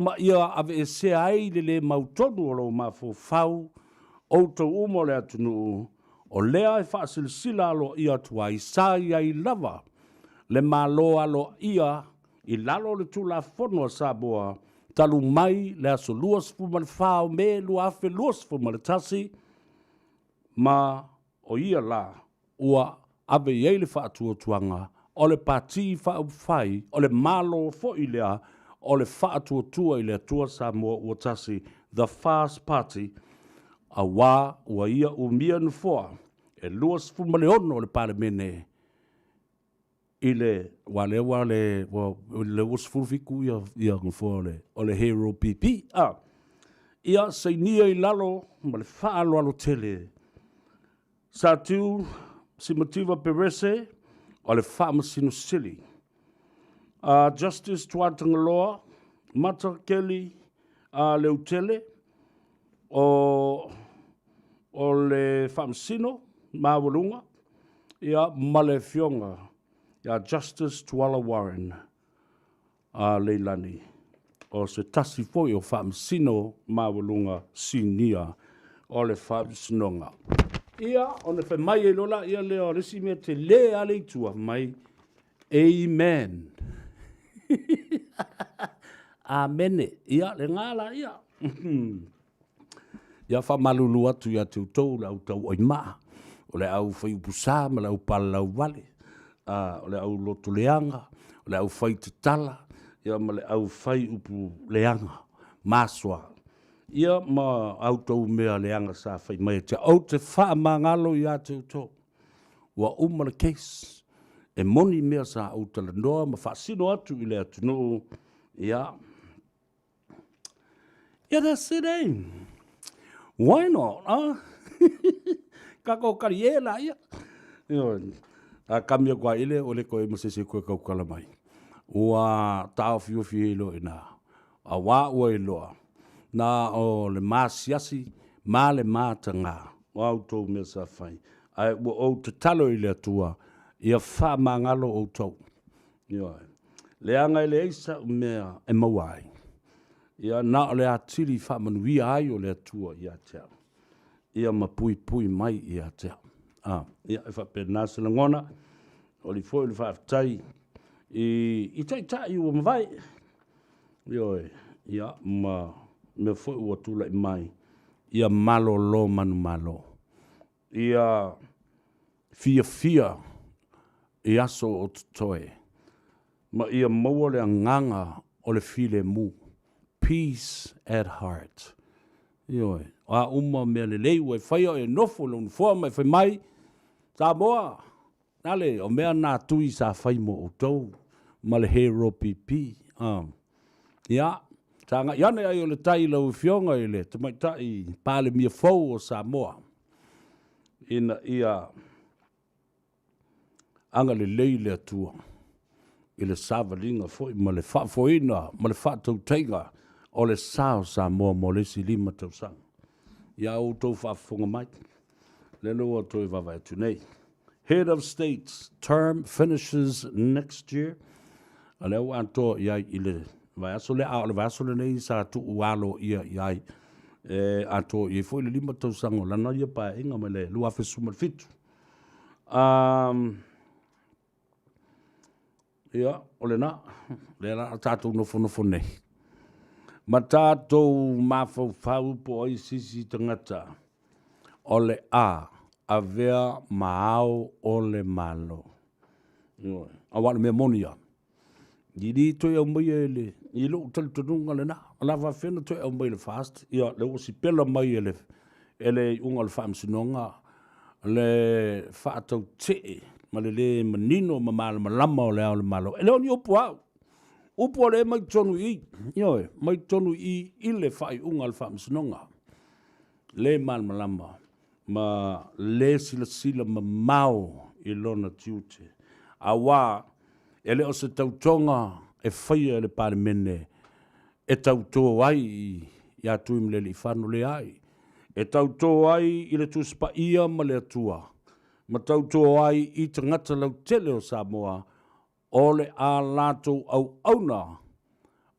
ave e se ai le mau tonu o lau mafo fau, o tau umo le atunu, o lea e whaasilsila alo ia tuai, sa ia i lava, le malo alo ia, i lalo le tula whono sa boa, talu mai le aso luas fuma le whao me lua afe luas fuma le tasi, ma o ia la, ua ave iei le whaatua tuanga, o le pati whaupwhai, o le malo fo i lea, o le whaatua tua i lea tua Samoa ua tasi, the Fast Party, a wā ua ia umia nufoa, e luas fuma le ono o le palemene, i le le usfufiku ia nufoa o le Hero PP. Ia seinia i lalo, ma le whaalo alo tele, sa tiu Simativa Perese, o le whaamasino sili. Justice Tuatangaloa, Mata Kelly, le utele, o le whaamasino, mawalunga, ia male fionga, ia Justice Tuala Warren, leilani, o se tasi foi o whaamasino, mawalunga, sinia, o le whaamasinonga. Ia, o ne mai e lola, ia leo resi mea te le ale tua mai. Amen. Amene. Ia, le ngala, ia. Ia wha malulu atu ia te utou, la utau oi maa. O le au whai upusa, ma la upala lau wale. O le au loto leanga, o le au whai te tala, ia ma le au whai upu leanga. Maswa. Ia ma autou mea leanga sa whai mai te au te wha mangalo i ate uto. Wa umara case. E moni mea sa au tala noa ma wha sino atu i le atu no. Ia. Ia that's it, eh? Why not, Kako kariela, ia. A kamia kwa ile o le koe masese koe kaukala mai. Ua tau fio fio ina. A wā ua iloa. Na o le masiasi, ma le mātanga, o autou mea sa whai. Ai, o te talo i le atua, ia wha mangalo o tau. Le anga i le eisa mea e mawai. Ia na o le atiri wha manui ai o le atua i atea. Ia mapui pui mai i atea. Ia e wha pēr nāsa la ngona, o li fōi le wha aftai, i tai ua mawai. Ia me foi ua tula i mai, ia malo lo manu malo. Ia fia, i aso o tutoe. Ma ia maua le anganga o le file mu. Peace at heart. Ioi, a uma mea le leiwa e whaia e nofo lo nufua mai whai mai. Samoa, nale, o mea nā tui sa whai mo o tau. Ma le Hero PP. Ia, tanga iane ai o le tai lau fionga i le, te mai tai pāle mia fau o Samoa. Ina ia anga le leile atua. I le savalinga foi, ma le whaafoina, ma le whaatautaiga o le sao Samoa mo le si lima tau sang. Ia o tau whaafonga mai. Le loa toi vava atu nei. Head of State's term finishes next year. A leo anto iai i le vai aso le a le vai aso le nei sa tu ualo ia iai ato i foi le lima tau sango lana ia pa inga me le lua fe suma fitu ia ole na le na tatou nofo nei ma tatou mafaufau po ai sisi tangata ole a vea maao ole malo a wale mea monia Didi toi au mai ele i lo tal tununga le na la va fena toi au mai le fast ia le o si pela mai ele unga le fam sinonga le fa tau te ma le manino ma mal malama o le malo ele oni upo le mai tonu i io mai tonu i le fai unga le fam sinonga le mal malama ma le sila ma mau i lona tiute awa ele o se tautonga e whaia ele pare mene e tautoa ai i atu im le li whanu le ai e tautoa ai i le tuspa ia ma le atua ma tautoa ai i tangata lau tele o Samoa o le a lato au auna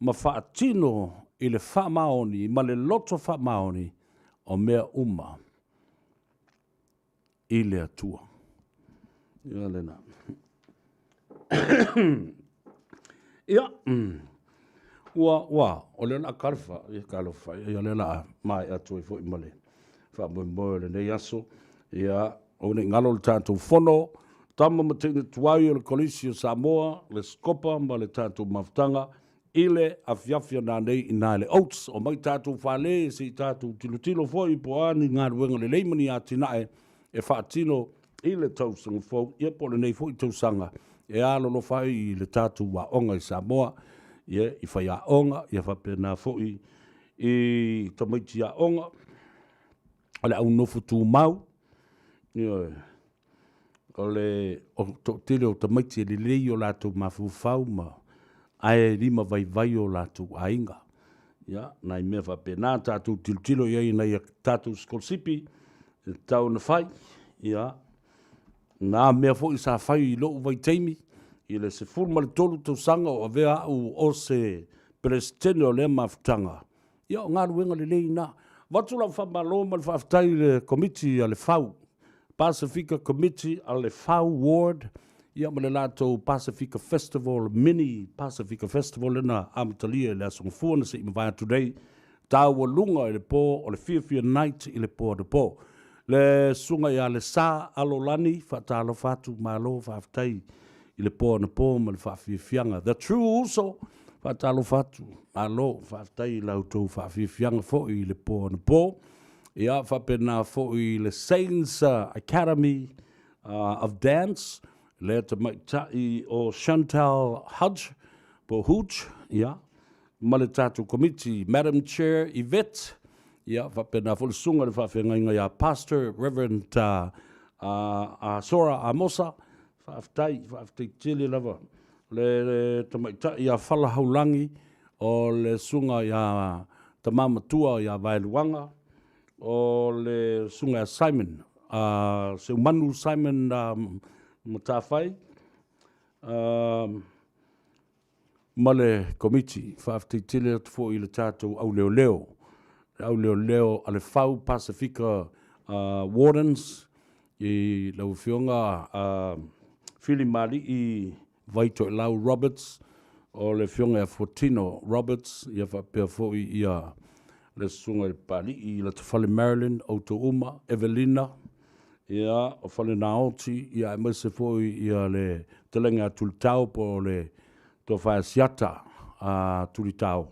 ma whaatino i le whamaoni ma le loto whamaoni o mea uma i le atua ia le na ia wa o le na karfa ia kalofa ia le la mai atu i foi male fa mo le ne yaso ia o ne ngalo le tatou fono tama matene tuai o le kolisi o Samoa le skopa ma le tatou maftanga ile afiafia na nei ina le oats o mai tatou fale si tatou tilutilo foi po ani ngaruenga le leimani atinae e faatino ile tau sanga fo ia po le nei foi tau sanga e alo lo fai i le tatu wa onga i Samoa ia i fai a onga ia fa pena foi i tamaiti a onga ale au nofu tu mau ia ole o to tele o tamaiti le lei o latu mafufau ma ai lima vai o latu ainga ia nai me fa pena tatu tiltilo ia i nai tatu skolsipi tau na fai ia na mea fo i sa fai i loo vai teimi i le se fulma le tolu tau sanga o avea au o se presidente o le maftanga. Ia o ngā ruenga le lei na. Watu lau whamalo ma le whaftai le committee a le fau. Pacifica Committee a le fau ward. Ia ma le lato Pacifica Festival, mini Pacifica Festival lena amatalia le asong fuana se ima vai today. Tau o lunga i le po o le Fia Night i le po de po. Le sunga ia le sa alolani fatalo fatu malo whaftai i le po na po ma le whawhiwhianga. The true also fatalo fatu malo whaftai lau tau whawhiwhianga fo i le po na po. Ia whapena fo i le Saints Academy of Dance. Le te maitai o Chantal Hudge po Hooch. Ia ma le tatu committee Madam Chair Yvette. Ia whapena fo le sunga le whawhiwhianga ia Pastor Reverend Sora Amosa. Whaftai tili lava. Le tamaitai ia whalahaulangi o le sunga ia tamamatua ia Vailuanga. O le sunga Simon. Se manu Simon matawhai. Ma le committee. Whaftai tili fo i le tātou au leo leo. Au leo leo ale fau Pacifica Wardens. I lau whionga Philly Mali i Vaito Lau Roberts o le whionga Fortino Roberts ia whapea fo i ia le sunga i pali i la tawhale Marilyn Auto Uma Evelina ia o whale Naoti ia emese fo i ia le telenga tulitau po le to whaasiata tulitau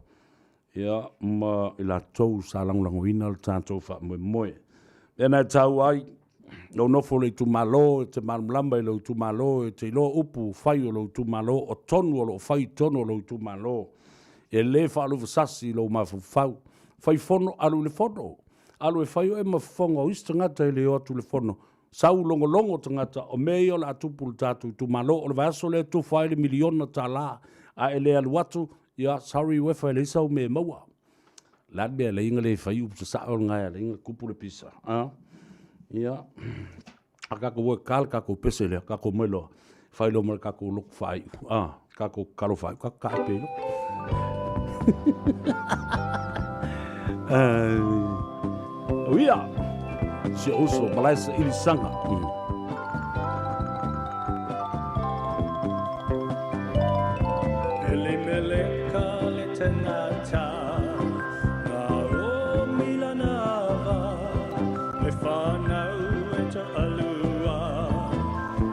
ia ma i la tau sa langlangoina le tātou wha moe moe. Ena tau ai no nofo le tu malo te malamba le tu malo te lo upu fai o tu malo o tonu o fai tonu o tu malo e le fa lo sasi lo ma fau fai fono alu le fono alu e fai o e ma fongo istanga te le o tu le fono sau longo longo tangata o meo la tu pultatu tu malo o vaso le tu fai le miliona tala a ele alu watu ya sorry we fa le sau me maua la be le inga le fai u sa o nga le inga kupu le pisa ia a kako wo kal kako pesele kako melo failo mer kako luk fai kako kalo fai kako pe Uia. Si oso malaisa ili sanga. Ele meleka le tangata na o milanava me whanau e ta alua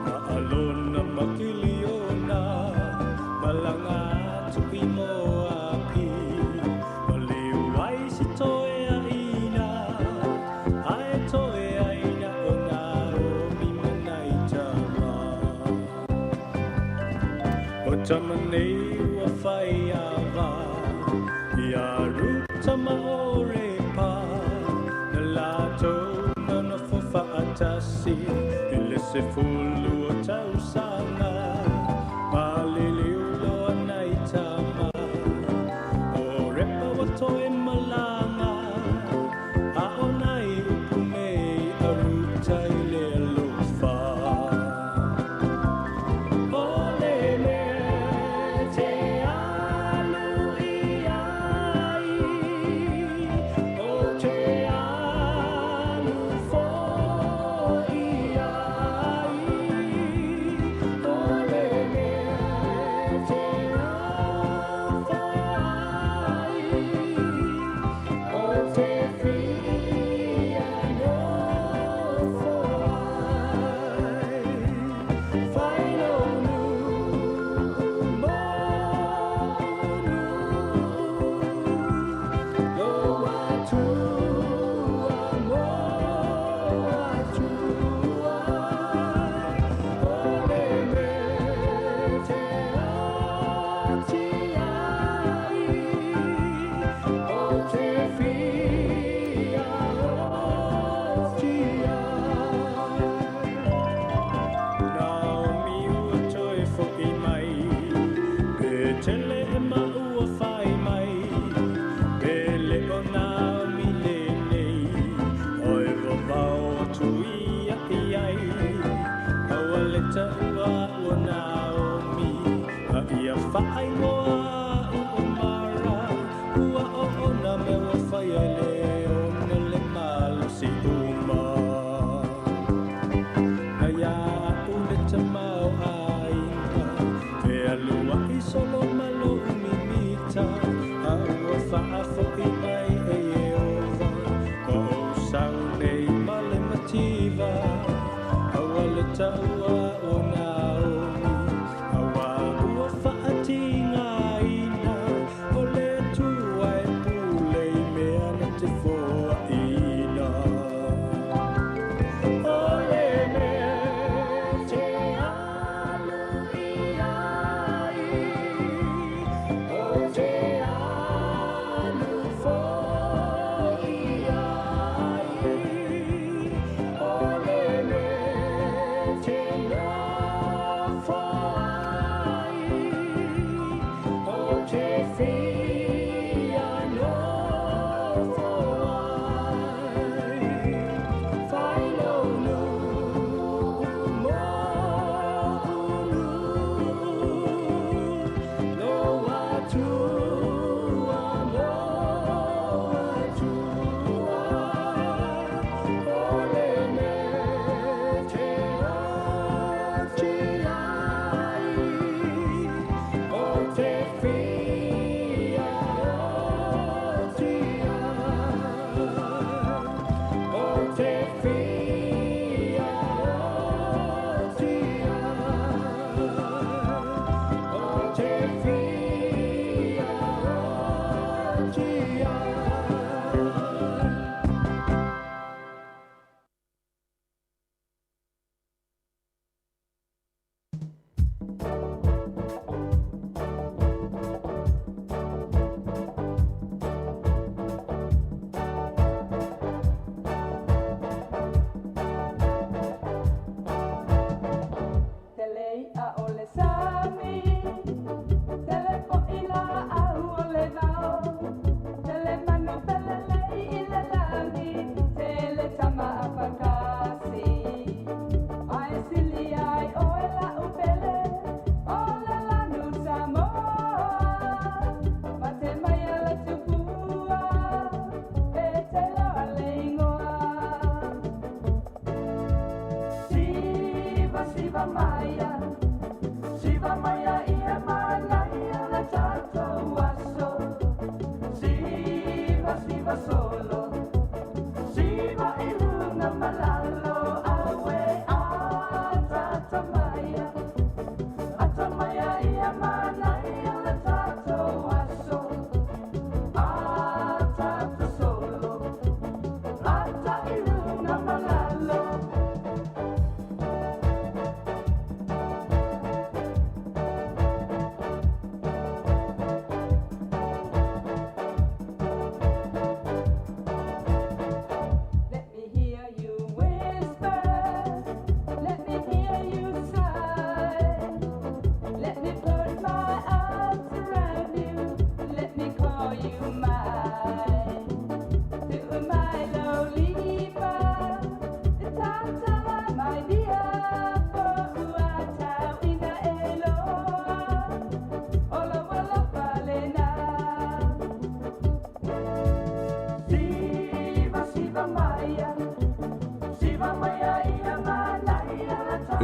na alona makiliona malanga tupi moa pi ma liwai si toe a ina ai toe a ina o na o mi manai tama o tamanei ua whai awa ia ruta maore pa na lato na na fofa atasi ele se fulu o tausanga ma lili ulo anai tama o repa watoe malanga a onai upumei a ruta ile alofa ole me te alu iai o te alu fo iai ole me te alu fo iai o te fia no fo ai fai no nu Tele e maua whai mai Pele o nā mile nei Oi wawau atu ia i ai Aua le taua o nā omi A ia whai moa u o mara Ua o ona me wa whai ai le ona le malu si uma Na ia u le tamau ainga Te alua i solo malo umimita Aua whaafo i mai e Eva O sau nei male mativa Aua le taua o Naomi Aua ua whaatinga ina O le tua e pule i mea na te foa ina O le mea te alu iai O te alu fo iai O le mea te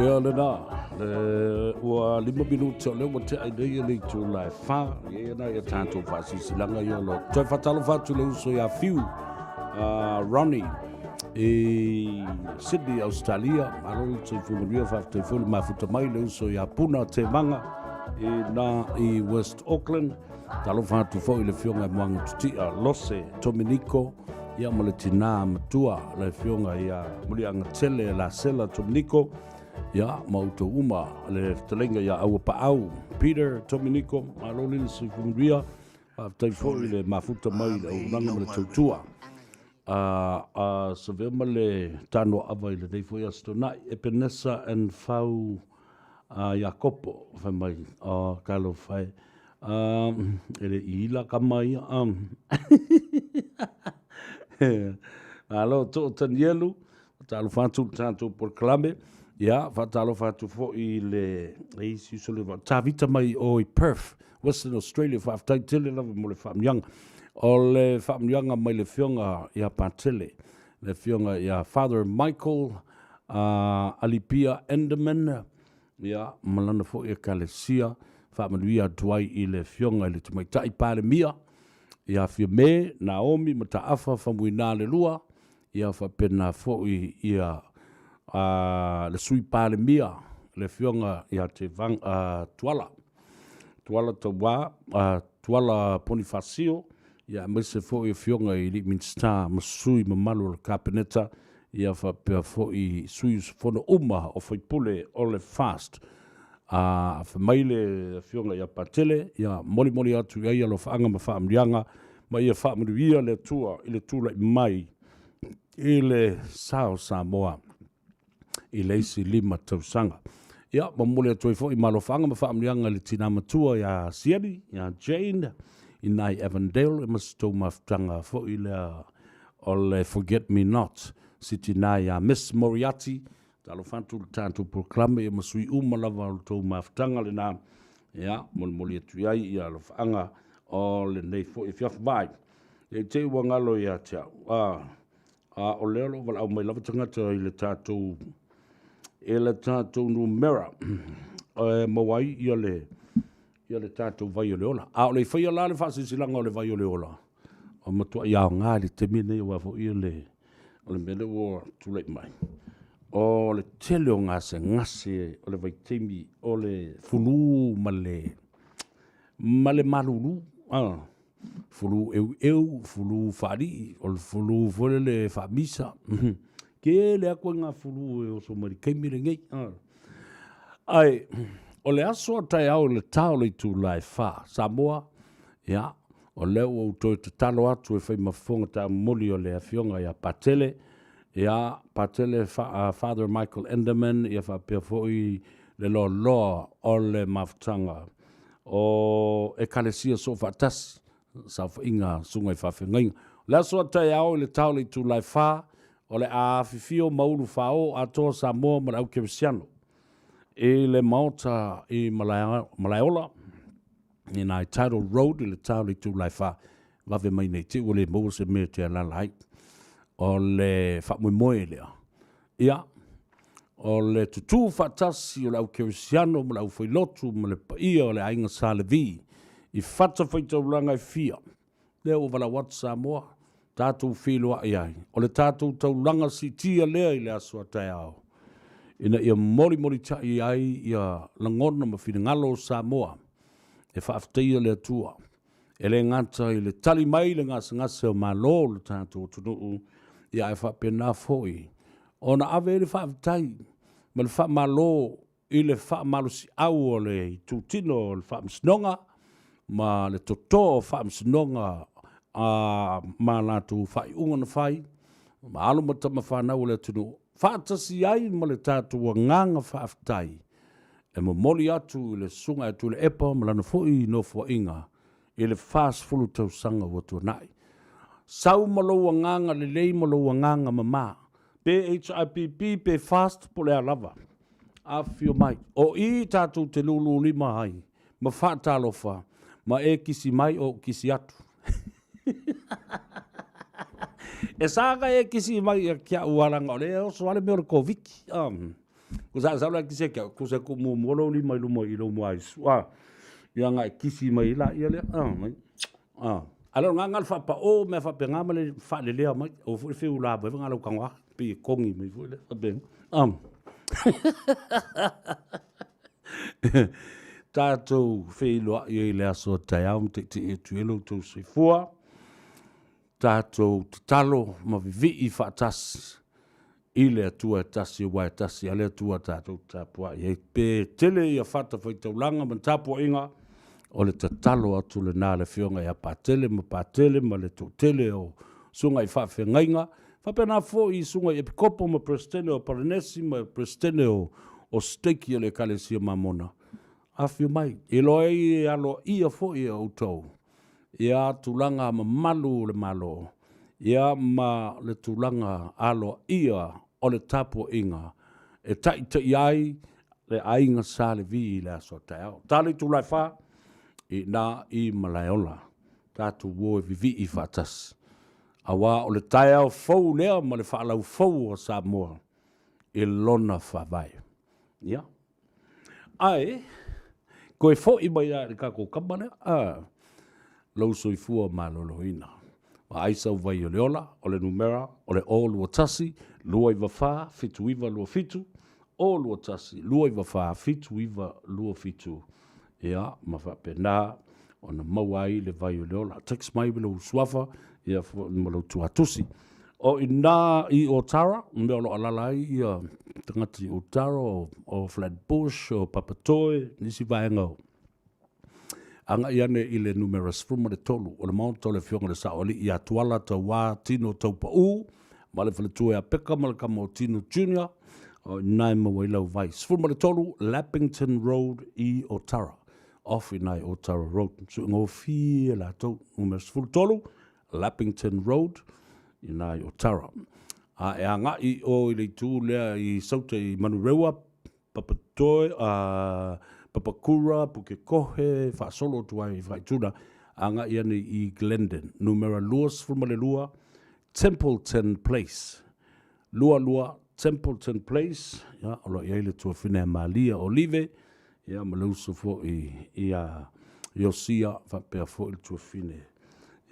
Ia lena, ua 5 minuti o leo mo te aidei le tu lai wha, ia na ia tātou whaasisilanga i olo. Toi whatalo whatu le uso ia fiu, Ronnie, Sydney, Australia, marolu te whunguria whafte whulu mafuta mai le uso ia puna te manga, i West Auckland, talo whatu fo i le fionga mwanga tutia, Lose, Dominico, ia mo le tina matua, le fionga ia muli anga tele la sela Dominico, ia mauto uma le telenga ia au pa au Peter Dominico malolin se fungia tai foi le mafuta mai le nanga le tutua Savea le Tanoa Ava le dei foi astona e penesa en fau Jacopo fa mai Carlo fai ele ila kamai alo to tanielu talo fatu tanto por clame. Ia, whatalo whatu fo i le eisi sole wa tāwita mai o i Perth, Western Australia, whaftai tele lawa mo le whaamnianga. O le whaamnianga mai le whionga ia pātele, le whionga ia Father Michael Alipia Enderman, ia malana fo i Kalesia, whaamanuia duai i le whionga i le tumaitai pāle mia, ia whia me, Naomi, mata afa, whamuina le lua, ia whapena fo i ia le sui pale mia le fionga ia te vang tuala tawa tuala Bonifacio ia mese fo i fionga i Minster masui mamalu le kapeneta ia fa pe fo i sui fono uma o foi pule o le fast fa mai le fionga ia patele ia moli atu ia lo fanga ma fa mlianga ma ia fa mruia le tua i le tula mai i le Samoa i leisi 5 tausanga. Ia, mamule atu i fo i malofanga ma whaamlianga le tina matua ia Siani, ia Jane, i nai Avondale, e masito maftanga fo i lea o le Forget Me Not, si tina ia Miss Moriarty, talo fantu le tantu proklame, e masui umalawa o tau maftanga le na, ia, moli atu iai ia lo whaanga o le nei fo i fiaf vai. E te wangalo ia tia, o leo lo wala au mai lava tangata i le tātou e le tātou numera mawai ia le tātou vai o le ola. A o le whaia la le whasisilanga o le vai o le ola. O matua iau ngā le te mine o wafo ia o le mele o tulei mai. O le tele o ngase o le vai temi o le fulu ma le malulu. Fulu fulu whari, o le fulu fole le whamisa. Ke le ako ngā fulu e o so mari keimire ngei. Ai, o le aso tai au le tau le tu lai wha, Samoa, ia, o leo o toi te talo atu e whai mafonga ta moli o le awhionga ia Patele, ia, Patele Father Michael Enderman, ia wha pia foi le loa o le maftanga. O e kalesia so fatasi, sa whainga sungai whawhengainga. Le aso tai au le tau le tu lai wha, o le a fifio maulu whao a toa Samoa ma au Keresiano. E le maota i Malaiola, i nai Tidal Road, i le tau le tu lai wha, wawe mai nei te o le mou se mea te alalai. O le whamoimoe lea. Ia, o le tutu whatasi o le au Keresiano, ma le au whailotu, ma le paia o le ainga sa le vi, i whata whaitauranga i fia. Lea o wala wat Samoa, tātou whiloa i ai. O le tātou tauranga si tia lea i le asua tai au. Ina ia mori tai ai ia langona ma whingalo Samoa. E whaafteia le atua. E le ngata i le tali mai le ngase o malo le tātou tunuu. Ia e whapena foi. O na ave le whaaftai. Ma le whaamalo i le whaamalo si au o le tūtino o le whaamsinonga. Ma le toto o whaamsinonga ma nātu whai unga na whai, ma alo mata ma whanau le tunu. Whaatasi ai ma le tātua nganga whaaftai. E mo moli atu le sunga atu le epa ma lana fui no fua inga. I le fast fulu tau sanga watu nai. Sau malo nganga le lei malo nganga mama. Pe HIPP pe fast po le alava. A fio mai. O i tātu te lulu lima hai. Ma whaatalofa. Ma e kisi mai o kisi atu. E sāga e kisi mai a kia uaranga o leo so ale meo ko viki. Ko sa la ki se ko se ko mo lo li mai lo mo i lo mo ai sua. Ia nga kisi mai la ia le mai. Alo nga ngal fa pa o me fa pe nga male fa le le mai o fu fe ula ba nga lo kangwa pi kongi mai fu le fa ben. Tātou whēloa i le aso tai au te tuelo tau sui fua. Tātou te talo ma vivi i whaatasi. I le atua tasi o wai tasi a le atua tātou tāpua. I pe tele i a whata whaitaulanga man tāpua inga. O le te talo atu le nā le whionga i a pātele ma le tō tele o sunga i whawhengainga. Whapena fo i sunga i epikopo ma prestene o Paranesi ma prestene o steki o le kalesia mamona. Awhi mai, e loa i alo ia fo i au tau. Ia tulanga ma malu le malo. Ia ma le tulanga alo ia o le tapo inga. E tai ai le ainga sa le vi i le aso tai au. Tali tulai wha, i nā i malaiola. Tātu wo e vivi i whatas. Awa o le tai au fau lea ma le whaalau fau o Samoa. E lona whawai. Ia. Ai, koe fo i mai a kako kamane, lau soi fua maloloina. Wa aisa u vai o leola, o le numera, o le o lua tasi, lua iwa wha, fitu iwa lua fitu, o lua tasi, lua iwa wha, fitu iwa lua fitu. Ia, ma wha pena, o na mauai le vai o leola. Tex mai bilo suafa, ia malo tuatusi. O ina i Otara, me olo alalai ia tangati Otara o Flatbush o Papatoe, nisi vaenga o. Anga iane i le numerous fruma le tolu, o le maunta le fionga le saoli i atuala ta wā tino taupa u, ma le whaletue a peka ma le kamo Tino Junior, o nai mawailau vai. Fruma le tolu, Lappington Road i Otara, off i nai Otara Road. So ngō fia la tau, numerous fruma tolu, Lappington Road, i nai Otara. E anga i o i le tū lea i sauta i Manurewa, Papatoe, Papakura, Pukekohe, Whaasolo tuai i Whaituna, anga i ane i Glendon. Numera luas frumale lua, Templeton Place. Lua, Templeton Place, ia, alo i aile tua whine Malia Olive, ia, malausa fo i a Iosia, whapea fo i tua whine.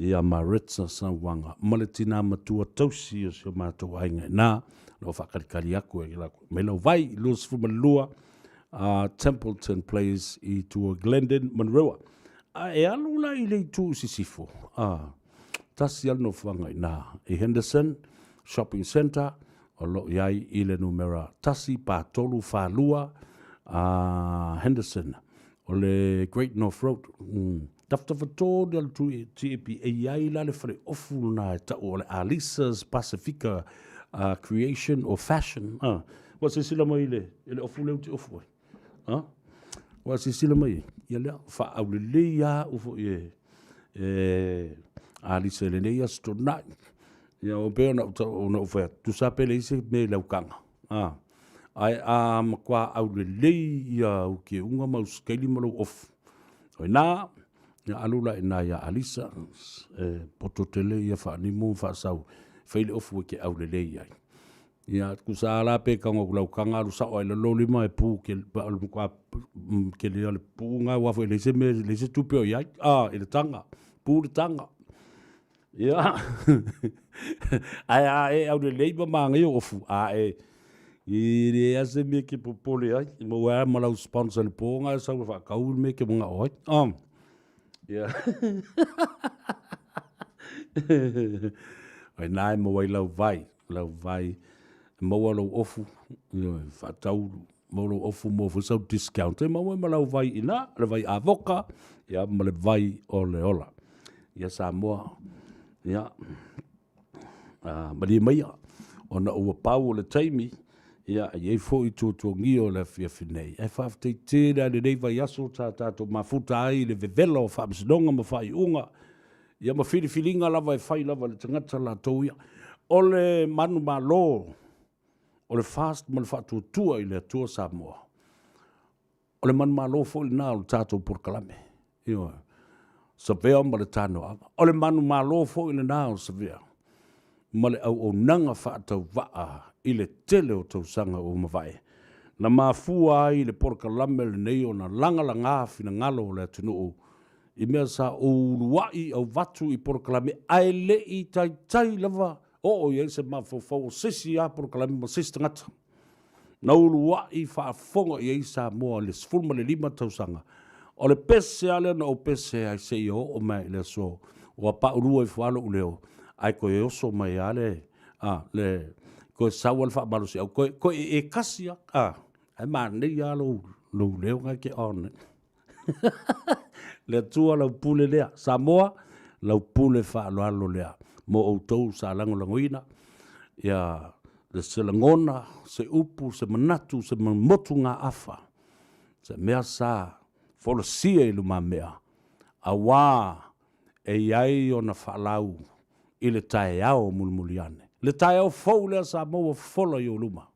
Ia Maritza sa wanga. Maletina matua tausi o sio mātou ainga. Nā, lo whakarikari aku e lako. Me lau vai, luas frumale lua, Templeton Place i tua Glendon, Monroe. E alula i lei tū sisifo. Tasi alno whanga i nā. I Henderson Shopping Centre, o lo iai i le numera tasi pātolu whālua, Henderson, o le Great North Road. Tafta whatō de al tu e tiepi e iai la le whare ofu na e tau o le Alisa's Pacifica Creation or Fashion. Wa se sila mai le ofu leu te ofu ai. Wa se sila mai ia lea wha au le leia ufo Alisa le leia stonai. Ia o peo na ufa tu sape le ise me laukanga. Ai makua au le leia u ke unga mau skaili malo ofu. Oi nā, ia alula ina ia Alisa, pototele ia whaanimu whaasau, whaile ofu ke au le leia. Ia kusa ala pe kanga kulau kanga alu sao ai lalo lima e pū ke lea le pū ngā wafo e leise tupeo iai, e le tanga, pū le tanga. Ia, ai au le leiba maa ngai ofu, i re ase me ke popole ai, i maua malau sponsor le pō ngā sau whakau me ke mga oi. Ia. Ai nai maua i lau vai, maua lau ofu, whatau, maua lau ofu mo fusau discount, maua malau vai ina, le vai avoka, ia ma le vai o le ola. Ia Samoa, ia, mali maia, ona ua pau o le taimi, ia, iei fo i tūtuangi o le whiawhinei. E whaaftei tēra le nei vai aso tātou mafuta ai le vevela o whaamsinonga ma whai unga. Ia ma whiriwhiringa lava e whai lava le tangata la tau ia. O le manu ma lo, o le fast ma le whaatuatua i le atua Samoa. O le manu ma lo fo i nā o le tātou porkalame. Ia, Savea ma le Tanoa Ava. O le manu ma lo fo i le nā o Savea. Ma le au o nanga whaatau waa i le tele o tau sanga o mawai. Na mafua ai le porkalame le nei o na langa fina ngalo le atunuu. I mea sa o luai au vatu i porkalame ai le i tai lava o iei se mafofau sisi a porkalame ma sisi tangata. Na luai whaafonga iei sa moa le sfulma le 5 tausanga. O le pese ale na o pese ai se i o mai le so. O a paurua i whaalo uleo. Ai ko e oso mai ale. Le ko sawal fa malusi au ko e kasia ai man nei alo lo leo nga ke on le tua la pule le Samoa la pule fa alo le mo o tou sa langoina ya le selangona se upu se manatu se motu nga afa se mea sa folosia i luma mea awa e iai o na whalau i le tae ao mulmuliane le tae au fau lea Samoa fola i o luma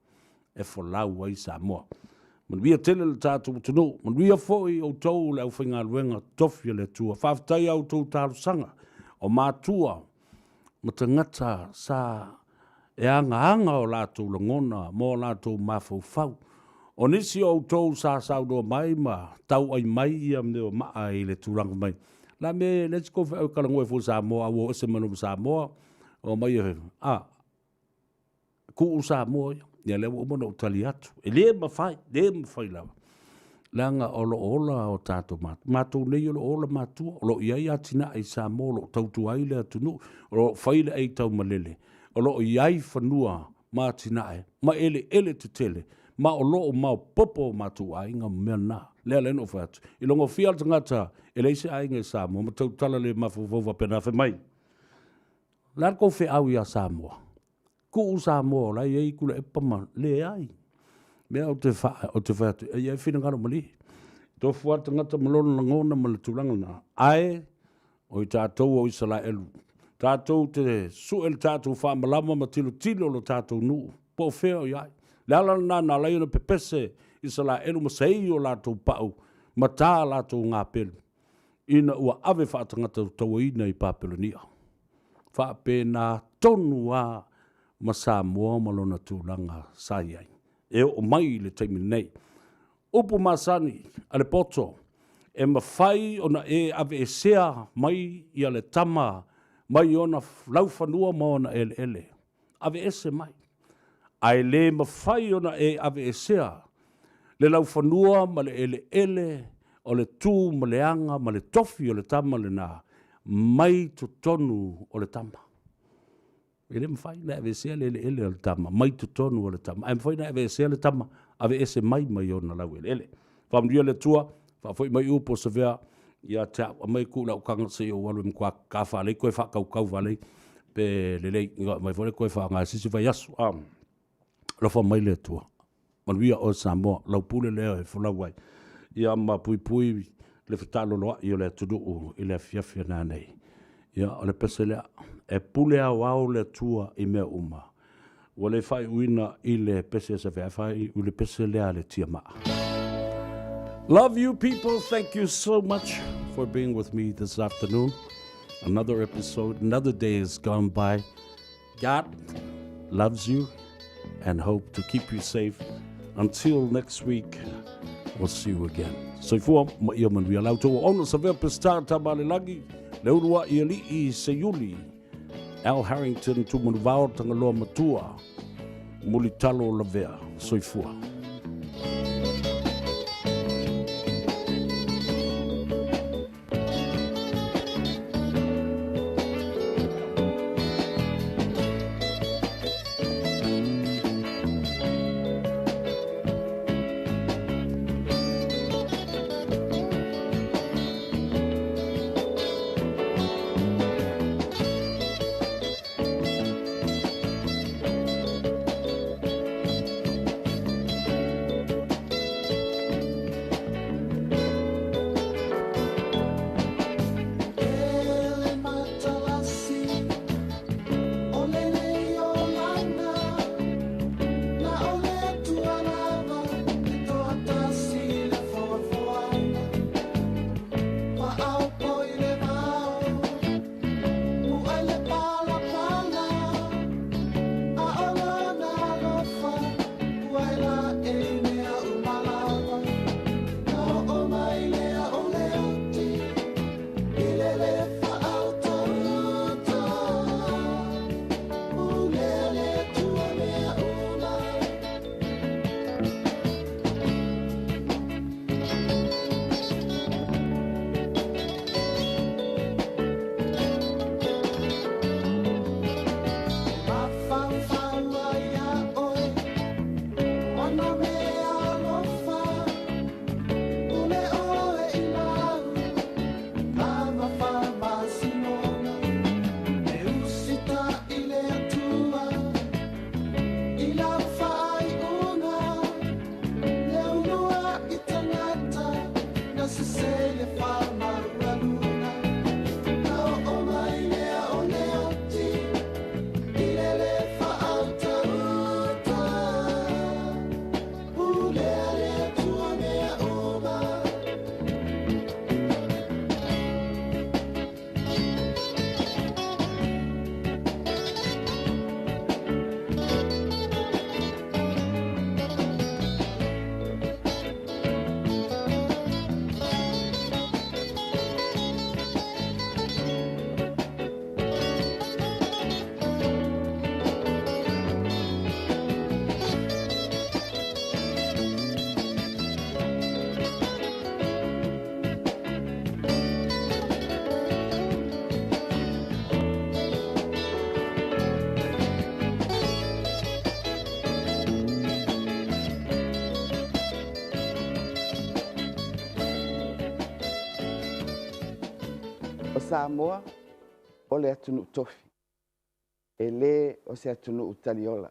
e folau ai Samoa. Man via tele le tātou tunu, man via foi o tau le au whainga luenga tofia le tua, whaafitai au tau tāru sanga, o mātua, ma te ngata sa e anga o lātou langona, mō lātou mafau fau. O nisi o tau sa saudoa mai ma, tau ai mai ia mneo maa i le tūranga mai. La me, let's go for au kalangoe fu Samoa, o ese manu Samoa, o mai ku Samoa, ia lewa umana o tali atu. E le mawhai lawa. Langa olo ola o tātou mātua. Mātou nei olo ola mātua. Olo iai atina ai Samoa, olo tautu ai le atunu. Olo whaile ai tau malele. Olo iai whanua mātina ai. Ma ele te tele. Ma olo o mau popo mātua ai ngā mea nā. Lea leno whatu. I longo whial tangata, e leise ai ngai Samoa. Ma tau tala le mawhawhawha pena whe mai. Larko whe au ia Samoa. Ku Samoa, lai ei kula e pama, le ai. Mea o te whatu, e iai whina ngaro mali. Tō fuata ngata malona ngona ma le tūlanga nā. Ai, o i tātou o isa la elu. Tātou te suel tātou whaamalama ma tilo lo tātou nuu. Po wheo iai. Le ala nā lai ona pepese isa la elu ma sei o lātou pau. Ma tā lātou ngā pelu. Ina ua ave whaatangata tau ina i Papelonia. Whaapena tonu a ma Samoa malona tūlanga saiai. E o mai le taimi nei. Upu masani, ale poto, e mawhai ona e ave e sea mai i ale tama, mai ona lauwhanua ma ona ele. Ave ese mai. Ai le mawhai ona e ave e sea, le lauwhanua ma le ele, o le tū ma le anga, ma le tofi o le tama le nā, mai tu tonu o le tama. Ele mawhai na ave sea le ele o le tama, mai tu tonu o le tama. Ai mawhai na ave sea le tama, ave ese mai o na lau ele. Whamria le tua, whawhoi mai upo Savea, ia te a mai kula o kanga se o walu mkwa ka whale, koe whakau wale, pe lelei, mai whole koe whanga sisi vai asu. Lofa mai le tua. Manuia o Samoa, lau pule leo e whulau wai. Ia ma pui le whetalo loa i o le tudu i le fiafia nā nei. Ia o le pese lea, e pule a wau le tua i mea uma. Wa le whai uina i le pese sa whai whai u le pese lea le tia maa. Love you people, thank you so much for being with me this afternoon. Another episode, another day has gone by. God loves you and hope to keep you safe. Until next week, we'll see you again. So fua ma ia manuia lau tō ona sa vea pesta tamale lagi le urua i ali i se yuli. Al Harrington tu manuvao tangaloa matua muli talo la vea. So fua. O Samoa, o le atunu tofi. E le o se atunu utaliola.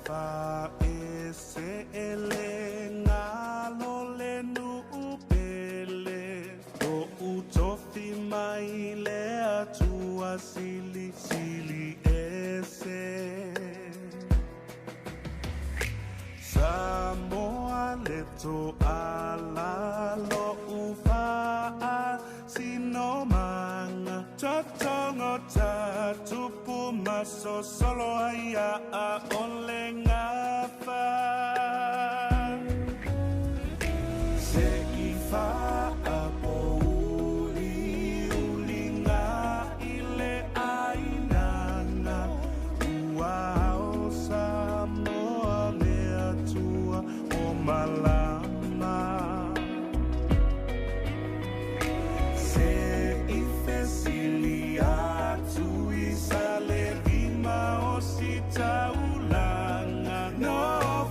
Fa ese ele ngalo le nu upele o utofi mai le atua sili sili ese Samoa leto ala lo ufa sinomanga totongo tatupu maso solo aya a ole ngafa se ifa apo uli ulinga ile ainanga uau Samoa le atua o malama se ife silia tu isale vima osita ulanga no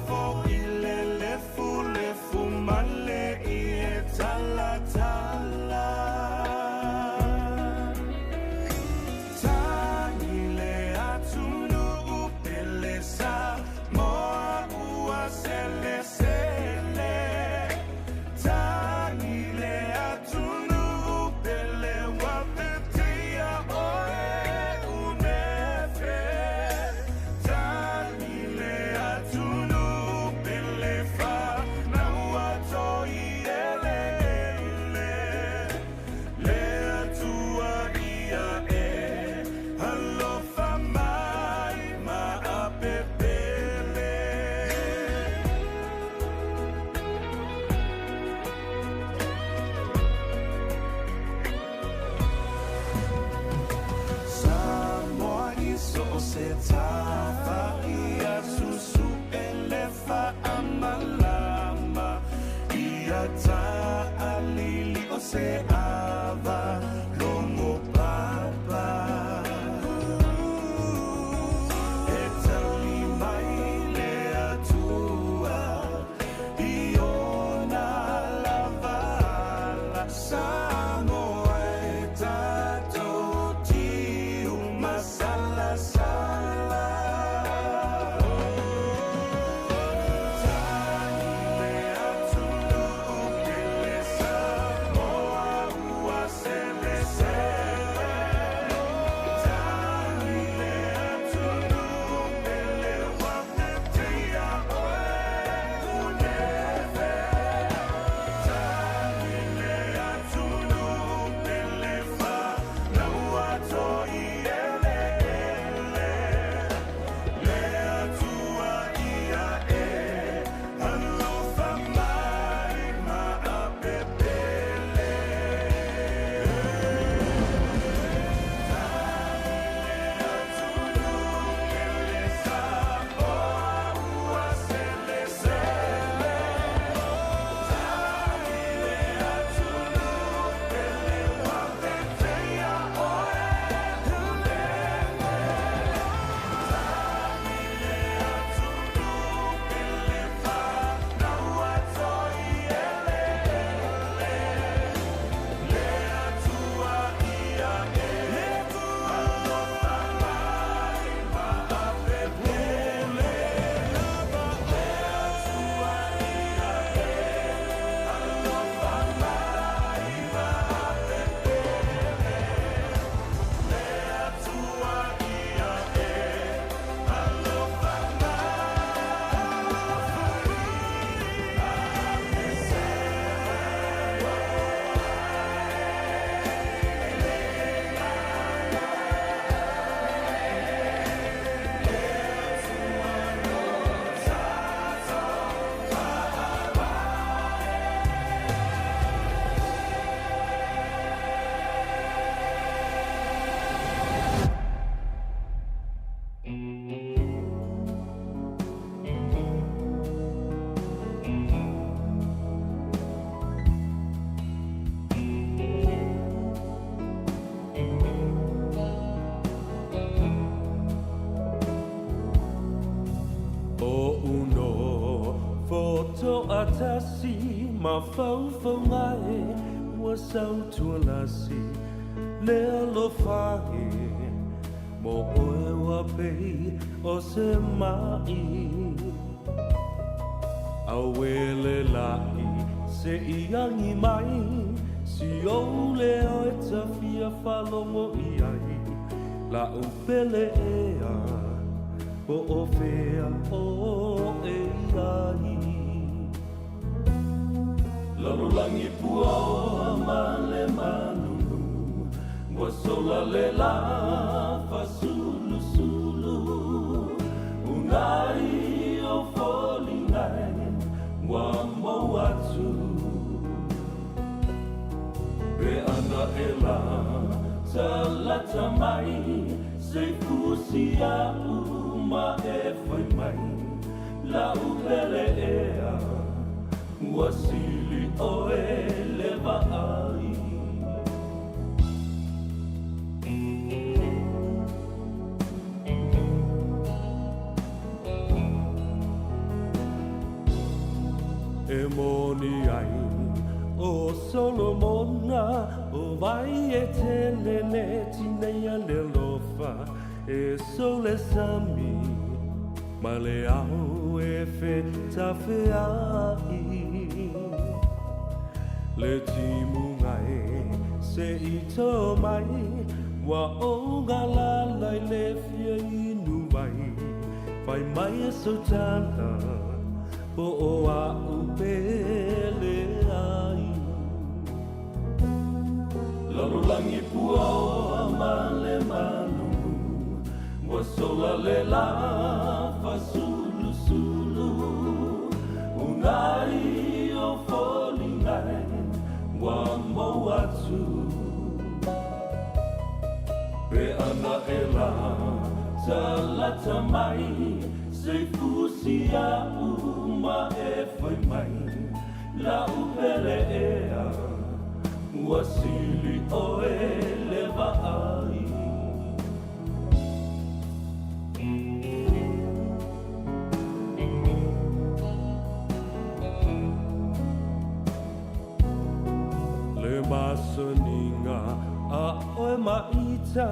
fo ilele fule fumale ie tala tala tangile atunu upele sa moa ua sele sele tangile atunu upele wapetia oe unefe tangile atunu upele fa na uato iele le atua ia alofa mai ma apepele Samoa iso se tafa ia susu elefa amalama ia ta alili o se ava longo papa e tali mai le atua iona lavala Samoa e tato tiu masala sala tasi ma fau fau ngai wa sau tua lasi le alo fahe mo oe wa pei o se mai awele lai se iangi mai si ole o e tafia falongo iai la upele ea po o fea o e iai Lalulangi pua o male manunu Wa sola le la fa sulu sulu Unai o foli nai Wa mo atu Be ana e la Talata mai Se fusia uma e fai mai La upele ea Wasili oe leva ai E moni ai o Solomona o vai e telele tineia le lofa e sole sami ma le au e fe tafeai Le timu ngai se i tō mai Wa o ngā lalai le fia inu mai Whai mai e so tana Po o a upele ai Lalulangi pua o male manu Wa sola le la fa sulu sulu Unai o foli ngai Wa mo atu Be ana e la Talata mai Se fusia uma e fai mai La upele ea Wasili oe leva ai Masoninga a oe maita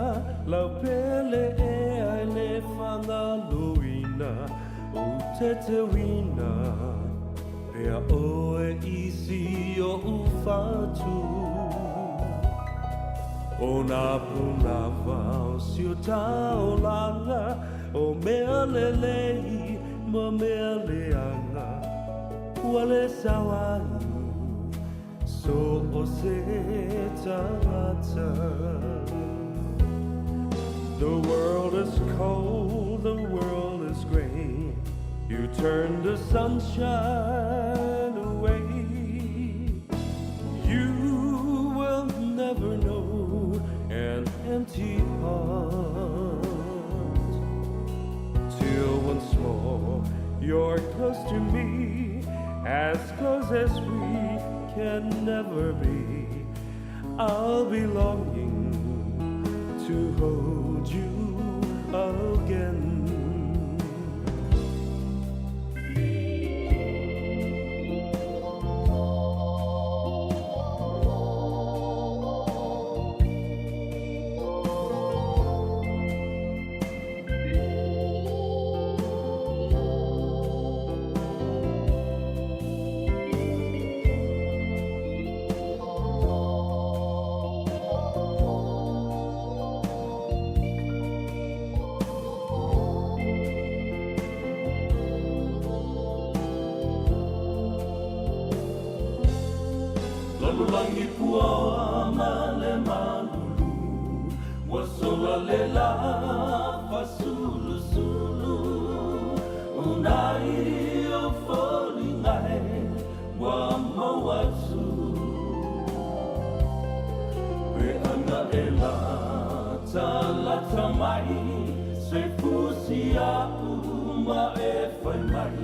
lau pele e ai le whangaluina o te te wina e a oe isi o ufatu o nā puna whao si o tau langa o mea lelei ma mea leanga ua le sawai So o se tangata The world is cold, the world is gray You turn the sunshine away You will never know an empty heart Till once more you're close to me As close as we can never be I'll be longing to hold you again Langi pua male malulu Wasola le la fa sulu sulu Unai o foli ngai Wa mo atu Be ana e la talata mai Se fusia uma e fai mai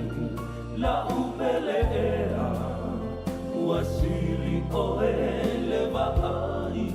La upele ea Wasili oe leva ai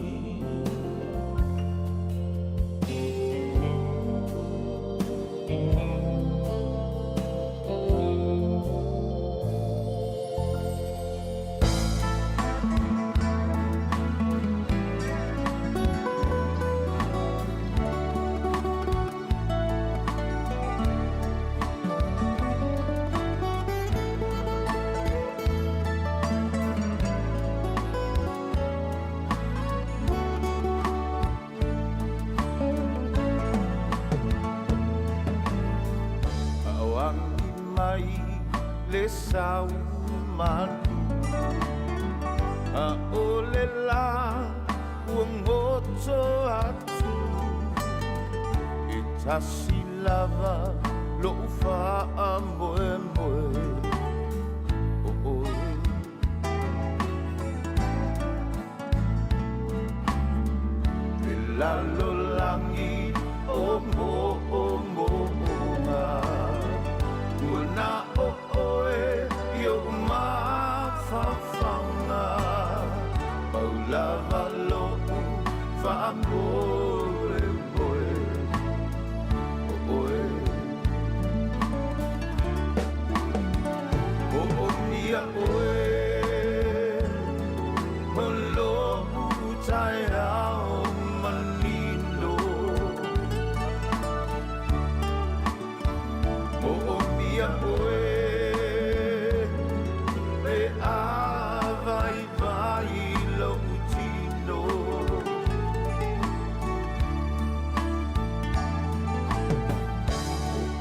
mai le sau malu a ole la uangoto atu e tasi lava lo fa moe moe la lo langi o mo nga una o e yo ma fa nga paula valo fa moe moe o mia oe mo lo utai ao manino o mia oe e vai vai lo utino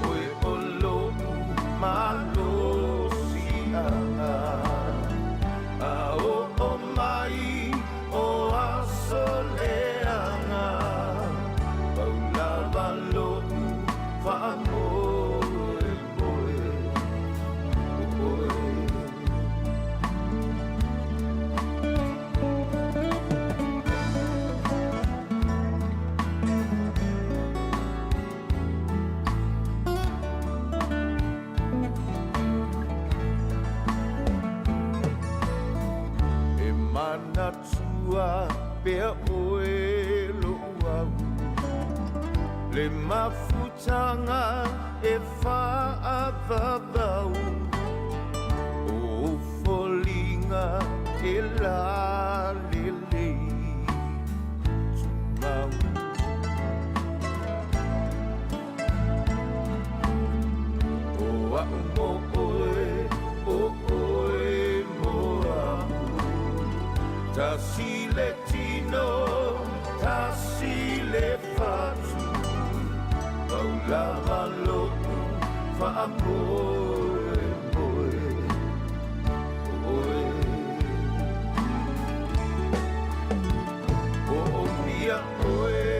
oe o lo malo si a o mai o asoleanga paula valo fa moe moe e mana tua pe oe lo au le mafutanga e fa avavau o folinga e la lele tumau o a mo oe mo tasile tino tasile fatu paula valo fa moe moe o mia oe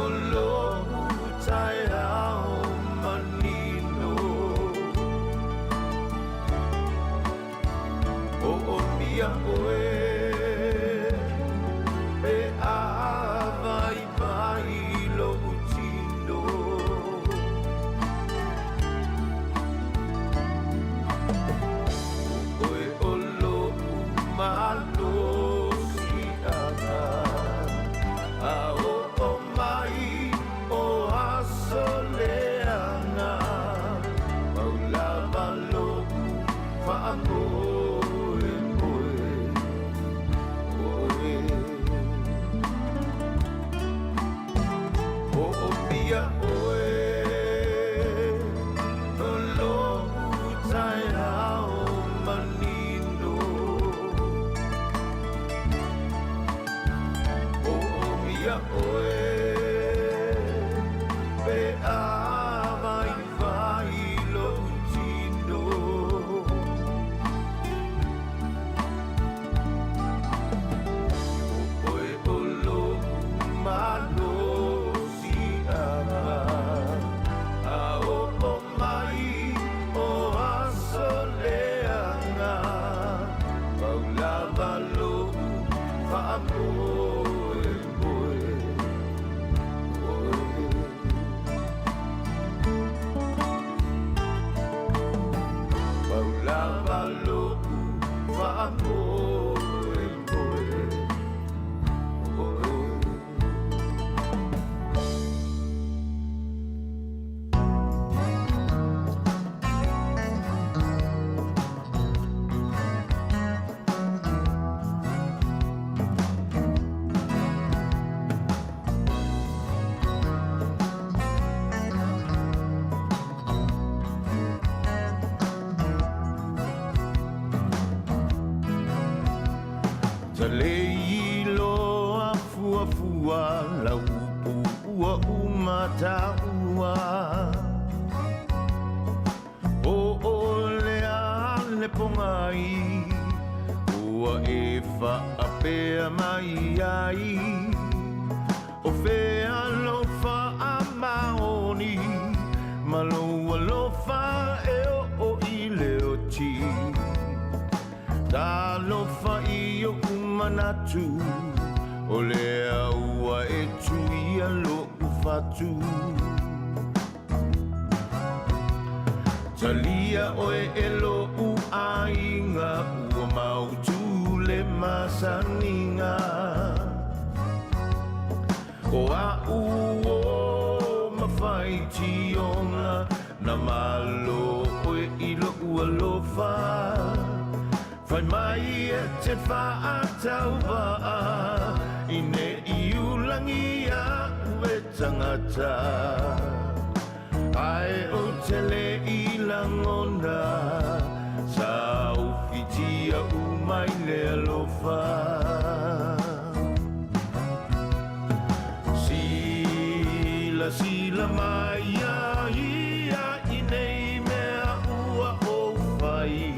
o lo utai ao manino o mia oe e vai vai lo utino oe o lo malo si a o mai o asoleanga paula valo fa moe moe o mia oe o lo utai ao manino o mia oe pe a vai vai lo utino oe o lo malo si a o mai o asoleanga paula valo fa moe moe paula valo fa moe moe Leilo afua lau ua umata ua le pongai ua e whaapea mai ai o whea lofa a maoni maloa lofa e o i leo ti ta lofa i o kumanatu o lea ua e tuia lo ufatu talia oe e lo u ainga ua mautu le masaninga o a o mawhai tionga na malo oe i lo ua lofa whai mai e te whaatau waa i ne i ulangi a ue tangata ai o te le i langona sa ufitia umai le alofa sila mai a ia i nei mea ua o whai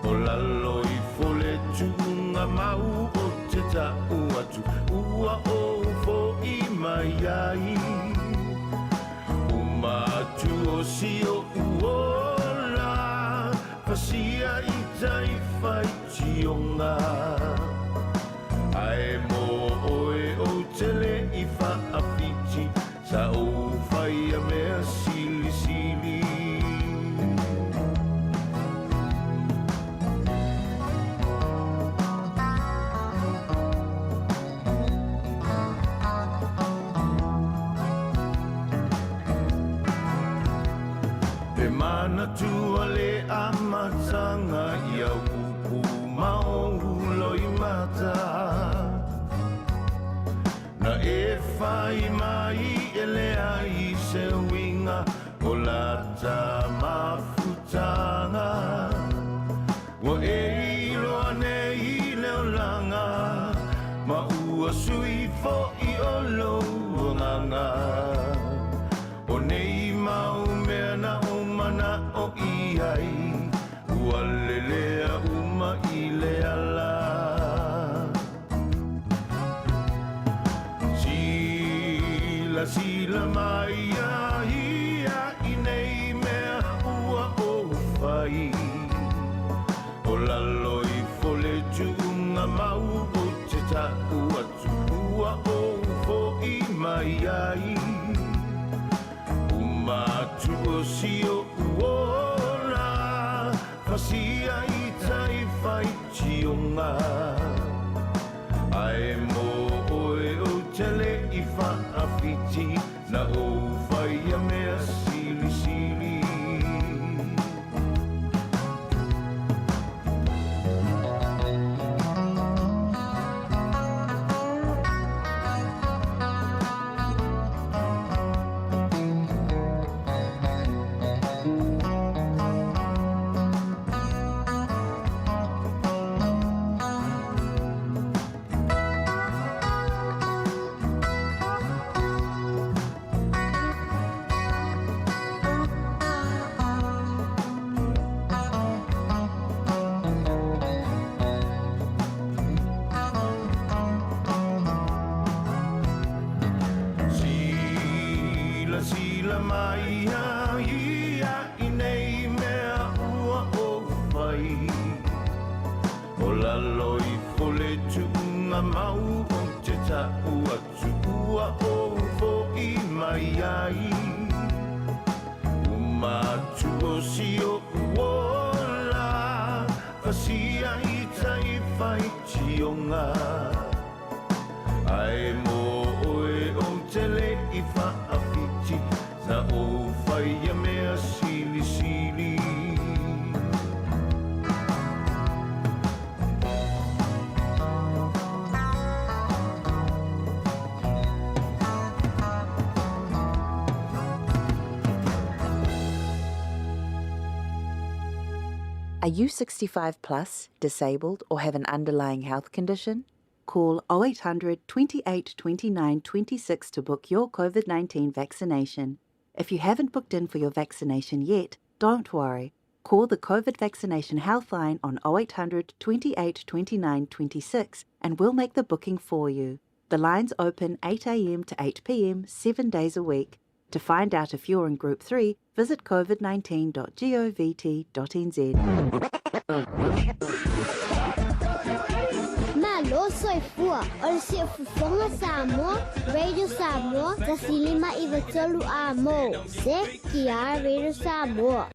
o lalo i fole tunga mau o te tau atu ua o fo i mai ai umatu o si o uola pasia i tai whai tionga ai mo oe o tele i whaapiti sa o whai a mea sili sili e mana tua le amatanga i au upu mao loi mata na e whai mai e le ai se winga o lata mafutanga wa e iloa nei leo langa ma ua sui fo i o lo nganga o nei mau mea na o mana o i ai ua lelea uma i le ala sila mai a ia i nei mea ua o whai o lalo i fole tunga mau o te tau atu ua o fo i mai ai umatu o si o uola fasia i tai whai tionga ai mo oe o tele i whaafiti na o whai a mea sili sili sila mai a ia i nei mea ua o whai o lalo i fole tunga mau o te tau atu ua o fo i mai ai umatu o si o uola fasia i tai whai tionga ai mo oe o tele i whaafiti na o whai a mea sili sili Are you 65 plus, disabled, or have an underlying health condition? Call 0800 28 29 26 to book your COVID-19 vaccination. If you haven't booked in for your vaccination yet, don't worry. Call the COVID vaccination healthline on 0800 28 29 26 and we'll make the booking for you. The lines open 8 a.m. to 8 p.m. 7 days a week. To find out if you're in Group 3, visit covid19.govt.nz. Malo soifua, o le siafufonga Samoa, Radio Samoa, tasilima iwa tolu a mo. Se kia Radio Samoa.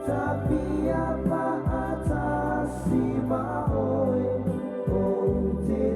Tapia pa atasi maoe o te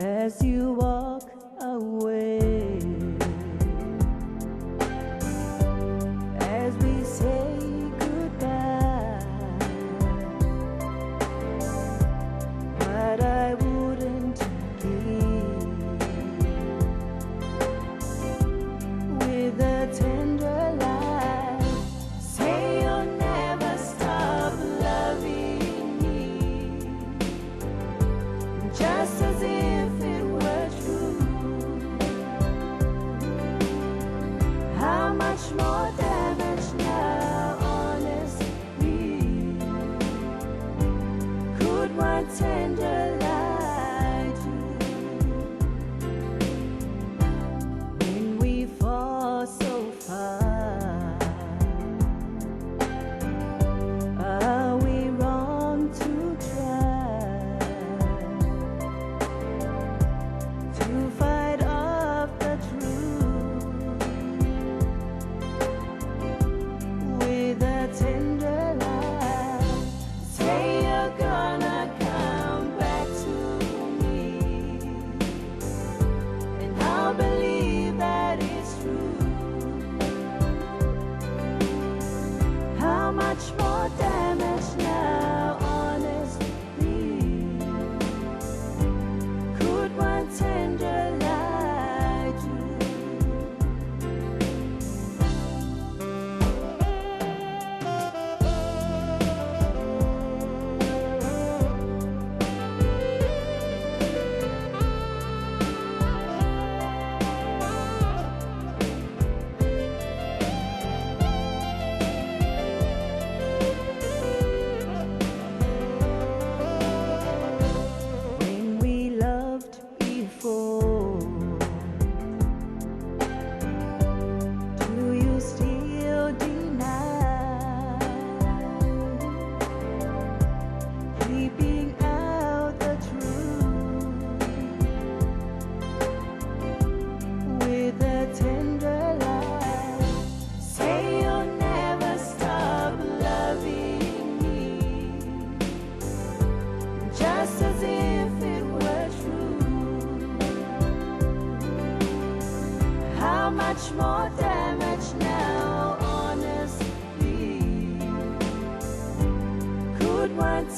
as you walk away, as we say goodbye, but I wouldn't leave with a tender lie. Say you'll never stop loving me, just as if it were true. How much more damage now, honestly, could my tender lie do? When we fall so far, are we wrong to try to fight off the truth with a tender lie? Say you're gonna come back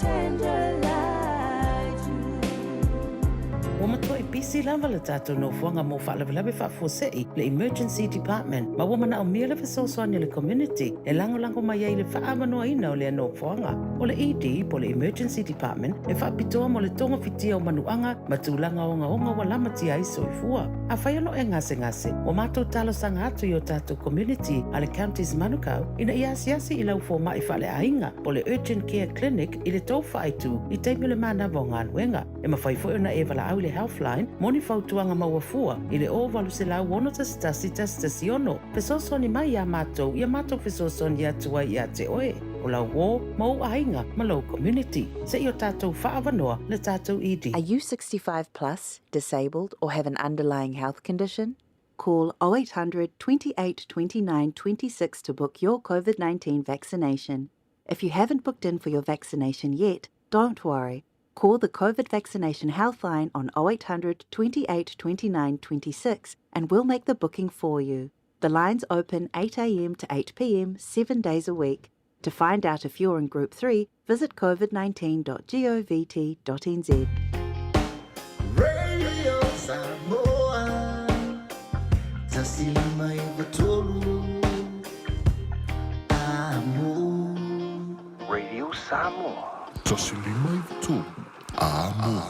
tender like you. Wa matua I pisi lava le tātou no fuanga mo whaalawelawe whaafosei le Emergency Department ma wama na o mea lewe sosoani le community e lango mai ai le whaamanoa ina o le no fuanga. O le ED po le Emergency Department e whaapitoa mo le tonga fitia o manuanga ma tūlanga o ngaonga wa lamati ai soifua. A whaiano e ngase o mātou talo sanga atu i o tātou community a le counties Manukau ina i asiasi I lau fō mai whale ainga po le Urgent Care Clinic I le tau whaaitu I teimi le mana wa ngā nuenga. E mawhaifo na e wala au le Healthline moni fautuanga mawafua I le o walu se lau wono tasitasi ono. Fesosoni mai ia mātou fesosoni atua I a te oe. O lau wō, mau ainga, ma lau community. Se I o tātou whaavanoa le tātou ED. Are you 65 plus, disabled, or have an underlying health condition? Call 0800 28 29 26 to book your COVID-19 vaccination. If you haven't booked in for your vaccination yet, don't worry. Call the COVID vaccination helpline on 0800 28 29 26 and we'll make the booking for you. The lines open 8 a.m. to 8 p.m. 7 days a week. To find out if you're in Group 3, visit covid19.govt.nz. Radio Samoa, tasilima ivatolu, amo. Radio Samoa. Tasilima ivatolu, amo.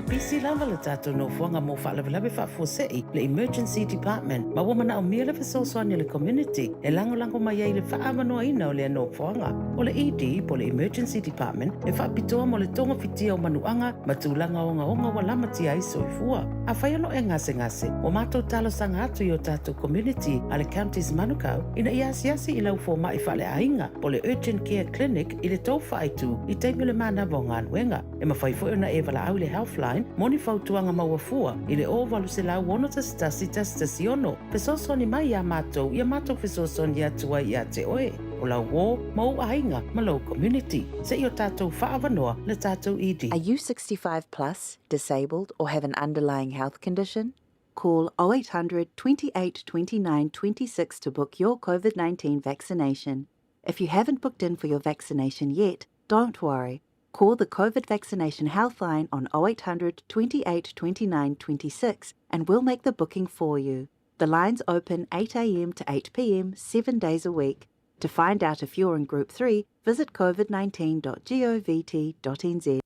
Pisi lava le tātou no fuanga mo whaalawelawe whaafosei le Emergency Department ma wama na o mea lewe sosoani le community e lango mai ai le whaamanoa ina o le no fuanga. O le ED po le Emergency Department e whaapitoa mo le tonga fitia o manuanga ma tūlanga o ngaonga wa lamati ai soifua. A whaiano e ngase o mātou talo sanga atu i o tātou community a le counties Manukau ina i asiasi I lau fō mai whale ainga po le Urgent Care Clinic I le tau whaaitu I teimi le mana wa ngā nuenga. E mawhaifo na e wala au le Healthline Healthline, moni fautuanga mauafua, ile o valu se lau wono tasi ono. Fesosoni mai ia mātou fesosoni atua ia te oe. O lau wō, mau ainga, malo community. Se i o tātou whaavanoa le tātou ED. Are you 65 plus, disabled, or have an underlying health condition? Call 0800 28 29 26 to book your COVID-19 vaccination. If you haven't booked in for your vaccination yet, don't worry. Call the COVID vaccination helpline on 0800 28 29 26 and we'll make the booking for you. The lines open 8 a.m. to 8 p.m. 7 days a week. To find out if you're in Group 3, visit covid19.govt.nz.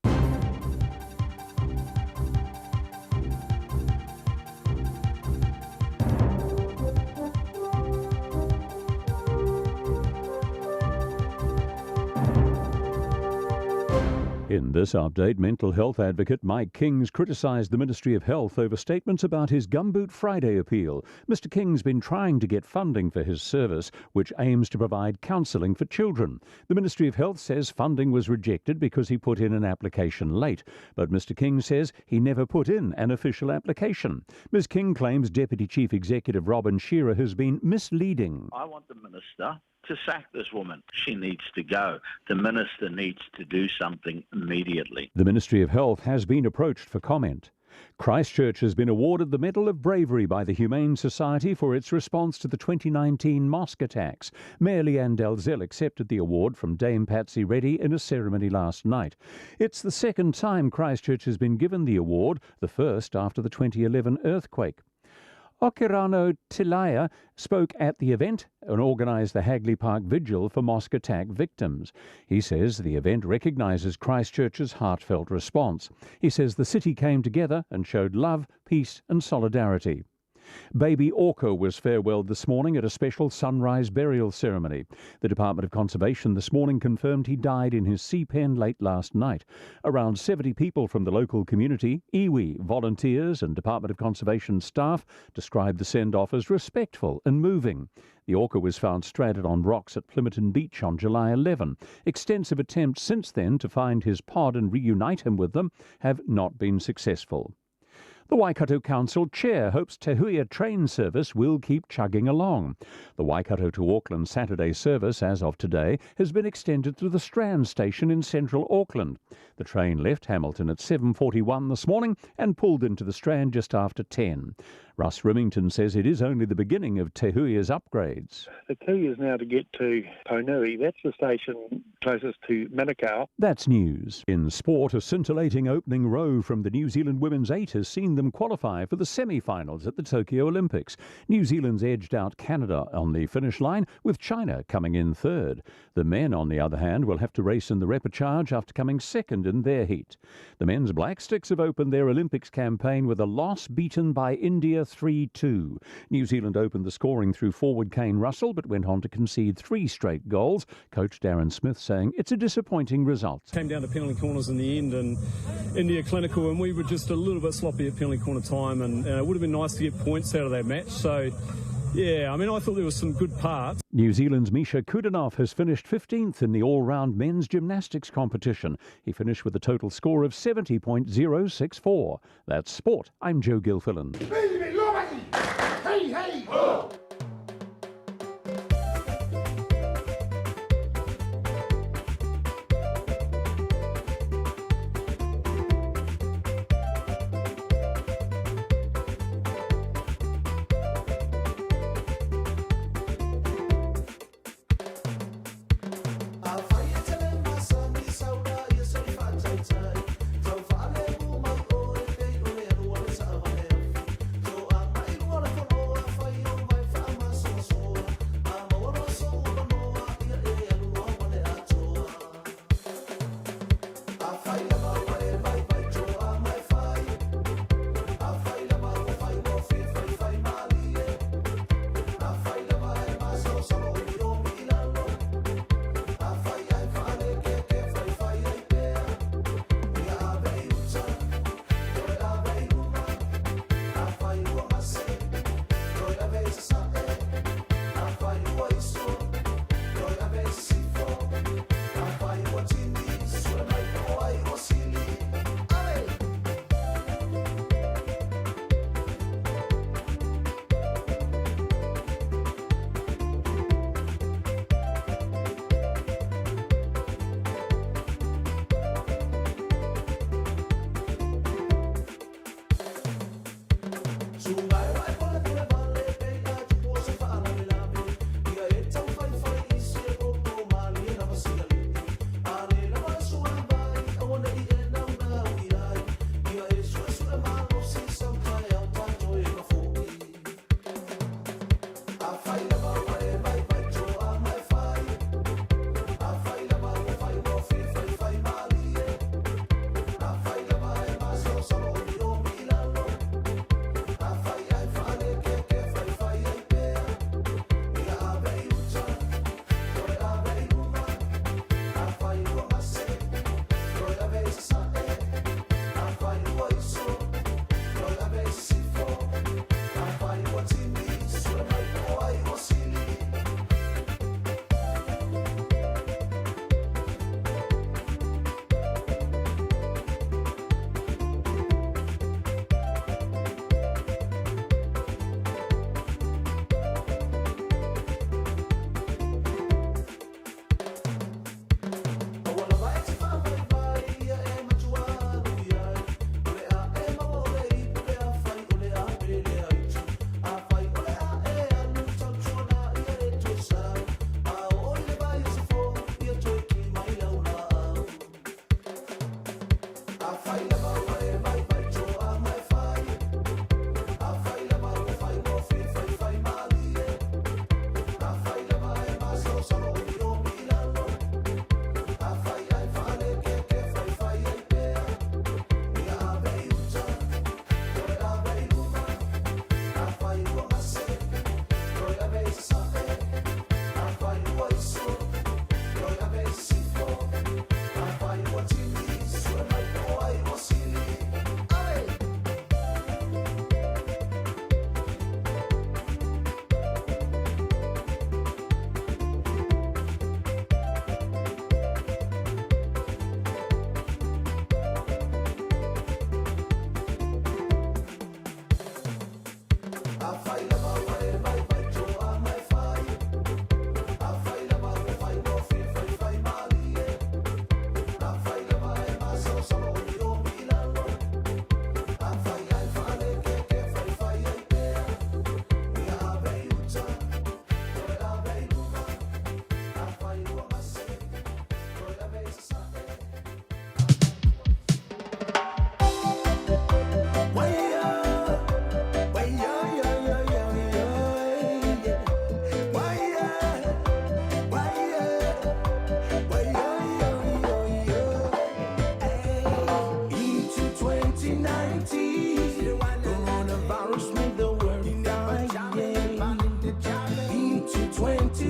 In this update, mental health advocate Mike Kings criticised the Ministry of Health over statements about his Gumboot Friday appeal. Mr King's been trying to get funding for his service, which aims to provide counselling for children. The Ministry of Health says funding was rejected because he put in an application late. But Mr King says he never put in an official application. Ms King claims Deputy Chief Executive Robin Shearer has been misleading. I want the Minister to sack this woman. She needs to go. The Minister needs to do something immediately. The Ministry of Health has been approached for comment. Christchurch has been awarded the Medal of Bravery by the Humane Society for its response to the 2019 mosque attacks. Mayor Leanne Dalzell accepted the award from Dame Patsy Reddy in a ceremony last night. It's the second time Christchurch has been given the award, the first after the 2011 earthquake. Okirano Tilaya spoke at the event and organised the Hagley Park Vigil for mosque attack victims. He says the event recognises Christchurch's heartfelt response. He says the city came together and showed love, peace and solidarity. Baby Orca was farewelled this morning at a special sunrise burial ceremony. The Department of Conservation this morning confirmed he died in his sea pen late last night. Around 70 people from the local community, iwi, volunteers and Department of Conservation staff described the send-off as respectful and moving. The orca was found stranded on rocks at Plympton Beach on July 11. Extensive attempts since then to find his pod and reunite him with them have not been successful. The Waikato Council Chair hopes Te Huia train service will keep chugging along. The Waikato to Auckland Saturday service, as of today, has been extended to the Strand station in central Auckland. The train left Hamilton at 7:41 this morning and pulled into the Strand just after 10. Russ Rimington says it is only the beginning of Te Huia's upgrades. The key is now to get to Taunui. That's the station closest to Manukau. That's news. In sport, a scintillating opening row from the New Zealand Women's 8 has seen them qualify for the semi-finals at the Tokyo Olympics. New Zealand's edged out Canada on the finish line, with China coming in third. The men, on the other hand, will have to race in the repechage after coming second in their heat. The men's Black Sticks have opened their Olympics campaign with a loss, beaten by India 3-2. New Zealand opened the scoring through forward Kane Russell, but went on to concede 3 straight goals. Coach Darren Smith saying it's a disappointing result. Came down to penalty corners in the end, and India clinical, and we were just a little bit sloppy at penalty corner time, and it would have been nice to get points out of that match. So, yeah, I mean, I thought there was some good parts. New Zealand's Misha Kudanov has finished 15th in the all-round men's gymnastics competition. He finished with a total score of 70.064. That's sport. I'm Joe Gilfillan. Hey, hey! Oh.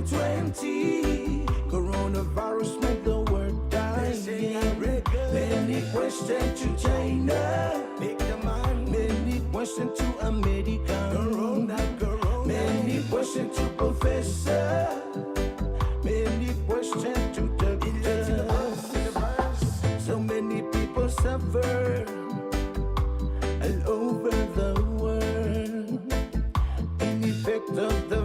2020, coronavirus made the world die. Many questions to China, many questions to America, many questions to Professor, many questions to Doctor. So many people suffer all over the world. In effect of the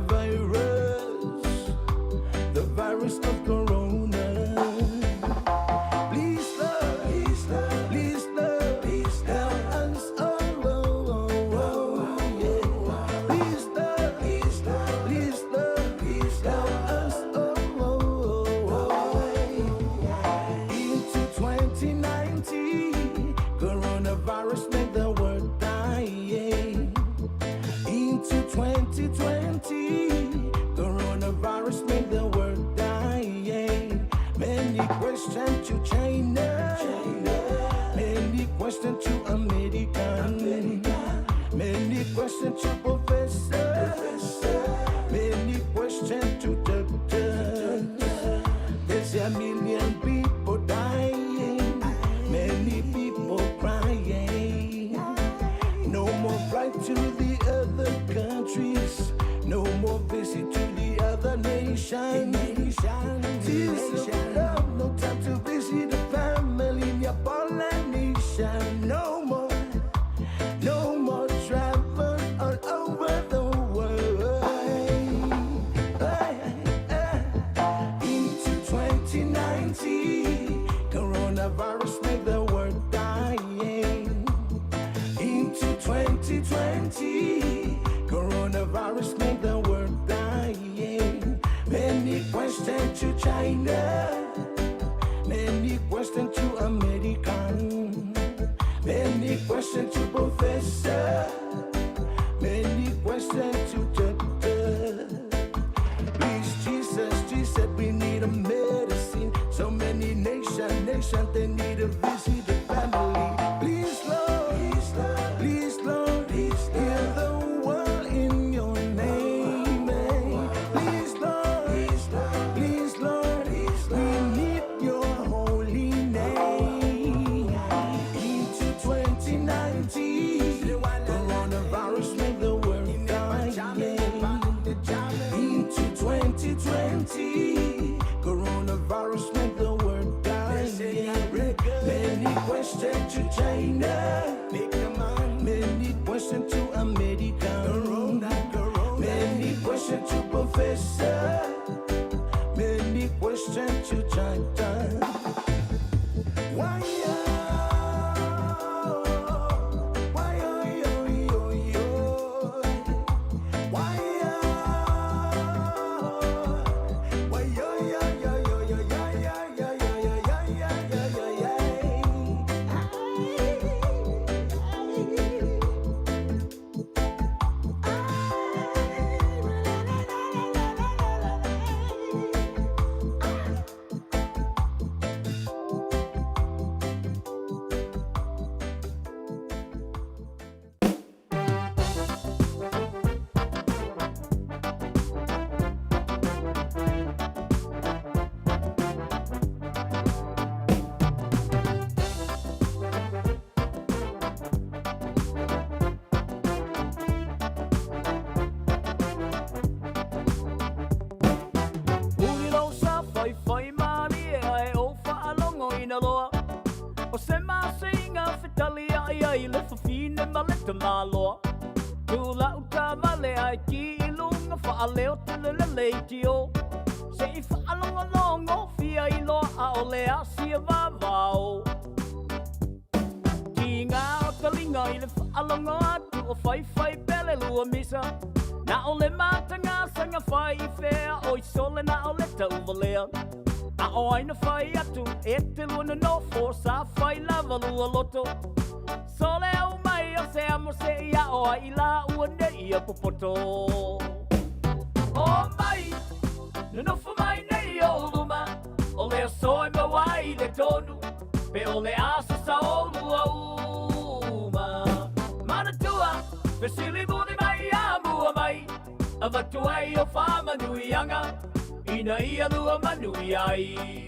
virus of corona. Please Lord, please Lord, please Lord, please help us all. Yeah. Please Lord, please Lord, please Lord, please help us all. Into 2019, coronavirus made the world die. Into 2020, coronavirus made the world die. Many questions to China, many questions to America, many questions to Professor, many questions to Doctor. There's a million people dying, many people crying. No more flight to the other countries, no more visit to the other nation. Tears of love, no time to visit the family in your pollination. No more travel all over the world. Into 2019, coronavirus made the world dying. Into 2020, coronavirus made the world dying. Many questions to China, many questions to America, many questions to Professor, many questions to Doctor. Please Jesus, Jesus, we need a medicine. So many nations, they need a visit the family. Please Lord, please Lord, please Lord, please heal the world in your name. Please Lord, please Lord, please Lord, we need your holy name. Into 2019, coronavirus made the world die. Into 2020, coronavirus made the world die. Many questions to China, many questions to America, many questions to Professor, many questions to China. Why? Malo Tula uta male ai ki ilunga fa leo tele leitio Se fa along o fia ilo a ole asia vavao Tinga o talinga ile fa along atu o fai pele lua misa Na ole matanga sanga fai fea oi sole na ole ta uvalea A o aina fai atu e te luna no for sa fai lava lua loto Sole au mai o se amo se ia o aila uane ia popoto O mai, no fu mai nei o luma O le soe ma wai le tonu Pe o le asa sa o lua uma Mana tua, pe sili muni mai a mua mai A vatu ai o whama nui anga ina ia lua manui ai.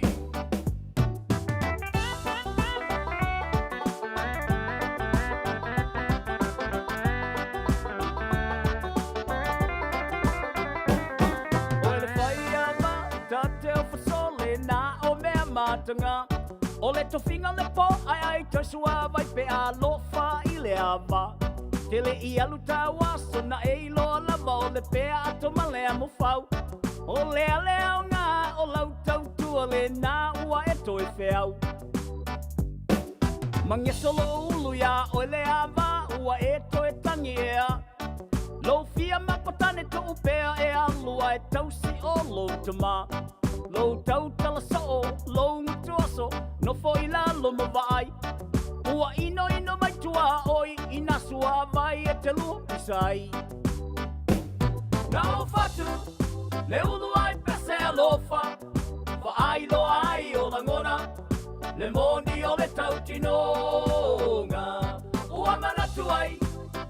Matanga o le tofinga le po ai to sua vai pe a lofa I le ava tele I alu tawa sona e lo lava o le pe a to male mo fau o le nga o lau tau tu le na ua e to e feau mangia solo ulu ya o le ava ua e to e tangia lo fia mapatane to upea e alua e tausi o lo tama lo tau tala so lo ngutuaso no foi la lo mavai ua ino mai tua oi ina sua vai e te lu pisai na fatu le ulu ai pese alofa fa ai lo ai o langona le moni o le tau tinonga ua manatu ai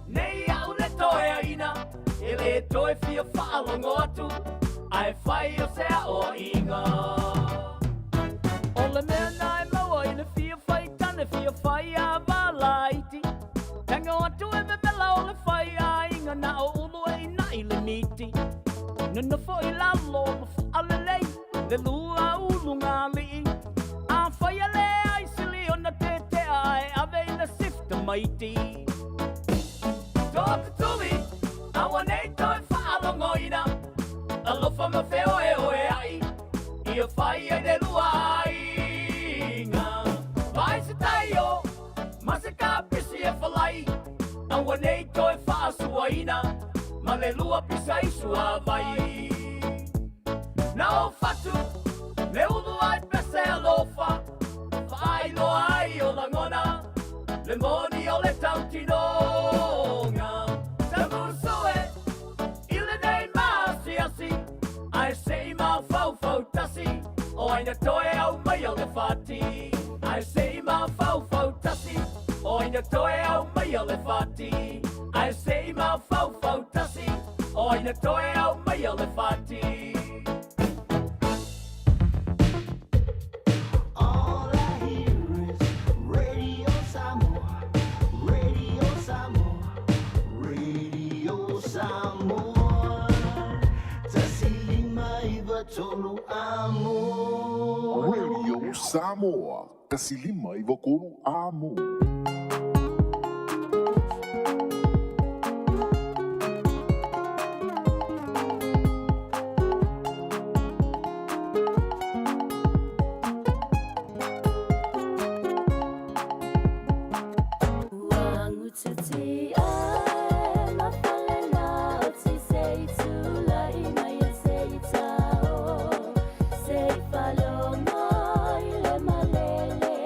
nei au le toe aina e le toe fia fa alongo atu ai fai o sea o inga o le mea nai maua I le fia fai tane fia fai a valaiti tanga atu e me mela o le fai a inga na o ulu e ina I le niti nuna fo I lalo ma fu ale lei le lua ulu ngā li a fai a le ai sili o na te te ai ave I le sifta maiti Tō tuli awa nei toi fa alongoina alofa ma feo e oe ai ia fai e de lua inga vai se taio ma se ka pisi e falai awa nei toi fa suaina ma le lua pisai sua vai na o fatu le ulu ai pese alofa fai lo ai o langona le moni o le tautinonga tamu soe ile nei masi asi ai sei ma fau fau tasi o aina toe au mai o le fati ai sei ma fau fau tasi o aina toe au mai o le fati ai sei ma fau fau tasi o aina toe au mai o le fati All I hear is Radio Samoa, Radio Samoa, Radio Samoa. Tasilima iwa tolu amo. Radio Samoa, kasilima iwa kolu amo. Say, follow my, le malele,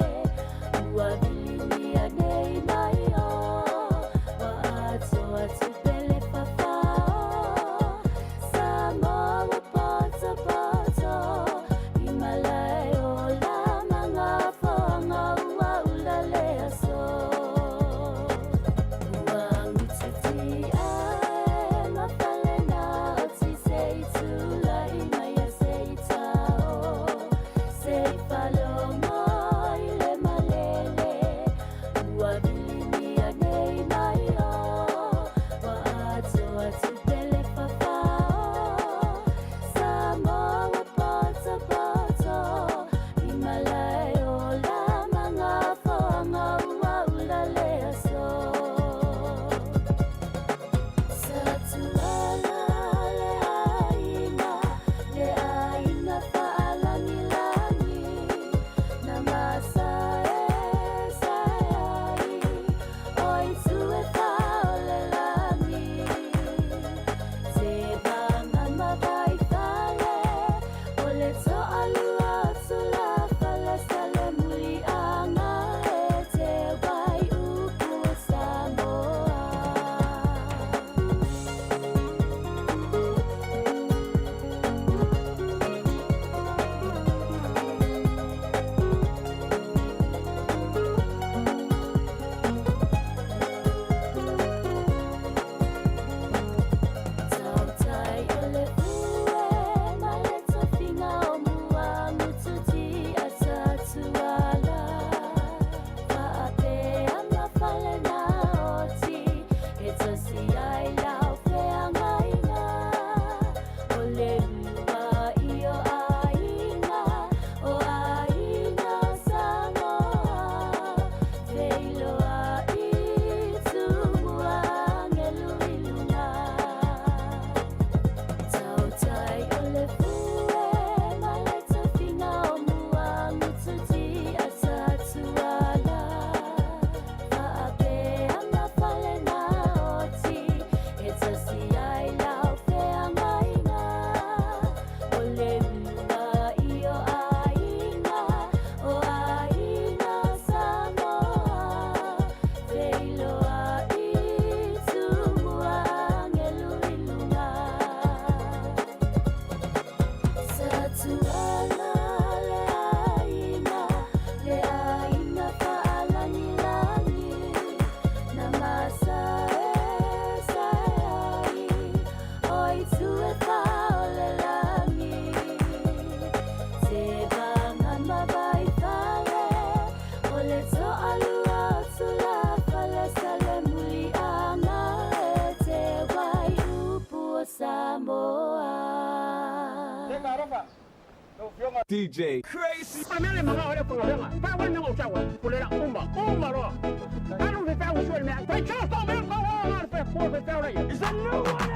ua bilini ane. DJ Crazy. It's a new one.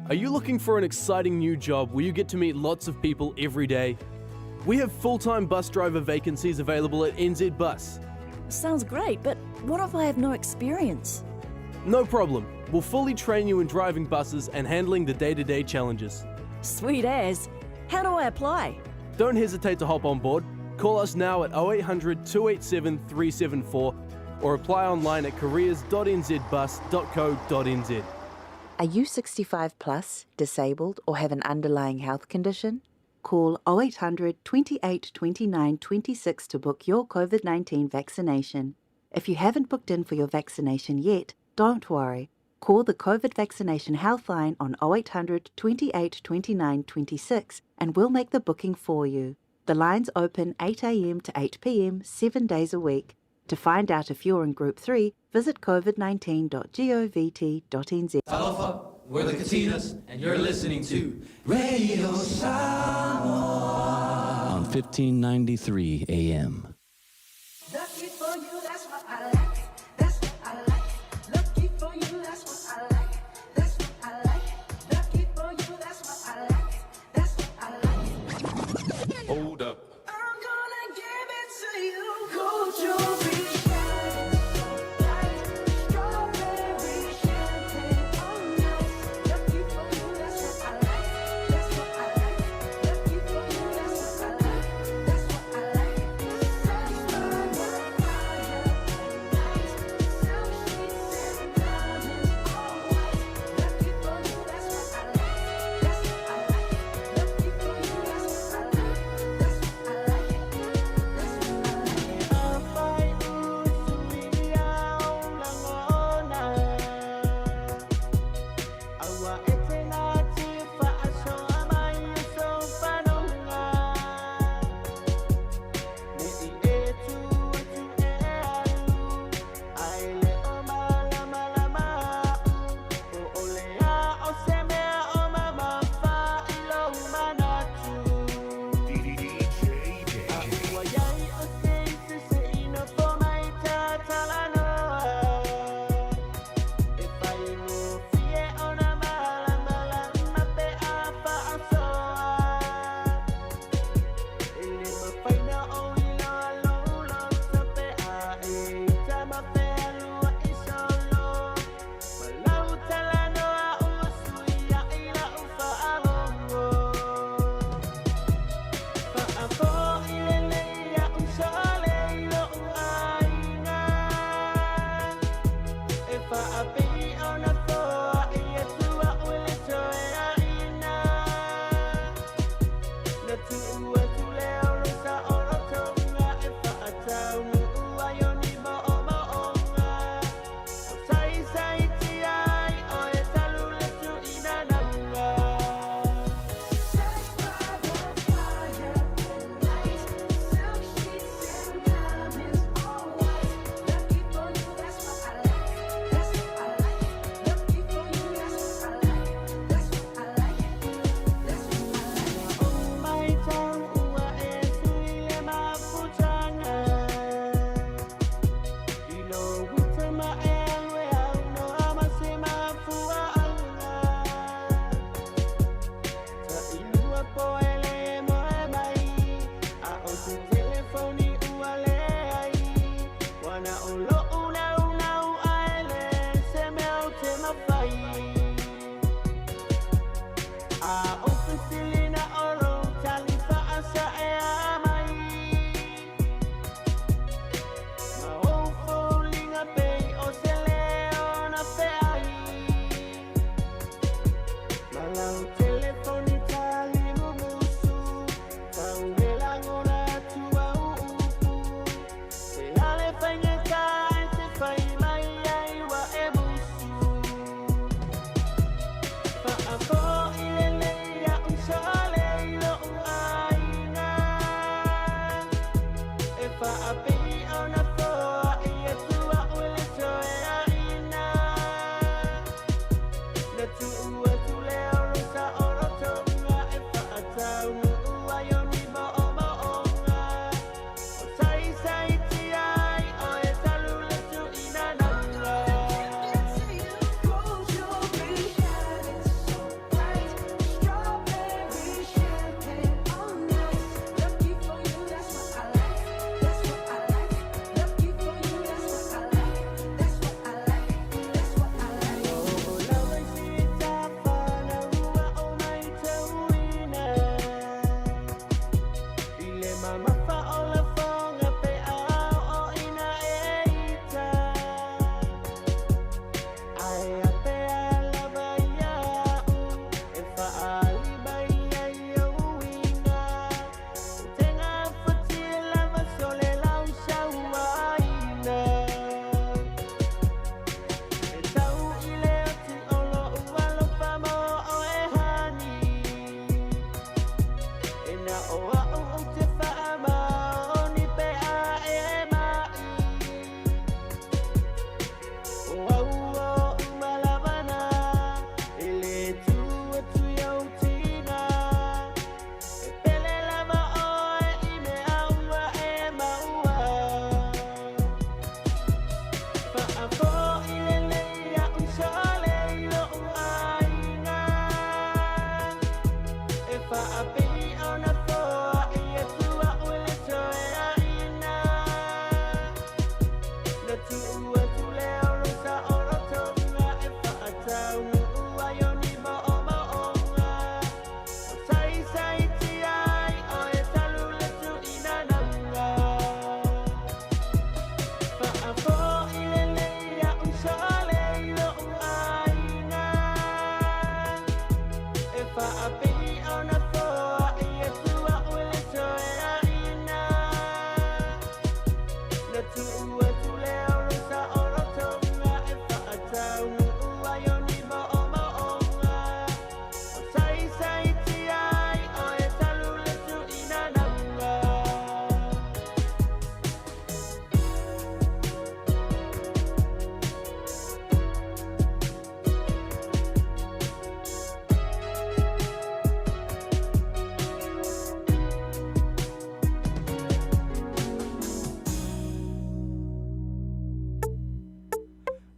Are you looking for an exciting new job where you get to meet lots of people every day? We have full-time bus driver vacancies available at NZ Bus. Sounds great, but what if I have no experience? No problem. We'll fully train you in driving buses and handling the day-to-day challenges. Sweet as. How do I apply? Don't hesitate to hop on board. Call us now at 0800 287 374 or apply online at careers.nzbus.co.nz. Are you 65 plus, disabled or have an underlying health condition? Call 0800 28 29 26 to book your COVID-19 vaccination. If you haven't booked in for your vaccination yet, don't worry. Call the COVID vaccination healthline on 0800 28 29 26 and we'll make the booking for you. The lines open 8 a.m. to 8 p.m. 7 days a week. To find out if you're in Group 3, visit covid19.govt.nz. Aloha, we're the Katinas, and you're listening to Radio Samoa on 1593 AM. for you, that's what I like. That's what I like. Lucky for you, that's what I like. That's what I like. Lucky for you, that's what I like. That's what I like. Hold up. I'm gonna give it to you. Gold jewelry, shining so bright. Strawberry champagne all night. Lucky for you, that's what I like. That's what I like. Lucky for you, that's what I like. That's what I like. Satisfied with fire and ice. Silk sheets and diamonds all white. Lucky for you, that's what I like. That's what I like. Lucky for you, that's what I like. That's what I like.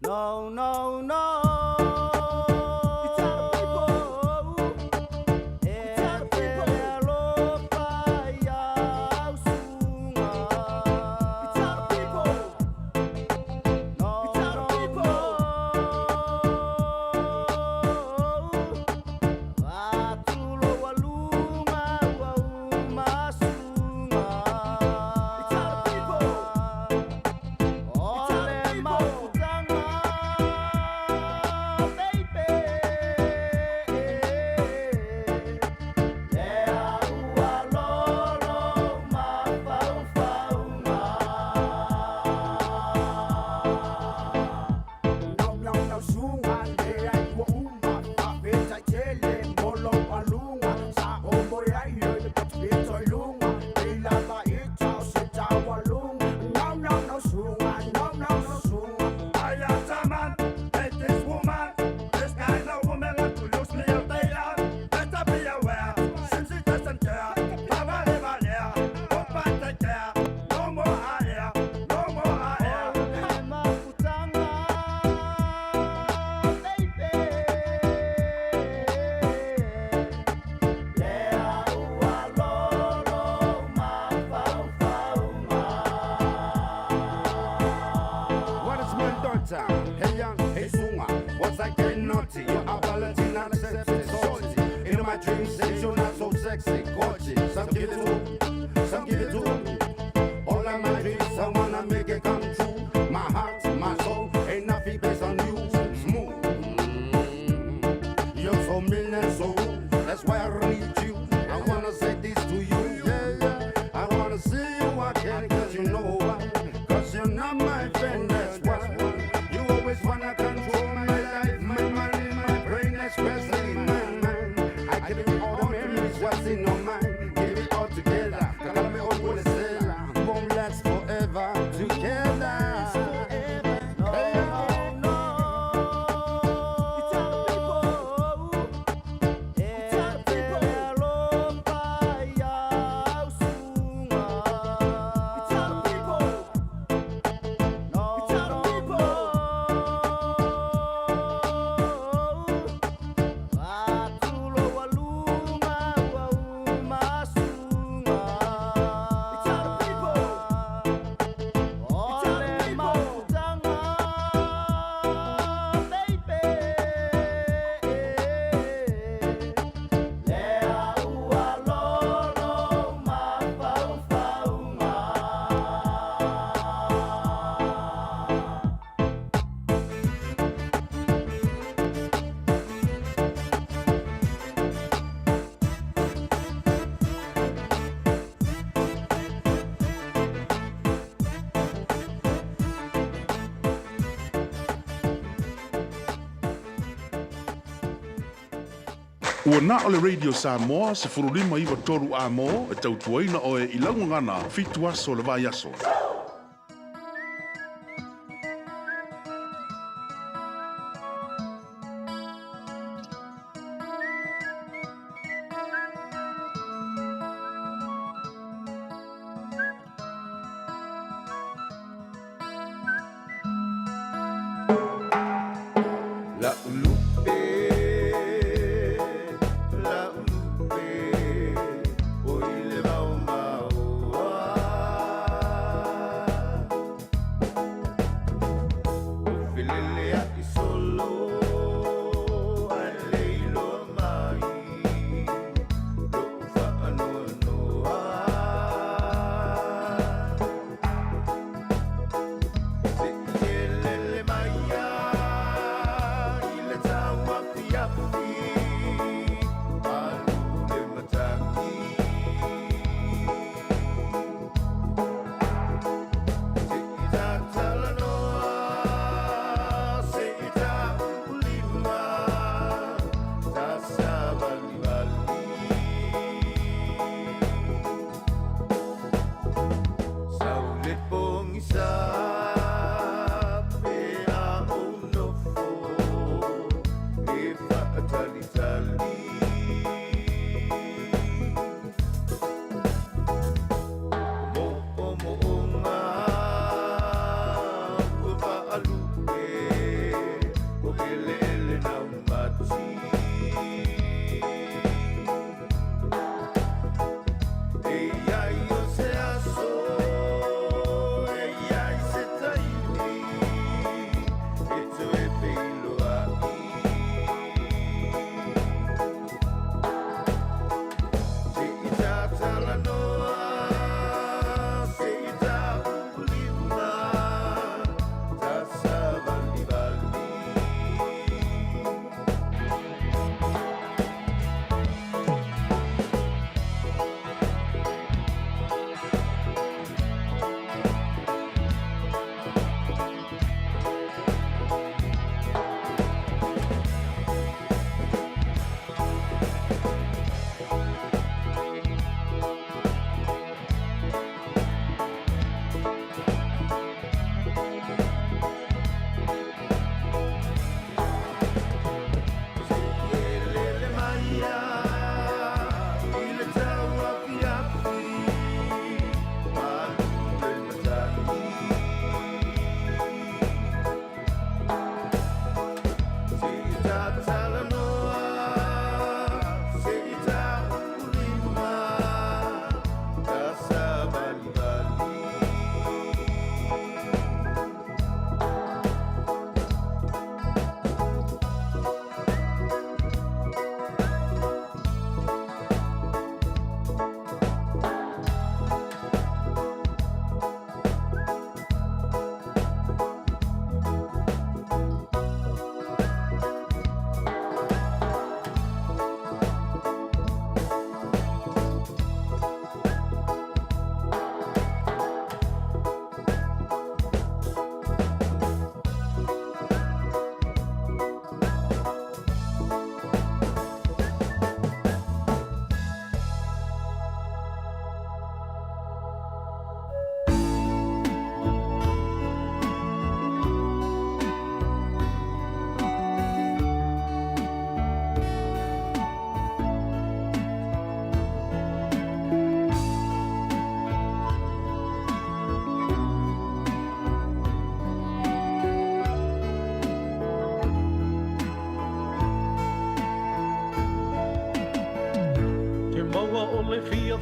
No, no, no. Ua na o le Radio Samoa se furulima iwa toru a mo e tautuaina o e ilangu ngana fitu aso le vai aso.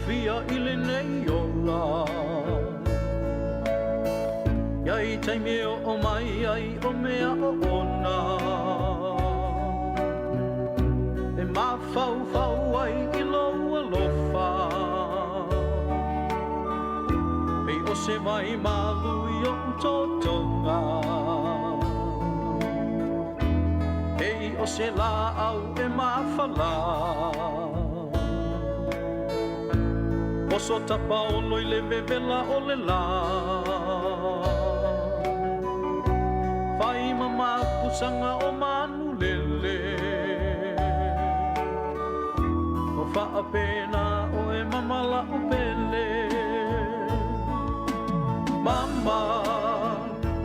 fia ile nei ola Iai taime o mai ai o mea o ona E mawhau whau ai i loa lofa Pei o se mai malu i o utotonga Pei o se la au e mawhala Oso tapa ono i le vevela o le la Whai mama pusanga o manu lele O wha pena o e mama la upele Mama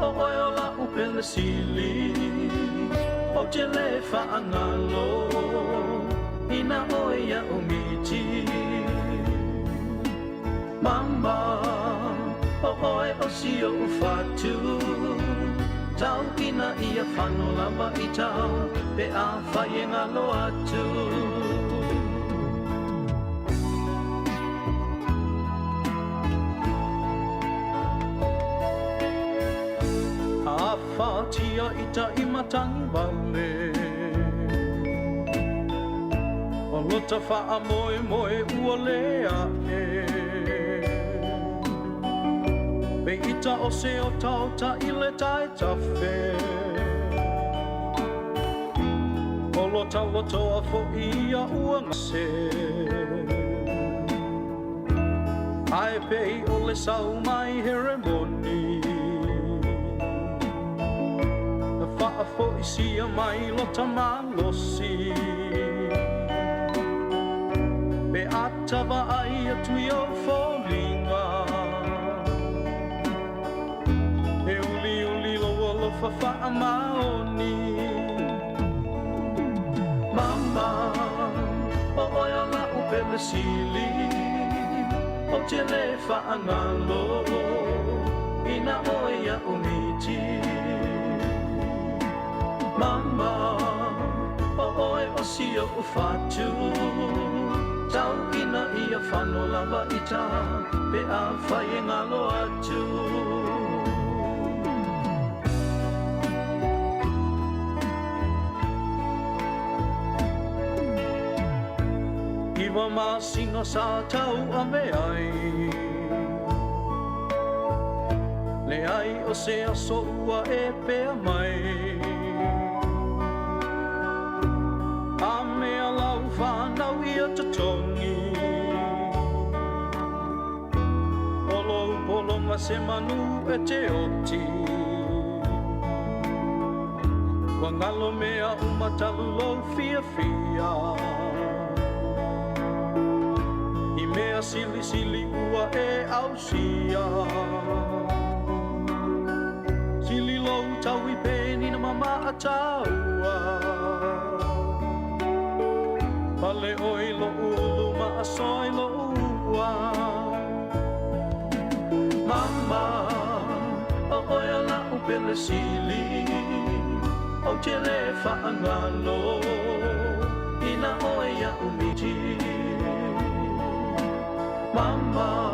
o oe o la upele sili O te le wha angalo Ina oe ia umiti Mama, o oe o si o ufatu Tau ina ia whano lava i tau Pe a whai ngalo atu A whātia i ta i matangi wale O lota wha moe moe ua lea e Pe ita o se o tau ta i le tai tawhe O lota lotoa fo ia ua ngase Ai pei o le sau mai heremoni Na wha fo i sia mai lota malosi Pe atawa ai atui o fōlinga E uli uli loa lofa wha maoni Mama, o oia la upele sili O te le wha angalo Ina oia umiti Mama, o oe o sio ufatu Tau ina ia whano lava i ta Pe a whai ngalo atu Iwa masinga sa tau a me ai Le ai o se aso ua e pea mai A mea lau whanau ia tatongi Polo polonga se manu e te oti Wangalo mea umatalu lau fia fia I mea sili sili ua e ausia Sili lau tau I peni na mama a taua Pale oi lo ulu ma asoi lo ua Mama, o oia la upele sili O te le whaangalo Ina oia umiti Mama,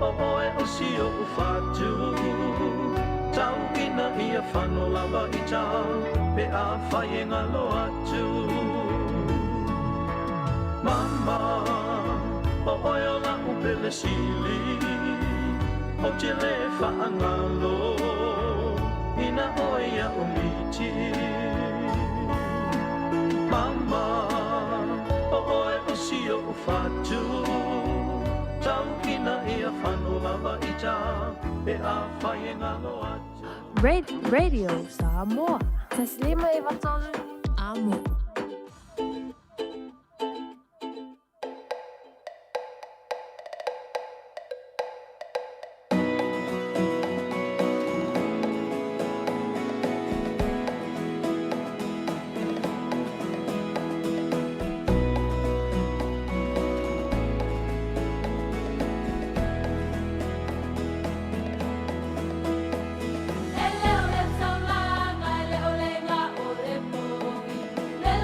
o oe o si o ufatu Tau ina ia whano lava i tau Pe a whai ngalo atu Mama, o oe o la upele sili O te le whaangalo Ina oia umiti Mama, o oe o si o ufatu Tau ina ia whano lava i ta Pe a whai ngalo atu Radio Samoa. Taslima iwatolu amo. Le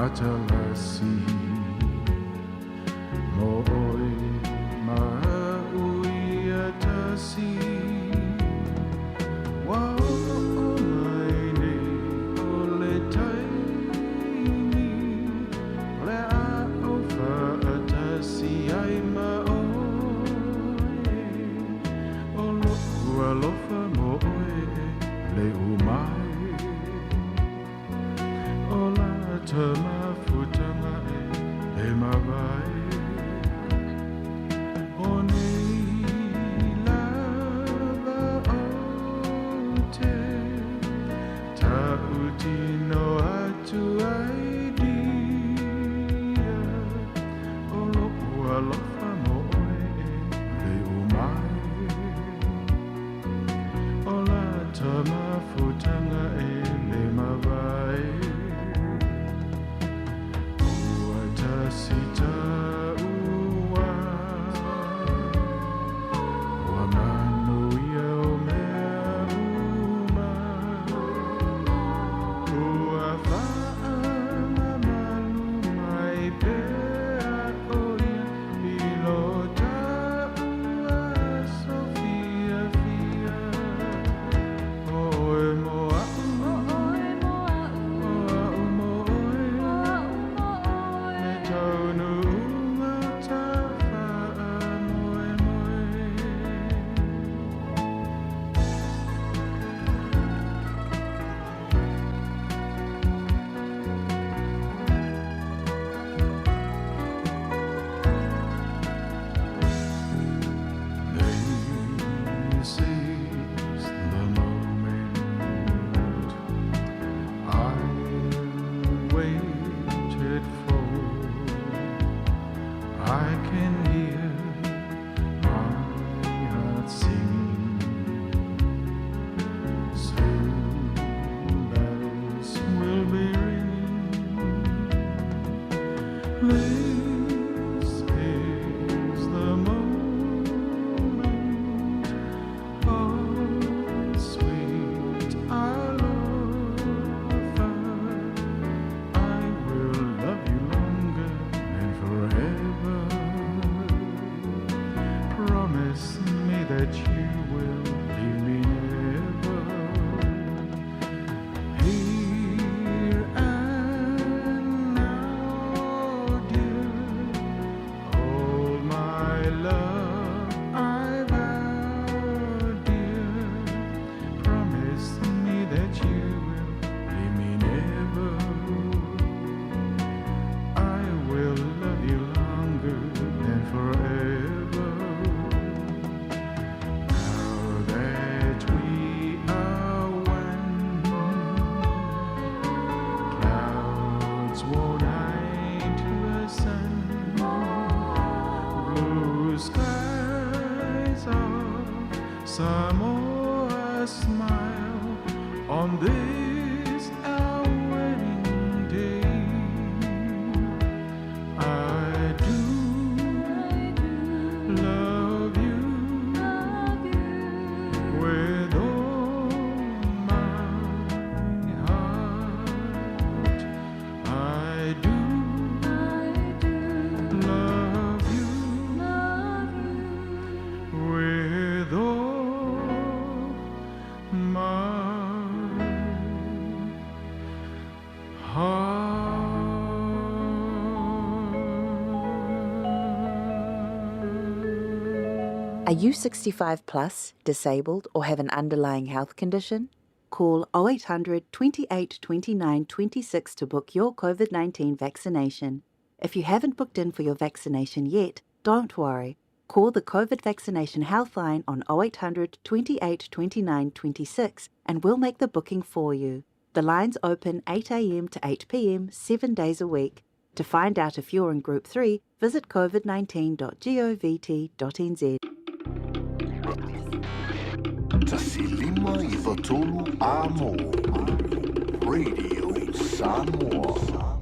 Atalasi Mo'oi Ma'ui Atasi Wa'omaine Ole Taini Ole A'ofa Atasi Ai Ma'oe Olo Alofa Mo'oe Le Umai Ola Tama Futama E Mabai Tino atu idea Olo alofa moe le umai Ola tama futanga e le mabai Uatasita ua Wamanu ia o mea uma Samoa smile on this our wedding day. I do love you with all my heart. I do love you with all Are you 65 plus, disabled, or have an underlying health condition? Call 0800 28 29 26 to book your COVID-19 vaccination. If you haven't booked in for your vaccination yet, don't worry. Call the COVID vaccination helpline on 0800 28 29 26 and we'll make the booking for you. The lines open 8 a.m. to 8 p.m. 7 days a week. To find out if you're in Group 3, visit covid19.govt.nz. Tasilima Ivatolu Amo Radio Samoa.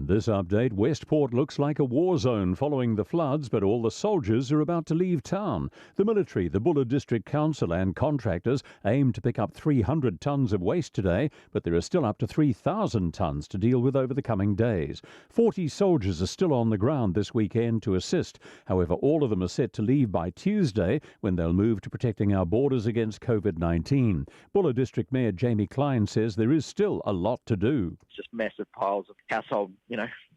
And this update, Westport looks like a war zone following the floods, but all the soldiers are about to leave town. The military, the Bulla District Council and contractors aim to pick up 300 tonnes of waste today, but there are still up to 3,000 tonnes to deal with over the coming days. 40 soldiers are still on the ground this weekend to assist. However, all of them are set to leave by Tuesday, when they'll move to protecting our borders against COVID-19. Bulla District Mayor Jamie Klein says there is still a lot to do. It's just massive piles of household,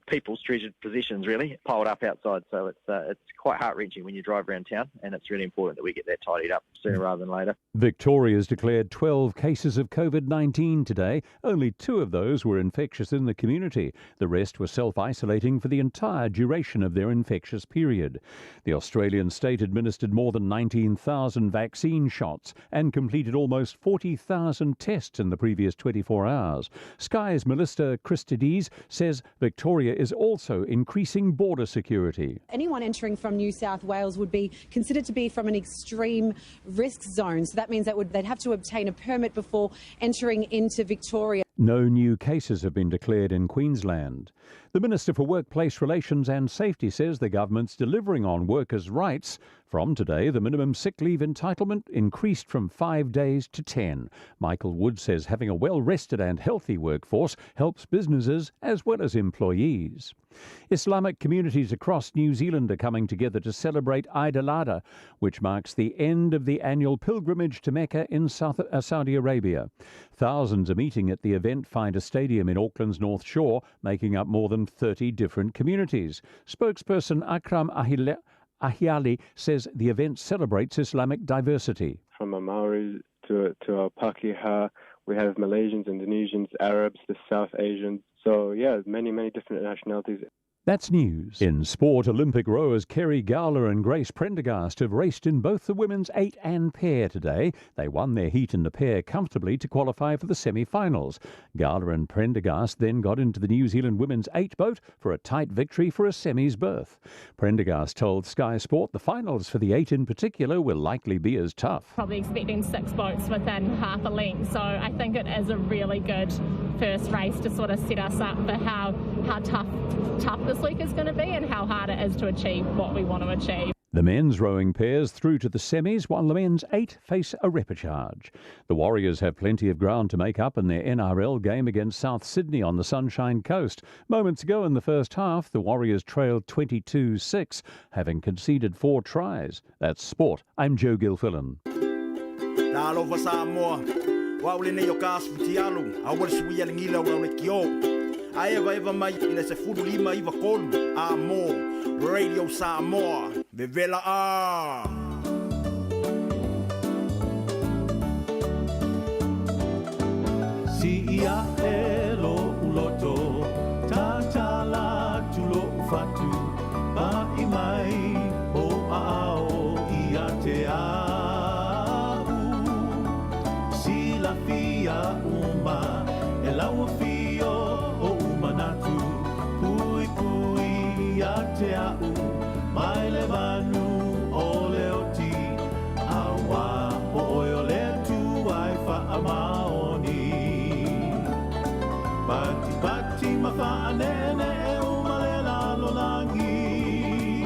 people's treasured possessions really piled up outside. So it's quite heart-wrenching when you drive around town, and it's really important that we get that tidied up sooner rather than later. Victoria's declared 12 cases of COVID-19 today. Only 2 of those were infectious in the community. The rest were self-isolating for the entire duration of their infectious period. The Australian state administered more than 19,000 vaccine shots and completed almost 40,000 tests in the previous 24 hours. Sky's Melissa Christides says Victoria is also increasing border security. Anyone entering from New South Wales would be considered to be from an extreme risk zone. So that means that they'd have to obtain a permit before entering into Victoria. No new cases have been declared in Queensland. The Minister for Workplace Relations and Safety says the government's delivering on workers' rights. From today, the minimum sick leave entitlement increased from 5 days to 10. Michael Wood says having a well-rested and healthy workforce helps businesses as well as employees. Islamic communities across New Zealand are coming together to celebrate Eid al-Adha, which marks the end of the annual pilgrimage to Mecca in Saudi Arabia. Thousands are meeting at the event Finder Stadium in Auckland's North Shore, making up more than 30 different communities. Spokesperson Akram Ahiali says the event celebrates Islamic diversity. From our Maoris to our Pakeha, we have Malaysians, Indonesians, Arabs, the South Asians. So, many different nationalities. That's news. In sport, Olympic rowers Kerry Gowler and Grace Prendergast have raced in both the women's 8 and pair today. They won their heat in the pair comfortably to qualify for the semi-finals. Gowler and Prendergast then got into the New Zealand women's 8 boat for a tight victory for a semis berth. Prendergast told Sky Sport the finals for the 8 in particular will likely be as tough. Probably expecting 6 boats within half a length, so I think it is a really good first race to sort of set us up for how tough this week is going to be and how hard it is to achieve what we want to achieve. The men's rowing pairs through to the semis, while the men's 8 face a repechage. The Warriors have plenty of ground to make up in their NRL game against South Sydney on the Sunshine Coast. Moments ago in the first half, the Warriors trailed 22-6, having conceded 4 tries. That's sport. I'm Joe Gilfillan. Talofa Samoa, waulene yo kasfutialu, awalsuia lingila ulawekio. Ava mai ina se furu lima iva kolu, amo, Radio Samoa, bevela a. Si ia elo uloto, tatala tulo ufatu, pa imai o ao ia te au. Si la fia uma, e lau fio o umanatu, pui pui ia te au, mai le manu o leoti, awa o oio le tu ai fa amaoni. Pati pati mawhaanene e umalela lolangi.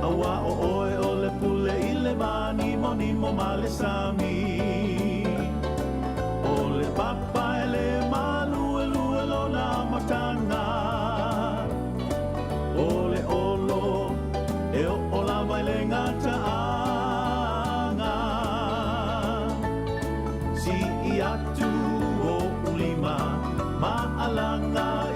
Awa o oe o le pule I le mani moni mo male sami. O le papa